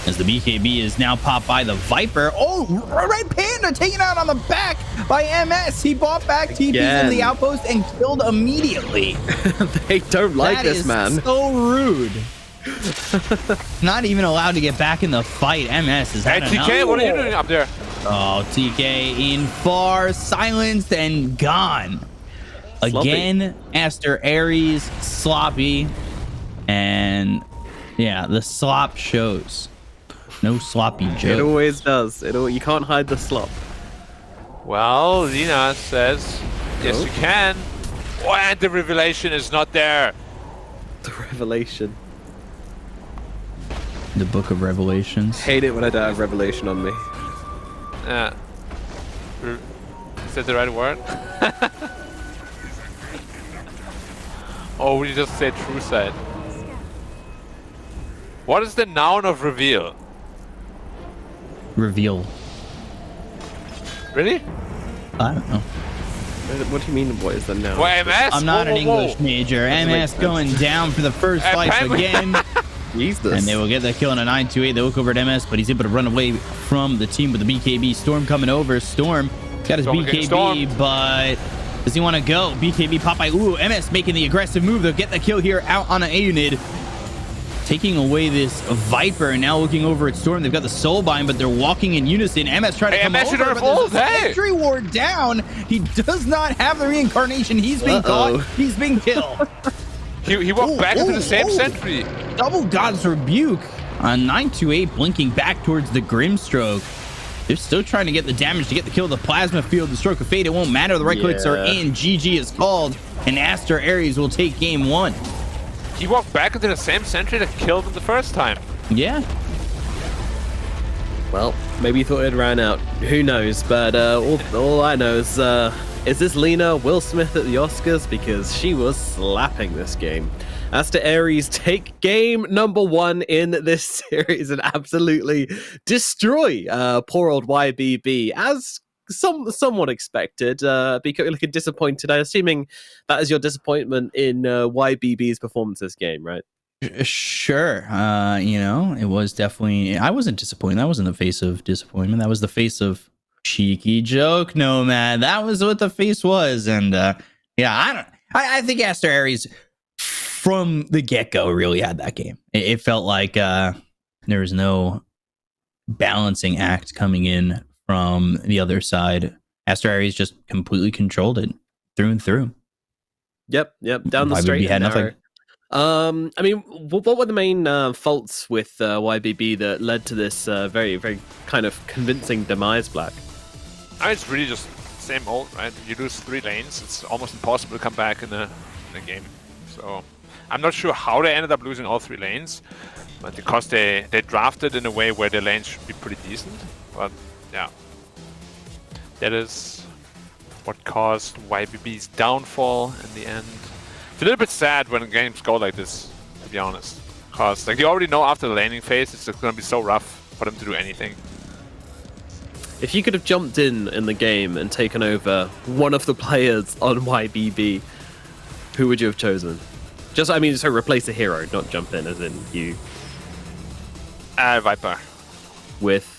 as the BKB is now popped by the Viper. Oh, Red Panda taken out on the back by MS. He bought back TPs in the outpost and killed immediately. They don't like this, man. So rude. Not even allowed to get back in the fight. MS is hey, TK, what are you doing up there? Oh, TK in far, silenced and gone. Sloppy. Again, Aster.A sloppy. And yeah, the slop shows. No sloppy joke. It always does. You can't hide the slop. Well, Lina says, yes, you can. Oh, and the revelation is not there. The revelation. The Book of Revelations. Hate it when I don't have revelation on me. Is that the right word? Oh, we just say true side. What is the noun of reveal? reveal. Really? I don't know. What do you mean? What is that now? Well, MS? I'm not an Whoa. English major. MS going down for the first life again. Jesus. And they will get that kill on a 928. They look over at MS, but he's able to run away from the team with the BKB. Storm coming over. Storm got his BKB, but does he want to go? BKB Popeye. Ooh, MS making the aggressive move. They'll get the kill here out on an A unit. Taking away this Viper, and now looking over at Storm. They've got the Soulbind, but they're walking in unison. MS trying to come MS over, but there's a sentry ward down. He does not have the reincarnation. He's being caught. He's being killed. He walked back into the same sentry. Double God's Rebuke on 928, blinking back towards the Grimstroke. They're still trying to get the damage to get the kill. The Plasma Field, the Stroke of Fate. It won't matter. The right clicks are in. GG is called, and Aster.A will take game 1. He walked back into the same sentry that killed him the first time. Yeah. Well, maybe you thought it ran out. Who knows? But all I know is this Lena Will Smith at the Oscars? Because she was slapping this game. Aster.A take game number 1 in this series and absolutely destroy poor old YBB, as somewhat expected. Looking disappointed. I'm assuming that is your disappointment in YBB's performance this game, right? Sure. It was definitely. I wasn't disappointed. That wasn't the face of disappointment. That was the face of cheeky joke nomad. That was what the face was. And I think Aster.A from the get-go really had that game. It felt like there was no balancing act coming in from the other side. Aster.A just completely controlled it through and through. Yep. Down the straight. Had nothing. I mean, what were the main faults with YBB that led to this very, very kind of convincing demise, Black? It's really just same old, right? You lose 3 lanes, it's almost impossible to come back in a game. So I'm not sure how they ended up losing all 3 lanes, but because they drafted in a way where the lanes should be pretty decent. But yeah, that is what caused YBB's downfall in the end. It's a little bit sad when games go like this, to be honest. Because you already know after the laning phase, it's going to be so rough for them to do anything. If you could have jumped in the game and taken over one of the players on YBB, who would you have chosen? So replace a hero, not jump in, as in you. Viper. With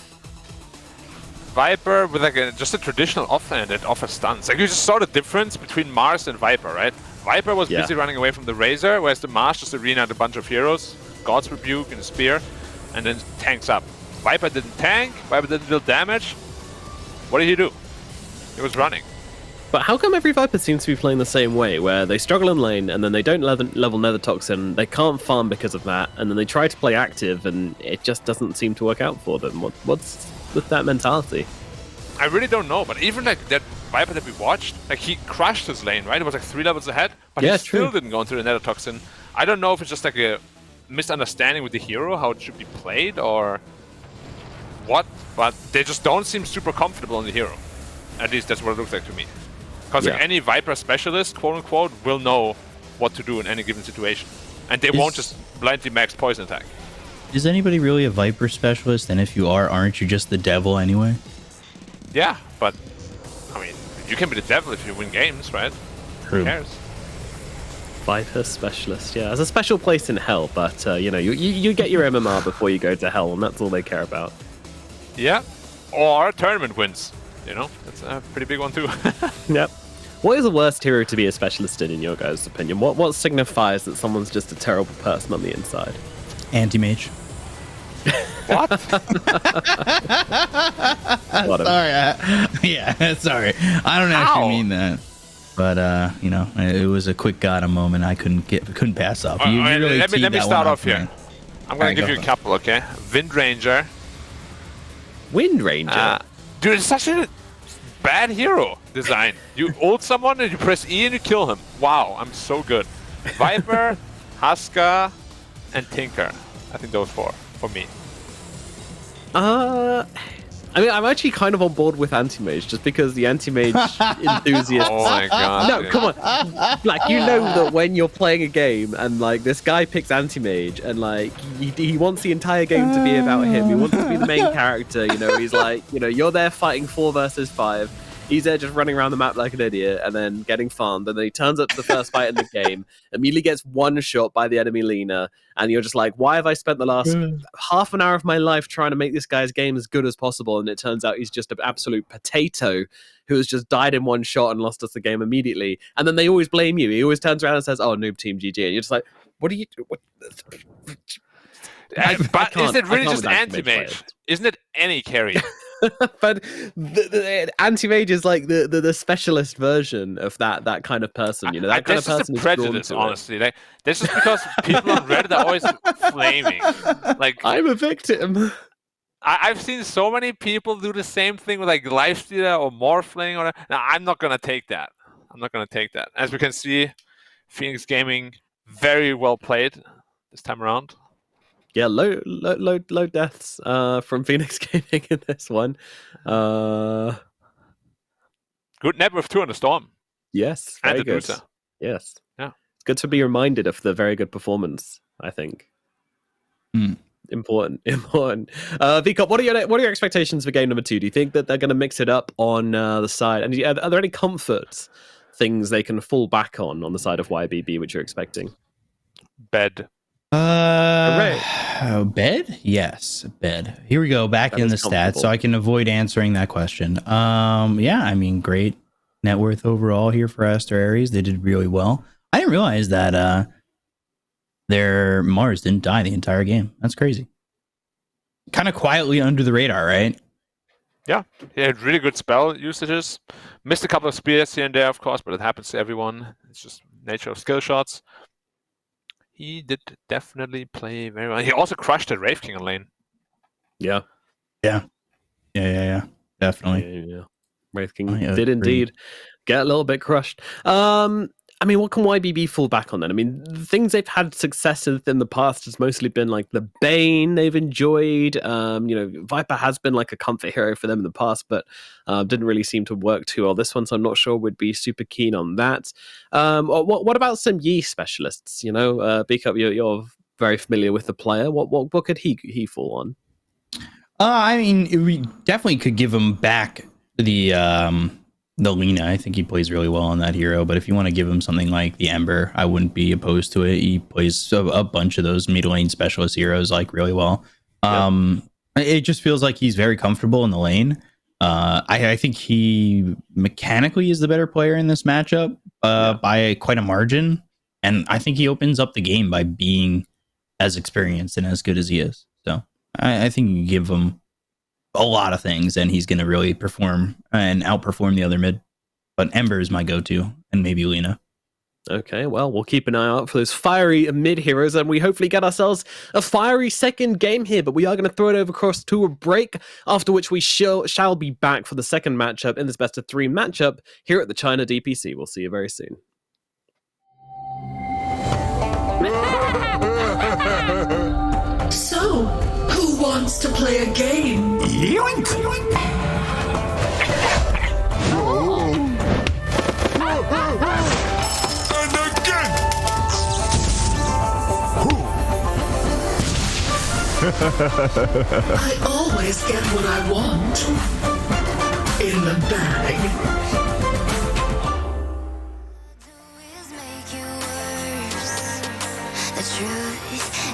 just a traditional offhand that offers stuns. You just saw the difference between Mars and Viper, right? Viper was busy running away from the Razor, whereas the Mars just arenaed a bunch of heroes, God's Rebuke and a Spear, and then tanks up. Viper didn't tank, Viper didn't deal damage. What did he do? He was running. But how come every Viper seems to be playing the same way, where they struggle in lane and then they don't level Nether Toxin, they can't farm because of that, and then they try to play active and it just doesn't seem to work out for them? What's with that mentality? I really don't know, but even that Viper that we watched, he crushed his lane, right? It was 3 levels ahead, but he still didn't go into the Nether Toxin. I don't know if it's just a misunderstanding with the hero, how it should be played, or what, but they just don't seem super comfortable on the hero. At least that's what it looks like to me. Because any Viper specialist, quote-unquote, will know what to do in any given situation. And they won't just blindly max poison attack. Is anybody really a Viper specialist? And if you are, aren't you just the devil anyway? Yeah, but, you can be the devil if you win games, right? True. Who cares? Viper specialist, yeah. There's a special place in hell, but, you get your MMR before you go to hell, and that's all they care about. Yeah, or tournament wins. That's a pretty big one too. Yep. What is the worst hero to be a specialist in your guys' opinion? What signifies that someone's just a terrible person on the inside? Anti-mage. What? Sorry. Sorry. I don't actually mean that. But it was a quick Gotham moment I couldn't pass off. Let me start off here. I'm gonna give you a couple, okay? Wind Ranger. Wind Ranger? Dude, it's such a bad hero design. You ult someone and you press E and you kill him. Wow, I'm so good. Viper, Huska, and Tinker. I think those 4 for me. I mean, I'm actually kind of on board with anti-mage just because the anti-mage enthusiasts. Oh my god! No, dude. come on. Like, you know that when you're playing a game and like this guy picks anti-mage and like he wants the entire game to be about him. He wants to be the main character. You know, he's like, you know, you're there fighting 4 versus 5. He's there just running around the map like an idiot and then getting farmed. And then he turns up to the first fight in the game, immediately gets one shot by the enemy Lina. And you're just like, why have I spent the last half an hour of my life trying to make this guy's game as good as possible? And it turns out he's just an absolute potato who has just died in one shot and lost us the game immediately. And then they always blame you. He always turns around and says, oh, noob team GG. And you're just like, what are you... What? But is it really just anti-mage? Isn't it any carry? But the anti-mage is like the specialist version of that kind of person, you know. That kind of person is prejudice, honestly. Like, this is because people on Reddit are always flaming. Like, I'm a victim. I've seen so many people do the same thing with like Lifestealer or Morphling. Or now, I'm not gonna take that. As we can see, Phoenix Gaming very well played this time around. Yeah, low deaths from Phoenix Gaming in this one. Good net with 2 on the Storm. Yes, and very the good. Druta. Yes. Yeah. It's good to be reminded of the very good performance, I think. Important. Vcop, what are your expectations for game number 2? Do you think that they're going to mix it up on the side? And are there any comfort things they can fall back on the side of YBB, which you're expecting? Bed. Bed? Yes, bed. Here we go, back in the stats, so I can avoid answering that question. Yeah, I mean, great net worth overall here for Aster.A. They did really well. I didn't realize that their Mars didn't die the entire game. That's crazy. Kind of quietly under the radar, right? Yeah, he had really good spell usages. Missed a couple of spears here and there, of course, but it happens to everyone. It's just nature of skill shots. He did definitely play very well. He also crushed the Wraith King on lane. Yeah. Definitely. Yeah. Wraith King did indeed get a little bit crushed. I mean, what can YBB fall back on then? I mean, the things they've had success with in the past has mostly been like the Bane they've enjoyed. Viper has been like a comfort hero for them in the past, but didn't really seem to work too well this one, so I'm not sure we'd be super keen on that. What about some Yi specialists? You know, Beakup, you're very familiar with the player. What could he fall on? I mean, we definitely could give him back the Lina. I think he plays really well on that hero, but if you want to give him something like the Ember, I wouldn't be opposed to it. He plays a bunch of those middle lane specialist heroes like really well. It just feels like he's very comfortable in the lane. I think he mechanically is the better player in this matchup by quite a margin, and I think he opens up the game by being as experienced and as good as he is. So I think you give him a lot of things and he's going to really perform and outperform the other mid. But Ember is my go-to, and maybe Lina. Okay, well, we'll keep an eye out for those fiery mid heroes, and we hopefully get ourselves a fiery second game here. But we are going to throw it over across to a break, after which we shall be back for the second matchup in this best of 3 matchup here at the China DPC. We'll see you very soon. So, who wants to play a game? Yoink! And again! I always get what I want. In the bag. The truth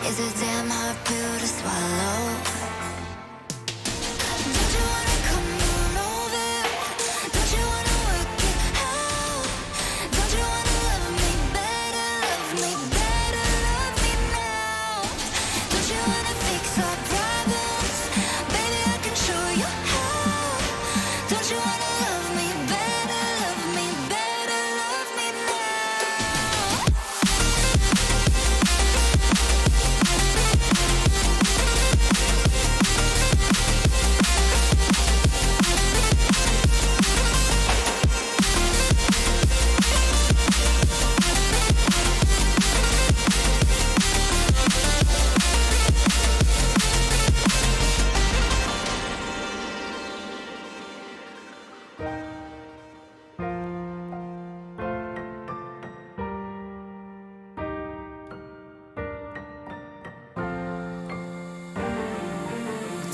is a damn hard pill to swallow. Don't you wanna come on over? Don't you wanna work it out? Don't you wanna love me better, love me better, love me now? Don't you wanna fix our problems? Baby, I can show you how. Don't you wanna love me better, love me better, love me now?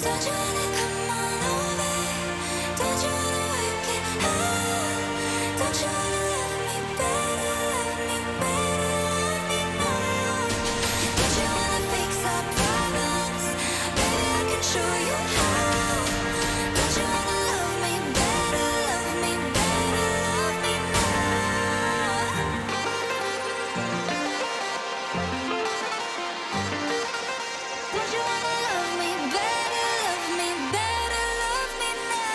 Don't you wanna come on over? Don't you wanna work it out? Don't you wanna love me better, love me better, love me now? Don't you wanna fix our problems? Baby, I can show you how. Don't you wanna love me better, love me better, love me now? Don't you wanna love me better, love me better, love me now?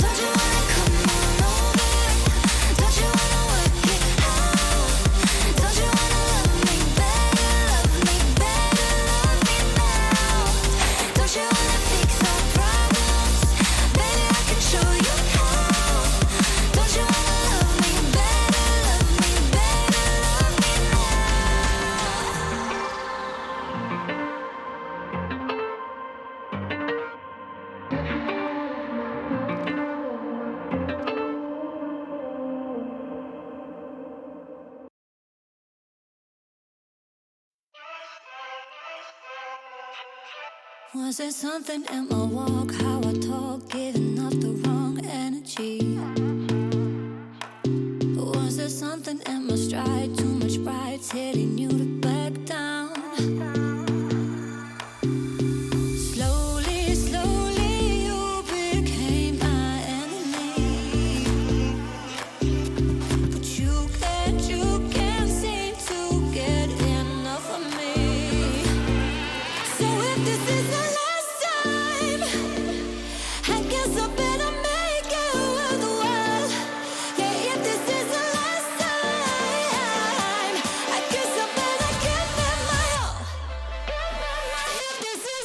Don't you wanna come on over? Don't you wanna work it out? Don't you wanna love me better, love me better, love me now? Don't you wanna fix our problems? Baby, I can show you how. Don't you wanna love me better, love me better, love me Was there something in my walk, how I talk, giving off the wrong energy? Was there something in my stride, too much pride, telling you to back down? Slowly, slowly, you became my enemy. But you can't seem to get enough of me. So if this is the last time, I guess I better make it worthwhile. Yeah, if this is the last time, I guess I better give it my all. If this is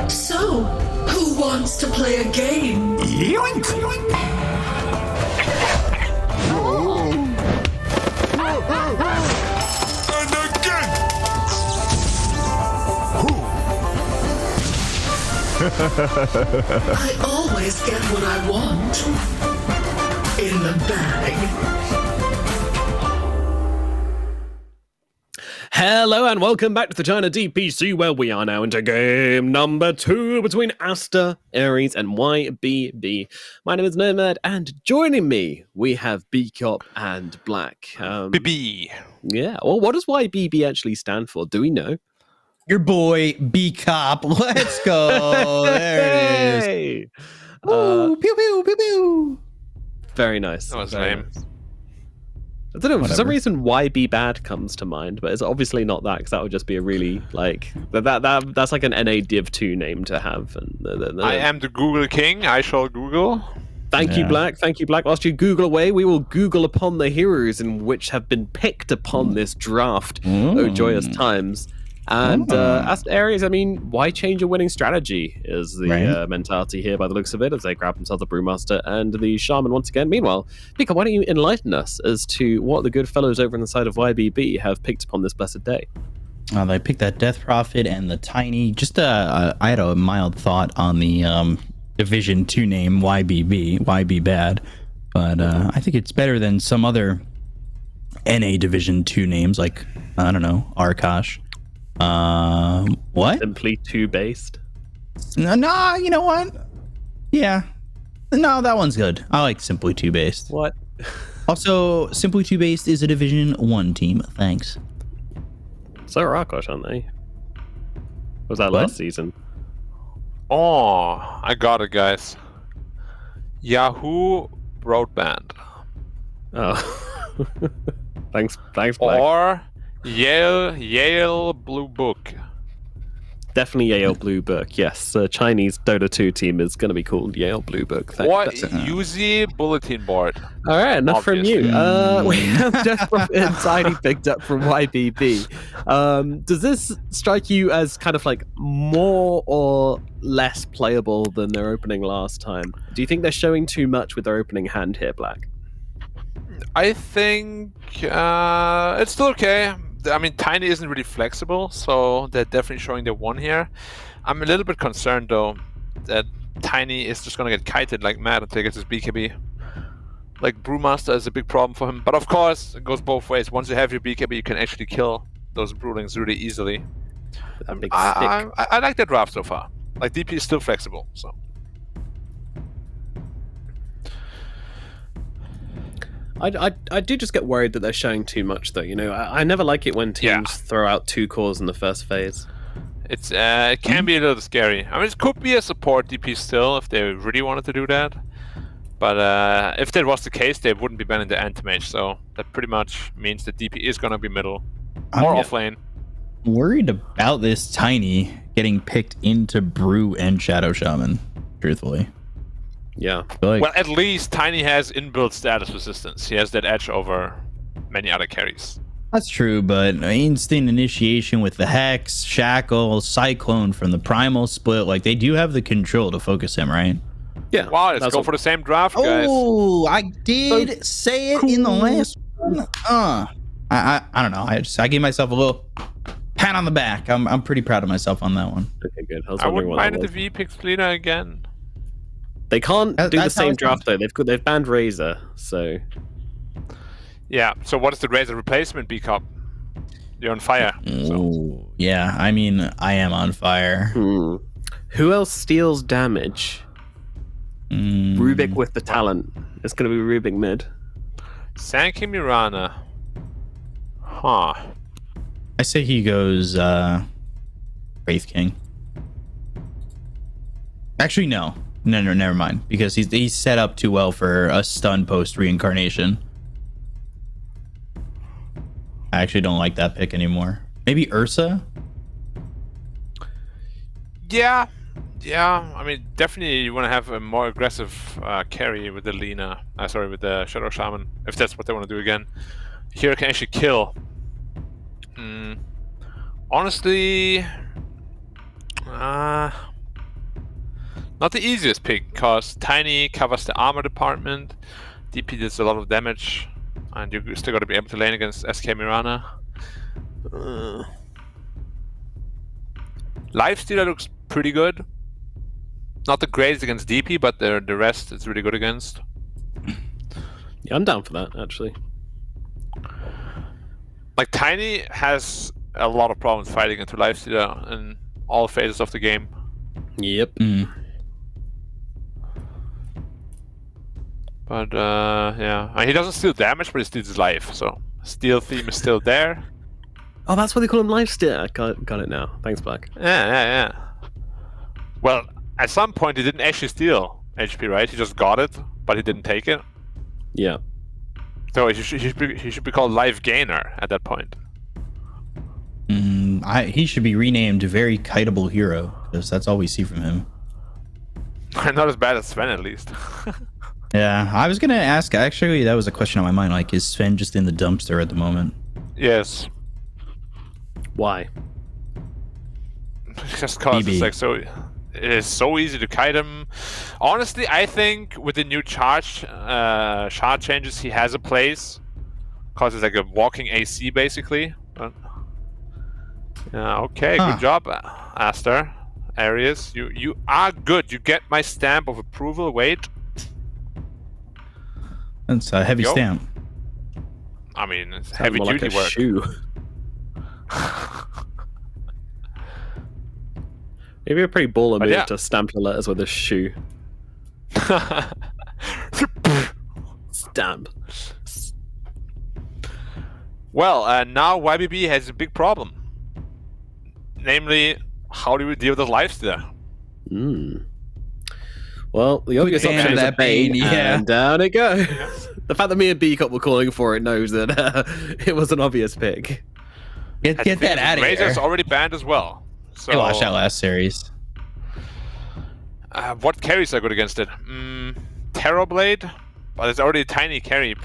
So, who wants to play a game? Yoink! And again! I always get what I want. In the bag. Hello and welcome back to the China DPC, where we are now into game number 2 between Aster, Ares, and YBB. My name is Nomad, and joining me we have B-Cop and Black. BB. Yeah. Well, what does YBB actually stand for? Do we know? Your boy B-Cop. Let's go. There it is. Hey! Woo, pew pew pew pew. Very nice. That was Very lame. nice. I don't know, for some Whatever. reason YB bad comes to mind, but it's obviously not that, because that would just be a really, like, that's like an NA Div 2 name to have. And I am the Google King. I shall Google. Thank you, Yeah. Black. Thank you, Black. Whilst you Google away, we will Google upon the heroes in which have been picked upon this draft. Oh, joyous times. And as Ares, I mean, why change a winning strategy is the Right. mentality here by the looks of it, as they grab themselves the Brewmaster and the Shaman once again. Meanwhile, Pika, why don't you enlighten us as to what the good fellows over on the side of YBB have picked upon this blessed day? They picked that Death Prophet and the Tiny. Just I had a mild thought on the Division 2 name, YB bad. But I think it's better than some other NA Division 2 names, like, I don't know, Arkash. What? Simply 2 based? No, you know what? Yeah. No, that one's good. I like Simply 2 based. What? Also, Simply 2 based is a Division 1 team. Thanks. So are Arkosh, aren't they? Was that What? last season? Oh, I got it, guys. Yahoo Broadband. Oh. thanks, Black. Or Yale Blue Book. Definitely Yale Blue Book. Yes, Chinese Dota 2 team is going to be called Yale Blue Book. Or Uzi Bulletin Board. All right, enough Obviously. from you. We have Death Prophet entirely picked up from YBB. Does this strike you as kind of like more or less playable than their opening last time? Do you think they're showing too much with their opening hand here, Black? I think it's still okay. I mean, Tiny isn't really flexible, so they're definitely showing their one here. I'm a little bit concerned, though, that Tiny is just going to get kited like mad until he gets his BKB. Like, Brewmaster is a big problem for him. But of course, it goes both ways. Once you have your BKB, you can actually kill those Broodlings really easily. That big I like that draft so far. Like, DP is still flexible, so... I do just get worried that they're showing too much, though. You know, I never like it when teams throw out 2 cores in the first phase. It's it can be a little scary. I mean, it could be a support DP still if they really wanted to do that. But if that was the case, they wouldn't be banning the Anti-Mage. So that pretty much means that DP is going to be middle or off lane. Worried about this Tiny getting picked into Brew and Shadow Shaman, truthfully. Yeah. Well, at least Tiny has inbuilt status resistance. He has that edge over many other carries. That's true, but instant initiation with the Hex, Shackle, Cyclone from the Primal split, like they do have the control to focus him, right? Yeah. Wow, let's go for the same draft, guys. Oh, I did say it in the last one. I don't know. I gave myself a little pat on the back. I'm pretty proud of myself on that one. Okay, good. I wouldn't mind if the V picks Lina again. They can't do the same draft though. They've banned Razor, so yeah. So what is the Razor replacement? B-Cup. You're on fire. So. Yeah. I mean, I am on fire. Who else steals damage? Rubik with the talent. It's gonna be Rubik mid. Sanki Mirana. Huh. I say he goes Wraith King. Actually, no, never mind. Because he's set up too well for a stun post reincarnation. I actually don't like that pick anymore. Maybe Ursa? Yeah. I mean, definitely you want to have a more aggressive carry with the Lina. Sorry, with the Shadow Shaman, if that's what they want to do again. Here can actually kill. Honestly, not the easiest pick, because Tiny covers the armor department, DP does a lot of damage, and you still got to be able to lane against SK Mirana. Lifestealer looks pretty good. Not the greatest against DP, but the rest is really good against. Yeah, I'm down for that, actually. Like, Tiny has a lot of problems fighting into Lifestealer in all phases of the game. Yep. But, yeah. I mean, he doesn't steal damage, but he steals his life, so steal theme is still there. Oh, that's what they call him, Lifestealer. Got it now. Thanks, Black. Yeah. Well, at some point he didn't actually steal HP, right? He just got it, but he didn't take it. Yeah. So he should be called Life Gainer at that point. He should be renamed Very Kiteable Hero, because that's all we see from him. Not as bad as Sven, at least. Yeah, I was gonna ask. Actually, that was a question on my mind. Like, is Sven just in the dumpster at the moment? Yes. Why? Just cause it's like so. It is so easy to kite him. Honestly, I think with the new shard changes, he has a place, cause it's like a walking AC basically. But, yeah. Okay. Good job, Aster. Arius, you are good. You get my stamp of approval. Wait. That's a heavy stamp. I mean, it's heavy duty work. Shoe. Maybe a pretty baller move to stamp your letters with a shoe. Stamp. Well, now YBB has a big problem. namely, how do we deal with the lifesteal? Well, the obvious Bane option is a that Bane, Bane, yeah. and down it goes. The fact that me and B-Cup were calling for it knows that it was an obvious pick. Get that out of here. Razor's already banned as well. So I watched that last series. what carries are good against it? Terrorblade, but it's already a tiny carry.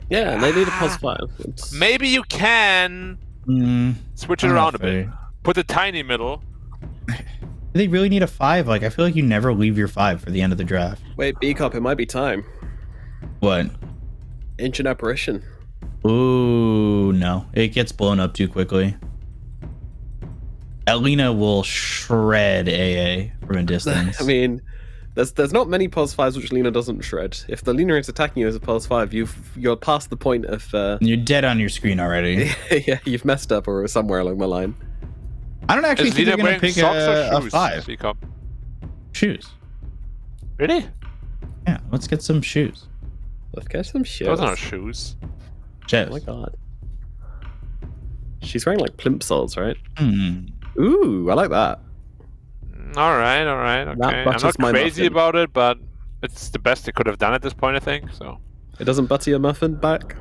Yeah, and they need a +5. Maybe you can switch it around a bit. Put the tiny middle. Do they really need a 5? Like, I feel like you never leave your 5 for the end of the draft. Wait, B-Cup, it might be time. What? Ancient Apparition. Ooh, no. It gets blown up too quickly. Alina will shred AA from a distance. I mean, there's not many +5s which Lina doesn't shred. If the Lina is attacking you as a +5, you're past the point of... You're dead on your screen already. Yeah, you've messed up or somewhere along the line. I don't actually think they're going to pick a 5. Shoes. Really? Yeah, let's get some shoes. Let's get some shoes. Those aren't shoes. Jess. Oh my god. She's wearing like plimsolls, right? Mm. Ooh, I like that. Alright, okay. I'm not crazy about it, but it's the best they could have done at this point, I think. So it doesn't butter your muffin back?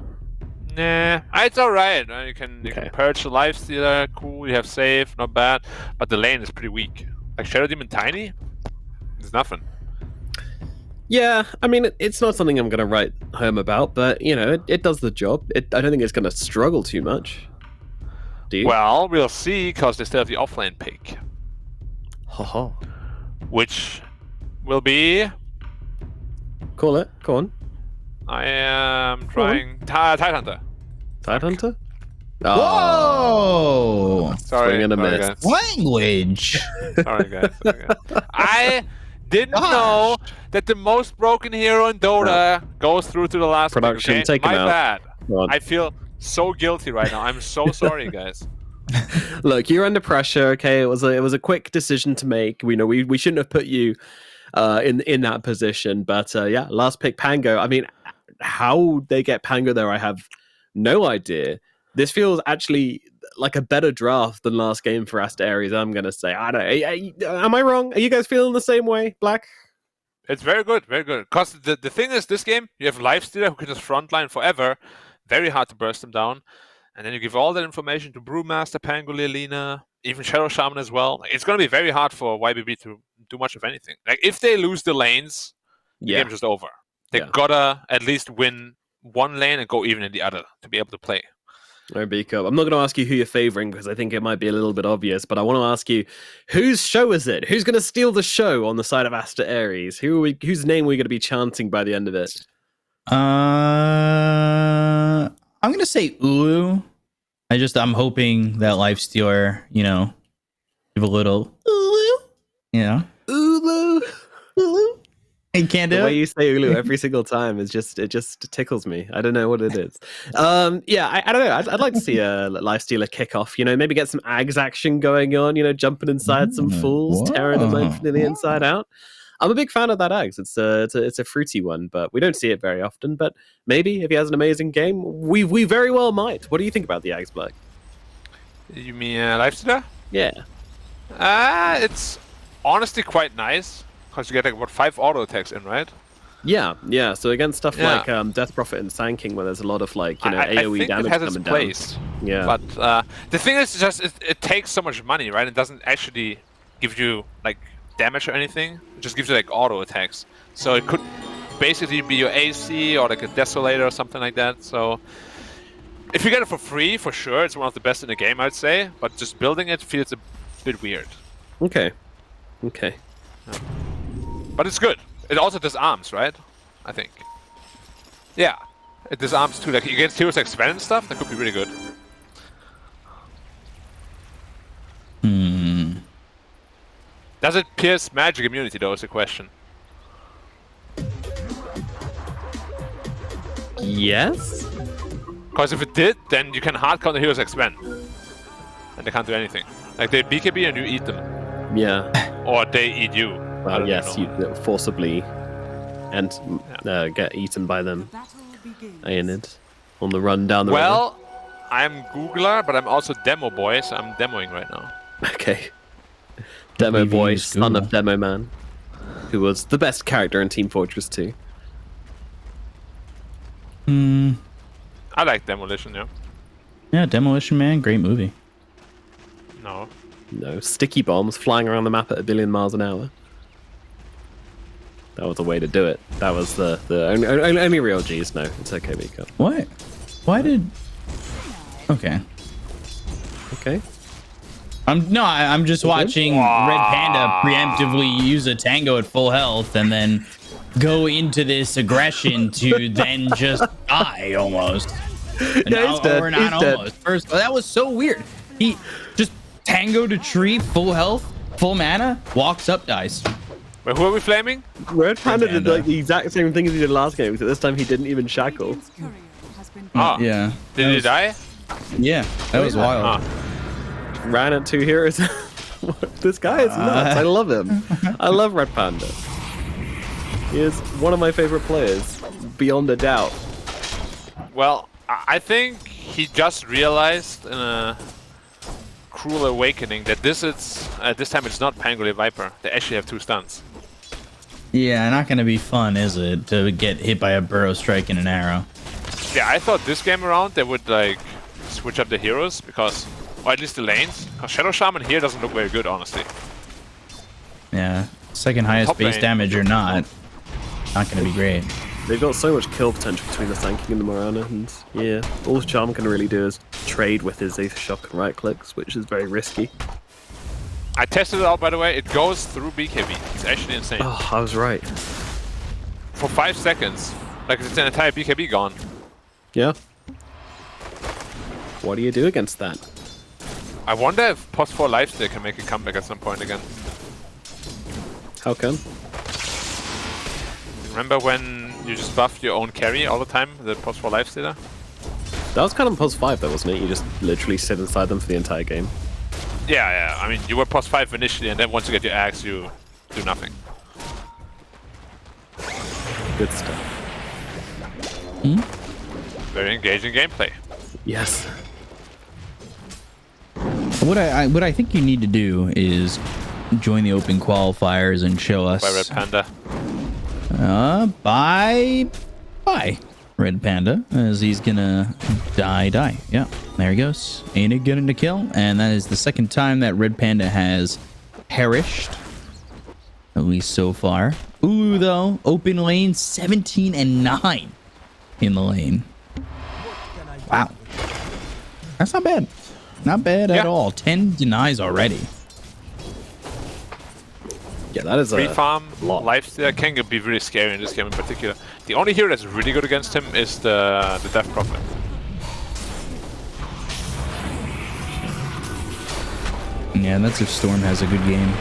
Nah, it's alright. You can purge the lifestealer, cool, you have save, not bad. But the lane is pretty weak. Like Shadow Demon Tiny? It's nothing. Yeah, I mean, it's not something I'm going to write home about, but, you know, it does the job. I don't think it's going to struggle too much. Do you? Well, we'll see, because they still have the offlane pick. Haha. Which will be... Call it. Go on. I am trying... Tidehunter. Tidehunter? Whoa! Sorry, Swing and a miss. guys. Language! Sorry, guys. I didn't know that the most broken hero in Dota goes through to the last Production, pick, okay? take him My out. bad. Go on. I feel so guilty right now. I'm so sorry, guys. Look, you're under pressure. Okay, it was a quick decision to make. We know we shouldn't have put you in that position, but yeah, last pick Pango. I mean, how they get Pango there, I have no idea. This feels actually like a better draft than last game for Aster.A. I'm gonna say. I don't. Am I wrong? Are you guys feeling the same way, Black? It's very good, very good. Because the thing is, this game, you have Lifestealer who can just frontline forever. Very hard to burst them down. And then you give all that information to Brewmaster, Pangolier, Lina, even Shadow Shaman as well. It's going to be very hard for YBB to do much of anything. Like, if they lose the lanes, the game's just over. They gotta at least win one lane and go even in the other to be able to play. No, B-Cup. I'm not going to ask you who you're favoring because I think it might be a little bit obvious, but I want to ask you, whose show is it? Who's going to steal the show on the side of Aster.A? Whose name are we going to be chanting by the end of it? I'm going to say Ulu. I'm hoping that Lifestealer, give a little Ulu. Ulu. Ulu. You can't do the it. way you say Ulu every single time is it just tickles me. I don't know what it is. Yeah, I don't know. I'd like to see a Lifestealer kickoff. Maybe get some Ags action going on. Jumping inside some fools, tearing them open from the inside out. I'm a big fan of that Ags. It's a fruity one, but we don't see it very often. But maybe if he has an amazing game, we very well might. What do you think about the Ags, Black? You mean Lifestealer? Yeah. It's honestly quite nice. Because you get like 5 auto attacks in, right? Yeah. So against stuff like Death Prophet and Sand King, where there's a lot of AoE I damage it has coming its place. down. Yeah. But the thing is, just it takes so much money, right? It doesn't actually give you like damage or anything. It just gives you like auto attacks. So it could basically be your AC or like a Desolator or something like that. So if you get it for free, for sure, it's one of the best in the game, I'd say. But just building it feels a bit weird. Okay. Yeah. But it's good. It also disarms, right? I think. Yeah. It disarms too. Like against heroes like Sven and stuff, that could be really good. Does it pierce magic immunity though is the question. Yes? Because if it did, then you can hard counter heroes like Sven. And they can't do anything. Like they BKB and you eat them. Yeah. Or they eat you. Well, yes, you forcibly and get eaten by them. Aenid on the run down the river. Well, I'm Googler, but I'm also demo boy, so I'm demoing right now. Okay. Demo DPC boy, is son cool. of Demo Man, who was the best character in Team Fortress 2. I like Demolition, yeah. Yeah, Demolition Man, great movie. No. No, sticky bombs flying around the map at 1 billion miles an hour. That was the way to do it. That was the only real G's. No, it's okay, Miko. What? Why did? Okay. Okay. I'm just watching Red Panda preemptively use a tango at full health and then go into this aggression to then just die almost. Yeah, he's dead. Or not He's dead. almost. First, that was so weird. He just tangoed a tree, full health, full mana, walks up, dies. Wait, who are we flaming? Red Panda did like the exact same thing as he did last game, except this time he didn't even shackle. Yeah. Did he die? Yeah, that was wild. Ran at 2 heroes. This guy is nuts. I love him. I love Red Panda. He is one of my favorite players, beyond a doubt. Well, I think he just realized in a cruel awakening that this time it's not Pangolier Viper. They actually have 2 stuns. Yeah, not gonna be fun, is it, to get hit by a burrow strike and an arrow? Yeah, I thought this game around they would like switch up the heroes because, or at least the lanes. Because Shadow Shaman here doesn't look very good, honestly. Yeah, second highest Top base lane. damage or not gonna be great. They've got so much kill potential between the Sanking and the Morana, and yeah, all Charm can really do is trade with his Aether Shock and right clicks, which is very risky. I tested it out, by the way. It goes through BKB. It's actually insane. Oh, I was right. For 5 seconds. Like, it's an entire BKB gone. Yeah. What do you do against that? I wonder if Post 4 Lifesteal can make a comeback at some point again. How come? Remember when you just buffed your own carry all the time, the Post 4 Lifestealer? That was kind of Post 5 though, wasn't it? You just literally sit inside them for the entire game. Yeah. I mean, you were Post 5 initially, and then once you get your axe, you do nothing. Good stuff. Very engaging gameplay. Yes. What I think you need to do is join the open qualifiers and show us. By Red Panda. Bye, Red Panda, as he's gonna die. Yeah, there he goes. Ain't it gonna kill? And that is the second time that Red Panda has perished, at least so far. Ooh, though, open lane 17 and 9 in the lane. Wow, that's not bad. Not bad at all. 10 denies already. Yeah, that is Free a farm, lot. Lifesteal can be really scary in this game in particular. The only hero that's really good against him is the Death Prophet. Yeah, that's if Storm has a good game.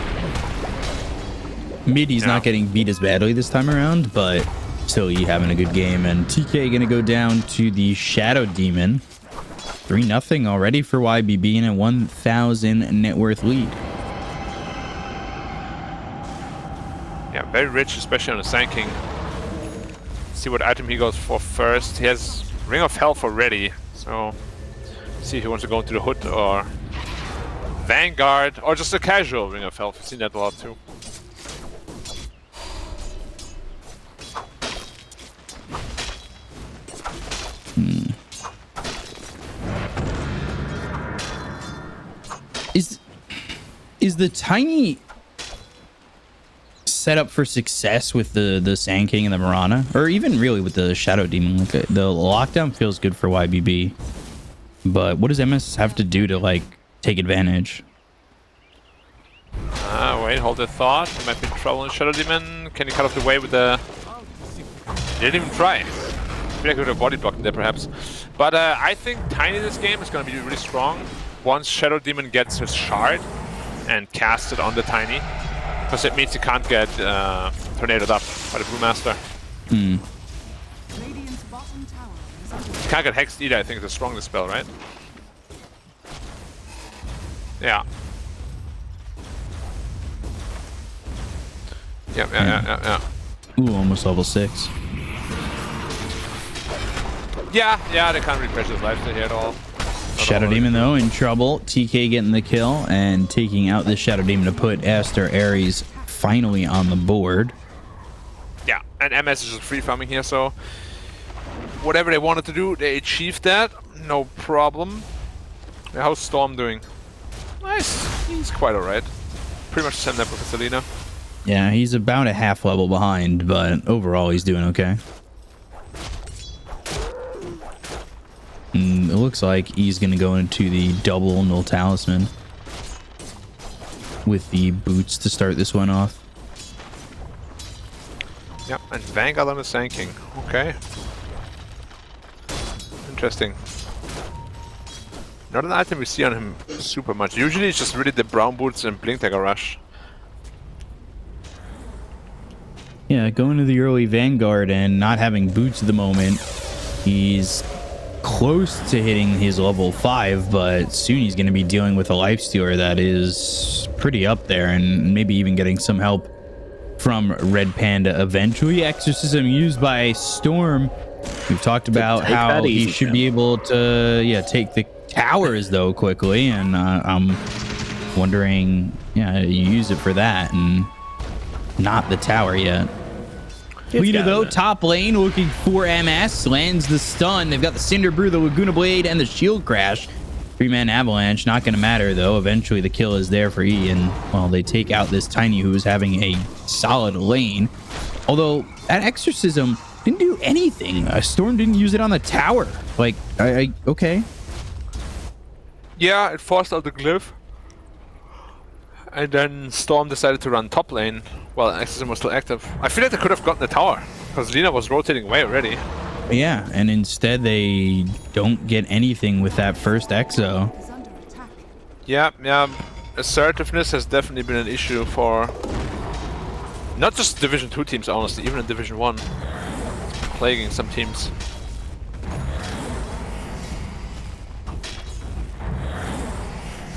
Mid, he's not getting beat as badly this time around, but still, he having a good game. And TK gonna go down to the Shadow Demon. 3-0 already for YBB in a 1,000 net worth lead. Yeah, very rich, especially on the Sand King. See what item he goes for first. He has Ring of Health already, so see if he wants to go into the Hood or Vanguard, or just a casual Ring of Health. We've seen that a lot too. Is the Tiny set up for success with the Sand King and the Mirana, or even really with the Shadow Demon? Like the lockdown feels good for YBB, but what does MS have to do to like take advantage? Wait, hold the thought. He might be in trouble in Shadow Demon. Can he cut off the way with the... He didn't even try. I feel like he would have body blocked there perhaps. But I think Tiny this game is going to be really strong once Shadow Demon gets his shard and casts it on the Tiny. Because it means he can't get tornadoed up by the Brewmaster. He can't get hexed either, I think, is the strongest spell, right? Yeah. Yeah. Ooh, almost level 6. Yeah, they can't really pressure his lifesteal here at all. Shadow Demon, though, in trouble. TK getting the kill and taking out this Shadow Demon to put Aster.A finally on the board. Yeah, and MS is just free farming here, so whatever they wanted to do, they achieved that. No problem. How's Storm doing? Nice. He's quite alright. Pretty much the same level as Selena. Yeah, he's about a half level behind, but overall he's doing okay. It looks like he's going to go into the double null talisman with the boots to start this one off. Yep, and Vanguard on the Sand King. Okay. Interesting. Not an item we see on him super much. Usually it's just really the brown boots and Blink Dagger Rush. Yeah, going to the early Vanguard and not having boots at the moment. He's close to hitting his level 5, but soon he's going to be dealing with a lifestealer that is pretty up there and maybe even getting some help from Red Panda eventually. Exorcism used by Storm. We've talked about how he should be able to take the towers though quickly, and I'm wondering, you use it for that and not the tower yet. Leader though, top lane looking for MS, lands the stun. They've got the Cinder Brew, the Laguna Blade, and the Shield Crash. 3-man Avalanche, not going to matter though. Eventually the kill is there for E, and well, they take out this Tiny who is having a solid lane. Although that Exorcism didn't do anything. Storm didn't use it on the tower. Like, okay. Yeah, it forced out the glyph. And then Storm decided to run top lane while Exorcism was still active. I feel like they could have gotten the tower, because Lina was rotating away already. Yeah, and instead they don't get anything with that first Exo. Yeah. Assertiveness has definitely been an issue for not just Division 2 teams, honestly, even in Division 1. It's been plaguing some teams.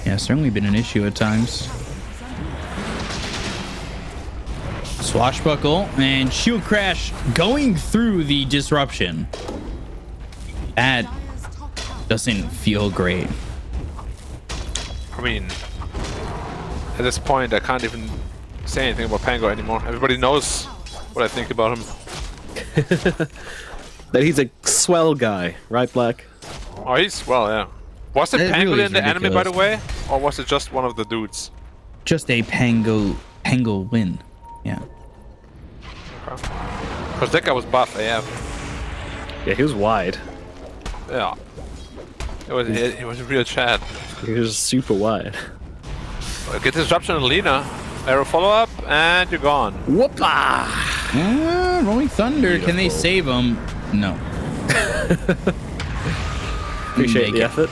Yeah, certainly been an issue at times. Swashbuckle and Shield Crash going through the disruption. That doesn't feel great. I mean, at this point, I can't even say anything about Pango anymore. Everybody knows what I think about him. That he's a swell guy, right, Black? Oh, he's swell, yeah. Was it Pango really in the anime, by the way? Or was it just one of the dudes? Just a Pango win. Yeah. Because that guy was buff AF. Yeah, he was wide. Yeah. It was a real chat. He was super wide. Get disruption on Lina. Arrow follow-up, and you're gone. Whoopa! Rolling Thunder, beautiful. Can they save him? No. Appreciate the effort.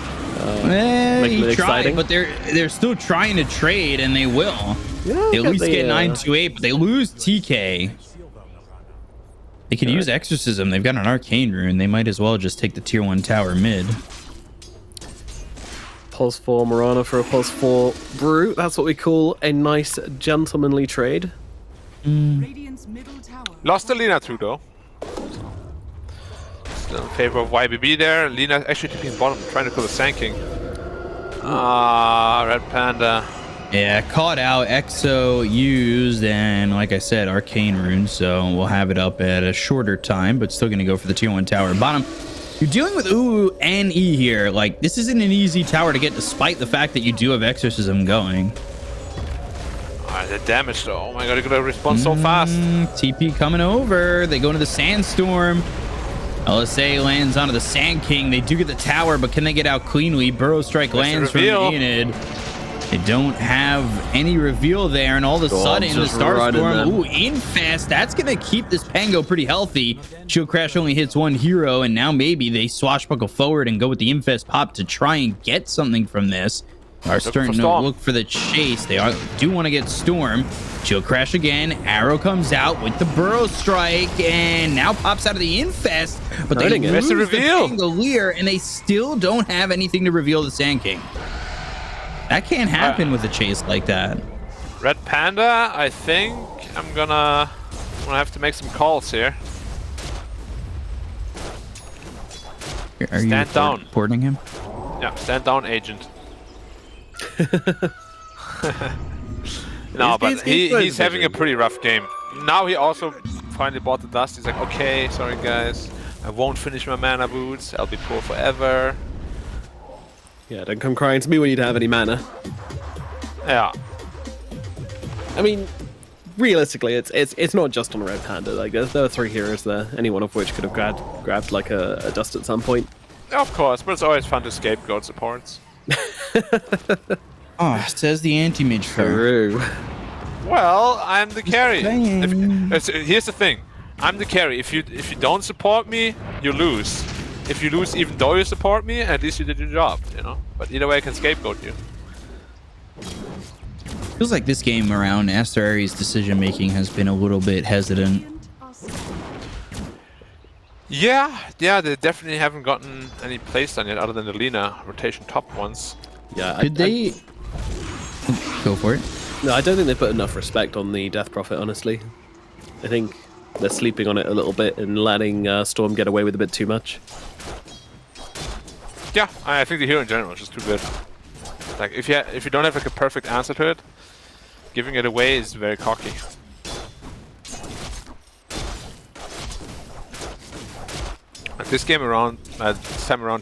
He tried, but they're still trying to trade, and they will. Yeah, they at least get 928, but they lose TK. They could use Exorcism. They've got an Arcane Rune. They might as well just take the tier 1 tower mid. Pulse 4 Morana for a Pulse 4 Brew. That's what we call a nice gentlemanly trade. Lost to Lina too, though. Still in favor of YBB there. Lina actually taking bottom, trying to kill the Sand King. Red Panda. Yeah, caught out, Exo used, and like I said, Arcane Rune, so we'll have it up at a shorter time, but still going to go for the tier 1 tower. Bottom, you're dealing with Uu and E here. Like, this isn't an easy tower to get, despite the fact that you do have Exorcism going. The damage, though. Oh my god, you're going to respond so fast. TP coming over. They go into the Sandstorm. LSA lands onto the Sand King. They do get the tower, but can they get out cleanly? Burrow Strike lands from Enid. They don't have any reveal there, and all of a sudden, the Starstorm, Infest, that's going to keep this Pango pretty healthy. Shield Crash only hits one hero, and now maybe they swashbuckle forward and go with the Infest pop to try and get something from this. Are starting to look for the chase. They do want to get Storm. Shield Crash again. Arrow comes out with the Burrow Strike, and now pops out of the Infest, but they lose the Pangolier, and they still don't have anything to reveal the Sand King. That can't happen with a chase like that. Red Panda, I think I'm gonna have to make some calls here. Are you Stand down. Porting him? Yeah, stand down, agent. No, but he's having a pretty rough game. Now he also finally bought the dust. He's like, okay, sorry guys, I won't finish my mana boots. I'll be poor forever. Yeah, don't come crying to me when you don't have any mana. Yeah. I mean, realistically, it's not just on Red Panda. Like, there are 3 heroes there, any one of which could have grabbed like a dust at some point. Of course, but it's always fun to scapegoat supports. Oh, says the anti-mage True. Well, I'm the carry. Here's the thing. I'm the carry. If you don't support me, you lose. If you lose even though you support me, at least you did your job, you know? But either way, I can scapegoat you. Feels like this game around Aster.A's decision making has been a little bit hesitant. Yeah, they definitely haven't gotten any plays done yet other than the Lina rotation top ones. Yeah, Could they go for it? No, I don't think they put enough respect on the Death Prophet, honestly. I think they're sleeping on it a little bit and letting Storm get away with a bit too much. Yeah, I think the hero in general is just too good. Like, if you don't have like a perfect answer to it, giving it away is very cocky. Like this time around,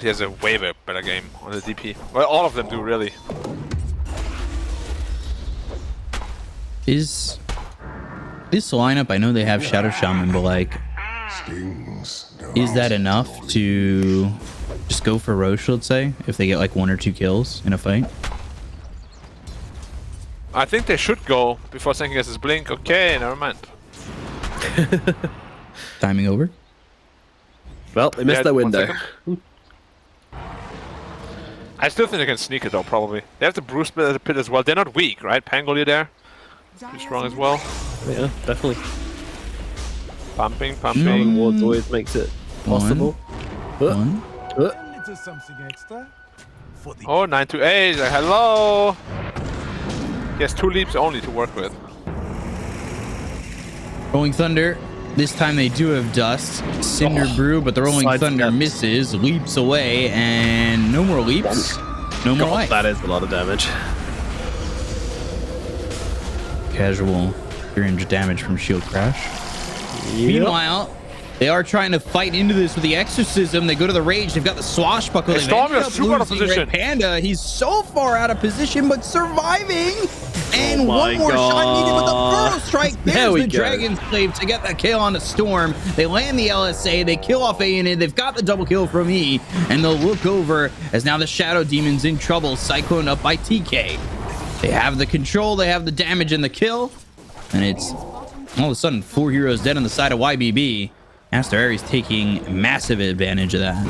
he has a way better game on the DP. Well, all of them do, really. Is this lineup, I know they have Shadow Shaman, but like, is that enough to just go for Roche, let's say, if they get like 1 or 2 kills in a fight? I think they should go before Senki gets his blink. Okay, never mind. Timing over? Well, they missed their window. I still think they can sneak it though, probably. They have the Bruce Pit as well. They're not weak, right? Pangolier there. Pretty strong as well. Yeah, definitely. Pumping. Wards always makes it possible. One. Oh, 9 to 8. Like, hello. He has 2 leaps only to work with. Rolling Thunder. This time they do have Dust. Cinder Brew, but the Rolling Thunder misses, leaps away, and no more leaps. No more life. That is a lot of damage. Casual 300 damage from Shield Crash. Yep. Meanwhile, they are trying to fight into this with the Exorcism. They go to the Rage. They've got the Swashbuckle. They've ended up losing Red Panda. He's so far out of position, but surviving. And one more shot needed with the Burrow Strike. There's the Dragon Slave to get that kill on the Storm. They land the LSA. They kill off Aeonid. They've got the double kill from E. And they'll look over as now the Shadow Demon's in trouble. Cyclone up by TK. They have the control. They have the damage and the kill. And it's all of a sudden 4 heroes dead on the side of YBB. Aster.A's taking massive advantage of that.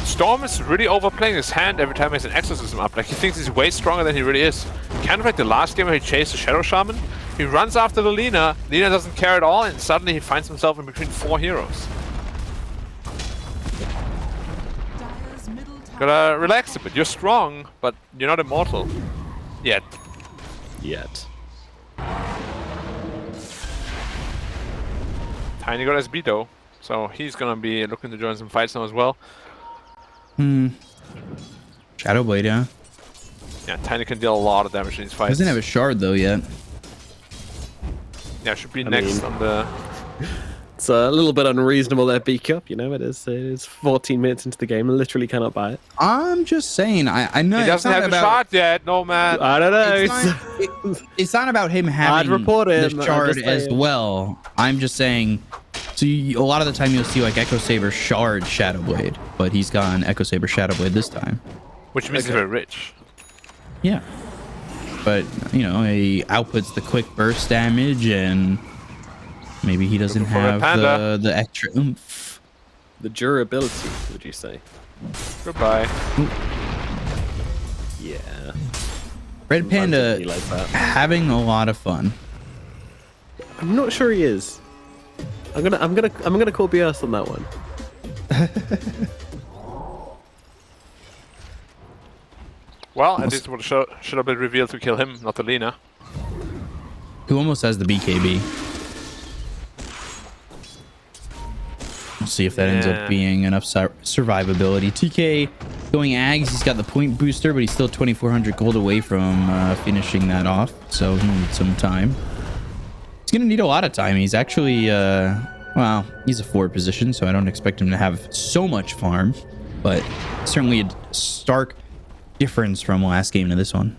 Storm is really overplaying his hand every time he has an Exorcism up. Like, he thinks he's way stronger than he really is. Kind of like the last game where he chased the Shadow Shaman. He runs after the Lina. Lina doesn't care at all, and suddenly he finds himself in between 4 heroes. Gotta relax a bit. You're strong, but you're not immortal. Yet. Tiny got SB though, so he's gonna be looking to join some fights now as well. Shadow Blade, yeah. Yeah, Tiny can deal a lot of damage in these fights. Doesn't have a shard though yet. Yeah, should be next on the... It's a little bit unreasonable there, B-Cup. You know, it is 14 minutes into the game. Literally cannot buy it. I'm just saying, I know he doesn't have the shot yet, no man. I don't know. It's not about him having the shard as well. I'm just saying, so a lot of the time you'll see like Echo Saber shard Shadow Blade, but he's got an Echo Saber Shadow Blade this time. Which means he's very rich. Yeah. But, you know, he outputs the quick burst damage and maybe he doesn't have the extra oomph. The durability, would you say? Goodbye. Yeah. Red Panda like having a lot of fun. I'm not sure he is. I'm gonna call BS on that one. Well, at least what should have been revealed to kill him, not the Lina. Who almost has the BKB. We'll see if that ends up being enough survivability. TK Going Ags, he's got the point booster, but he's still 2,400 gold away from finishing that off. So he needs some time. He's going to need a lot of time. He's actually, well, he's a forward position, so I don't expect him to have so much farm. But certainly a stark difference from last game to this one.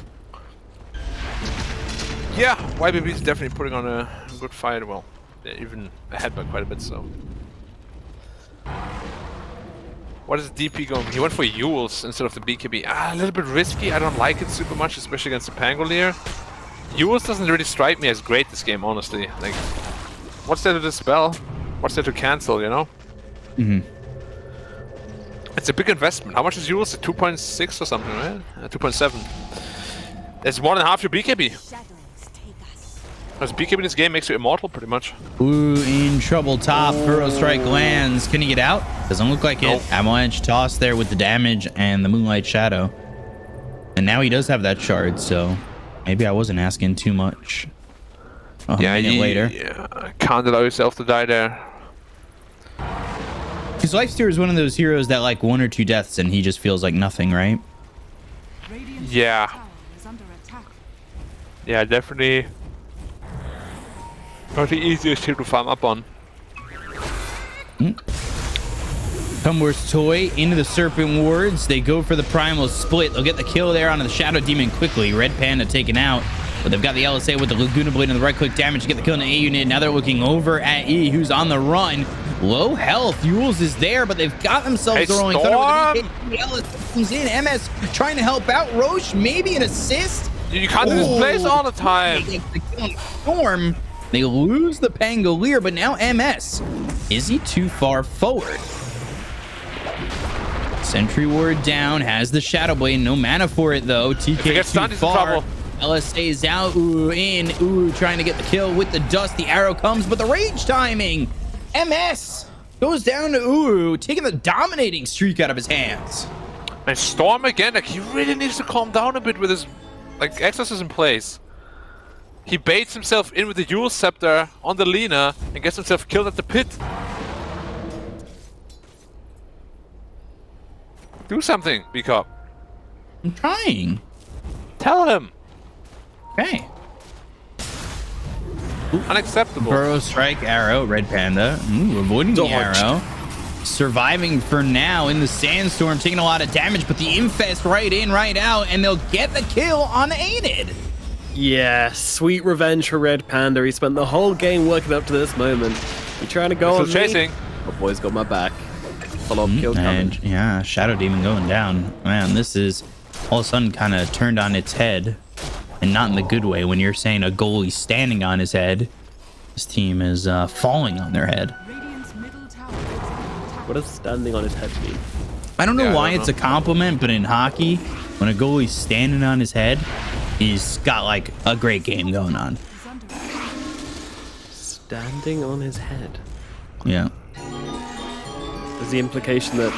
Yeah, YBB is definitely putting on a good fight. Well, they're even ahead by quite a bit, so. What is DP going? He went for Yules instead of the BKB. A little bit risky. I don't like it super much, especially against the Pangolier. Yules doesn't really strike me as great this game, honestly. Like, what's there to dispel? What's there to cancel, you know? Mm-hmm. It's a big investment. How much is Yules? 2.6 or something, right? 2.7. That's more than half your BKB. Because BKB in this game makes you immortal, pretty much. Ooh, in trouble top. Burrow Strike lands. Can he get out? Doesn't look like it. Avalanche toss there with the damage and the Moonlight Shadow. And now he does have that shard, so maybe I wasn't asking too much. Yeah, a minute later. Yeah, can't allow yourself to die there. Because Lifesteer is one of those heroes that like 1 or 2 deaths and he just feels like nothing, right? Yeah. Yeah, definitely. Not the easiest hero to farm up on. Tumblr's Toy into the Serpent Wards. They go for the Primal Split. They'll get the kill there onto the Shadow Demon quickly. Red Panda taken out. But they've got the LSA with the Laguna Blade and the right-click damage to get the kill on the A unit. Now they're looking over at E, who's on the run. Low health. Yules is there, but they've got themselves the Rolling Thunder with the BKB. LSA comes in. MS trying to help out. Roche, maybe an assist. You can't do this place all the time. They get the kill on the Storm. They lose the Pangolier, but now MS. Is he too far forward? Sentry Ward down, has the Shadow Blade, no mana for it though. TK too far. LSA is out, ooh, in, ooh, trying to get the kill with the dust. The arrow comes, but the rage timing. MS goes down to ooh, taking the dominating streak out of his hands. And Storm again, like he really needs to calm down a bit with his, like, Exorcist in place. He baits himself in with the Yule Scepter on the Lina and gets himself killed at the pit. Do something, B-Cop. I'm trying. Tell him. Okay. Unacceptable. Burrow Strike arrow, Red Panda. Ooh, avoiding the arrow. Surviving for now in the Sandstorm, taking a lot of damage, but the Infest right in, right out, and they'll get the kill unaided. Yeah, sweet revenge for Red Panda. He spent the whole game working up to this moment. You trying to go on chasing. Oh, boy's got my back. Follow-up kill coming. Yeah, Shadow Demon going down. Man, this is all of a sudden kind of turned on its head. And not in the good way. When you're saying a goalie standing on his head, this team is falling on their head. What does standing on his head mean? I don't know why it's a compliment, but in hockey, when a goalie's standing on his head, he's got like a great game going on. Standing on his head? Yeah. Is the implication that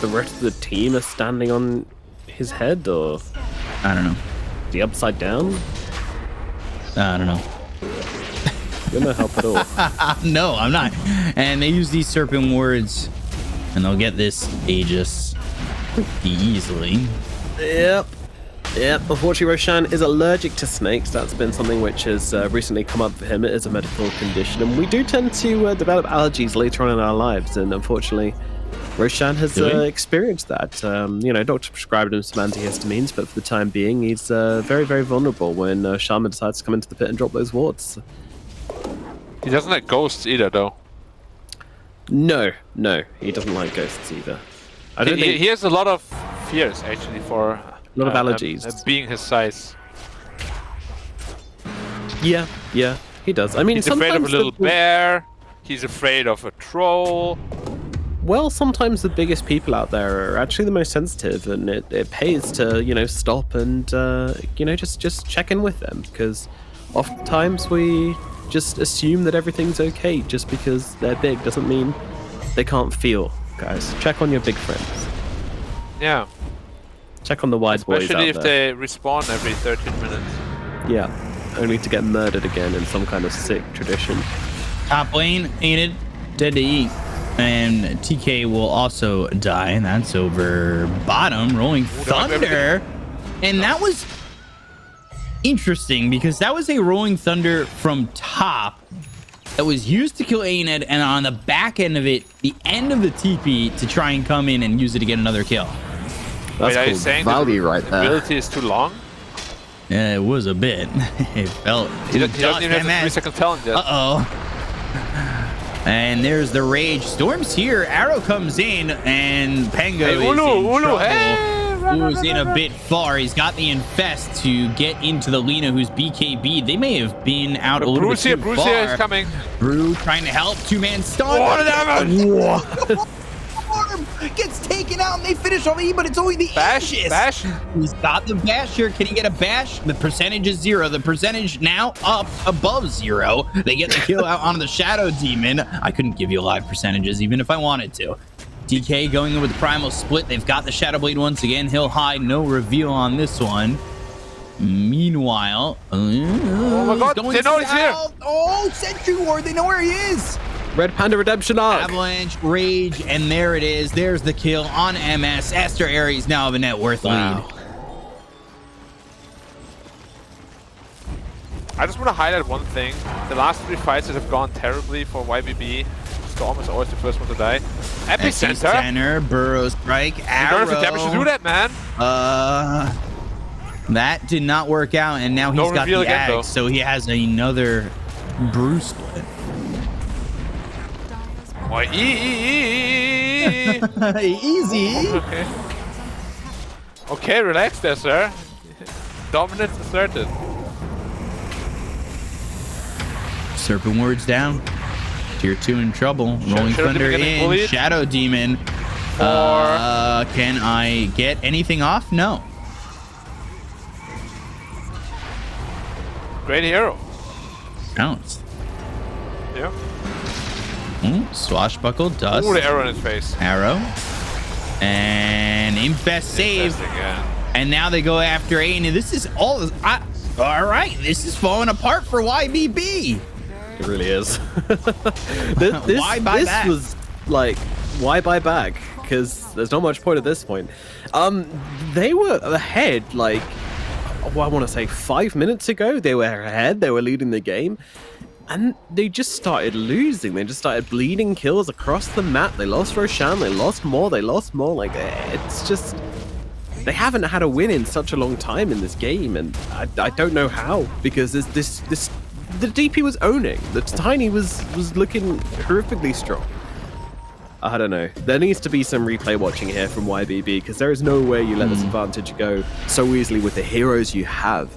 the rest of the team are standing on his head, or? I don't know. Is he upside down? I don't know. You're no help at all. No, I'm not. And they use these Serpent Wards, and they'll get this Aegis pretty easily. Yep. Unfortunately, Roshan is allergic to snakes. That's been something which has recently come up for him. It is a medical condition, and we do tend to develop allergies later on in our lives, and unfortunately, Roshan has experienced that. Doctor prescribed him some antihistamines, but for the time being, he's very, very vulnerable when Shaman decides to come into the pit and drop those wards. He doesn't like ghosts either, though. No, he doesn't like ghosts either. I don't think he has a lot of fears, actually, for a lot of allergies. Being his size. Yeah, he does. I mean, he's afraid of a little bear. He's afraid of a troll. Well, sometimes the biggest people out there are actually the most sensitive, and it pays to, stop and, just check in with them, because oftentimes we just assume that everything's okay just because they're big doesn't mean they can't feel, guys. Check on your big friends. Yeah. Check on the wide boys out Especially if there. they respawn every 13 minutes. Yeah, only to get murdered again in some kind of sick tradition. Top lane, ain't it? Dead to eat. And TK will also die, and that's over bottom. Rolling Thunder. And that was interesting because that was a Rolling Thunder from top that was used to kill Aned, and on the back end of it, the end of the TP to try and come in and use it to get another kill. Wait, are you saying value right the there. ability is too long? Yeah, it was a bit. It felt. He doesn't even have the 3-second talent yet. Uh-oh. And there's the rage. Storm's here. Arrow comes in, and Pango is in trouble. Who's in a bit far. He's got the infest to get into the Lina, who's BKB. They may have been out a little bit too Bruce far. here is coming. Brew trying to help. Two-man stun. What damage! Storm gets taken out, and they finish off E, but it's only the ashes. Bash. He's got the bash here. Can he get a bash? The percentage is 0. The percentage now up above 0. They get the kill out on the Shadow Demon. I couldn't give you live percentages even if I wanted to. DK going in with the Primal Split. They've got the Shadow Blade once again. He'll hide. No reveal on this one. Meanwhile, oh my God, they know he's here. Oh, Sentry Ward. They know where he is. Red Panda Redemption arc. Avalanche, Rage, and there it is. There's the kill on MS. Aster.A is now of a net worth lead. I just want to highlight one thing. The last 3 fights that have gone terribly for YBB. Storm is always the first one to die. Epicenter. Epicenter, Burrow Strike, Arrow. You don't have the damage to do that, man. That did not work out, and now he's got the again, Ag, so he has another Brew Split. Boy, Easy. Okay. Okay, relax there, sir. Dominance asserted. Serpent Ward's down. Tier 2 in trouble. Rolling Thunder in. Bullied. Shadow Demon. Can I get anything off? No. Great hero. Counts. Yeah. Swashbuckle, dust. Ooh, the arrow in his face. Arrow. And Infest save. And now they go after A. And this is all. All right. This is falling apart for YBB. It really is. this Why buy back? Was like, why buy back? Because there's not much point at this point. They were ahead, like, I want to say 5 minutes ago. They were ahead. They were leading the game. And they just started losing. They just started bleeding kills across the map. They lost Roshan. They lost more. They lost more. Like, it's just... They haven't had a win in such a long time in this game. And I don't know how. Because this the DP was owning. The Tiny was looking horrifically strong. I don't know. There needs to be some replay watching here from YBB. Because there is no way you let this advantage go so easily with the heroes you have.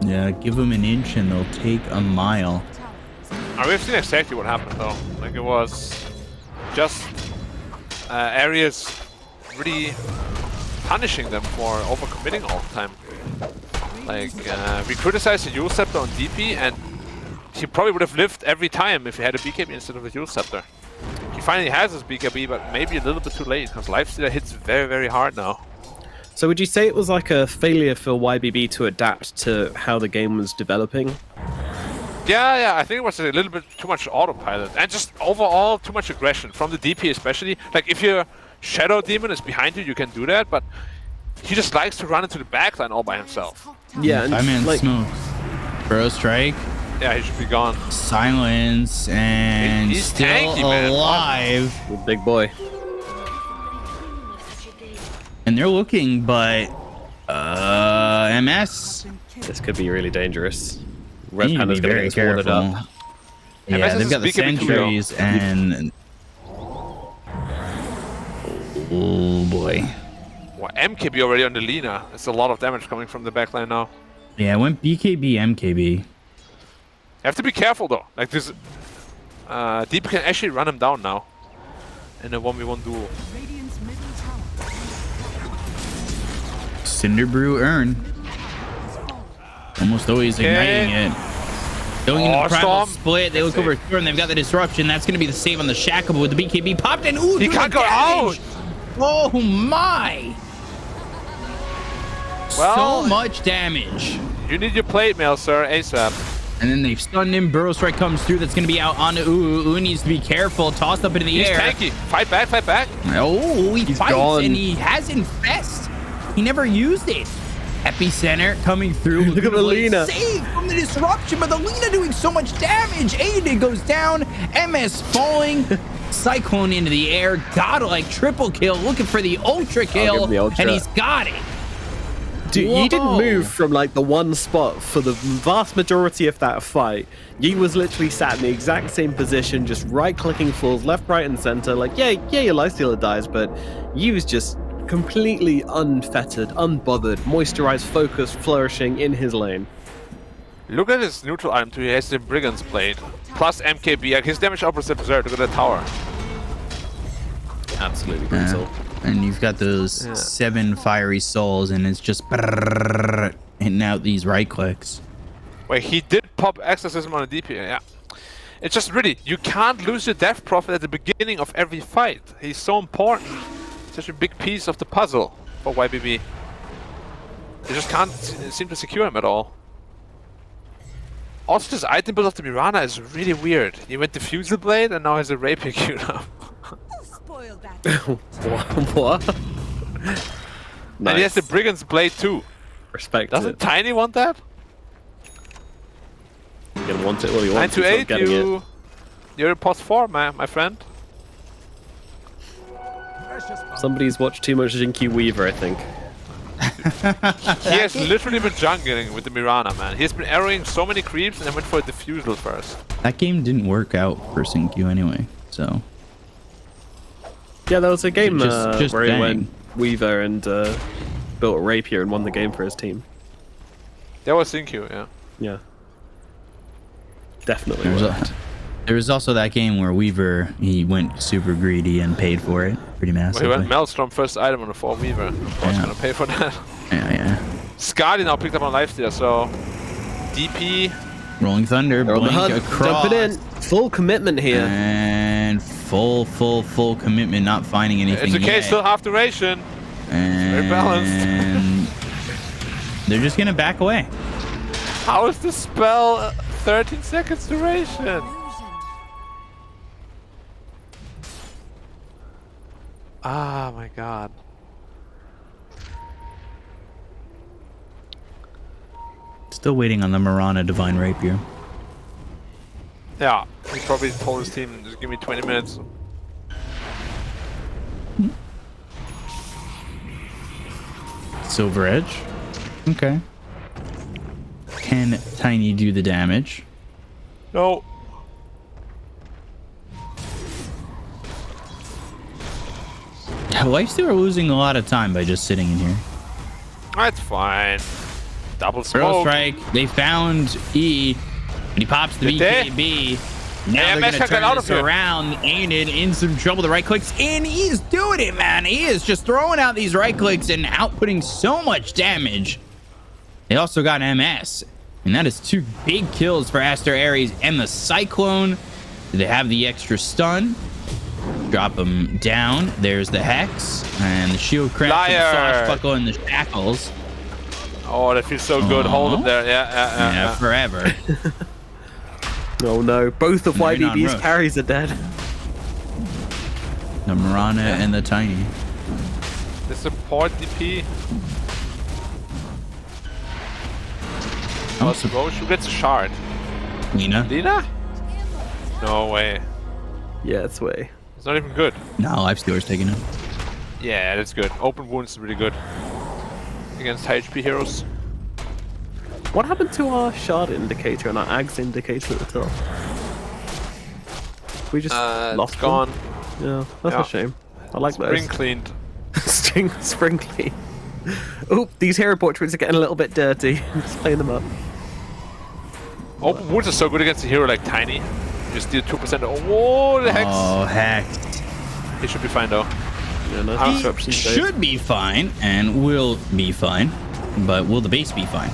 Yeah, give them an inch and they'll take a mile. We've seen exactly what happened though. Like it was just areas really punishing them for overcommitting all the time. Like we criticized the Yule Scepter on DP, and he probably would have lived every time if he had a BKB instead of a Yule Scepter. He finally has his BKB, but maybe a little bit too late because Lifestealer hits very, very hard now. So would you say it was like a failure for YBB to adapt to how the game was developing? Yeah, I think it was a little bit too much autopilot and just overall too much aggression from the DP especially. Like if your Shadow Demon is behind you, you can do that, but he just likes to run into the backline all by himself. Yeah, and I'm in like, smoke. Burrow Strike. Yeah, he should be gone. Silence and he's still tanky, man. alive. Big boy. And they're looking, but MS. This could be really dangerous. They Red need to Panda's be gonna very get sworded careful. up. Yeah, MS they've is got the speaking to you. sentries and. Oh boy. Well, MKB already on the Lina. It's a lot of damage coming from the backline now. Yeah, it went BKB, MKB. You have to be careful though. Like this, DP can actually run him down now in a 1v1 duel. Cinderbrew Urn. Almost always igniting it. Going into the Primal Split, they look over Storm, they've got the disruption. That's going to be the save on the Shackable with the BKB popped in. Ooh, he can't go out! Oh my! Well, so much damage. You need your plate mail, sir, ASAP. And then they've stunned him. Burrow Strike comes through. That's going to be out on Ooh. Ooh needs to be careful. Tossed up into the air. He's tanky. Fight back, fight back. Oh, he fights gone. and he has Infest. He never used it. Epicenter coming through. Look at the Lina. Saved from the disruption, but the Lina doing so much damage. Aiden goes down. MS falling. Cyclone into the air. Godlike triple kill. Looking for the ultra kill. The ultra. And he's got it. Dude, Whoa. Yi didn't move from like the one spot for the vast majority of that fight. Yi was literally sat in the exact same position, just right-clicking fools left, right, and center. Like, yeah, your lifestealer dies, but Yi was just completely unfettered, unbothered, moisturized, focused, flourishing in his lane. Look at his neutral item too. He has the Brigand's Blade. Plus MKB. Like, his damage output is absurd. Look at that tower. Absolutely brutal. And you've got those 7 fiery souls, and it's just hitting out these right clicks. Wait, he did pop exorcism on a DP. Yeah. It's just really, you can't lose your death prophet at the beginning of every fight. He's so important. Such a big piece of the puzzle for YBB. They just can't seem to secure him at all. Also, this item build of the Mirana is really weird. He went the Fusel Blade and now has a Rapier queued up. What? And he has the Brigand's Blade too. Respect Doesn't it. Tiny want that? You're gonna want it. Well, you 9 want to it. 8, you're a +4, my friend. Somebody's watched too much Jinky Weaver, I think. He has literally been jungling with the Mirana, man. He's been arrowing so many creeps and then went for a Diffusal first. That game didn't work out for Syncue anyway, so. Yeah, there was a game Just where he dang. went Weaver and built a Rapier and won the game for his team. That was Syncue, yeah. Yeah. Definitely There worked. was also that game where Weaver, he went super greedy and paid for it pretty Well, he massively. went Maelstrom first item on the 4 Weaver. Of course, gonna pay for that. Yeah. Skadi now picked up on lifesteal, so DP. Rolling Thunder, They're on the blink hunt, across. jumping in. Full commitment here. And full commitment, not finding anything It's okay, yet. still half duration. And very balanced. They're just gonna back away. How is the spell 13 seconds duration? Ah, my god. Still waiting on the Mirana Divine Rapier. Yeah, he probably told his team, just give me 20 minutes. Silver Edge. Okay. Can Tiny do the damage? No. Lifesteal are losing a lot of time by just sitting in here. That's fine. Double Burrow smoke. Strike. They found E, and he pops the Did they? BKB. Now Yeah, they're Mesh gonna got turn out this of here. around. Aiden in some trouble. The right clicks in. He is doing it, man. He is just throwing out these right clicks and outputting so much damage. They also got MS, and that is 2 big kills for Aster.A and the Cyclone. Do they have the extra stun? Drop him down. There's the Hex and the Shield Craft, the Liar. Swashbuckle, and the Shackles. Oh, that feels so good. Hold him there. Yeah. Forever. Oh no, both of Maybe not YBB's Rush. carries are dead. The Mirana and the Tiny. The support DP. Oh, Roche, who gets a shard? Lina? Lina? No way. Yeah, it's way. It's not even good. No, Lifestealer's taking it. Yeah, that's good. Open wounds is really good. Against high HP heroes. What happened to our shard indicator and our ags indicator at the top? We just lost it's gone. them? Yeah, that's Yeah. a shame. I like Spring those. cleaned. Spring clean. Oh, these hero portraits are getting a little bit dirty. Just playing them up. Open wounds are so good against a hero like Tiny. You just deal 2%. Oh, whoa, the Hex. Oh, Hex. He should be fine though. Yeah, no He disruption save. should be fine and will be fine, but will the base be fine?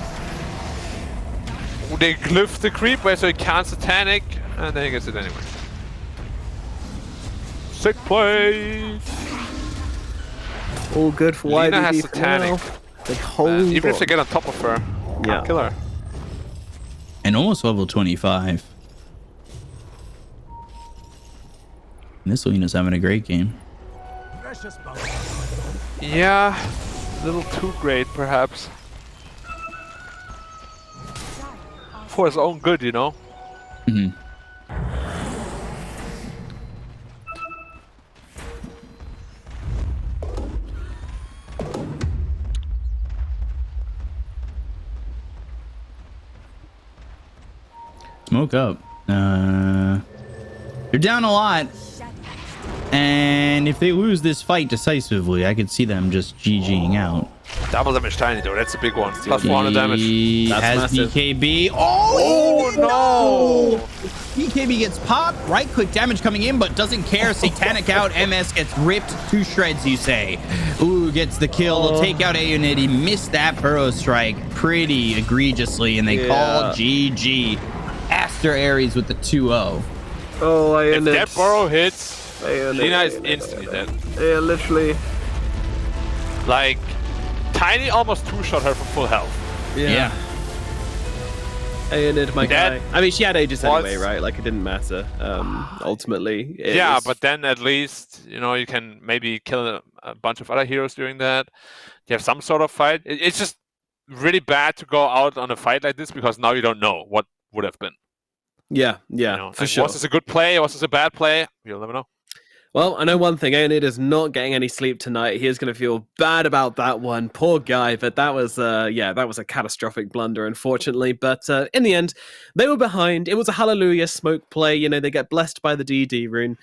Ooh, they glyph the creep where so he can't satanic, and then he gets it anyway. Sick play. All good for Lina YBB has for satanic. now. They hold Even if on. they get on top of her, Yeah. can't kill her. And almost level 25. And this Lena's having a great game. Yeah, a little too great, perhaps. For his own good, you know? Mm-hmm. Smoke up. They're down a lot. And if they lose this fight decisively, I could see them just GGing out. Double damage Tiny, though. That's a big one. Plus 400 damage. He That's has massive. BKB. Oh, no! BKB gets popped. Right click damage coming in, but doesn't care. Satanic out. MS gets ripped to shreds, you say. Ooh, gets the kill. They'll take out Aeonid. He missed that burrow strike pretty egregiously, and they call GG. Aster.A with the 2-0. Oh, If that burrow hits, Lina is instantly dead. Yeah, literally. Like, Tiny almost two-shot her from full health. Yeah. Aeonid, my guy. I mean, she had Aegis was- anyway, right? Like, it didn't matter, ultimately. It Yeah, was- but then at least, you know, you can maybe kill a bunch of other heroes during that. You have some sort of fight. It's just really bad to go out on a fight like this because now you don't know what would have been. Yeah, You know, for like, sure. Was this a good play? Was this a bad play? You'll never know. Well, I know one thing. Aeonid is not getting any sleep tonight. He is going to feel bad about that one. Poor guy. But that was, that was a catastrophic blunder, unfortunately. But in the end, they were behind. It was a hallelujah smoke play. You know, they get blessed by the DD rune.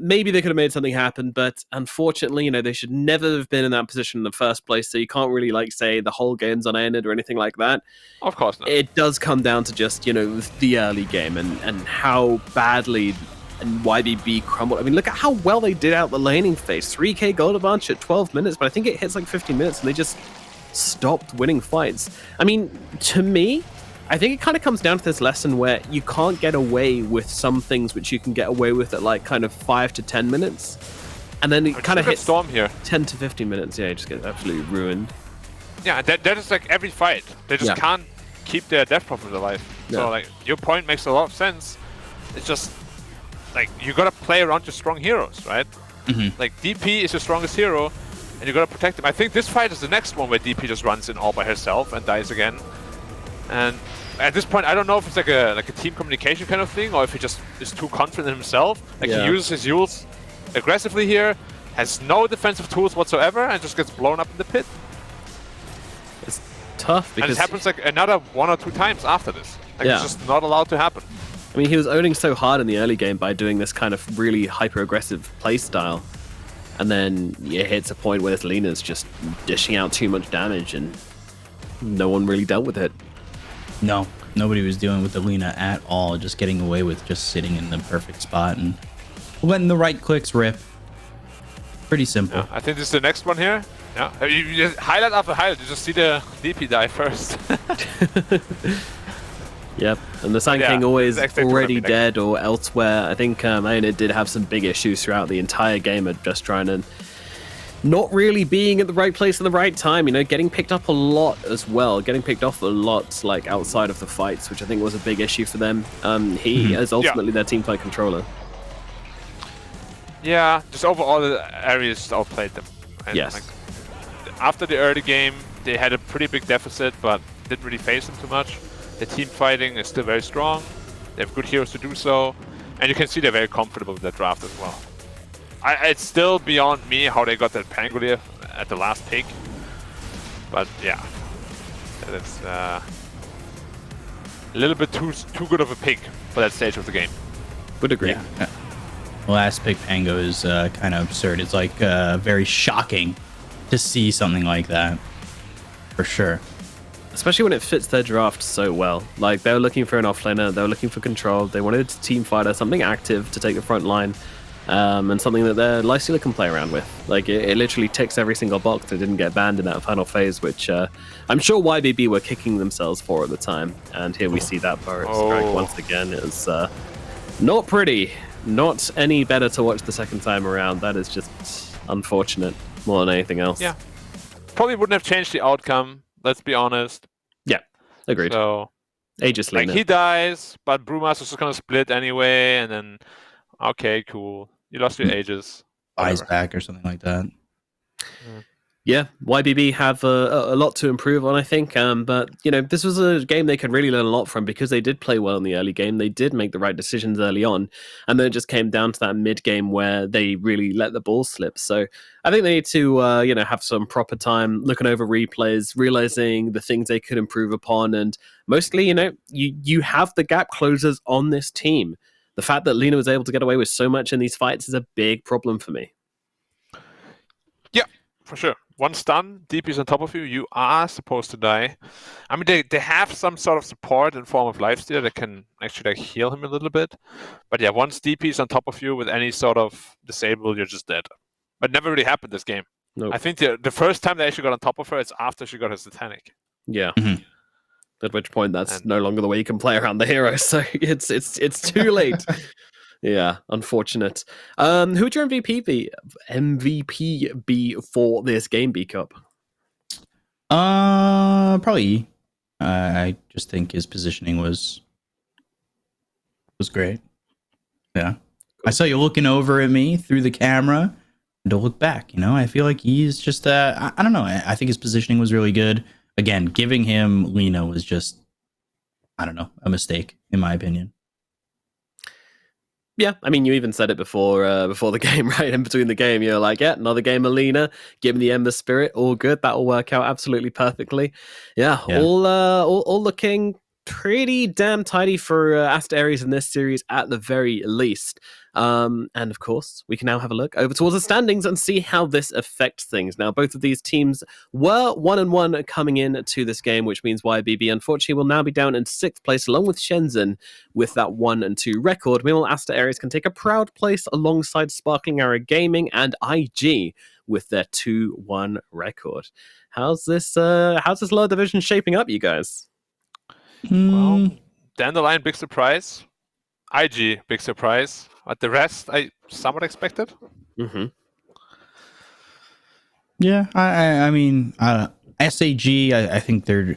Maybe they could have made something happen, but unfortunately, you know, they should never have been in that position in the first place. So you can't really, like, say the whole game's on Aeonid or anything like that. Of course not. It does come down to just, you know, the early game and how badly and YBB crumbled. I mean, look at how well they did out the laning phase. 3k gold advantage at 12 minutes, but I think it hits like 15 minutes and they just stopped winning fights. I mean, to me, I think it kind of comes down to this lesson where you can't get away with some things which you can get away with at like kind of 5 to 10 minutes. And then it kind of hits Storm here. 10 to 15 minutes. Yeah, you just get absolutely ruined. Yeah, that is like every fight. They just can't keep their death profit alive. Yeah. So, like, your point makes a lot of sense. It's just, like, you gotta play around your strong heroes, right? Like, DP is your strongest hero, and you gotta protect him. I think this fight is the next one where DP just runs in all by herself and dies again. And at this point, I don't know if it's like a team communication kind of thing, or if he just is too confident in himself. Like, he uses his ults aggressively here, has no defensive tools whatsoever, and just gets blown up in the pit. It's tough because... And it happens like another 1 or 2 times after this. Like, it's just not allowed to happen. I mean, he was owning so hard in the early game by doing this kind of really hyper-aggressive playstyle. And then it hits a point where this Lena's just dishing out too much damage and no one really dealt with it. No, nobody was dealing with the Lena at all, just getting away with just sitting in the perfect spot and letting the right clicks rip. Pretty simple. Yeah, I think this is the next one here. Yeah, you just highlight after highlight, you just see the DP die first. Yep, and the Sand King always exactly already dead or elsewhere. I think Aeonid did have some big issues throughout the entire game of just trying to not really being at the right place at the right time, you know, getting picked up a lot as well, getting picked off a lot, like, outside of the fights, which I think was a big issue for them. He is ultimately their teamfight controller. Yeah, just overall the areas outplayed them. And Yes. like, after the early game, they had a pretty big deficit, but didn't really face them too much. The team fighting is still very strong. They have good heroes to do so. And you can see they're very comfortable with that draft as well. It's still beyond me how they got that Pangolier at the last pick. But yeah, that's a little bit too good of a pick for that stage of the game. Would agree. Yeah. Last pick Pango is kind of absurd. It's like very shocking to see something like that, for sure. Especially when it fits their draft so well. Like, they were looking for an offlaner, they were looking for control, they wanted a team fighter, something active to take the front line, and something that their Lysula can play around with. Like, it literally ticks every single box that didn't get banned in that final phase, which I'm sure YBB were kicking themselves for at the time. And here we see that Burret strike once again. It was not pretty. Not any better to watch the second time around. That is just unfortunate more than anything else. Yeah. Probably wouldn't have changed the outcome, let's be honest. Yeah, agreed. So, Aegis Like Lina. he dies, but Brewmaster's just gonna split anyway, and then okay, cool. You lost your Aegis. Buys Whatever. back or something like that. Yeah, YBB have a lot to improve on, I think. But, this was a game they could really learn a lot from because they did play well in the early game. They did make the right decisions early on. And then it just came down to that mid-game where they really let the ball slip. So I think they need to, have some proper time looking over replays, realizing the things they could improve upon. And mostly, you have the gap closers on this team. The fact that Lina was able to get away with so much in these fights is a big problem for me. Yeah, for sure. One stun, DP's on top of you, you are supposed to die. I mean, they have some sort of support in form of lifesteal that can actually heal him a little bit. But yeah, once DP's on top of you with any sort of disable, you're just dead. But never really happened this game. Nope. I think the first time they actually got on top of her, it's after she got her Satanic. Yeah. At which point, that's no longer the way you can play around the hero. So it's too late. Yeah, unfortunate. Who would your MVP be for this game, B Cup? Probably E. I just think his positioning was great. Yeah. Cool. I saw you looking over at me through the camera. Don't look back. I feel like he's just I don't know. I think his positioning was really good. Again, giving him Lina was just, I don't know, a mistake in my opinion. Yeah, I mean, you even said it before the game, right? In between the game, you're like, yeah, another game of Lina, give me the Ember Spirit, all good. That'll work out absolutely perfectly. Yeah. All looking pretty damn tidy for Aster.A in this series at the very least. And of course, we can now have a look over towards the standings and see how this affects things. Now, both of these teams were 1-1 coming in to this game, which means YBB, unfortunately, will now be down in 6th place, along with Shenzhen with that 1-2 record. Meanwhile, Aster.A can take a proud place alongside Sparkling Arrow Gaming and IG with their 2-1 record. How's this lower division shaping up, you guys? Well, Dandelion, big surprise. IG, big surprise. But the rest, I somewhat expected. Mm-hmm. Yeah, I mean, SAG, I think they're...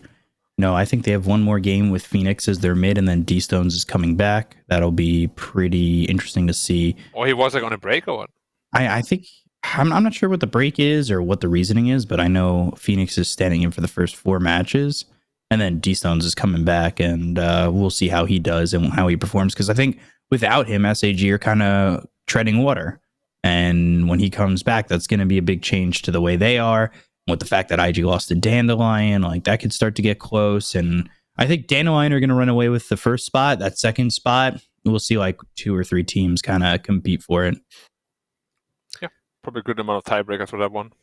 No, I think they have one more game with Phoenix as their mid, and then D-Stones is coming back. That'll be pretty interesting to see. Or he was on a break or what? I think... I'm not sure what the break is or what the reasoning is, but I know Phoenix is standing in for the first 4 matches. And then D-Stones is coming back, and we'll see how he does and how he performs. Because I think without him, SAG are kind of treading water. And when he comes back, that's going to be a big change to the way they are. With the fact that IG lost to Dandelion, like that could start to get close. And I think Dandelion are going to run away with the first spot. That second spot, we'll see like 2 or 3 teams kind of compete for it. Yeah, probably a good amount of tiebreakers for that one.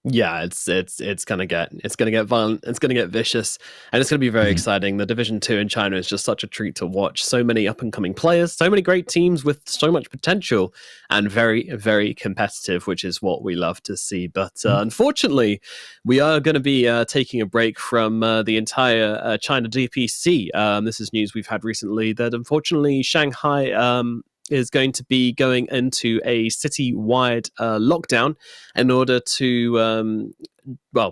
Yeah, it's gonna get violent, it's gonna get vicious, and it's gonna be very exciting. The Division 2 in China is just such a treat to watch. So many up and coming players, so many great teams with so much potential, and very, very competitive, which is what we love to see. But unfortunately, we are going to be taking a break from the entire China DPC. This is news we've had recently that unfortunately Shanghai is going to be going into a city-wide lockdown in order to,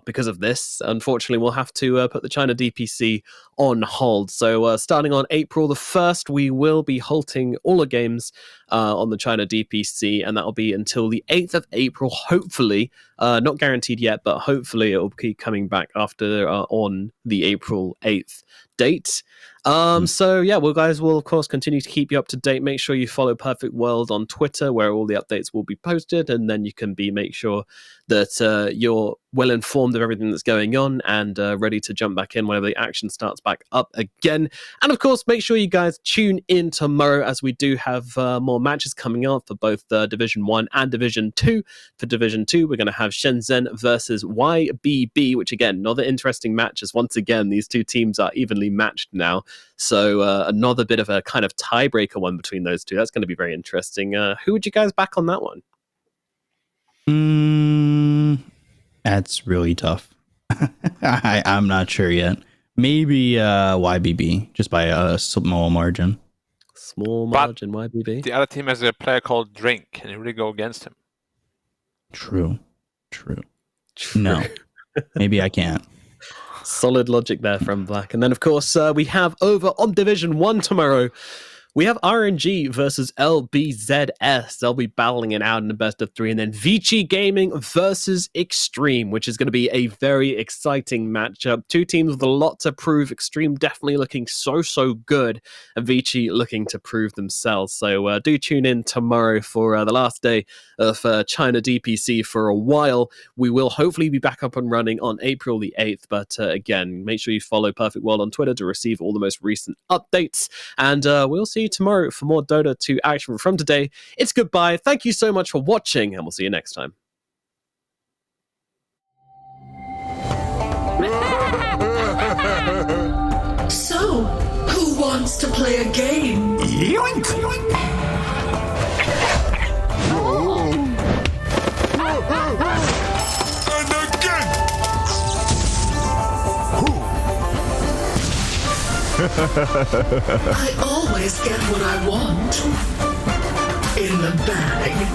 because of this, unfortunately, we'll have to put the China DPC on hold. So starting on April the 1st, we will be halting all the games on the China DPC, and that'll be until the 8th of April, hopefully. Not guaranteed yet, but hopefully it will keep coming back after on the April 8th date. So yeah, guys will of course continue to keep you up to date. Make sure you follow Perfect World on Twitter, where all the updates will be posted, and then you can make sure that you're well informed of everything that's going on and ready to jump back in whenever the action starts back up again. And of course, make sure you guys tune in tomorrow, as we do have more matches coming up for both Division 1 and Division 2. For Division 2, we're going to have Shenzhen versus YBB, which again, another interesting match, as once again, these two teams are evenly matched now. So another bit of a kind of tiebreaker one between those two. That's going to be very interesting. Who would you guys back on that one? That's really tough. I'm not sure yet. Maybe YBB, just by a small margin. Small margin, YBB. The other team has a player called Drink. Can you really go against him? True. No, maybe I can't. Solid logic there from Black. And then, of course, we have over on Division 1 tomorrow. We have RNG versus LBZS. They'll be battling it out in the best of 3. And then Vici Gaming versus Extreme, which is going to be a very exciting matchup. 2 teams with a lot to prove. Extreme definitely looking so good. And Vici looking to prove themselves. So do tune in tomorrow for the last day of China DPC for a while. We will hopefully be back up and running on April the 8th. But again, make sure you follow Perfect World on Twitter to receive all the most recent updates. And we'll see you tomorrow for more Dota 2 action from today. It's goodbye. Thank you so much for watching, and we'll see you next time. So, who wants to play a game? Yoink! And again! I always get what I want. In the bag.